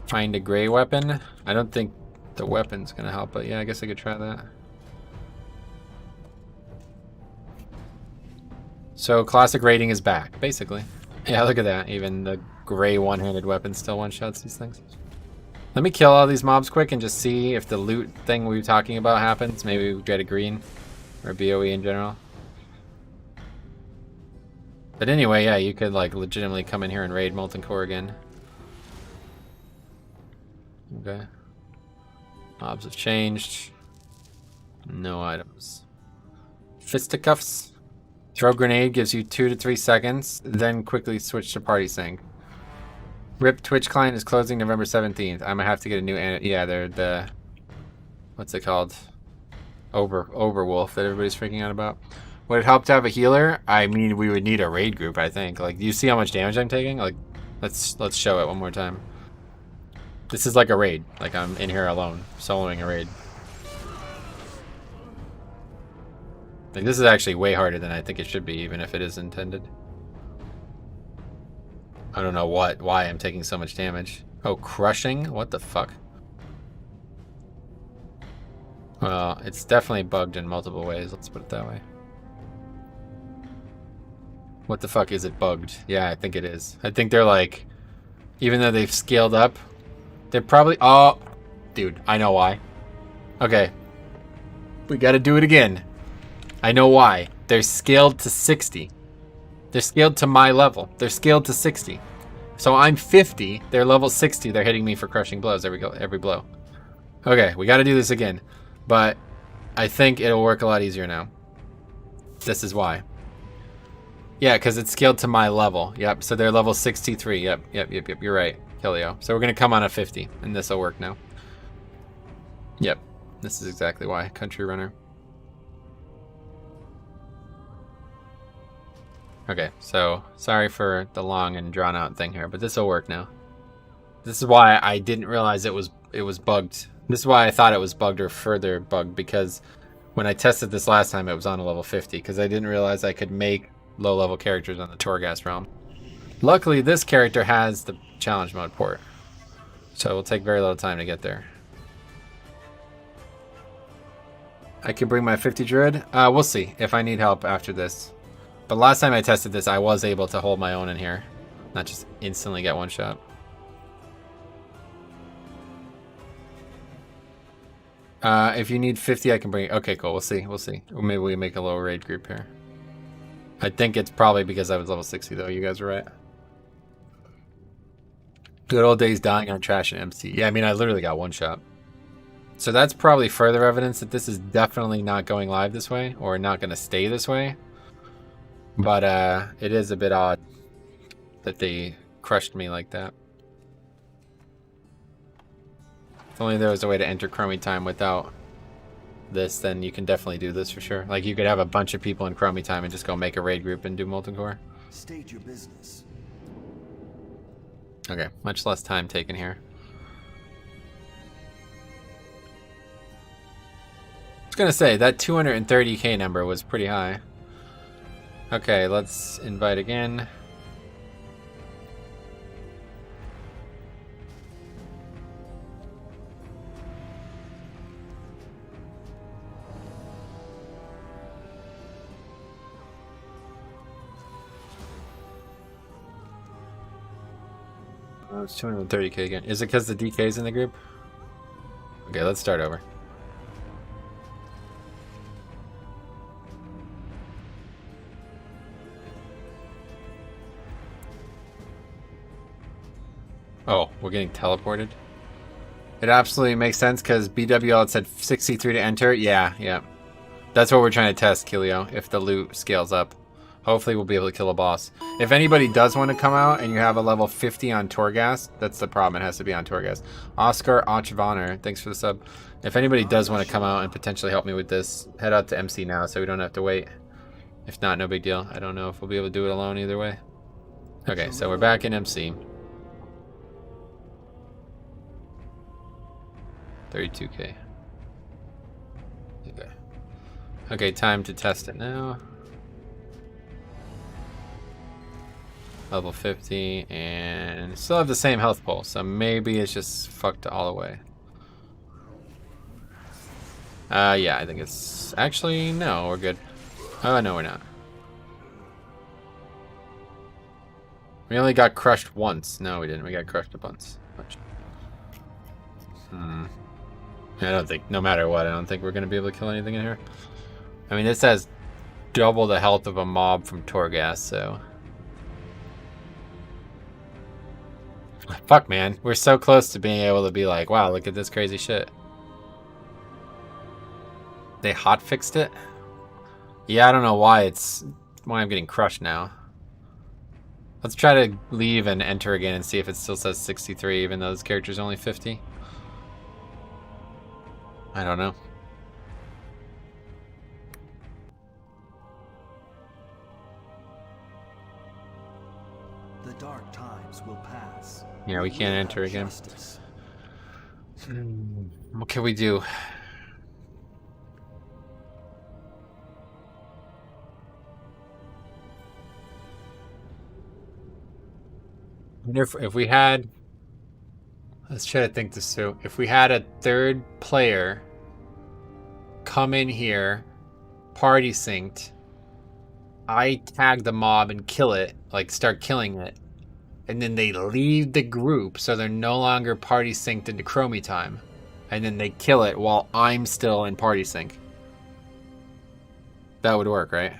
find a gray weapon. I don't think the weapon's gonna help, but yeah, I guess I could try that. So classic raiding is back, basically. Yeah, look at that. Even the gray one-handed weapon still one-shots these things. Let me kill all these mobs quick and just see if the loot thing we were talking about happens. Maybe we get a green or BOE in general. But anyway, yeah, you could like legitimately come in here and raid Molten Core again. Okay. Mobs have changed. No items. Fisticuffs. Throw grenade gives you 2 to 3 seconds, then quickly switch to party sync. RIP Twitch client is closing November 17th. I'm gonna have to get a new yeah, they're the what's it called? Overwolf that everybody's freaking out about. Would it help to have a healer? I mean, we would need a raid group, I think. Like, do you see how much damage I'm taking? Like, let's show it one more time. This is like a raid. Like, I'm in here alone, soloing a raid. Like, this is actually way harder than I think it should be, even if it is intended. I don't know why I'm taking so much damage. Oh, crushing? What the fuck? Well, it's definitely bugged in multiple ways, let's put it that way. What the fuck is it bugged? Yeah, I think it is. I think they're like, even though they've scaled up, they're probably, oh, dude, I know why. Okay, we gotta do it again. I know why. They're scaled to 60. They're scaled to my level. They're scaled to 60. So I'm 50, they're level 60, they're hitting me for crushing blows every blow. Okay, we gotta do this again. But I think it'll work a lot easier now. This is why. Yeah, because it's scaled to my level. Yep, so they're level 63. Yep, you're right, Kilio. So we're going to come on a 50, and this will work now. Yep, this is exactly why. Country Runner. Okay, so sorry for the long and drawn out thing here, but this will work now. This is why I didn't realize it was bugged. This is why I thought it was bugged or further bugged, because when I tested this last time, it was on a level 50, because I didn't realize I could make low-level characters on the Torghast realm. Luckily, this character has the challenge mode port, so it will take very little time to get there. I can bring my 50 druid. We'll see if I need help after this. But last time I tested this, I was able to hold my own in here, not just instantly get one shot. If you need 50, I can bring it. Okay, cool. We'll see. We'll see. Or maybe we make a little raid group here. I think it's probably because I was level 60, though. You guys are right. Good old days dying on trash and MC. Yeah, I mean, I literally got one shot. So that's probably further evidence that this is definitely not going live this way, or not going to stay this way. But it is a bit odd that they crushed me like that. If only there was a way to enter Chromie time without this, then you can definitely do this for sure. Like, you could have a bunch of people in Chromie time and just go make a raid group and do Molten Core. State your business. Okay, much less time taken here. was gonna say, that 230k number was pretty high. Okay, let's invite again. Oh, it's 230k again. Is it because the DK's in the group? Okay, let's start over. Oh, we're getting teleported? It absolutely makes sense because BWL said 63 to enter. Yeah. That's what we're trying to test, Kilio, if the loot scales up. Hopefully we'll be able to kill a boss. If anybody does want to come out and you have a level 50 on Torghast, that's the problem. It has to be on Torghast. Oscar Ochvaner, thanks for the sub. If anybody does want to come out and potentially help me with this, head out to MC now so we don't have to wait. If not, no big deal. I don't know if we'll be able to do it alone either way. Okay, so we're back in MC. 32k. Okay, time to test it now. Level 50, and still have the same health pool, so maybe it's just fucked all the way. Yeah, I think it's... Actually, no, we're good. Oh, no, we're not. We only got crushed once. No, we didn't. We got crushed a bunch. I don't think, no matter what, I don't think we're going to be able to kill anything in here. I mean, this has double the health of a mob from Torghast, so... Fuck, man. We're so close to being able to be like, wow, look at this crazy shit. They hotfixed it? Yeah, I don't know why I'm getting crushed now. Let's try to leave and enter again and see if it still says 63, even though this character's only 50. I don't know. The dark times will pass. Yeah, we can't enter again. What can we do? If we had... Let's try to think this through. If we had a third player come in here, party synced, I tag the mob and kill it, like start killing it, and then they leave the group so they're no longer party synced into Chromie time, and then they kill it while I'm still in party sync. That would work, right?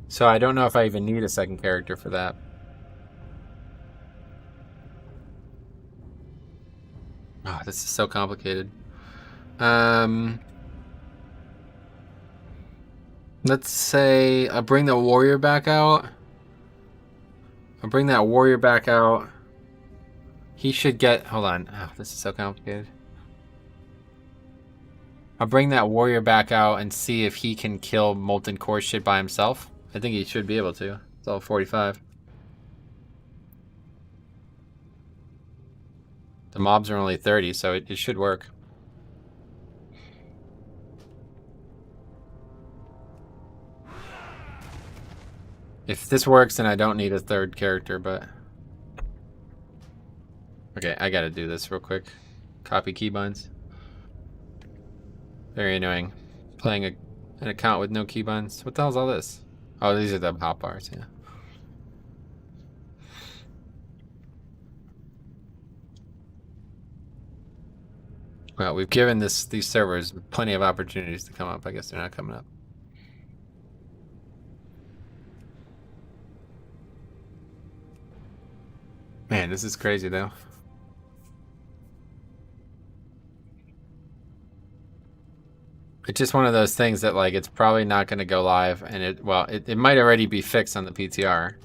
So I don't know if I even need a second character for that. Oh, this is so complicated. Let's say I bring the warrior back out. I'll bring that warrior back out. He should get... Hold on. Oh, this is so complicated. I'll bring that warrior back out and see if he can kill Molten Core shit by himself. I think he should be able to. It's all 45. The mobs are only 30, so it should work. If this works, then I don't need a third character, but... Okay, I gotta do this real quick. Copy keybinds. Very annoying. Playing an account with no keybinds. What the hell's all this? Oh, these are the hotbars, yeah. Well, we've given these servers plenty of opportunities to come up. I guess they're not coming up. Man, this is crazy, though. It's just one of those things that, like, it's probably not going to go live, and it might already be fixed on the PTR.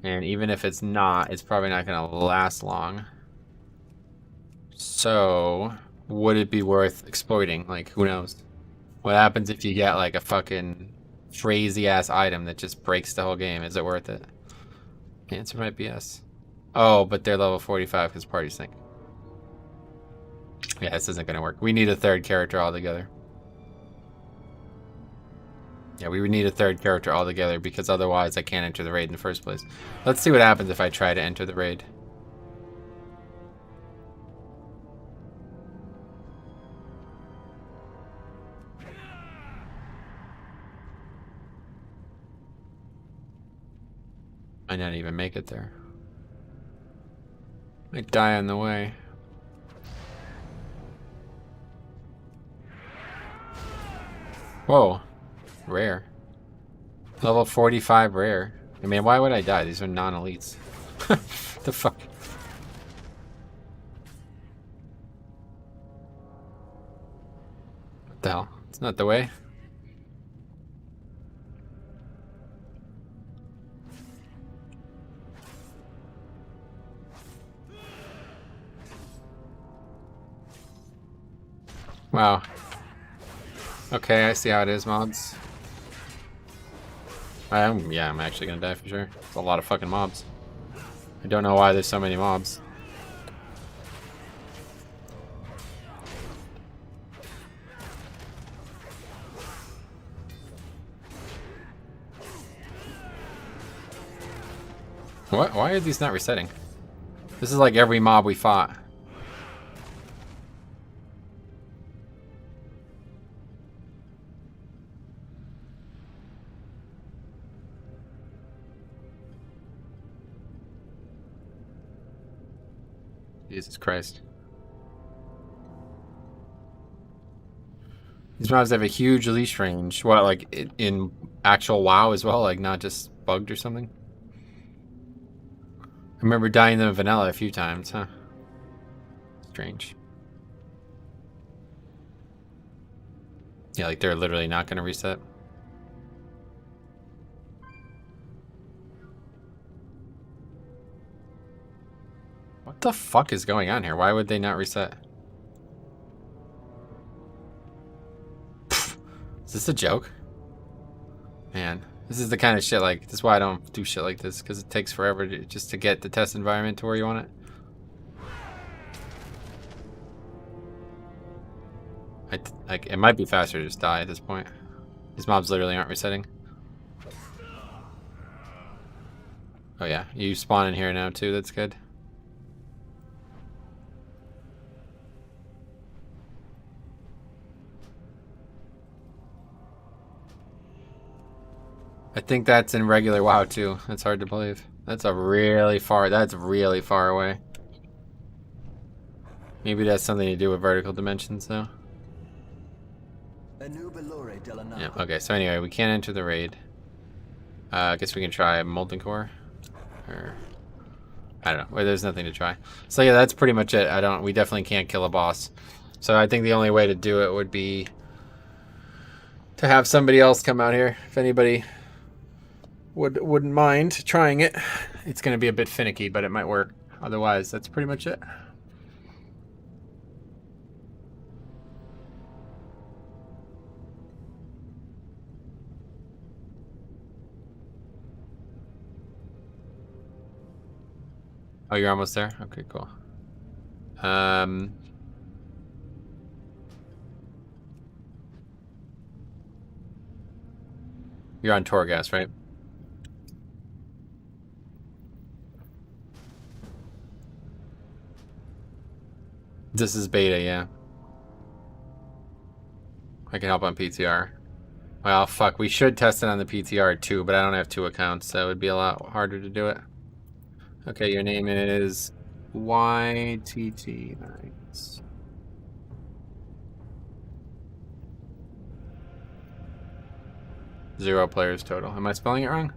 And even if it's not, it's probably not going to last long. So, would it be worth exploiting? Like, who knows? What happens if you get, like, a fucking crazy-ass item that just breaks the whole game? Is it worth it? The answer might be yes. Oh, but they're level 45 because party sync. Yeah, this isn't going to work. We need a third character altogether. Yeah, we would need a third character altogether because otherwise I can't enter the raid in the first place. Let's see what happens if I try to enter the raid. Might not even make it there. Might die on the way. Whoa. Rare. Level 45 rare. I mean, why would I die? These are non-elites. The fuck? What the hell? It's not the way. Wow. Okay, I see how it is, mobs. Yeah, I'm actually gonna die for sure. It's a lot of fucking mobs. I don't know why there's so many mobs. What? Why are these not resetting? This is like every mob we fought. Jesus Christ. These mobs have a huge leash range. What, like in actual WoW as well? Like not just bugged or something? I remember dying in vanilla a few times, huh? Strange. Yeah, like they're literally not going to reset. What the fuck is going on here? Why would they not reset? Pfft. Is this a joke? Man, this is the kind of shit like, this is why I don't do shit like this, because it takes forever just to get the test environment to where you want it. Like, it might be faster to just die at this point. These mobs literally aren't resetting. Oh yeah, you spawn in here now too, that's good. I think that's in regular WoW too. That's hard to believe. That's really far away. Maybe that's something to do with vertical dimensions though. Yeah, okay, so anyway, we can't enter the raid. I guess we can try Molten Core. Or I don't know. Well, there's nothing to try. So yeah, that's pretty much it. We definitely can't kill a boss. So I think the only way to do it would be to have somebody else come out here. If anybody wouldn't mind trying it. It's going to be a bit finicky, but it might work. Otherwise, that's pretty much it. Oh, you're almost there? Okay, cool. You're on Torghast, right? This is beta, yeah. I can help on PTR. Well, fuck, we should test it on the PTR too, but I don't have 2 accounts, so it would be a lot harder to do it. Okay, your name is YTT. Nice. Zero players total. Am I spelling it wrong?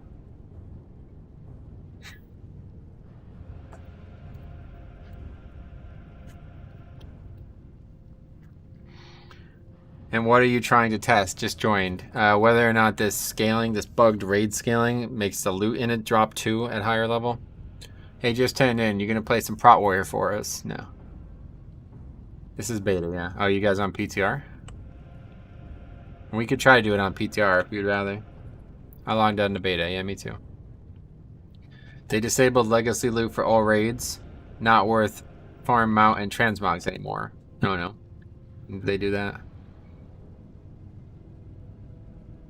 And what are you trying to test? Just joined. Whether or not this scaling, this bugged raid scaling, makes the loot in it drop 2 at higher level. Hey, just tuned in. You're going to play some Prot Warrior for us? No. This is beta, yeah. Oh, you guys on PTR? We could try to do it on PTR if you'd rather. I logged on to beta. Yeah, me too. They disabled legacy loot for all raids. Not worth farm mount and transmogs anymore. No. They do that.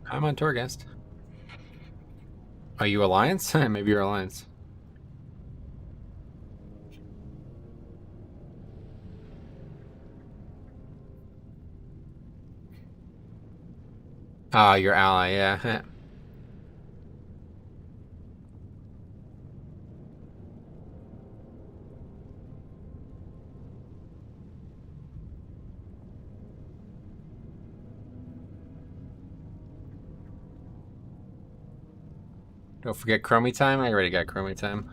I'm on tour guest. Are you Alliance? Maybe you're Alliance. Ah, your ally, yeah. Don't forget Chromie time. I already got Chromie time.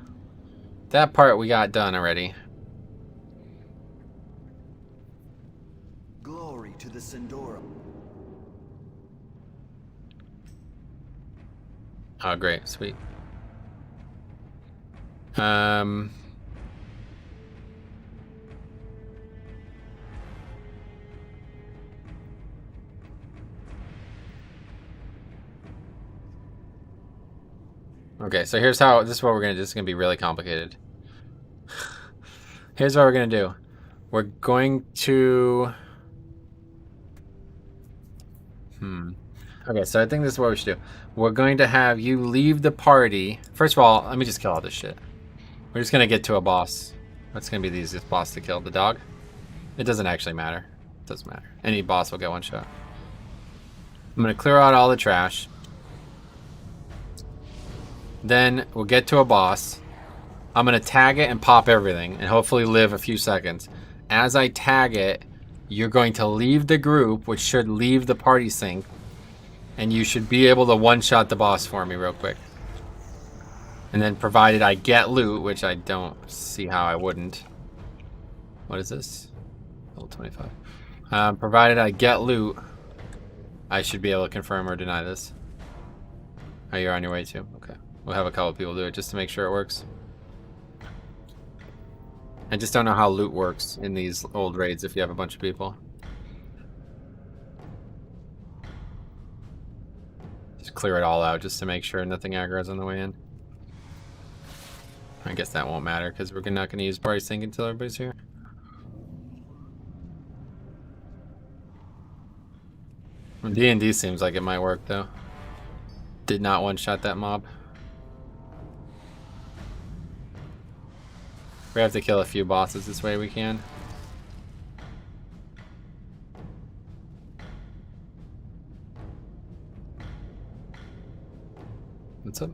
That part we got done already. Glory to the Sindorum. Oh, great. Sweet. Okay, so here's how, this is what we're going to do. This is going to be really complicated. Here's what we're going to do. We're going to... Okay, so I think this is what we should do. We're going to have you leave the party. First of all, let me just kill all this shit. We're just going to get to a boss. What's going to be the easiest boss to kill? The dog? It doesn't actually matter. It doesn't matter. Any boss will get one shot. I'm going to clear out all the trash. Then we'll get to a boss. I'm going to tag it and pop everything and hopefully live a few seconds. As I tag it, you're going to leave the group, which should leave the party sync. And you should be able to one-shot the boss for me real quick. And then provided I get loot, which I don't see how I wouldn't. What is this? Level 25. Provided I get loot, I should be able to confirm or deny this. Oh, you're on your way too? Okay. We'll have a couple people do it just to make sure it works. I just don't know how loot works in these old raids if you have a bunch of people. Just clear it all out just to make sure nothing aggro's on the way in. I guess that won't matter because we're not going to use party sync until everybody's here. D&D seems like it might work though. Did not one-shot that mob. We have to kill a few bosses this way we can. What's up?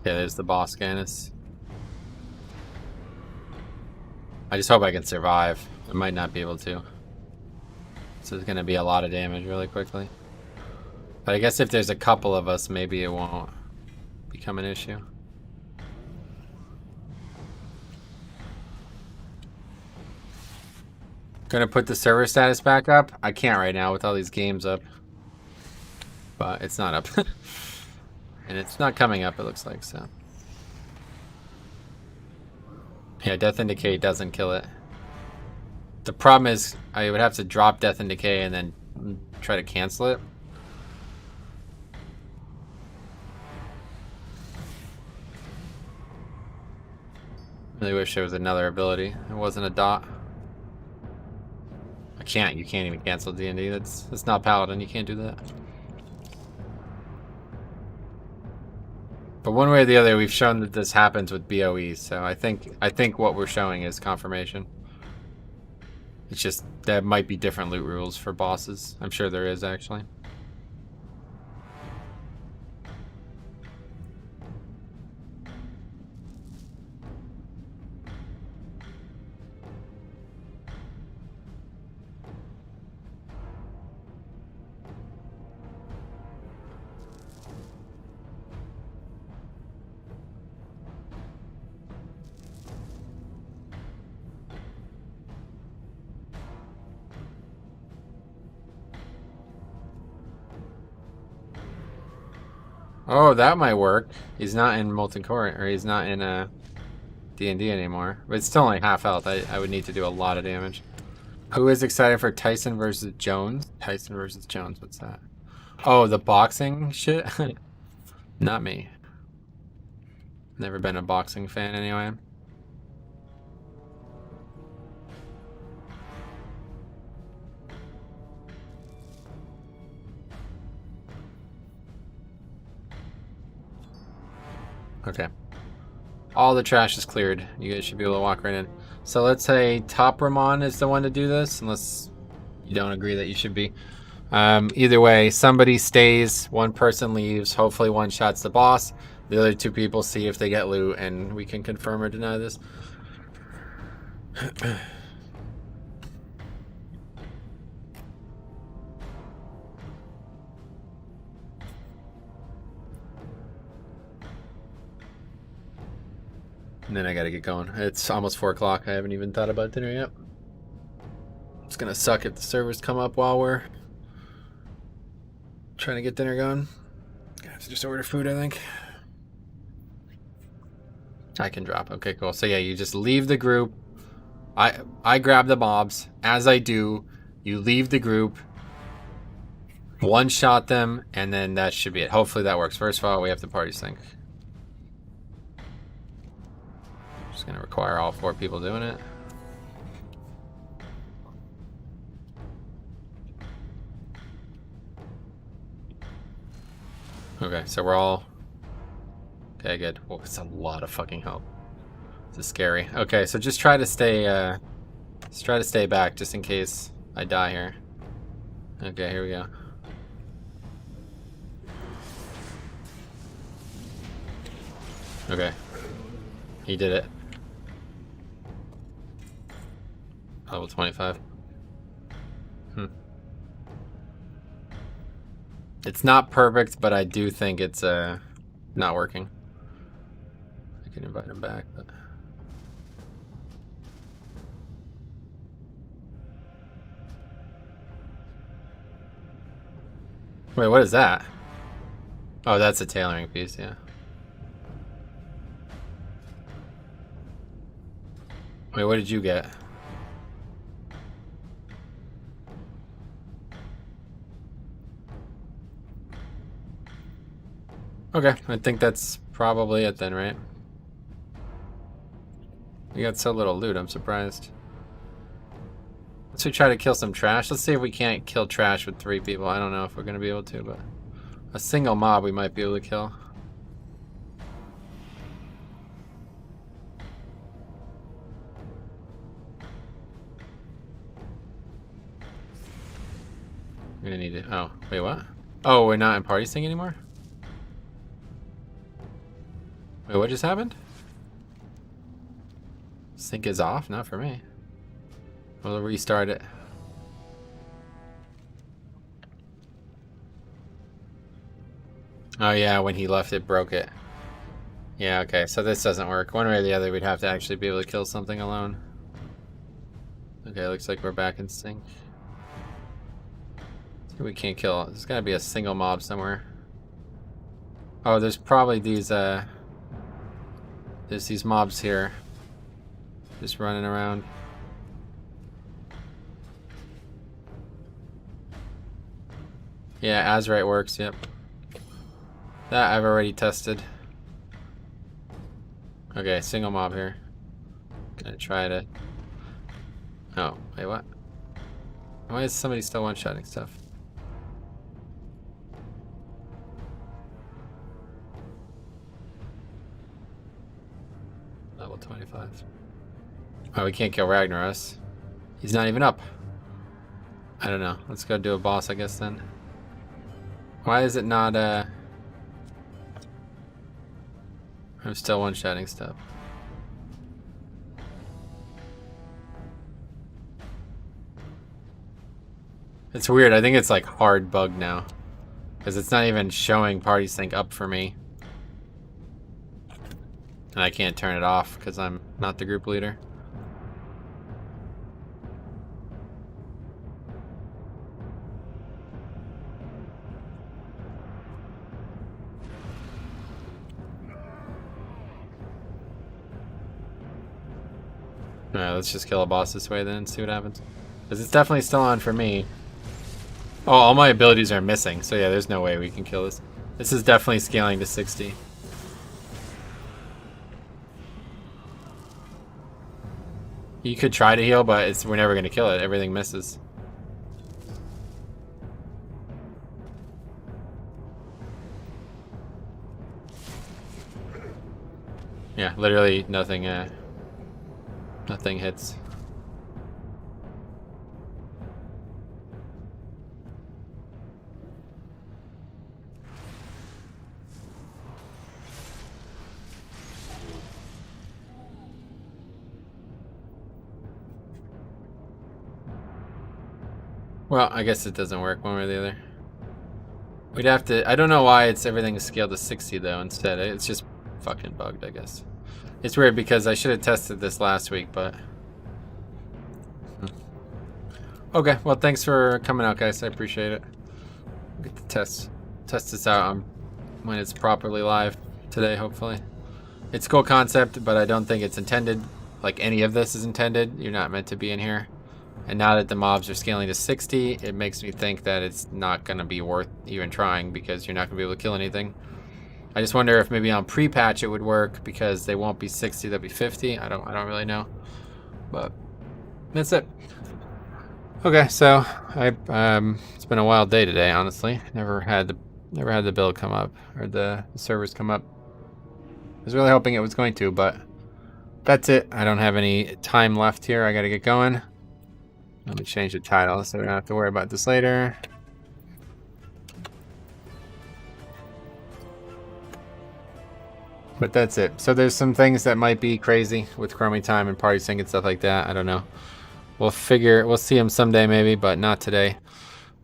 Yeah, there's the boss, Ganis. I just hope I can survive. I might not be able to. So there's going to be a lot of damage really quickly. But I guess if there's a couple of us, maybe it won't become an issue. Gonna put the server status back up. I can't right now with all these games up. But it's not up. And it's not coming up, it looks like, so. Yeah, Death and Decay doesn't kill it. The problem is I would have to drop Death and Decay and then try to cancel it. Really wish there was another ability. It wasn't a dot. You can't even cancel D&D. That's not Paladin. You can't do that. But one way or the other, we've shown that this happens with BOE. So I think what we're showing is confirmation. It's just there might be different loot rules for bosses. I'm sure there is actually. Oh, that might work. He's not in Molten Core, or he's not in D&D anymore. But it's still only half health. I would need to do a lot of damage. Who is excited for Tyson versus Jones? Tyson versus Jones, what's that? Oh, the boxing shit? Not me. Never been a boxing fan anyway. Okay. All the trash is cleared. You guys should be able to walk right in. So let's say Top Ramon is the one to do this, unless you don't agree that you should be. Either way, somebody stays, one person leaves, hopefully one shot's the boss. The other two people see if they get loot, and we can confirm or deny this. And then I gotta get going. It's almost 4 o'clock. I haven't even thought about dinner yet. It's gonna suck if the servers come up while we're trying to get dinner going. Gonna have to just order food, I think. I can drop. Okay, cool. So yeah, you just leave the group. I grab the mobs. As I do, you leave the group, one shot them, and then that should be it. Hopefully that works. First of all, we have to party sync. Just gonna require all 4 people doing it. Okay, so we're all... Okay, good. Well, it's a lot of fucking help. This is scary. Okay, so just try to stay back just in case I die here. Okay, here we go. Okay. He did it. Level 25. It's not perfect, but I do think it's not working. I can invite him back, but... Wait, what is that? Oh, that's a tailoring piece, yeah. Wait, what did you get? Okay, I think that's probably it then, right? We got so little loot, I'm surprised. Let's try to kill some trash. Let's see if we can't kill trash with 3 people. I don't know if we're going to be able to, but a single mob we might be able to kill. I'm going to need it. Oh, wait, what? Oh, we're not in party sync anymore? Wait, what just happened? Sync is off? Not for me. We'll restart it. Oh yeah, when he left it broke it. Yeah, okay, so this doesn't work. One way or the other, we'd have to actually be able to kill something alone. Okay, looks like we're back in sync. We can't kill. There's gotta be a single mob somewhere. Oh, there's probably these, there's these mobs here. Just running around. Yeah, Azeroth works, yep. That I've already tested. Okay, single mob here. Gonna try to... Oh, wait, what? Why is somebody still one-shotting stuff? Level 25. Oh, we can't kill Ragnaros. He's not even up. I don't know. Let's go do a boss, I guess, then. Why is it not, I'm still one-shotting stuff. It's weird. I think it's like hard bug now. Because it's not even showing party sync up for me. And I can't turn it off because I'm not the group leader. Alright, let's just kill a boss this way then and see what happens. Because it's definitely still on for me. Oh, all my abilities are missing. So yeah, there's no way we can kill this. This is definitely scaling to 60. You could try to heal, but we're never going to kill it. Everything misses. Yeah, literally nothing. Nothing hits. Well, I guess it doesn't work one way or the other. We'd have to. I don't know why everything is scaled to 60 though. Instead, it's just fucking bugged, I guess. It's weird because I should have tested this last week, but. Okay, well, thanks for coming out, guys. I appreciate it. We'll get to test this out when it's properly live today, hopefully. It's cool concept, but I don't think it's intended. Like any of this is intended. You're not meant to be in here. And now that the mobs are scaling to 60, it makes me think that it's not going to be worth even trying because you're not going to be able to kill anything. I just wonder if maybe on pre-patch it would work because they won't be 60, they'll be 50. I don't really know. But that's it. Okay, so it's been a wild day today, honestly. Never had the build come up or the servers come up. I was really hoping it was going to, but that's it. I don't have any time left here. I got to get going. Let me change the title so we don't have to worry about this later. But that's it. So there's some things that might be crazy with Chromie time and party sync and stuff like that. I don't know. We'll see them someday maybe, but not today.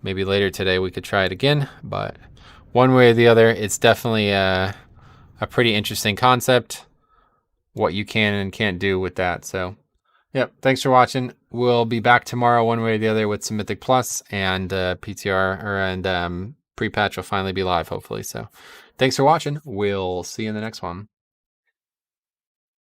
Maybe later today we could try it again. But one way or the other, it's definitely a pretty interesting concept. What you can and can't do with that. So, yep. Thanks for watching. We'll be back tomorrow one way or the other with some Mythic Plus and PTR and pre-patch will finally be live hopefully. So, thanks for watching. We'll see you in the next one.